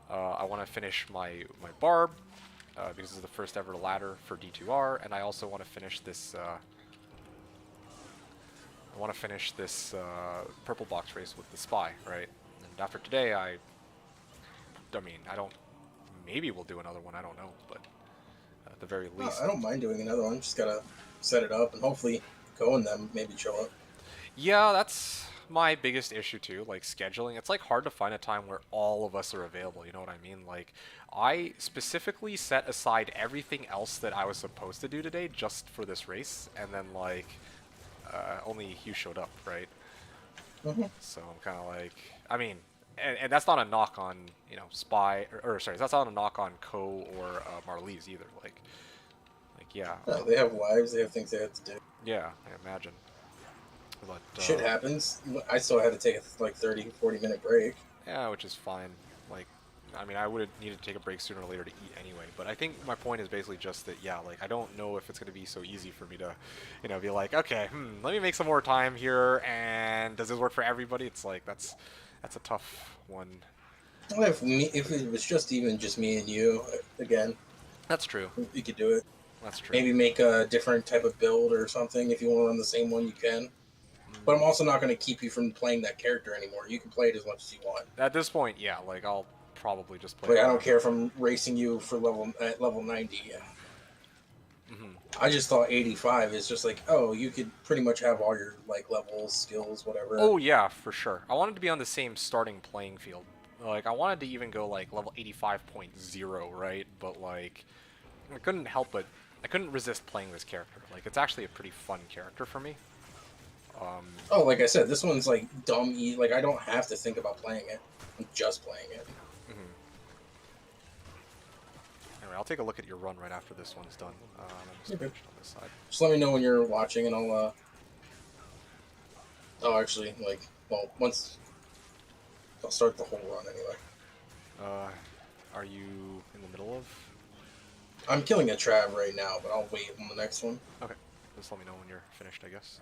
I want to finish my barb, because it's the first ever ladder for D2R, and I also want to finish this. I want to finish this purple box race with the spy, right? And after today, I mean, I don't. Maybe we'll do another one. I don't know, but at the very least, I don't mind doing another one. Just gotta set it up and hopefully go and them maybe show up. yeah, that's my biggest issue too, like scheduling. It's like hard to find a time where all of us are available, you know what I mean? Like, I specifically set aside everything else that I was supposed to do today just for this race, and then like only you showed up, right? So I'm kind of like, I mean, and that's not a knock on, you know, Spy, or sorry, that's not a knock on Ko or Marlies either. Like yeah, No, they have lives. They have things they have to do. yeah, I imagine. But Shit happens. I still had to take a like 30-40 minute break. yeah, which is fine. Like, I mean, I would have needed to take a break sooner or later to eat anyway. But I think my point is basically just that, yeah, like, I don't know if it's going to be so easy for me to, you know, be like, okay, let me make some more time here, and does this work for everybody? It's like, that's a tough one. Well, if it was just even just me and you, again, That's true. you could do it. That's true. Maybe make a different type of build or something. If you want to run the same one, you can. But I'm also not going to keep you from playing that character anymore. You can play it as much as you want. At this point, yeah, like, I'll probably just play Like, it. I don't care if I'm racing you for level 90. Mm-hmm. I just thought 85 is just like, oh, you could pretty much have all your like levels, skills, whatever. Oh yeah, for sure. I wanted to be on the same starting playing field. Like, I wanted to even go like level 85.0, right? But like, I couldn't help but I couldn't resist playing this character. Like, it's actually a pretty fun character for me. Oh, like I said, this one's like dumb. Like I don't have to think about playing it. I'm just playing it. Anyway, I'll take a look at your run right after this one's done. I'm just Okay. finished on this side. Just let me know when you're watching, and I'll. Oh, actually, like, well, once I'll start the whole run anyway. Are you in the middle of? I'm killing a Trav right now, but I'll wait on the next one. Okay, just let me know when you're finished, I guess.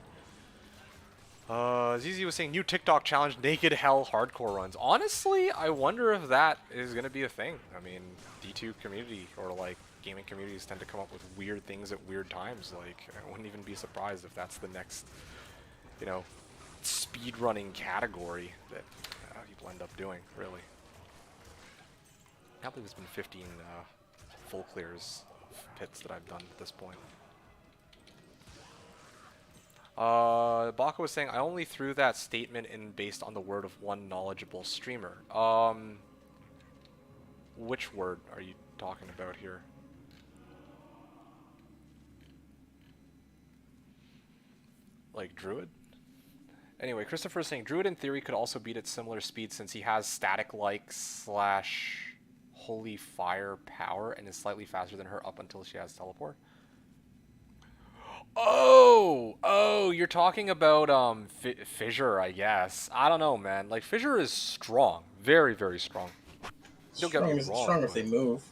ZZ was saying new TikTok challenge, naked hell hardcore runs. Honestly, I wonder if that is gonna be a thing. I mean, D2 community or like gaming communities tend to come up with weird things at weird times. Like, I wouldn't even be surprised if that's the next, you know, speed running category that people end up doing. Really, I can't believe it's been 15 full clears of pits that I've done at this point. Baka was saying, I only threw that statement in based on the word of one knowledgeable streamer. Which word are you talking about here? Like Druid? Anyway, Christopher is saying, Druid in theory could also beat at similar speed since he has static-like / holy fire power and is slightly faster than her up until she has teleport. Oh, you're talking about Fissure, I guess. I don't know, man. Like, Fissure is strong, very, very strong. Don't get me wrong. Stronger if they move.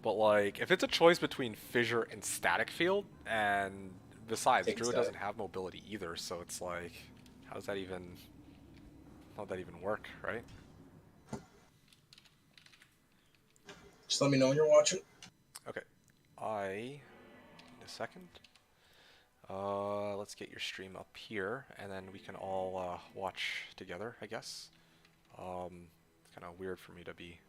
But like, if it's a choice between fissure and static field, and besides, Take Druid static. doesn't have mobility either, so it's like, how'd that even work, right? Just let me know when you're watching. Okay, in a second. Let's get your stream up here, and then we can all watch together, I guess. It's kind of weird for me to be.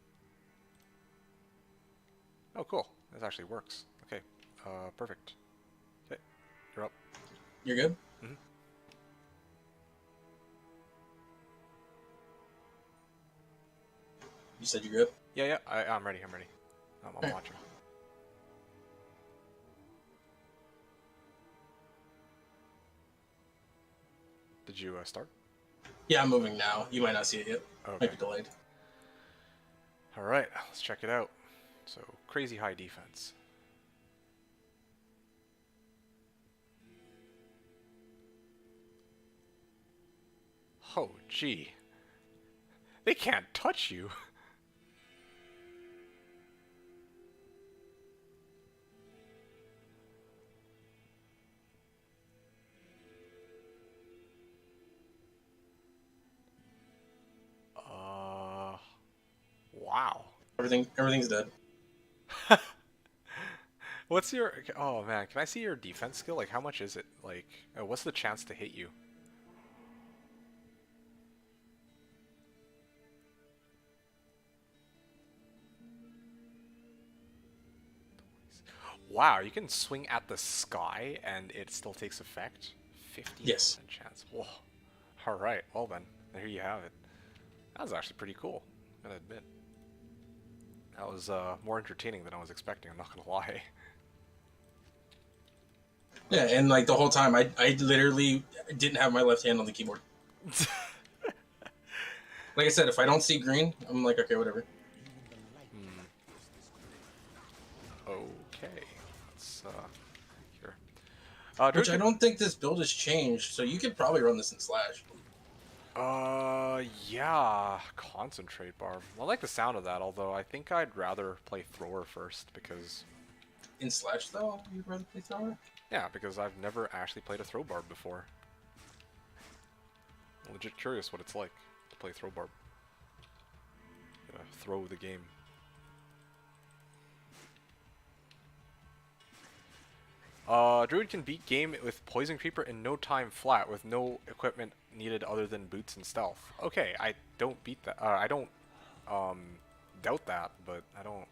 Oh, cool. This actually works. Okay, perfect. Okay, you're up. You're good? Mhm. You said you're good? Yeah, yeah. I'm ready. I'm ready. I'm watching. Did you start? Yeah, I'm moving now. You might not see it yet. Okay. Might be delayed. All right, let's check it out. So, crazy high defense. Oh, gee. They can't touch you. Wow. Everything's dead. What's your... Oh, man. Can I see your defense skill? Like, how much is it? Like, what's the chance to hit you? Wow, you can swing at the sky and it still takes effect? 50% Yes. chance. Whoa. Alright, well then. There you have it. That was actually pretty cool, I'm gonna admit. That was more entertaining than I was expecting, I'm not gonna lie. Yeah, and like the whole time, I literally didn't have my left hand on the keyboard. Like I said, if I don't see green, I'm like, okay, whatever. Okay. Let's, here. Which I don't think this build has changed, so you could probably run this in Slash. Yeah, concentrate barb. I like the sound of that, although I think I'd rather play thrower first because... In Slash, though, you'd rather play Thrower? Yeah, because I've never actually played a throw barb before. I'm legit curious what it's like to play throw barb. Gotta throw the game. Druid can beat game with Poison Creeper in no time flat with no equipment needed other than boots and stealth. Okay, I don't beat that. I don't doubt that, but I don't.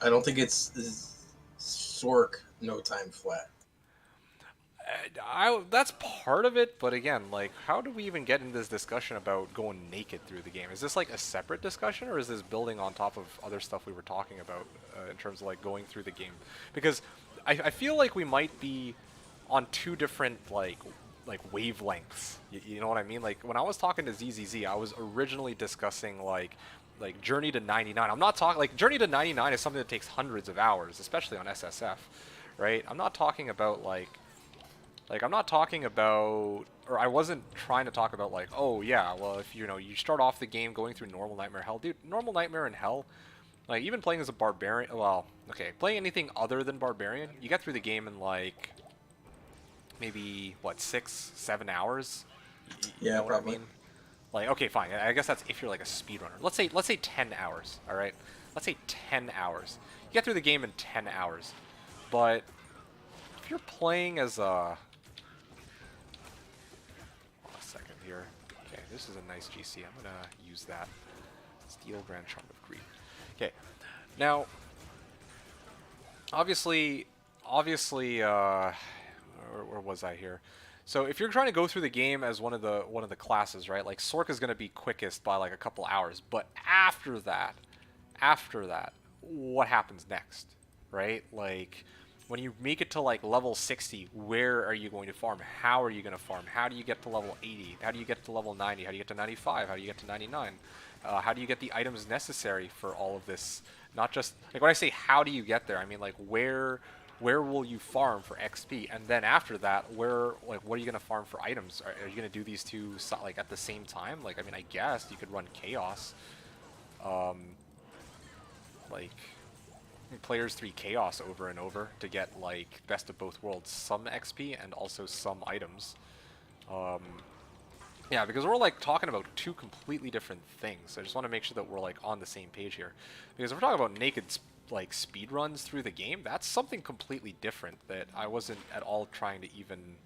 I don't think it's Sork no time flat. That's part of it, but again, like, how do we even get into this discussion about going naked through the game? Is this like a separate discussion, or is this building on top of other stuff we were talking about in terms of like going through the game? Because I feel like we might be on two different like wavelengths. You know what I mean? Like when I was talking to ZZZ, I was originally discussing like Journey to 99. I'm not talking like Journey to 99 is something that takes hundreds of hours, especially on SSF, right? I'm not talking about like I'm not talking about, or I wasn't trying to talk about like, oh yeah, well if you start off the game going through normal Nightmare Hell, dude, normal Nightmare in Hell, like even playing as a barbarian, well, okay, playing anything other than barbarian, you get through the game in like maybe what 6-7 hours. Yeah, know probably. what I mean? Like okay, fine. I guess that's if you're like a speedrunner. Let's say 10 hours. All right, let's say 10 hours. You get through the game in 10 hours, but if you're playing as a here. Okay, this is a nice GC. I'm gonna use that. Steel Grand Charm of Greed. Okay, now, obviously, where was I here? So if you're trying to go through the game as one of the classes, right? Like Sork is gonna be quickest by like a couple hours, but after that, what happens next, right? Like when you make it to like level 60, where are you going to farm? How are you going to farm? How do you get to level 80? How do you get to level 90? How do you get to 95? How do you get to 99? How do you get the items necessary for all of this? Not just like when I say how do you get there, I mean like where will you farm for XP? And then after that, what are you going to farm for items? Are you going to do these two like at the same time? Like I mean, I guess you could run Chaos. Or like players 3 chaos over and over to get like best of both worlds, some XP and also some items. Yeah, because we're like talking about two completely different things. I just want to make sure that we're like on the same page here. Because if we're talking about naked like speed runs through the game, that's something completely different that I wasn't at all trying to even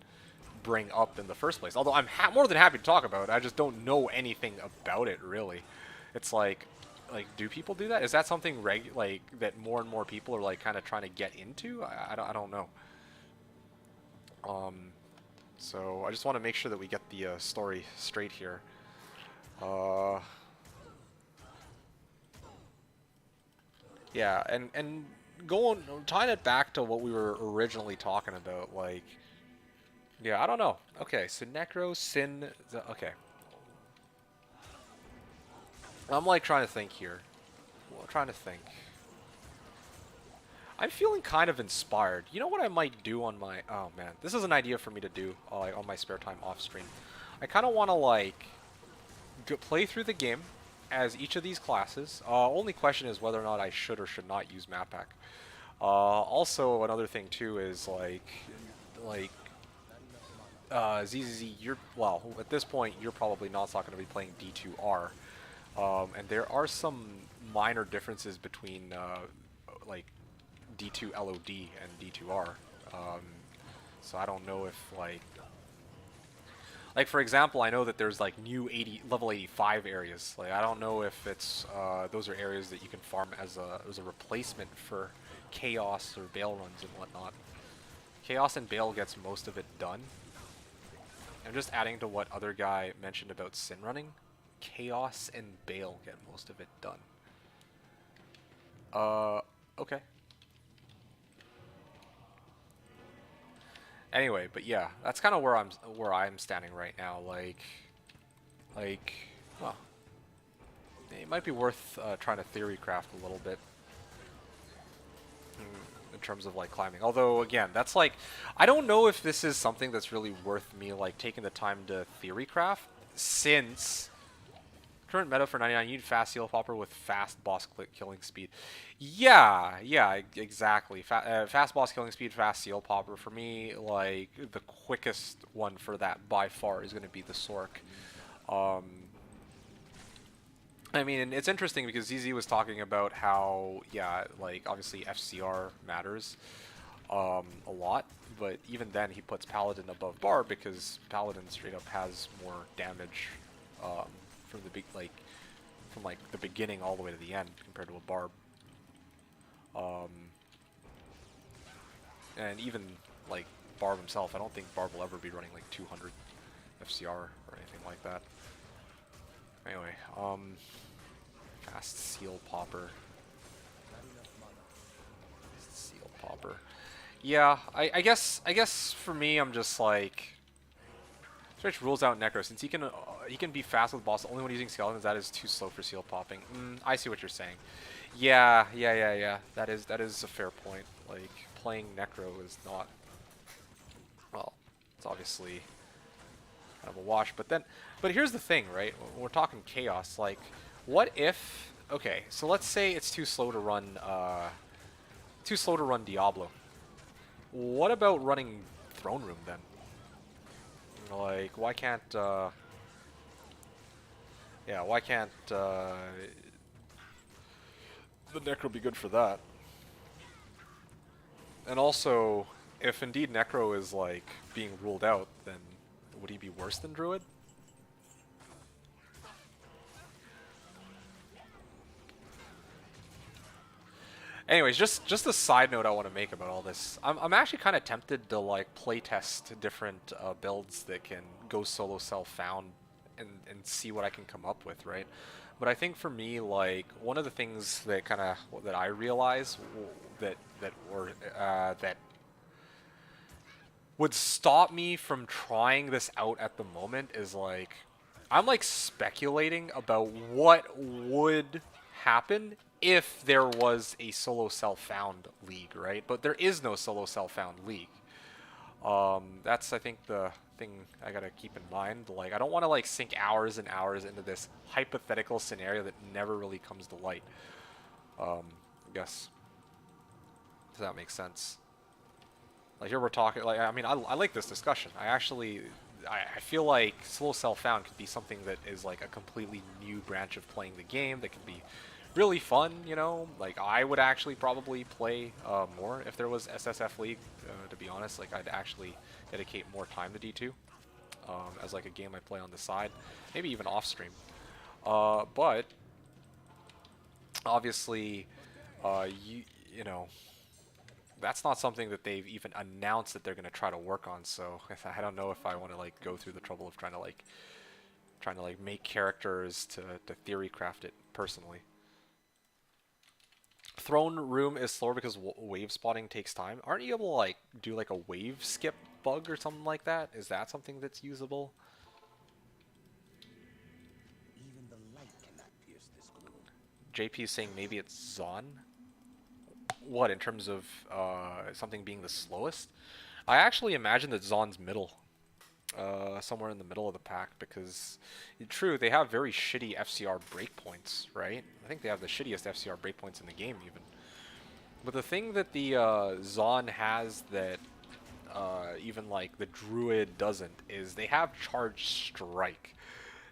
bring up in the first place. Although I'm more than happy to talk about it, I just don't know anything about it really. It's like do people do that? Is that something like that more and more people are like kind of trying to get into? I don't know. So I just want to make sure that we get the story straight here. Yeah, and tying it back to what we were originally talking about, like, yeah, I don't know. Okay, so Necro, Sin, okay. I'm like trying to think here. Well, I'm trying to think. I'm feeling kind of inspired. You know what I might do on my... Oh, man. This is an idea for me to do on my spare time off stream. I kind of want to, like, play through the game as each of these classes. Only question is whether or not I should or should not use map pack. Also, another thing, too, is, ZZZ, you're... Well, at this point, you're probably not going to be playing D2R. And there are some minor differences between, like, D2 LOD and D2R. So I don't know if like for example, I know that there's like new level 85 areas. Like I don't know if it's those are areas that you can farm as a replacement for Chaos or Bale runs and whatnot. Chaos and Bale gets most of it done. I'm just adding to what other guy mentioned about Sin running. Chaos and Bale get most of it done. Okay. Anyway, but yeah, that's kind of where I'm standing right now. Like, well, it might be worth trying to theory craft a little bit in terms of like climbing. Although again, that's like, I don't know if this is something that's really worth me like taking the time to theory craft, since current meta for 99, you need fast seal popper with fast boss killing speed. Yeah, exactly. Fast boss killing speed, fast seal popper. For me, like, the quickest one for that by far is going to be the Sork. I mean, it's interesting because ZZ was talking about how, yeah, like, obviously FCR matters a lot. But even then, he puts Paladin above Barb because Paladin straight up has more damage from the beginning all the way to the end compared to a Barb. And even like Barb himself, I don't think Barb will ever be running like 200 FCR or anything like that. Anyway, fast seal popper. Seal popper. Yeah, I guess for me, I'm just like, Switch rules out Necro since he can be fast with boss only when using skeletons. That is too slow for seal popping. I see what you're saying. Yeah. That is a fair point. Like playing Necro is not, well, it's obviously kind of a wash. But here's the thing, right? When we're talking chaos, like, what if? Okay, so let's say it's too slow to run Diablo. What about running Throne Room then? Like, why can't, yeah, why can't, the Necro be good for that? And also, if indeed Necro is, like, being ruled out, then would he be worse than Druid? Anyways, just a side note I want to make about all this. I'm actually kind of tempted to like playtest different builds that can go solo self-found and see what I can come up with, right? But I think for me, like one of the things that that I realize that would stop me from trying this out at the moment is like I'm like speculating about what would happen if there was a solo self-found league, right? But there is no solo self-found league. That's, I think, the thing I gotta keep in mind. Like, I don't want to, like, sink hours and hours into this hypothetical scenario that never really comes to light. guess. Does that make sense? Like here we're talking, like, I mean, I like this discussion. I feel like slow self-found could be something that is like a completely new branch of playing the game that could be really fun, you know? Like I would actually probably play more if there was SSF League, to be honest. Like I'd actually dedicate more time to D2 as like a game I play on the side, maybe even off stream. But obviously, you know, that's not something that they've even announced that they're going to try to work on. So I don't know if I want to like go through the trouble of trying to make characters to theory craft it personally. Throne room is slower because wave spotting takes time. Aren't you able to like do like a wave skip bug or something like that? Is that something that's usable? Even the light cannot pierce this gloom. JP is saying maybe it's Zon. What, in terms of something being the slowest? I actually imagine that Zon's middle. Somewhere in the middle of the pack, because true, they have very shitty FCR breakpoints, right? I think they have the shittiest FCR breakpoints in the game even. But the thing that the Zon has that even like the Druid doesn't is they have Charge Strike.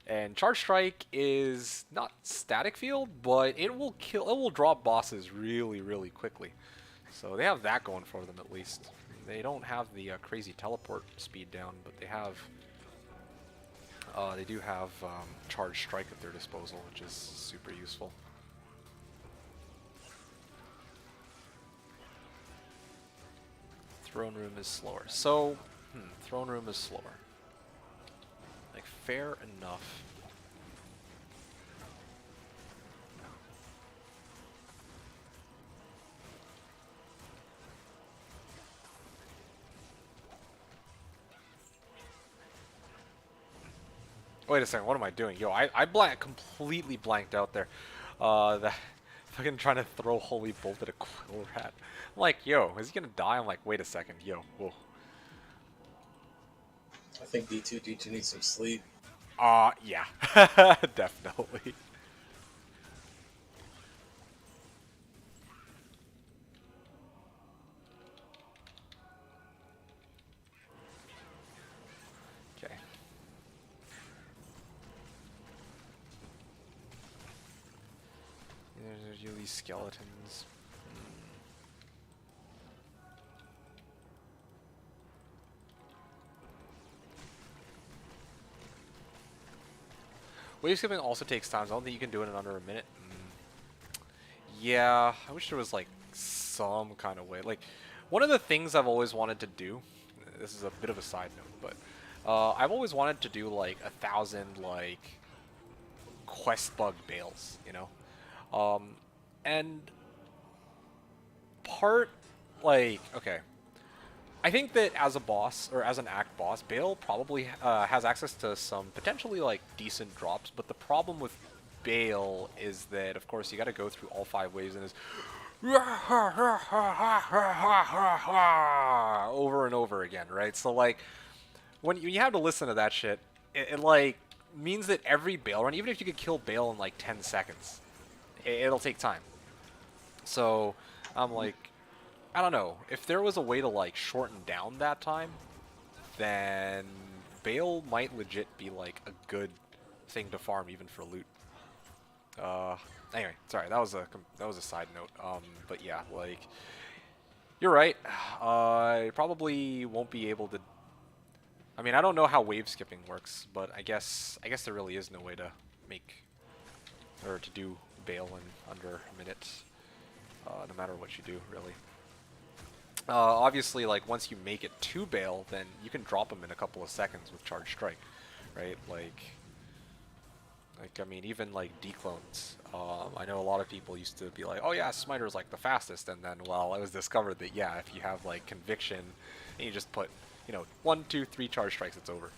And Charge Strike is not static field, but it will drop bosses really, really quickly. So they have that going for them at least. They don't have the crazy teleport speed down, but they do have Charge Strike at their disposal, which is super useful. Throne room is slower. So, throne room is slower. Like, fair enough. Wait a second, what am I doing? Yo, I completely blanked out there. That fucking trying to throw Holy Bolt at a Quill Rat. I'm like, yo, is he gonna die? I'm like, wait a second, yo, whoa. I think D2 needs some sleep. Yeah, definitely. Okay. There's usually skeletons. Wave skipping also takes time. So I don't think you can do it in under a minute. Yeah, I wish there was like some kind of way. Like, one of the things I've always wanted to do. This is a bit of a side note, but I've always wanted to do like 1,000 like quest bug bales, you know, and part like okay. I think that as a boss, or as an act boss, Bale probably has access to some potentially like decent drops, but the problem with Bale is that, of course, you got to go through all 5 waves and it's over and over again, right? So like, when you have to listen to that shit, it like means that every Bale run, even if you could kill Bale in like 10 seconds, it'll take time. So I'm like, I don't know. If there was a way to like shorten down that time, then Bale might legit be like a good thing to farm even for loot. Anyway, sorry, that was a side note. But yeah, like you're right. I probably won't be able to. I mean, I don't know how wave skipping works, but I guess there really is no way to make or to do Bale in under a minute, no matter what you do, really. Obviously, like, once you make it to Bale, then you can drop him in a couple of seconds with Charge Strike, right? Like I mean, even, like, declones. I know a lot of people used to be like, oh yeah, Smiter's, like, the fastest, and then, well, it was discovered that, yeah, if you have, like, Conviction, and you just put, you know, 1, 2, 3 Charge Strikes, it's over.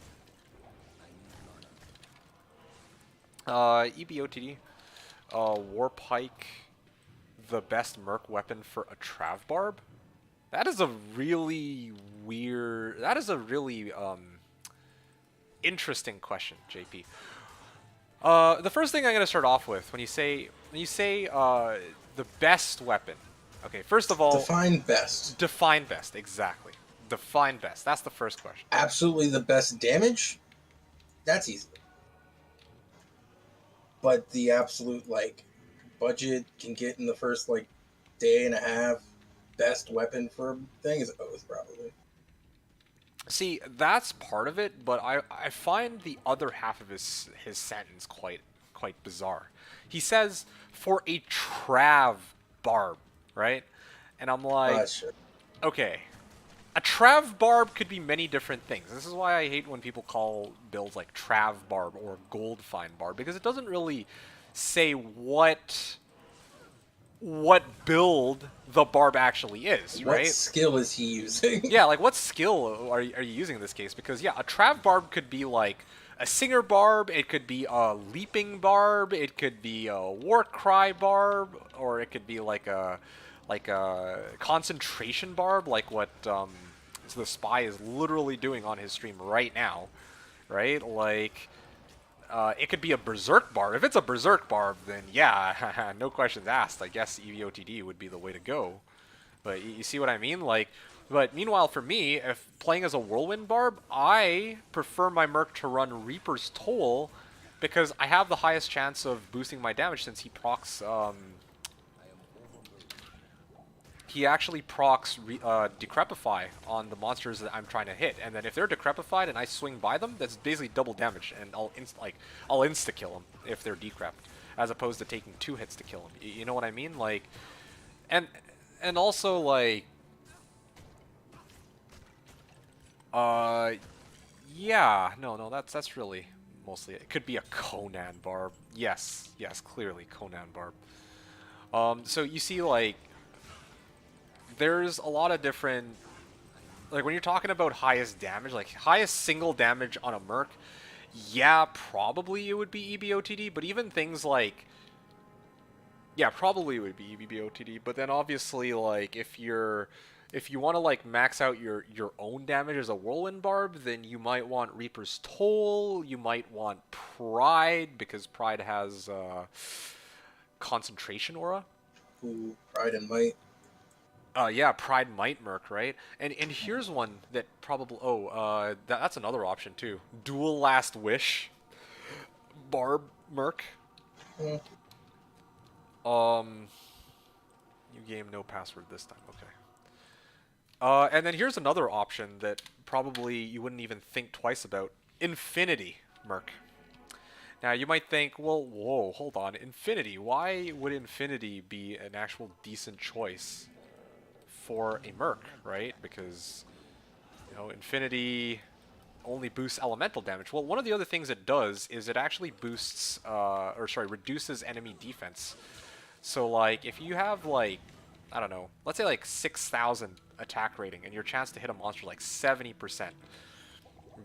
EBOTD. Warpike, the best Merc weapon for a Trav Barb? That is a really weird... That is a really interesting question, JP. The first thing I'm going to start off with, when you say The best weapon. Okay, first of all, Define best. define best. Exactly. Define best. That's the first question. Absolutely the best damage? That's easy. But the absolute, like, budget can get in the first, like, day and a half, best weapon for a thing is Oath, probably. See, that's part of it, but I find the other half of his sentence quite bizarre. He says for a Trav barb, right? And I'm like, Sure. okay, a Trav barb could be many different things. This is why I hate when people call builds like Trav barb or Gold Fine barb, because it doesn't really say what build the barb actually is, right? What skill is he using? Yeah, like what skill are you using in this case? Because yeah, a Trav barb could be like a Singer barb, it could be a Leaping barb, it could be a War Cry barb, or it could be like a concentration barb, like what so the spy is literally doing on his stream right now, right? Like it could be a Berserk barb. If it's a Berserk barb, then yeah, no questions asked. I guess EVOTD would be the way to go. But you see what I mean? Like, but meanwhile, for me, if playing as a Whirlwind barb, I prefer my Merc to run Reaper's Toll because I have the highest chance of boosting my damage since he procs. He actually procs Decrepify on the monsters that I'm trying to hit, and then if they're Decrepified and I swing by them, that's basically double damage, and I'll insta kill them if they're decrept, as opposed to taking 2 hits to kill them. You know what I mean? Like, and also like, yeah, no, that's really mostly it. It could be a Conan barb. Yes, clearly Conan barb. So you see, like, there's a lot of different, like when you're talking about highest damage, like highest single damage on a Merc, yeah, probably it would be EBOTD, but even things like, yeah, probably it would be EBOTD, but then obviously, like, if you want to like max out your own damage as a Whirlwind barb, then you might want Reaper's Toll, you might want Pride, because Pride has concentration aura. Ooh, Pride and Might. Yeah, Pride Might Merc, right? And here's one that probably, that's another option too. Dual Last Wish barb Merc. Mm. New game, no password this time. Okay. And then here's another option that probably you wouldn't even think twice about. Infinity Merc. Now you might think, well, whoa, hold on. Infinity. Why would Infinity be an actual decent choice for a Merc, right? Because, you know, Infinity only boosts elemental damage. Well, one of the other things it does is it actually boosts, reduces enemy defense. So, like, if you have, like, I don't know, let's say, like, 6,000 attack rating, and your chance to hit a monster, like, 70%,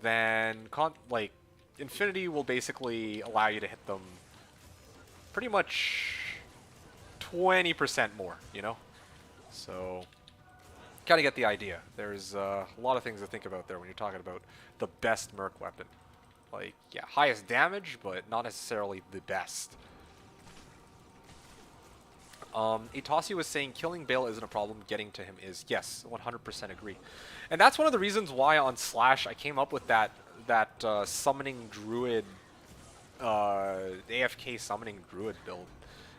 then, Infinity will basically allow you to hit them pretty much 20% more, you know? So, kind of get the idea. There's a lot of things to think about there when you're talking about the best Merc weapon. Like, yeah, highest damage, but not necessarily the best. Itasi was saying killing Bale isn't a problem, getting to him is. Yes, 100% agree. And that's one of the reasons why on Slash I came up with that summoning druid, AFK summoning druid build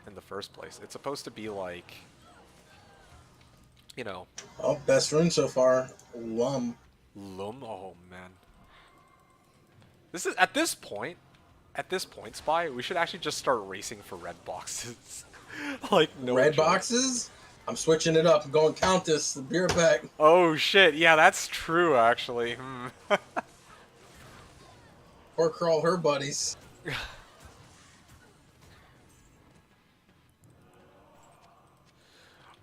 in the first place. It's supposed to be like, you know. Oh, best rune so far. Lum. Oh man. This is at this point, Spy, we should actually just start racing for red boxes. Like no red joke. boxes? I'm switching it up. I'm going Countess. Be right back. Oh shit, yeah, that's true actually. Or crawl her buddies.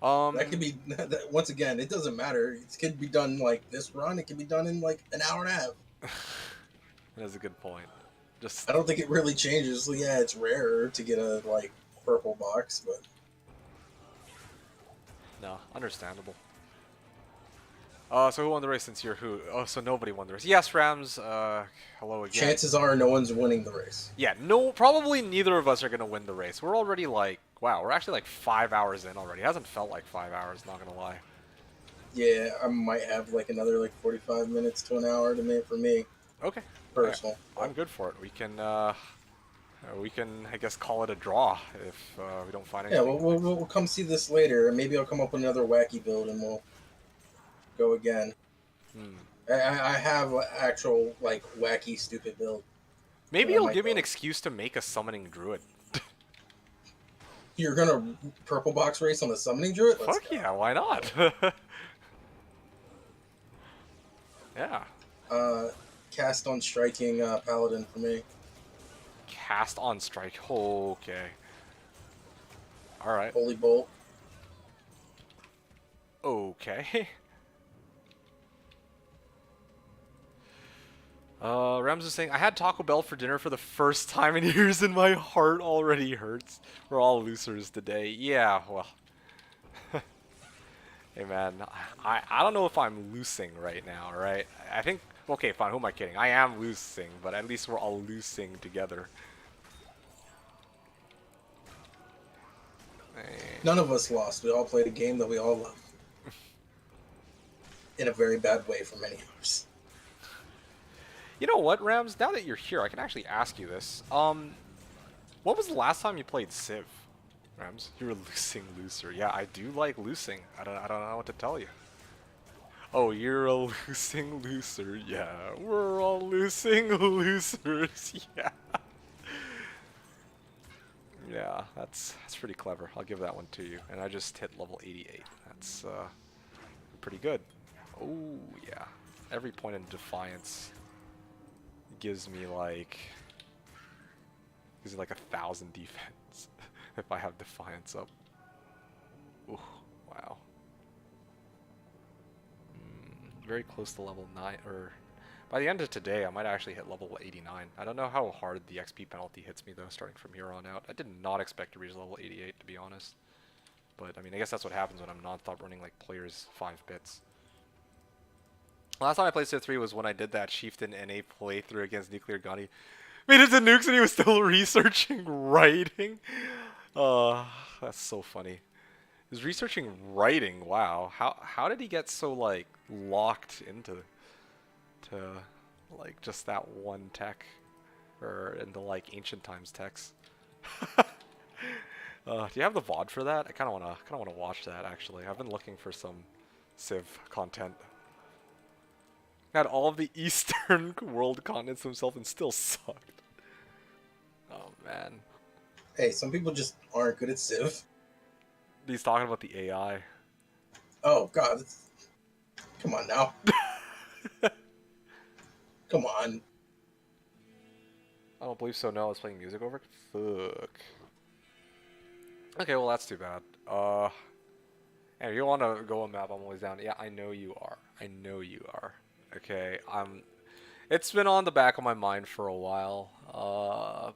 That could be, once again, it doesn't matter. It could be done like this run. It could be done in like an hour and a half. That's a good point. Just I don't think it really changes. Yeah, it's rarer to get a like purple box, but no, understandable. So who won the race since you're who? Oh, so nobody won the race. Yes, Rams. Hello again. chances are no one's winning the race. Yeah, no, probably neither of us are gonna win the race. We're already like, Wow, we're actually like 5 hours in already. It hasn't felt like 5 hours, not gonna lie. Yeah, I might have like another like 45 minutes to an hour to make for me Okay. Alright, personal. I'm good for it. We can, I guess, call it a draw if we don't find Yeah, anything. we'll come see this later, and maybe I'll come up with another wacky build, and we'll go again. Hmm. I have an actual like wacky stupid build Maybe that I you'll might give me an go. excuse to make a summoning druid. You're gonna purple box race on the summoning druid? Let's Fuck go. yeah, why not? Yeah. Cast on striking paladin for me. Cast on strike. Okay. Alright. Holy bolt. Okay. Rams is saying, I had Taco Bell for dinner for the first time in years and my heart already hurts. We're all losers today. Yeah, well. Hey man, I don't know if I'm losing right now, right? I think, okay, fine, who am I kidding? I am losing, but at least we're all losing together. None of us lost. We all played a game that we all love. In a very bad way for many hours. You know what, Rams? Now that you're here, I can actually ask you this. What was the last time you played Civ, Rams? You're a losing loser. Yeah, I do like losing. I don't know what to tell you. Oh, you're a losing loser. Yeah, we're all losing losers. Yeah. Yeah, that's pretty clever. I'll give that one to you. And I just hit level 88. That's pretty good. Oh yeah. Every point in Defiance gives me like 1,000 defense if I have Defiance up. Ooh, wow. Very close to level 9, or by the end of today I might actually hit level 89. I don't know how hard the XP penalty hits me though starting from here on out. I did not expect to reach level 88 to be honest. But I mean, I guess that's what happens when I'm non-stop running like players 5 bits. Last time I played Civ 3 was when I did that Chieftain NA playthrough against Nuclear Gunny. Made it to nukes and he was still researching writing. That's so funny. He was researching writing. Wow. How did he get so like locked into like just that one tech, or into like ancient times techs? Do you have the VOD for that? I kind of wanna watch that actually. I've been looking for some Civ content. Had all of the Eastern world continents himself and still sucked. Oh man. Hey, some people just aren't good at Civ. He's talking about the AI. Oh god. Come on now. Come on. I don't believe so. No, I was playing music over it. Fuck. Okay, well that's too bad. And if you want to go a map, I'm always down. Yeah, I know you are. I know you are. Okay, it's been on the back of my mind for a while.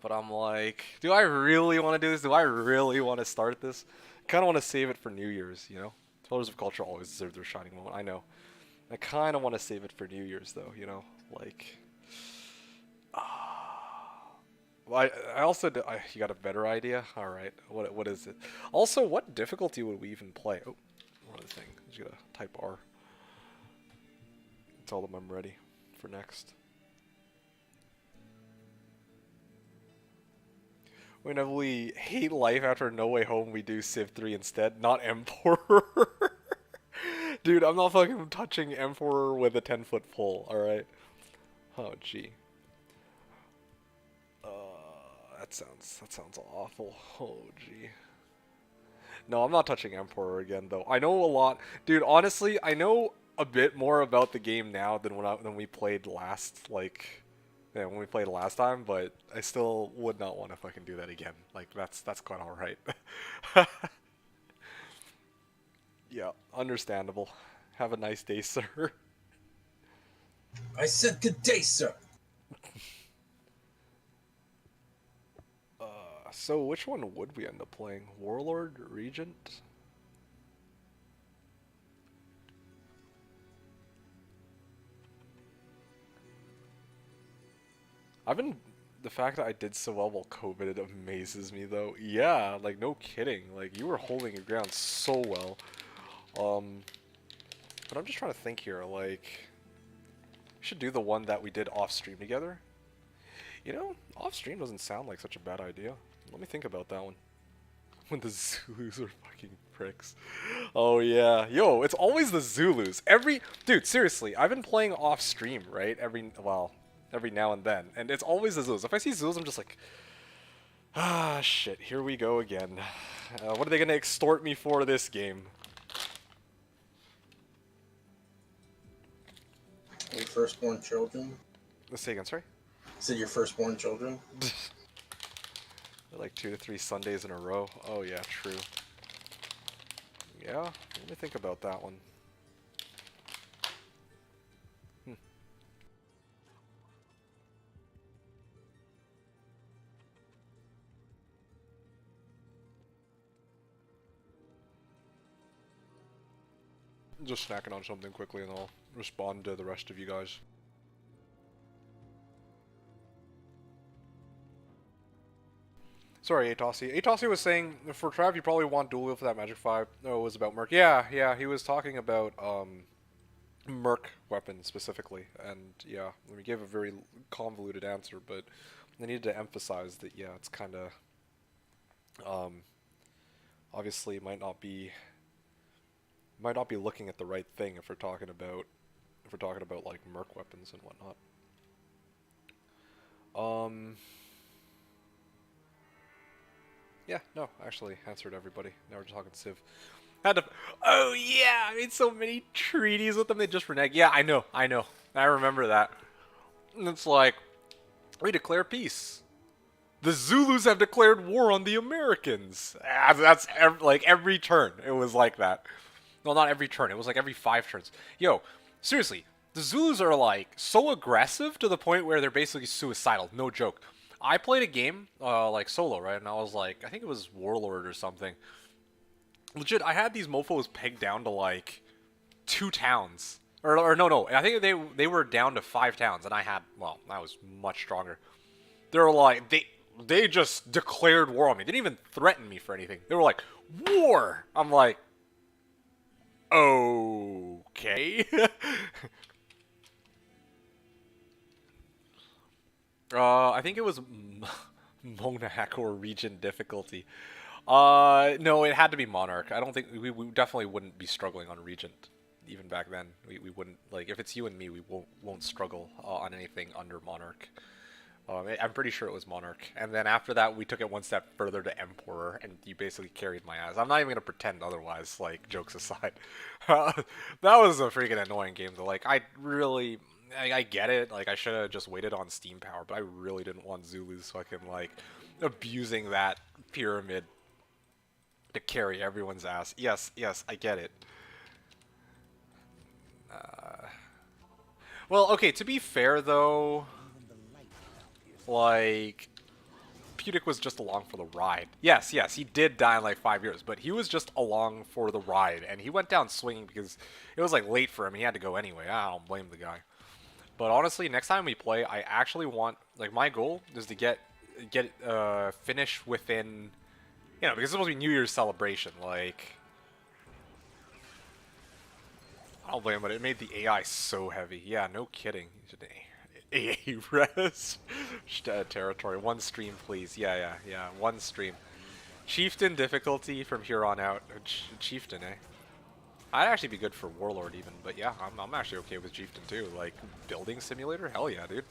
But I'm like, do I really want to do this? Do I really want to start this? Kind of want to save it for New Year's, you know? Pillars of Culture always deserve their shining moment. I know. I kind of want to save it for New Year's though, you know? Like, well, I also you got a better idea? All right. What is it? Also, what difficulty would we even play? Oh, one other thing. I just gotta type R. Tell them I'm ready for next. Whenever we hate life after No Way Home, we do Civ 3 instead, not Emperor. Dude, I'm not fucking touching Emperor with a 10-foot pole, alright? Oh, gee. That sounds awful. Oh, gee. No, I'm not touching Emperor again, though. I know a lot. Dude, honestly, I know a bit more about the game now than when we played last, like... Yeah, when we played last time, but I still would not want to fucking do that again. Like, that's quite alright. Yeah, understandable. Have a nice day, sir. I said good day, sir. So which one would we end up playing? Warlord? Regent? The fact that I did so well while COVID amazes me, though. Yeah, like, no kidding. Like, you were holding your ground so well. But I'm just trying to think here, like... We should do the one that we did off-stream together. You know, off-stream doesn't sound like such a bad idea. Let me think about that one. When the Zulus are fucking pricks. Oh, yeah. Yo, it's always the Zulus. Dude, seriously, I've been playing off-stream, right? Every now and then. And it's always the Zulus. If I see Zulus, I'm just like... Ah, shit. Here we go again. What are they going to extort me for this game? Your firstborn children? Let's say again, sorry? Said your firstborn children? Like 2 to 3 Sundays in a row. Oh yeah, true. Yeah, let me think about that one. Just snacking on something quickly and I'll respond to the rest of you guys. Sorry, Atossi. Atossi was saying, for Trav, you probably want dual wield for that Magic 5. No, it was about Merc. Yeah, he was talking about, Merc weapons specifically. And, yeah, we gave a very convoluted answer, but I needed to emphasize that, yeah, it's kind of, obviously might not be looking at the right thing if we're talking about, like, Merc weapons and whatnot. Yeah, no, actually answered everybody. Now we're just talking Civ. Oh yeah, I made so many treaties with them, they just reneged. Yeah, I know. I remember that. And it's like, we declare peace. The Zulus have declared war on the Americans. That's every turn. It was like that. Well, not every turn. It was like every 5 turns. Yo, seriously, the Zulus are like so aggressive to the point where they're basically suicidal. No joke. I played a game, like solo, right? And I was like, I think it was Warlord or something. Legit, I had these mofos pegged down to like 2 towns. Or no, I think they were down to 5 towns, and I was much stronger. They were like, they just declared war on me. They didn't even threaten me for anything. They were like, war! I'm like, okay. I think it was Monarch or region difficulty. No, it had to be Monarch. I don't think we definitely wouldn't be struggling on Regent even back then. We wouldn't, like, if it's you and me, we won't struggle on anything under Monarch. I'm pretty sure it was Monarch. And then after that, we took it one step further to Emperor, and you basically carried my ass. I'm not even gonna pretend otherwise. Like, jokes aside, that was a freaking annoying game. Though, like, I get it. Like, I should have just waited on Steam Power, but I really didn't want Zulus fucking, like, abusing that pyramid to carry everyone's ass. Yes, I get it. Well, okay, to be fair, though, like, Pudic was just along for the ride. Yes, he did die in, like, 5 years, but he was just along for the ride, and he went down swinging because it was, like, late for him. He had to go anyway. I don't blame the guy. But honestly, next time we play, I actually want, like, my goal is to get finish within, you know, because it's supposed to be New Year's celebration, like, I don't blame it, but it made the AI so heavy. Yeah, no kidding. AA res territory. 1 stream, please. Yeah. 1 stream. Chieftain difficulty from here on out. Chieftain, eh? I'd actually be good for Warlord even, but yeah, I'm actually okay with Chieftain too. Like, building simulator? Hell yeah, dude.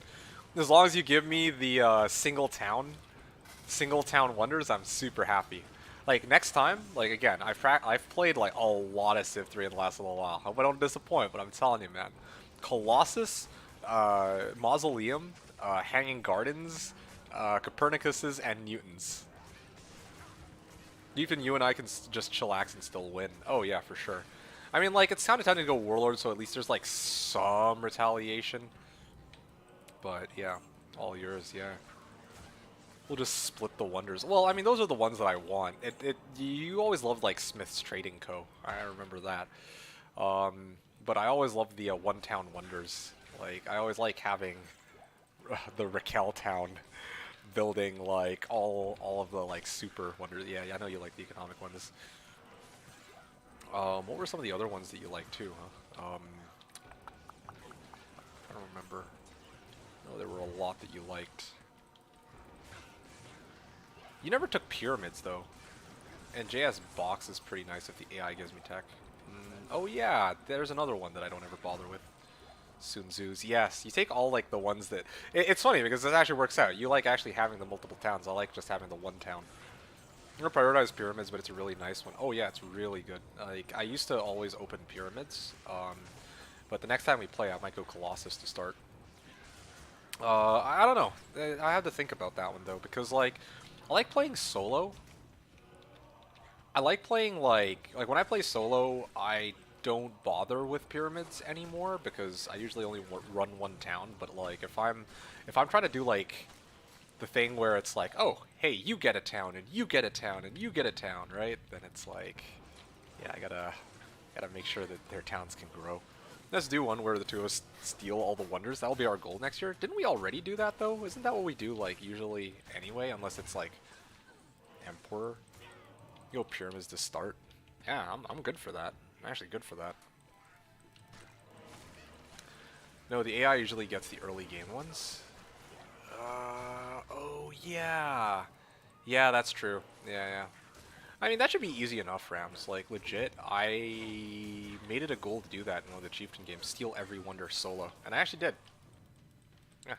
As long as you give me the single town wonders, I'm super happy. Like, next time, like, again, I've played like a lot of Civ 3 in the last little while. Hope I don't disappoint, but I'm telling you, man. Colossus, Mausoleum, Hanging Gardens, Copernicuses, and Newtons. Even you and I can just chillax and still win. Oh yeah, for sure. I mean, like, it's kind of time to go Warlord, so at least there's like some retaliation. But yeah, all yours, yeah. We'll just split the wonders. Well, I mean, those are the ones that I want. You always loved, like, Smith's Trading Co. I remember that. But I always loved the One Town Wonders. Like, I always like having the Raquel Town. building like all of the like super wonders. Yeah, I know you like the economic ones. What were some of the other ones that you liked too, huh? I don't remember. No, there were a lot that you liked. You never took pyramids though. And JS box is pretty nice if the AI gives me tech. Oh yeah, there's another one that I don't ever bother with. Sun Tzu's. Yes, you take all like the ones that... It's funny because it actually works out. You like actually having the multiple towns. I like just having the one town. I'm gonna prioritize pyramids, but it's a really nice one. Oh yeah, it's really good. Like I used to always open pyramids, but the next time we play, I might go Colossus to start. I don't know. I have to think about that one though, because like I like playing solo. I like playing like when I play solo, I don't bother with pyramids anymore because I usually only run one town. But like if I'm trying to do like the thing where it's like, oh, hey, you get a town and you get a town and you get a town, right? Then it's like, yeah, I gotta make sure that their towns can grow. Let's do one where the two of us steal all the wonders. That'll be our goal next year. Didn't we already do that though? Isn't that what we do like usually anyway? Unless it's like Emperor. You go pyramids to start. Yeah, I'm good for that. I'm actually good for that. No, the AI usually gets the early game ones. Oh yeah. Yeah, that's true. Yeah. I mean, that should be easy enough, Rams. Like, legit, I made it a goal to do that in one of the Chieftain games. Steal every wonder solo. And I actually did. Yeah.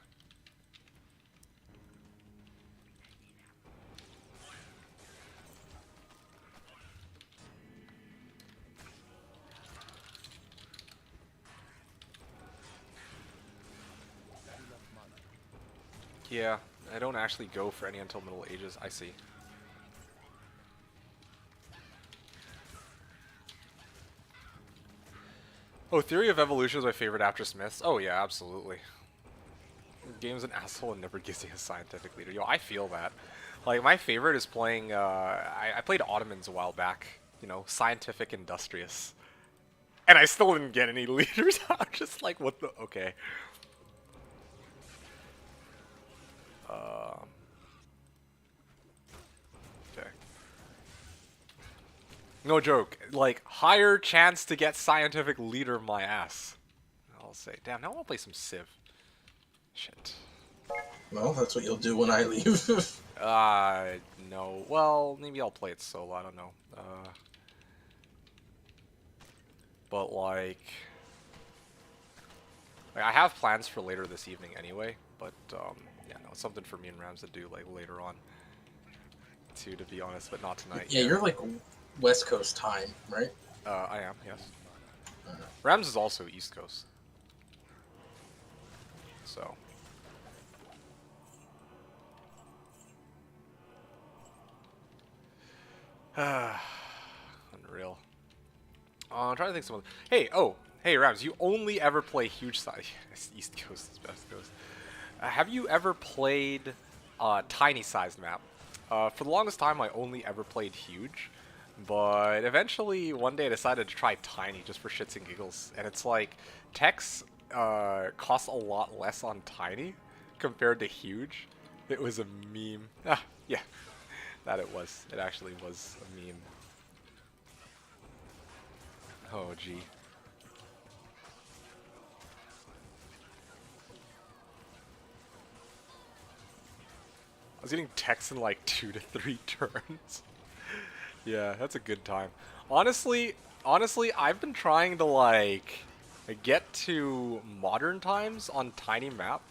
Yeah, I don't actually go for any until Middle Ages. I see. Oh, Theory of Evolution is my favorite after Smiths. Oh yeah, absolutely. Game's an asshole and never gives you a scientific leader. Yo, I feel that. Like, my favorite is playing, I played Ottomans a while back. You know, scientific industrious. And I still didn't get any leaders. I'm just like, what the, okay. Okay. No joke. Like, higher chance to get scientific leader my ass. I'll say. Damn, now I want to play some Civ. Shit. Well, that's what you'll do when I leave. No. Well, maybe I'll play it solo. I don't know. But I have plans for later this evening anyway. But yeah, no, it's something for me and Rams to do like later on. To be honest, but not tonight. Yeah, you're like West Coast time, right? I am. Yes. Rams is also East Coast. So. Unreal. I'm trying to think of something. Hey, Rams, you only ever play huge size. East Coast is West Coast. Have you ever played tiny sized map? For the longest time, I only ever played huge, but eventually one day I decided to try tiny just for shits and giggles. And it's like techs cost a lot less on tiny compared to huge. It was a meme. Ah, yeah, that it was. It actually was a meme. Oh, gee. I was getting texts in like 2 to 3 turns. Yeah, that's a good time. Honestly, I've been trying to like get to modern times on tiny map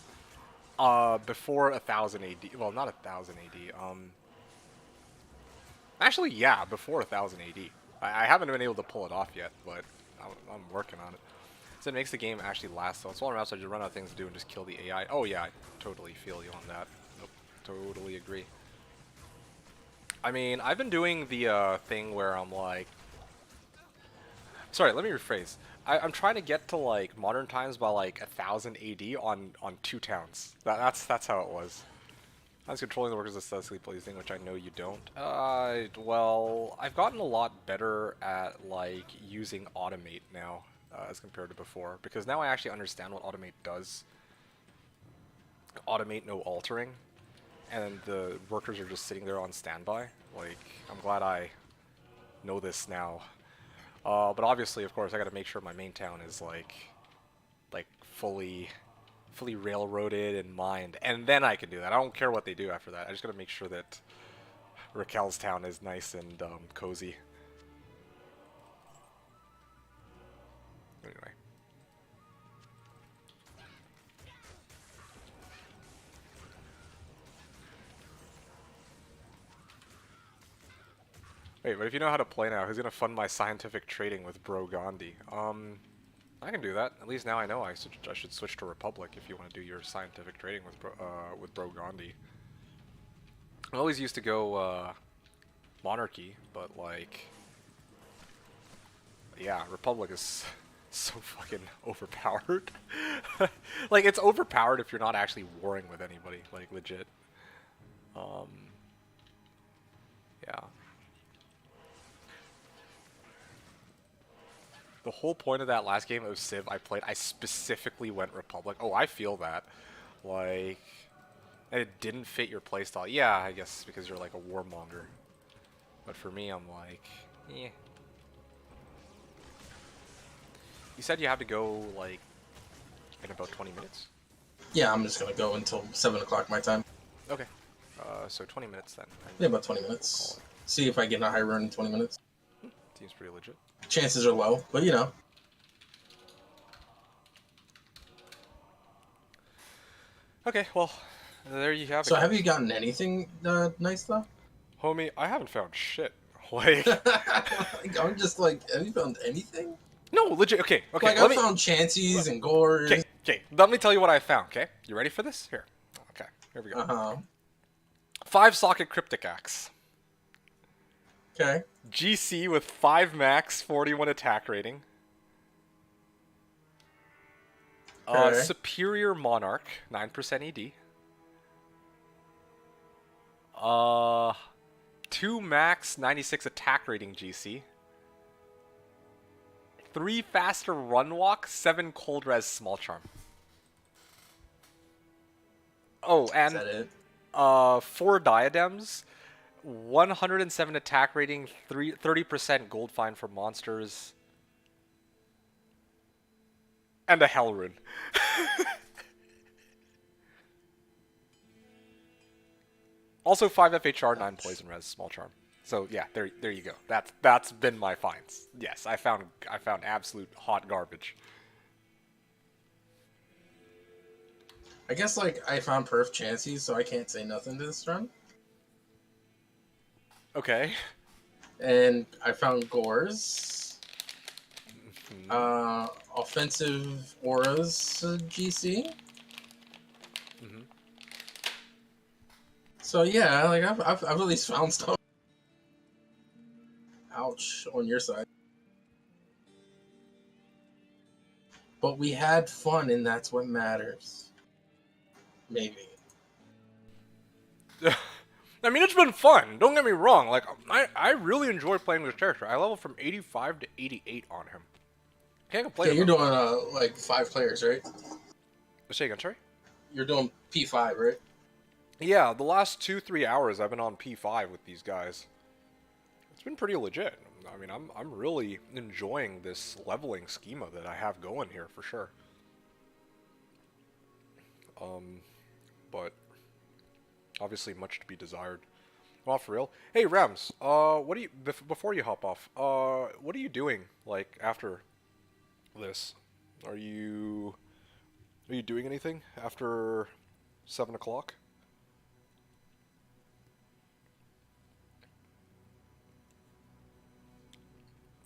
before 1000 AD. Well, not 1000 AD. Actually, yeah, before 1000 AD. I haven't been able to pull it off yet, but I'm working on it. So it makes the game actually last. So it's all around, so I just run out of things to do and just kill the AI. Oh yeah, I totally feel you on that. Nope, totally agree. I mean, I've been doing the thing where I'm like... Sorry, let me rephrase. I'm trying to get to like modern times by like 1000 AD on 2 towns. That's how it was. I was controlling the workers aesthetically pleasing, which I know you don't. Well, I've gotten a lot better at like using automate now as compared to before, because now I actually understand what automate does. Automate no altering. and the workers are just sitting there on standby. Like, I'm glad I know this now. But obviously, of course, I gotta make sure my main town is like fully railroaded and mined, and then I can do that. I don't care what they do after that. I just gotta make sure that Raquel's town is nice and cozy. Anyway. Wait, but if you know how to play now, who's gonna fund my scientific trading with Bro Gandhi? I can do that. At least now I know I should switch to Republic if you want to do your scientific trading with Bro Gandhi. I always used to go Monarchy, but like, yeah, Republic is so fucking overpowered. Like, it's overpowered if you're not actually warring with anybody, like legit. Yeah. The whole point of that last game of Civ I played, I specifically went Republic. Oh, I feel that. Like, and it didn't fit your playstyle. Yeah, I guess because you're like a warmonger. But for me, I'm like, eh. You said you have to go, like, in about 20 minutes? Yeah, I'm just gonna go until 7 o'clock my time. Okay. So 20 minutes then. Yeah, about 20 minutes. See if I get a high run in 20 minutes. Seems pretty legit. Chances are low, but you know. Okay, well, there you have it. So have you gotten anything nice though? Homie, I haven't found shit. Like, I'm just like, have you found anything? no, legit. Okay, okay. Like, I found chances and gores. Okay, okay. Let me tell you what I found. Okay, you ready for this? Here. Okay, here we go. 5-socket cryptic axe. Okay. GC with 5 max, 41 attack rating. Okay. Superior Monarch, 9% ED. 2 max, 96 attack rating GC. 3 faster run walk, 7 cold res small charm. Oh, and Is that it? 4 diadems, 107 attack rating, 30% gold fine for monsters, and a hell rune. Also 5 FHR, 9 poison res, small charm. So yeah, there you go. That's been my finds. Yes, I found absolute hot garbage. I guess, like, I found perf chances, so I can't say nothing to this run. Okay. And I found gores. Offensive auras GC. So yeah, like I've at least found stuff. Ouch, on your side. But we had fun, and that's what matters. Maybe. I mean, it's been fun. Don't get me wrong. Like, I really enjoy playing this character. I leveled from 85 to 88 on him. Can't complain. Yeah, you're doing like 5 players, right? Say again, sorry? You're doing P5, right? Yeah, the last 2-3 hours I've been on P5 with these guys. It's been pretty legit. I mean, I'm really enjoying this leveling schema that I have going here for sure. But obviously much to be desired. Well, for real. Hey, Rems, what do you before you hop off? What are you doing like after this? Are you doing anything after 7 o'clock?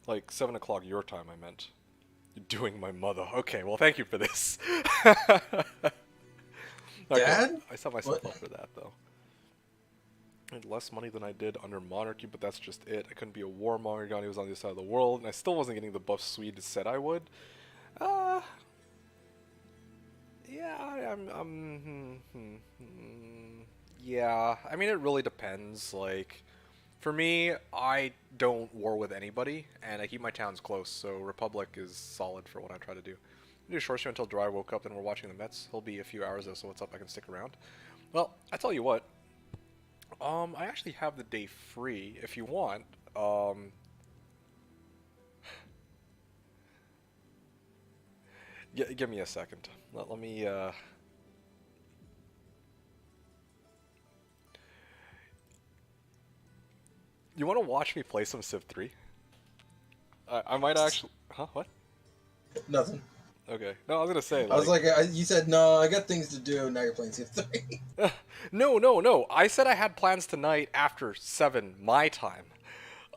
Like 7 o'clock your time, I meant. You're doing my mother. Okay, well, thank you for this. Okay, Dad? I set myself What? up for that, though. I had less money than I did under Monarchy, but that's just it. I couldn't be a warmonger. Gandhi was on the other side of the world, and I still wasn't getting the buff Swede said I would. Yeah, yeah, I mean, it really depends. Like, for me, I don't war with anybody, and I keep my towns close, so Republic is solid for what I try to do. I do a short show until Dry woke up, then we're watching the Mets. He'll be a few hours though, so what's up? I can stick around. Well, I tell you what, I actually have the day free if you want. Um, give me a second. Let me. You want to watch me play some Civ 3? I might actually. Huh? What? Nothing. Okay. No, I was gonna say I was like. like, you said no. I got things to do. Now you're playing Civ 3. No, no, no. I said I had plans tonight after 7 my time.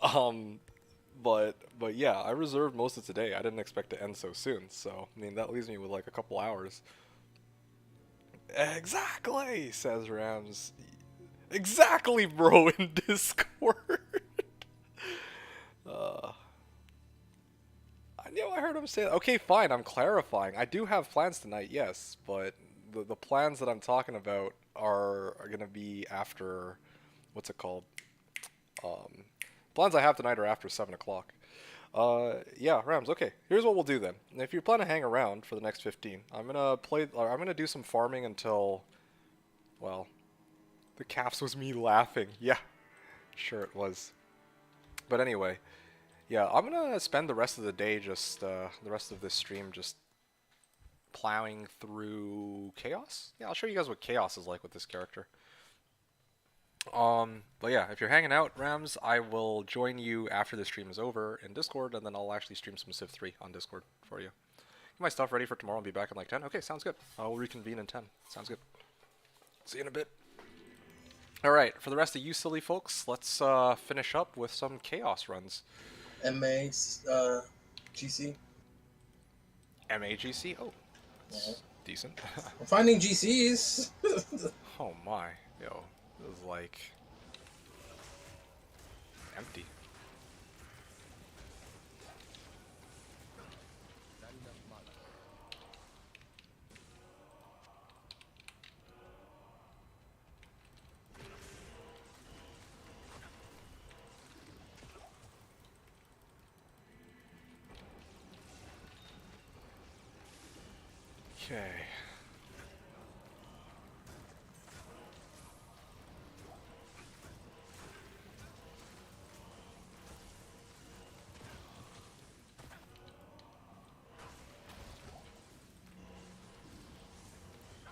Um, but yeah, I reserved most of today. I didn't expect to end so soon. So I mean, that leaves me with like a couple hours. Exactly, says Rams. Exactly, bro. In Discord. uh, I knew I heard him say that. Okay, fine. I'm clarifying. I do have plans tonight, yes, but the plans that I'm talking about are gonna be after. What's it called? Um, Plans I have tonight are after 7 o'clock. Yeah, Rams. Okay, here's what we'll do then. If you plan to hang around for the next 15, I'm gonna play. Or I'm gonna do some farming until. Well, the calves was me laughing. Yeah, sure it was. But anyway, yeah, I'm gonna spend the rest of the day just the rest of this stream just plowing through chaos. Yeah, I'll show you guys what chaos is like with this character. But yeah, if you're hanging out, Rams, I will join you after the stream is over in Discord, and then I'll actually stream some Civ 3 on Discord for you. Get my stuff ready for tomorrow and be back in like 10. Okay, sounds good. I'll reconvene in 10. Sounds good. See you in a bit. Alright, for the rest of you silly folks, let's finish up with some chaos runs. MA, GC. MAGC? Oh, that's Yeah. decent. I'm finding GCs. Oh my. Yo, this is like empty. Okay.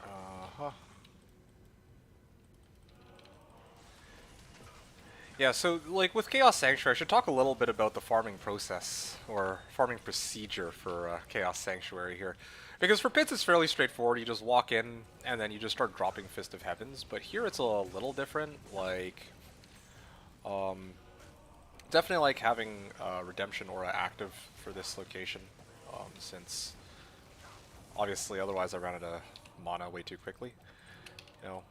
Uh-huh. Yeah, so like with Chaos Sanctuary, I should talk a little bit about the farming process or farming procedure for Chaos Sanctuary here. Because for pits it's fairly straightforward, you just walk in and then you just start dropping Fist of Heavens, but here it's a little different, like um, definitely like having Redemption Aura active for this location, since obviously otherwise I run out of mana way too quickly, you know.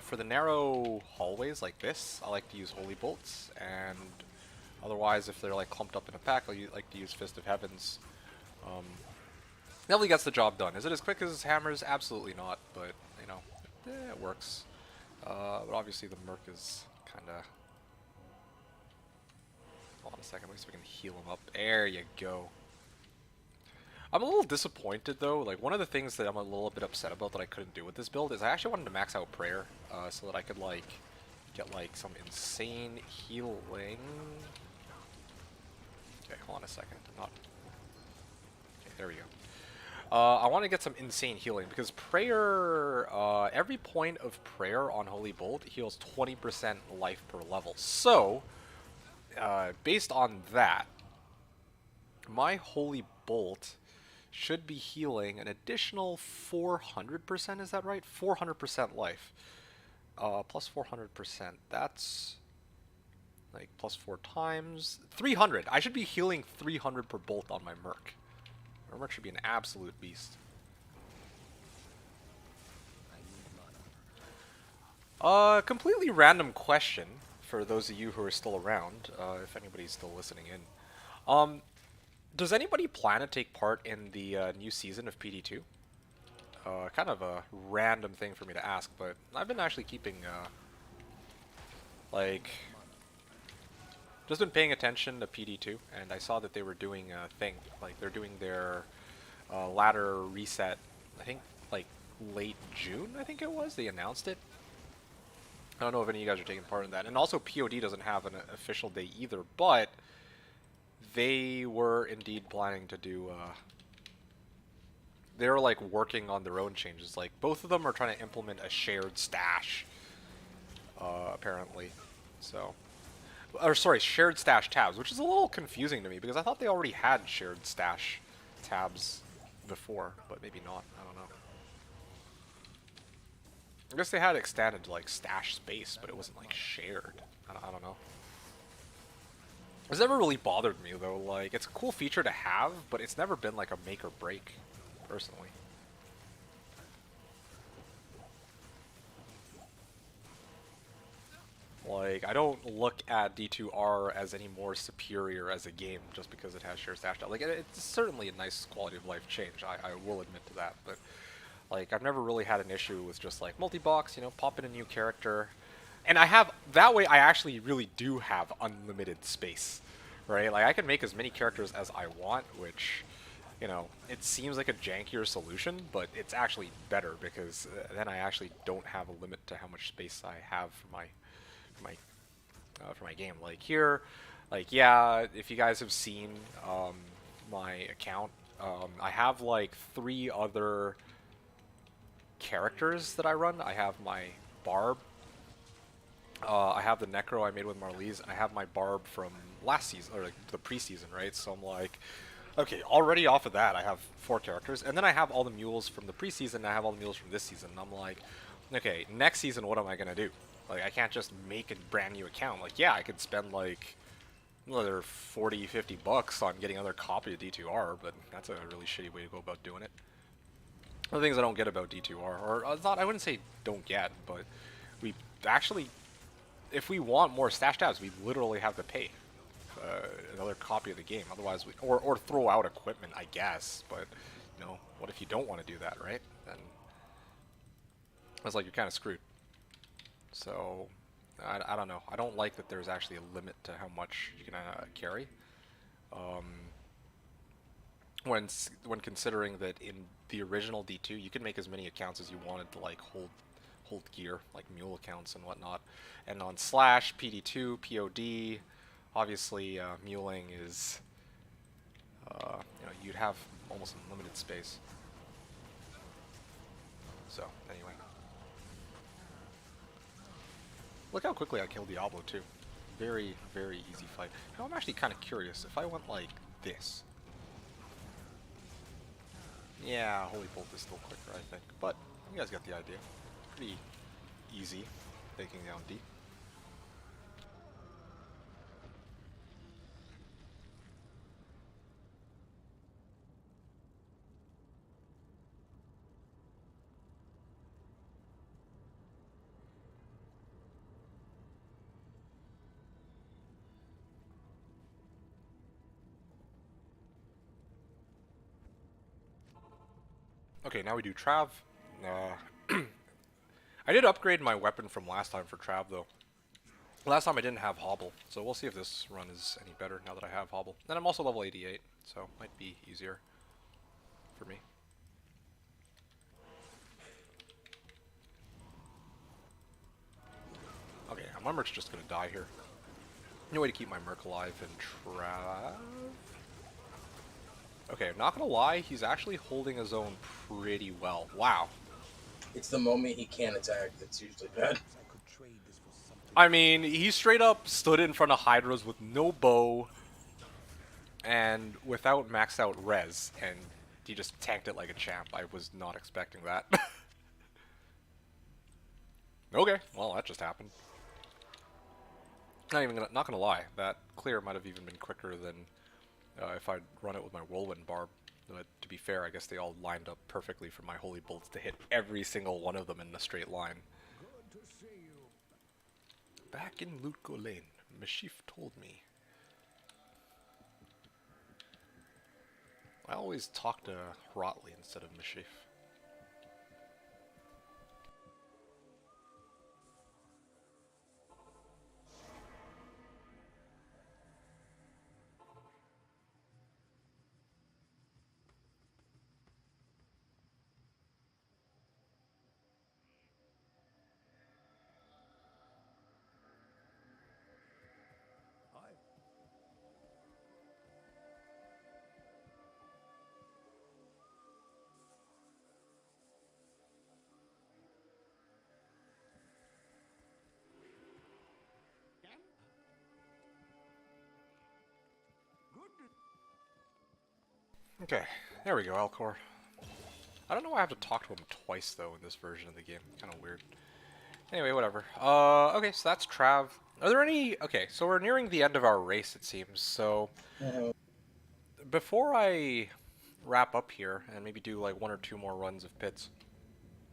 For the narrow hallways like this, I like to use Holy Bolts, and otherwise if they're like clumped up in a pack, like to use Fist of Heavens. Definitely gets the job done. Is it as quick as hammers? Absolutely not, but you know, it works. But obviously the Merc is kinda... Hold on a second, let me see if we can heal him up. There you go. I'm a little disappointed though. Like one of the things that I'm a little bit upset about that I couldn't do with this build is I actually wanted to max out prayer, so that I could like get like some insane healing. Okay, hold on a second. Not. Okay, there we go. I want to get some insane healing because prayer, every point of prayer on Holy Bolt heals 20% life per level. So, based on that, my Holy Bolt should be healing an additional 400%, is that right? 400% life. Plus 400%, that's like plus 4 times 300. I should be healing 300 per bolt on my Merc. My Merc should be an absolute beast. Completely random question for those of you who are still around, if anybody's still listening in. Does anybody plan to take part in the new season of PD2? Kind of a random thing for me to ask, but I've been actually keeping, like, just been paying attention to PD2, and I saw that they were doing a thing. Like, they're doing their ladder reset, I think, like, late June, I think it was. They announced it. I don't know if any of you guys are taking part in that. And also, POD doesn't have an official day either, but they were indeed planning to do. They're like working on their own changes. Like both of them are trying to implement a shared stash, apparently. So, or sorry, shared stash tabs, which is a little confusing to me because I thought they already had shared stash tabs before, but maybe not. I don't know. I guess they had extended like stash space, but it wasn't like shared. I don't know. It's never really bothered me though. Like it's a cool feature to have, but it's never been like a make or break, personally. Like I don't look at D2R as any more superior as a game just because it has shared stash. Like it's certainly a nice quality of life change. I will admit to that, but like I've never really had an issue with just like multi-box. You know, pop in a new character, and I have that way. I actually really do have unlimited space, right? Like I can make as many characters as I want, which, you know, it seems like a jankier solution, but it's actually better because then I actually don't have a limit to how much space I have for my game. Like here, like yeah, if you guys have seen my account, I have like 3 other characters that I run. I have my Barb, I have the Necro I made with Marlies, and I have my Barb from last season, or like the preseason, right? So I'm like, okay, already off of that, I have 4 characters, and then I have all the mules from the preseason, and I have all the mules from this season, and I'm like, okay, next season, what am I gonna do? Like, I can't just make a brand new account. Like, yeah, I could spend like another 40, 50 bucks on getting another copy of D2R, but that's a really shitty way to go about doing it. The things I don't get about D2R, or it's not, I wouldn't say don't get, but we actually, if we want more stash tabs, we literally have to pay another copy of the game. Otherwise, or throw out equipment, I guess. But you know, what if you don't want to do that, right? Then it's like you're kind of screwed. So I don't know. I don't like that there's actually a limit to how much you can carry. Um, when considering that in the original D2, you could make as many accounts as you wanted to like hold gear, like mule accounts and whatnot. And on Slash, PD2, POD, obviously muling is, you know, you'd have almost unlimited space. So anyway, look how quickly I killed Diablo too. Very, very easy fight. Now I'm actually kind of curious if I went like this. Yeah, Holy Bolt is still quicker, I think. But you guys got the idea. Pretty easy taking down D. Okay, now we do Trav. I did upgrade my weapon from last time for Trav, though. Last time I didn't have Hobble, so we'll see if this run is any better now that I have Hobble. And I'm also level 88, so it might be easier for me. Okay, my Merc's just gonna die here. No way to keep my Merc alive in Trav. Okay, I'm not gonna lie, he's actually holding his own pretty well. Wow. It's the moment he can't attack that's usually bad. I mean, he straight up stood in front of Hydras with no bow and without maxed out res, and he just tanked it like a champ. I was not expecting that. Okay, well that just happened. Not gonna lie, that clear might have even been quicker than if I'd run it with my Whirlwind Barb. But to be fair, I guess they all lined up perfectly for my Holy Bolts to hit every single one of them in a straight line. Good to see you. Back in Lutko Lane, Mashif told me. I always talk to Hrotley instead of Mashif. Okay, there we go, Alcor. I don't know why I have to talk to him twice, though, in this version of the game. Kind of weird. Anyway, whatever. Okay, so that's Trav. Are there any... Okay, so we're nearing the end of our race, it seems. So, before I wrap up here and maybe do like 1 or 2 more runs of pits,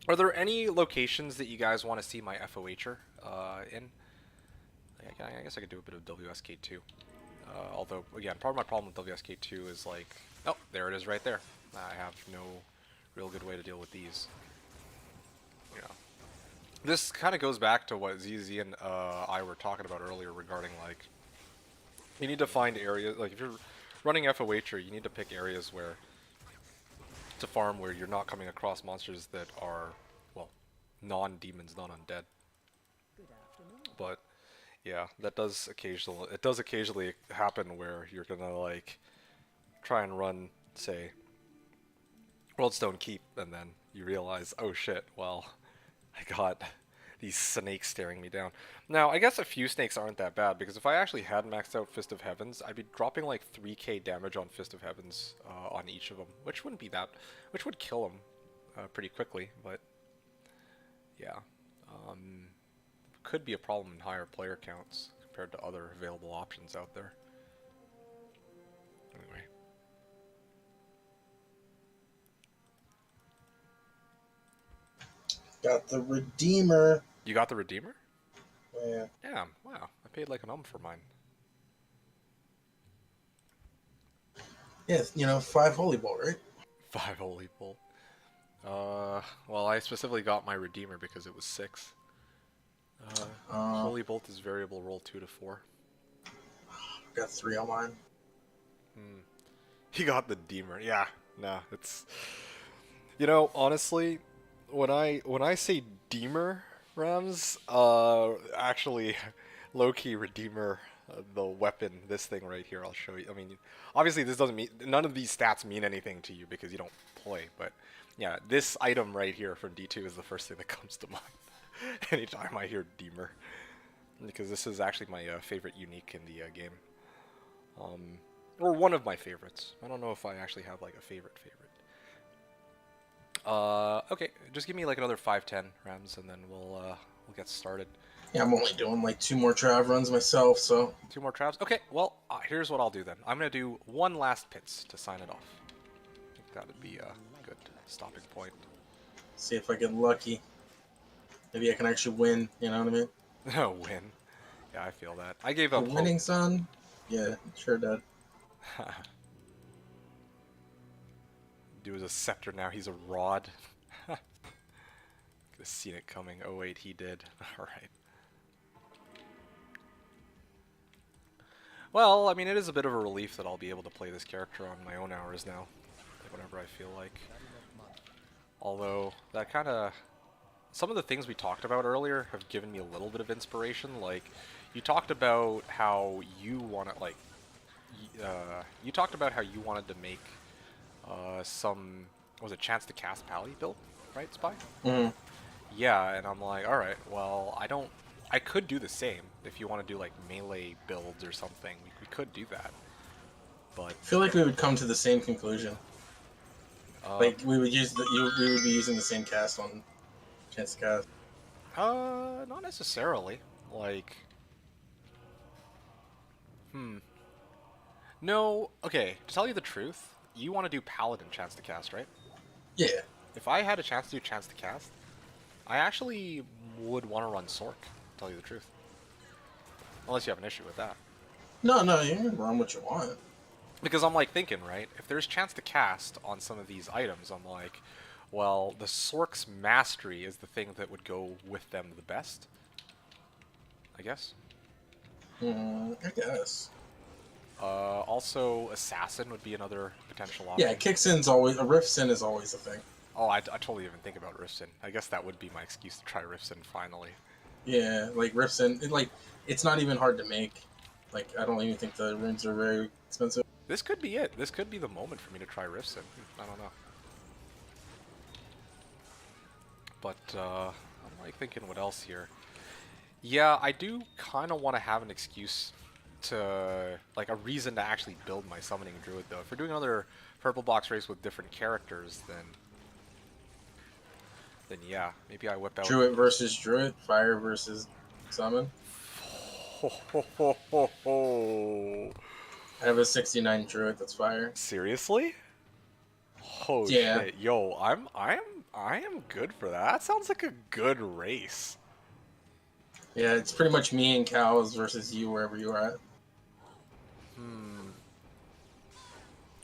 are there any locations that you guys want to see my FOHer in? I guess I could do a bit of WSK2. Although, again, part of my problem with WSK2 is like... Oh, there it is right there. I have no real good way to deal with these. You know. This kind of goes back to what ZZ and I were talking about earlier regarding, like... You need to find areas... Like, if you're running FOHer, you need to pick areas where... It's a farm where you're not coming across monsters that are, well, non-demons, non-undead. But... Yeah, that does occasionally. It does occasionally happen where you're gonna like try and run, say, Worldstone Keep, and then you realize, oh shit, well, I got these snakes staring me down. Now, I guess a few snakes aren't that bad because if I actually had maxed out Fist of Heavens, I'd be dropping like 3k damage on Fist of Heavens on each of them, which wouldn't be that, which would kill them pretty quickly. But yeah. Could be a problem in higher player counts compared to other available options out there. Anyway. Got the Redeemer. You got the Redeemer? Yeah. Yeah, wow. I paid like an for mine. Yeah, you know, 5 Holy Bolt, right? 5 Holy Bolt. Well, I specifically got my Redeemer because it was 6. Holy Bolt is variable, roll 2 to 4. Got 3 on mine. He got the Deemer. Yeah, nah, it's... You know, honestly, when I say Deemer, Rams, actually, low-key Redeemer, the weapon, this thing right here, I'll show you. I mean, obviously this doesn't mean... None of these stats mean anything to you because you don't play, but... Yeah, this item right here from D2 is the first thing that comes to mind. Anytime I hear Deemer, because this is actually my favorite unique in the game, or one of my favorites. I don't know if I actually have like a favorite. Okay, just give me like another 5-10 Rams, and then we'll get started. Yeah, I'm only doing like 2 more Trav runs myself, so 2 more Travs. Okay, well here's what I'll do then. I'm gonna do 1 last pits to sign it off. I think that would be a good stopping point. see if I get lucky. Maybe I can actually win, you know what I mean? No win. Yeah, I feel that. I gave up The hope. winning, son? Yeah, sure did. Dude was a scepter, now he's a rod. Could have seen it coming. Oh wait, he did. Alright. Well, I mean, it is a bit of a relief that I'll be able to play this character on my own hours now. Like, whenever I feel like. Although, that kind of... Some of the things we talked about earlier have given me a little bit of inspiration. Like, you talked about how you want to, like... you talked about how you wanted to make some... What was it, Chance to Cast Pally build? Right, Spy? Mm-hmm. Yeah, and I'm like, alright, well, I could do the same if you want to do, like, melee builds or something. We could do that. But... I feel like we would come to the same conclusion. Like, we would use we would be using the same cast on Chance to Cast. Not necessarily. Like... No, okay, to tell you the truth, you want to do Paladin Chance to Cast, right? Yeah. If I had a chance to do Chance to Cast, I actually would want to run Sork, to tell you the truth. Unless you have an issue with that. No, you can run what you want. Because I'm like thinking, right, if there's Chance to Cast on some of these items, I'm like, well, the Sork's Mastery is the thing that would go with them the best. I guess. I guess. Also, Assassin would be another potential option. Yeah, Kicksin's always... A Riftsin is always a thing. Oh, I totally didn't think about Rifsin. I guess that would be my excuse to try Rifsin finally. Yeah, like Riftsin, it's not even hard to make. Like, I don't even think the runes are very expensive. This could be it. This could be the moment for me to try Rifsin. I don't know. But, I'm like thinking what else here. Yeah, I do kind of want to have an excuse to like a reason to actually build my summoning druid though. If we're doing another purple box race with different characters, then yeah, maybe I whip out. Druid versus Druid, fire versus summon. Ho, ho, ho, ho, ho. I have a 69 Druid that's fire. Seriously? Oh Yeah. shit, yo, I am good for that. That sounds like a good race. Yeah, it's pretty much me and cows versus you wherever you're at.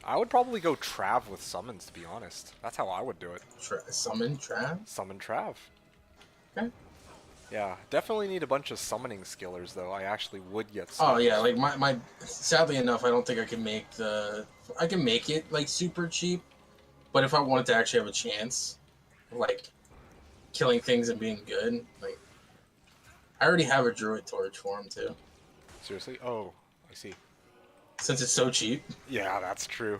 I would probably go Trav with summons, to be honest. That's how I would do it. Summon Trav? Summon Trav. Okay. Yeah, definitely need a bunch of summoning skillers though. I actually would get. Oh Summons. yeah, like my sadly enough, I don't think I can make I can make it like super cheap, but if I wanted to actually have a chance, like killing things and being good, like I already have a Druid torch for him too. Seriously? Oh, I see. Since it's so cheap. Yeah, that's true.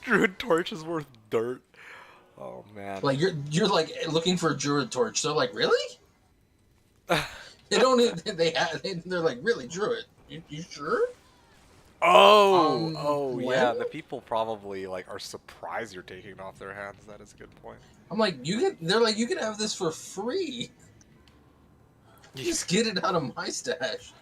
Druid torch is worth dirt. Oh man. Like you're like looking for a Druid torch. They're like, really? They don't. They're like, really, Druid? You sure? Oh, yeah. when? The people probably like are surprised you're taking it off their hands. That is a good point. I'm like, they're like, you can have this for free. Just get it out of my stash.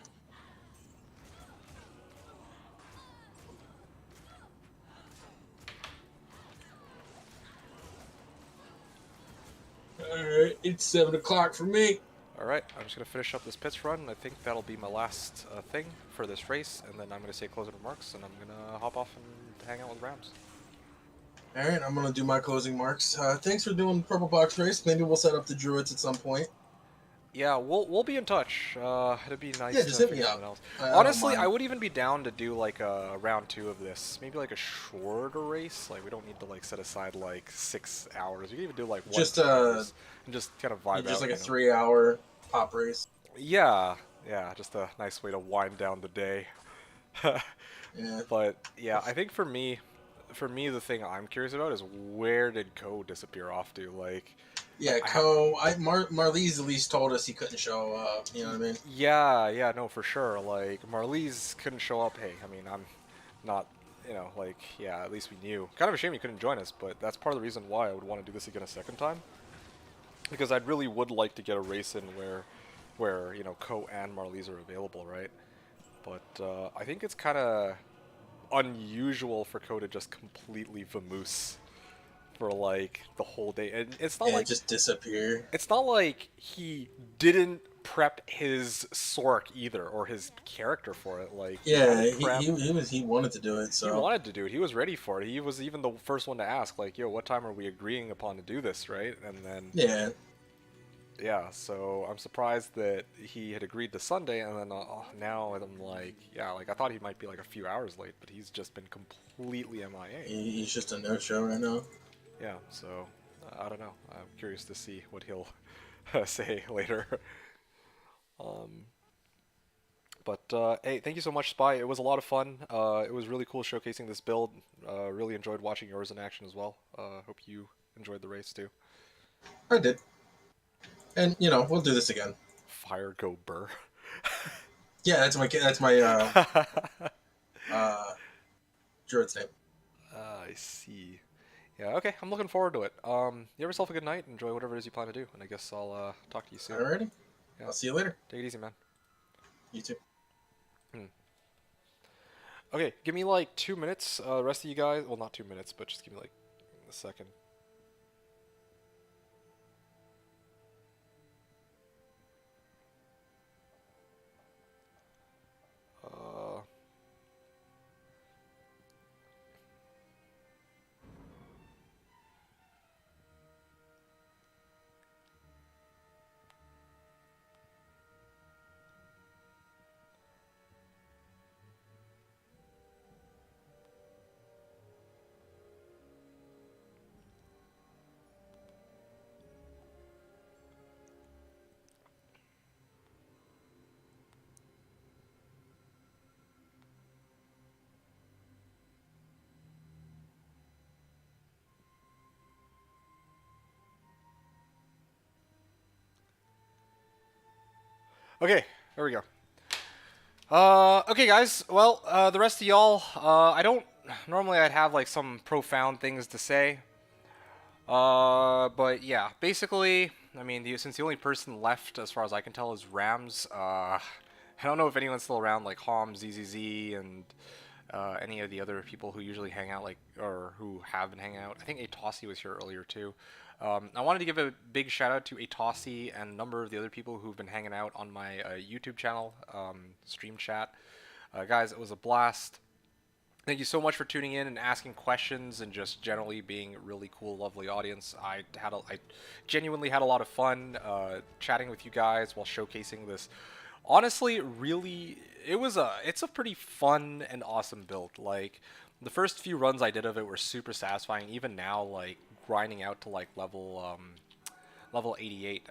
Alright, it's 7 o'clock for me. Alright, I'm just going to finish up this pits run. I think that'll be my last thing for this race, and then I'm going to say closing remarks, and I'm going to hop off and hang out with Rams. Alright, I'm going to do my closing marks. Thanks for doing the Purple Box Race. Maybe we'll set up the Druids at some point. Yeah, we'll be in touch. It'd be nice Yeah, just to hit me figure up. something else. I don't Honestly, mind. I would even be down to do like a round 2 of this. Maybe like a shorter race. Like we don't need to like set aside like 6 hours. We can even do like 1 Just, 2 hours and just kind of vibe Just out. like a you know? 3-hour pop race. Yeah, just a nice way to wind down the day. Yeah. But yeah, I think for me, the thing I'm curious about is where did Ko disappear off to? Like, Yeah, Marlies at least told us he couldn't show up. You know what I mean? yeah, no, for sure. Like Marlies couldn't show up. Hey, I mean, I'm not, like, yeah, at least we knew. Kind of a shame he couldn't join us, but that's part of the reason why I would want to do this again a second time. Because I really would like to get a race in where Ko and Marlies are available, right? But I think it's kind of unusual for Ko to just completely vamoose for like the whole day, and it's not like just disappear. it's not like he didn't prep his Sork either or his character for it. Like Yeah, he had it prepped. he wanted to do it. So He wanted to do it. He was ready for it. He was even the first one to ask, like, "Yo, what time are we agreeing upon to do this?" Right? And then yeah, so I'm surprised that he had agreed to Sunday, and then now I'm like, yeah, like I thought he might be like a few hours late, but he's just been completely MIA. he's just a no-show right now. Yeah, so I don't know. I'm curious to see what he'll say later. But hey, thank you so much, Spy. It was a lot of fun. It was really cool showcasing this build. Really enjoyed watching yours in action as well. Hope you enjoyed the race too. I did, and we'll do this again. Fire go Burr. Yeah, that's my Druid's name. I see. Yeah, okay. I'm looking forward to it. You have yourself a good night. Enjoy whatever it is you plan to do, and I guess I'll talk to you soon. Alrighty. Yeah. I'll see you later. Take it easy, man. You too. Okay, give me like 2 minutes. The rest of you guys, well, not 2 minutes, but just give me like a second. Okay, there we go. Okay, guys. Well, the rest of y'all, I don't. Normally, I'd have like some profound things to say. But yeah, basically, I mean, since the only person left, as far as I can tell, is Rams. I don't know if anyone's still around, like Hom, ZZZ, and any of the other people who usually hang out, like, or who have been hanging out. I think Atossi was here earlier too. I wanted to give a big shout out to Atossi and a number of the other people who've been hanging out on my YouTube channel, stream chat. Guys, it was a blast. Thank you so much for tuning in and asking questions and just generally being a really cool, lovely audience. I genuinely had a lot of fun chatting with you guys while showcasing this. Honestly, really, it's a pretty fun and awesome build. Like the first few runs I did of it were super satisfying. Even now, like grinding out to like level 88,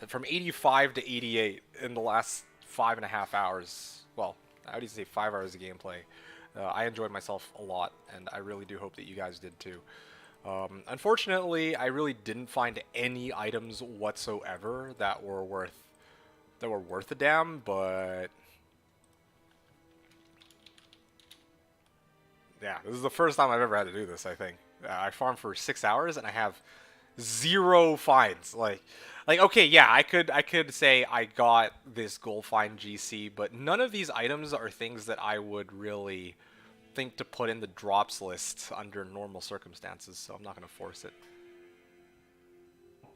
from 85 to 88 in the last 5.5 hours. Well, I would even say 5 hours of gameplay. I enjoyed myself a lot, and I really do hope that you guys did too. Unfortunately, I really didn't find any items whatsoever that were worth a damn, but yeah, this is the first time I've ever had to do this, I think. I farmed for 6 hours and I have 0 finds. Like okay, yeah, I could say I got this gold find GC, but none of these items are things that I would really think to put in the drops list under normal circumstances, so I'm not going to force it.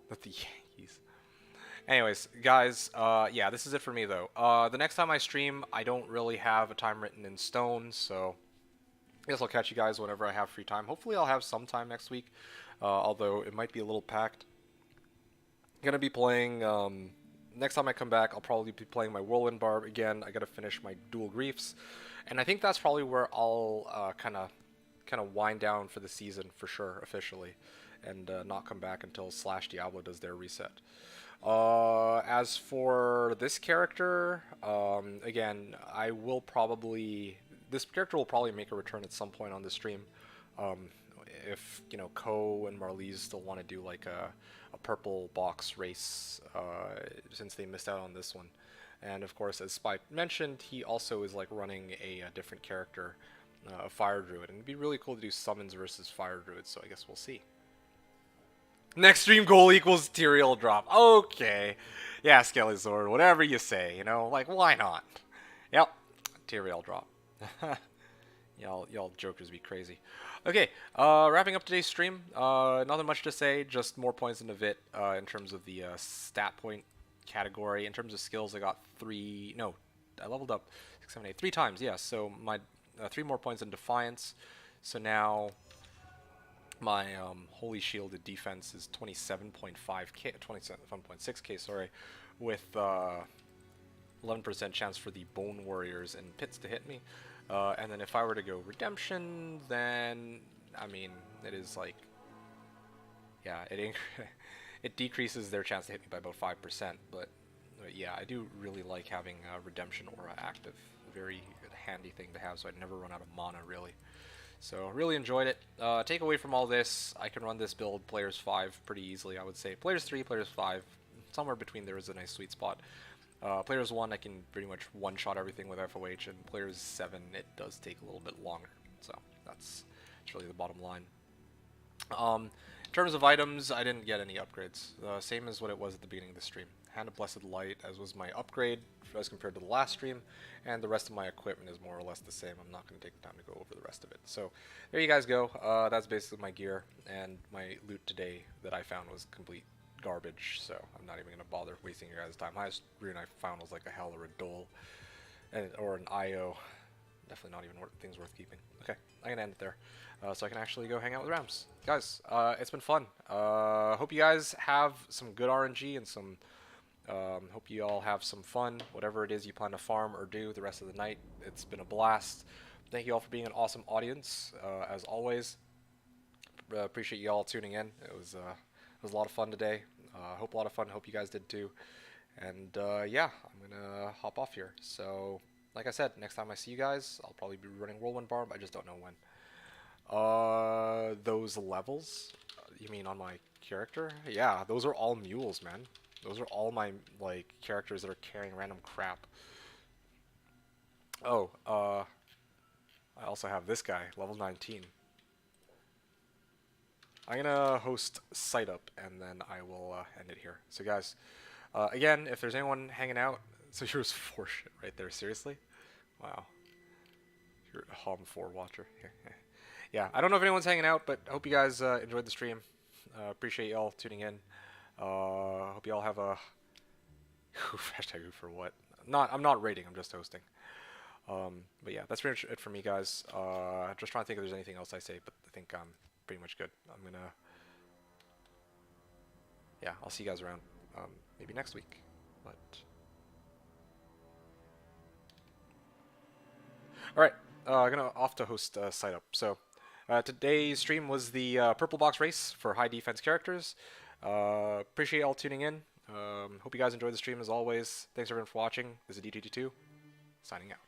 With the Yankees. Anyways, guys, yeah, this is it for me, though. The next time I stream, I don't really have a time written in stone, so I guess I'll catch you guys whenever I have free time. Hopefully I'll have some time next week, although it might be a little packed. Gonna be playing, next time I come back, I'll probably be playing my Whirlwind Barb again. I gotta finish my Dual Griefs, and I think that's probably where I'll kind of wind down for the season for sure, officially, and not come back until Slash Diablo does their reset. As for this character, again, this character will probably make a return at some point on the stream. If, you know, Ko and Marlies still want to do like a purple box race, since they missed out on this one. And of course, as Spy mentioned, he also is like running a different character, a Fire Druid, and it'd be really cool to do summons versus Fire Druid, so I guess we'll see. Next stream goal equals Tyrael drop. Okay. Yeah, Skelly Sword, whatever you say, you know, like, why not? Yep, Tyrael drop. Y'all jokers be crazy. Okay, wrapping up today's stream. Nothing much to say, just more points in the VIT in terms of the stat point category. In terms of skills, I got I leveled up 6, 7, 8, 3 times, yeah, so my 3 more points in Defiance. So now my Holy Shielded defense is 27.5k, 27.6k, sorry, with 11% chance for the Bone Warriors and Pits to hit me. And then if I were to go Redemption, then, I mean, it is like, yeah, it decreases their chance to hit me by about 5%, but yeah, I do really like having Redemption Aura active. Very handy thing to have, so I'd never run out of mana, really. So, really enjoyed it. Take away from all this, I can run this build Players 5 pretty easily, I would say. Players 3, Players 5, somewhere between there is a nice sweet spot. Players 1, I can pretty much one-shot everything with FOH, and Players 7, it does take a little bit longer. So, that's really the bottom line. In terms of items, I didn't get any upgrades. Same as what it was at the beginning of the stream. Hand of Blessed Light, as was my upgrade as compared to the last stream, and the rest of my equipment is more or less the same. I'm not going to take the time to go over the rest of it. So, there you guys go. That's basically my gear, and my loot today that I found was complete garbage, so I'm not even going to bother wasting your guys' time. Highest rune I found was like a Hell or a Dole, or an IO. Definitely not even things worth keeping. Okay, I'm going to end it there, so I can actually go hang out with Rams. Guys, it's been fun. Hope you guys have some good RNG and some, hope you all have some fun, whatever it is you plan to farm or do the rest of the night. It's been a blast. Thank you all for being an awesome audience, as always. Appreciate you all tuning in. It was a lot of fun today. Hope a lot of fun. Hope you guys did too. And yeah, I'm gonna hop off here. So, like I said, next time I see you guys, I'll probably be running Whirlwind Barb. I just don't know when. Those levels? You mean on my character? Yeah, those are all mules, man. Those are all my like characters that are carrying random crap. Oh, I also have this guy, level 19. I'm gonna host Sight Up, and then I will end it here. So guys, again, if there's anyone hanging out, so here's 4 shit right there, seriously? Wow. You're a Hom 4 watcher. Yeah, I don't know if anyone's hanging out, but I hope you guys enjoyed the stream. Appreciate y'all tuning in. Hope y'all have a... Hashtag who for what? I'm not rating, I'm just hosting. But yeah, that's pretty much it for me, guys. Just trying to think if there's anything else I say, but I think I'm pretty much good. I'm gonna... Yeah, I'll see you guys around maybe next week. But... Alright, I'm gonna off to host Sight Up. So, today's stream was the Purple Box race for high defense characters. Appreciate y'all tuning in. Hope you guys enjoyed the stream as always. Thanks everyone for watching. This is D2R, signing out.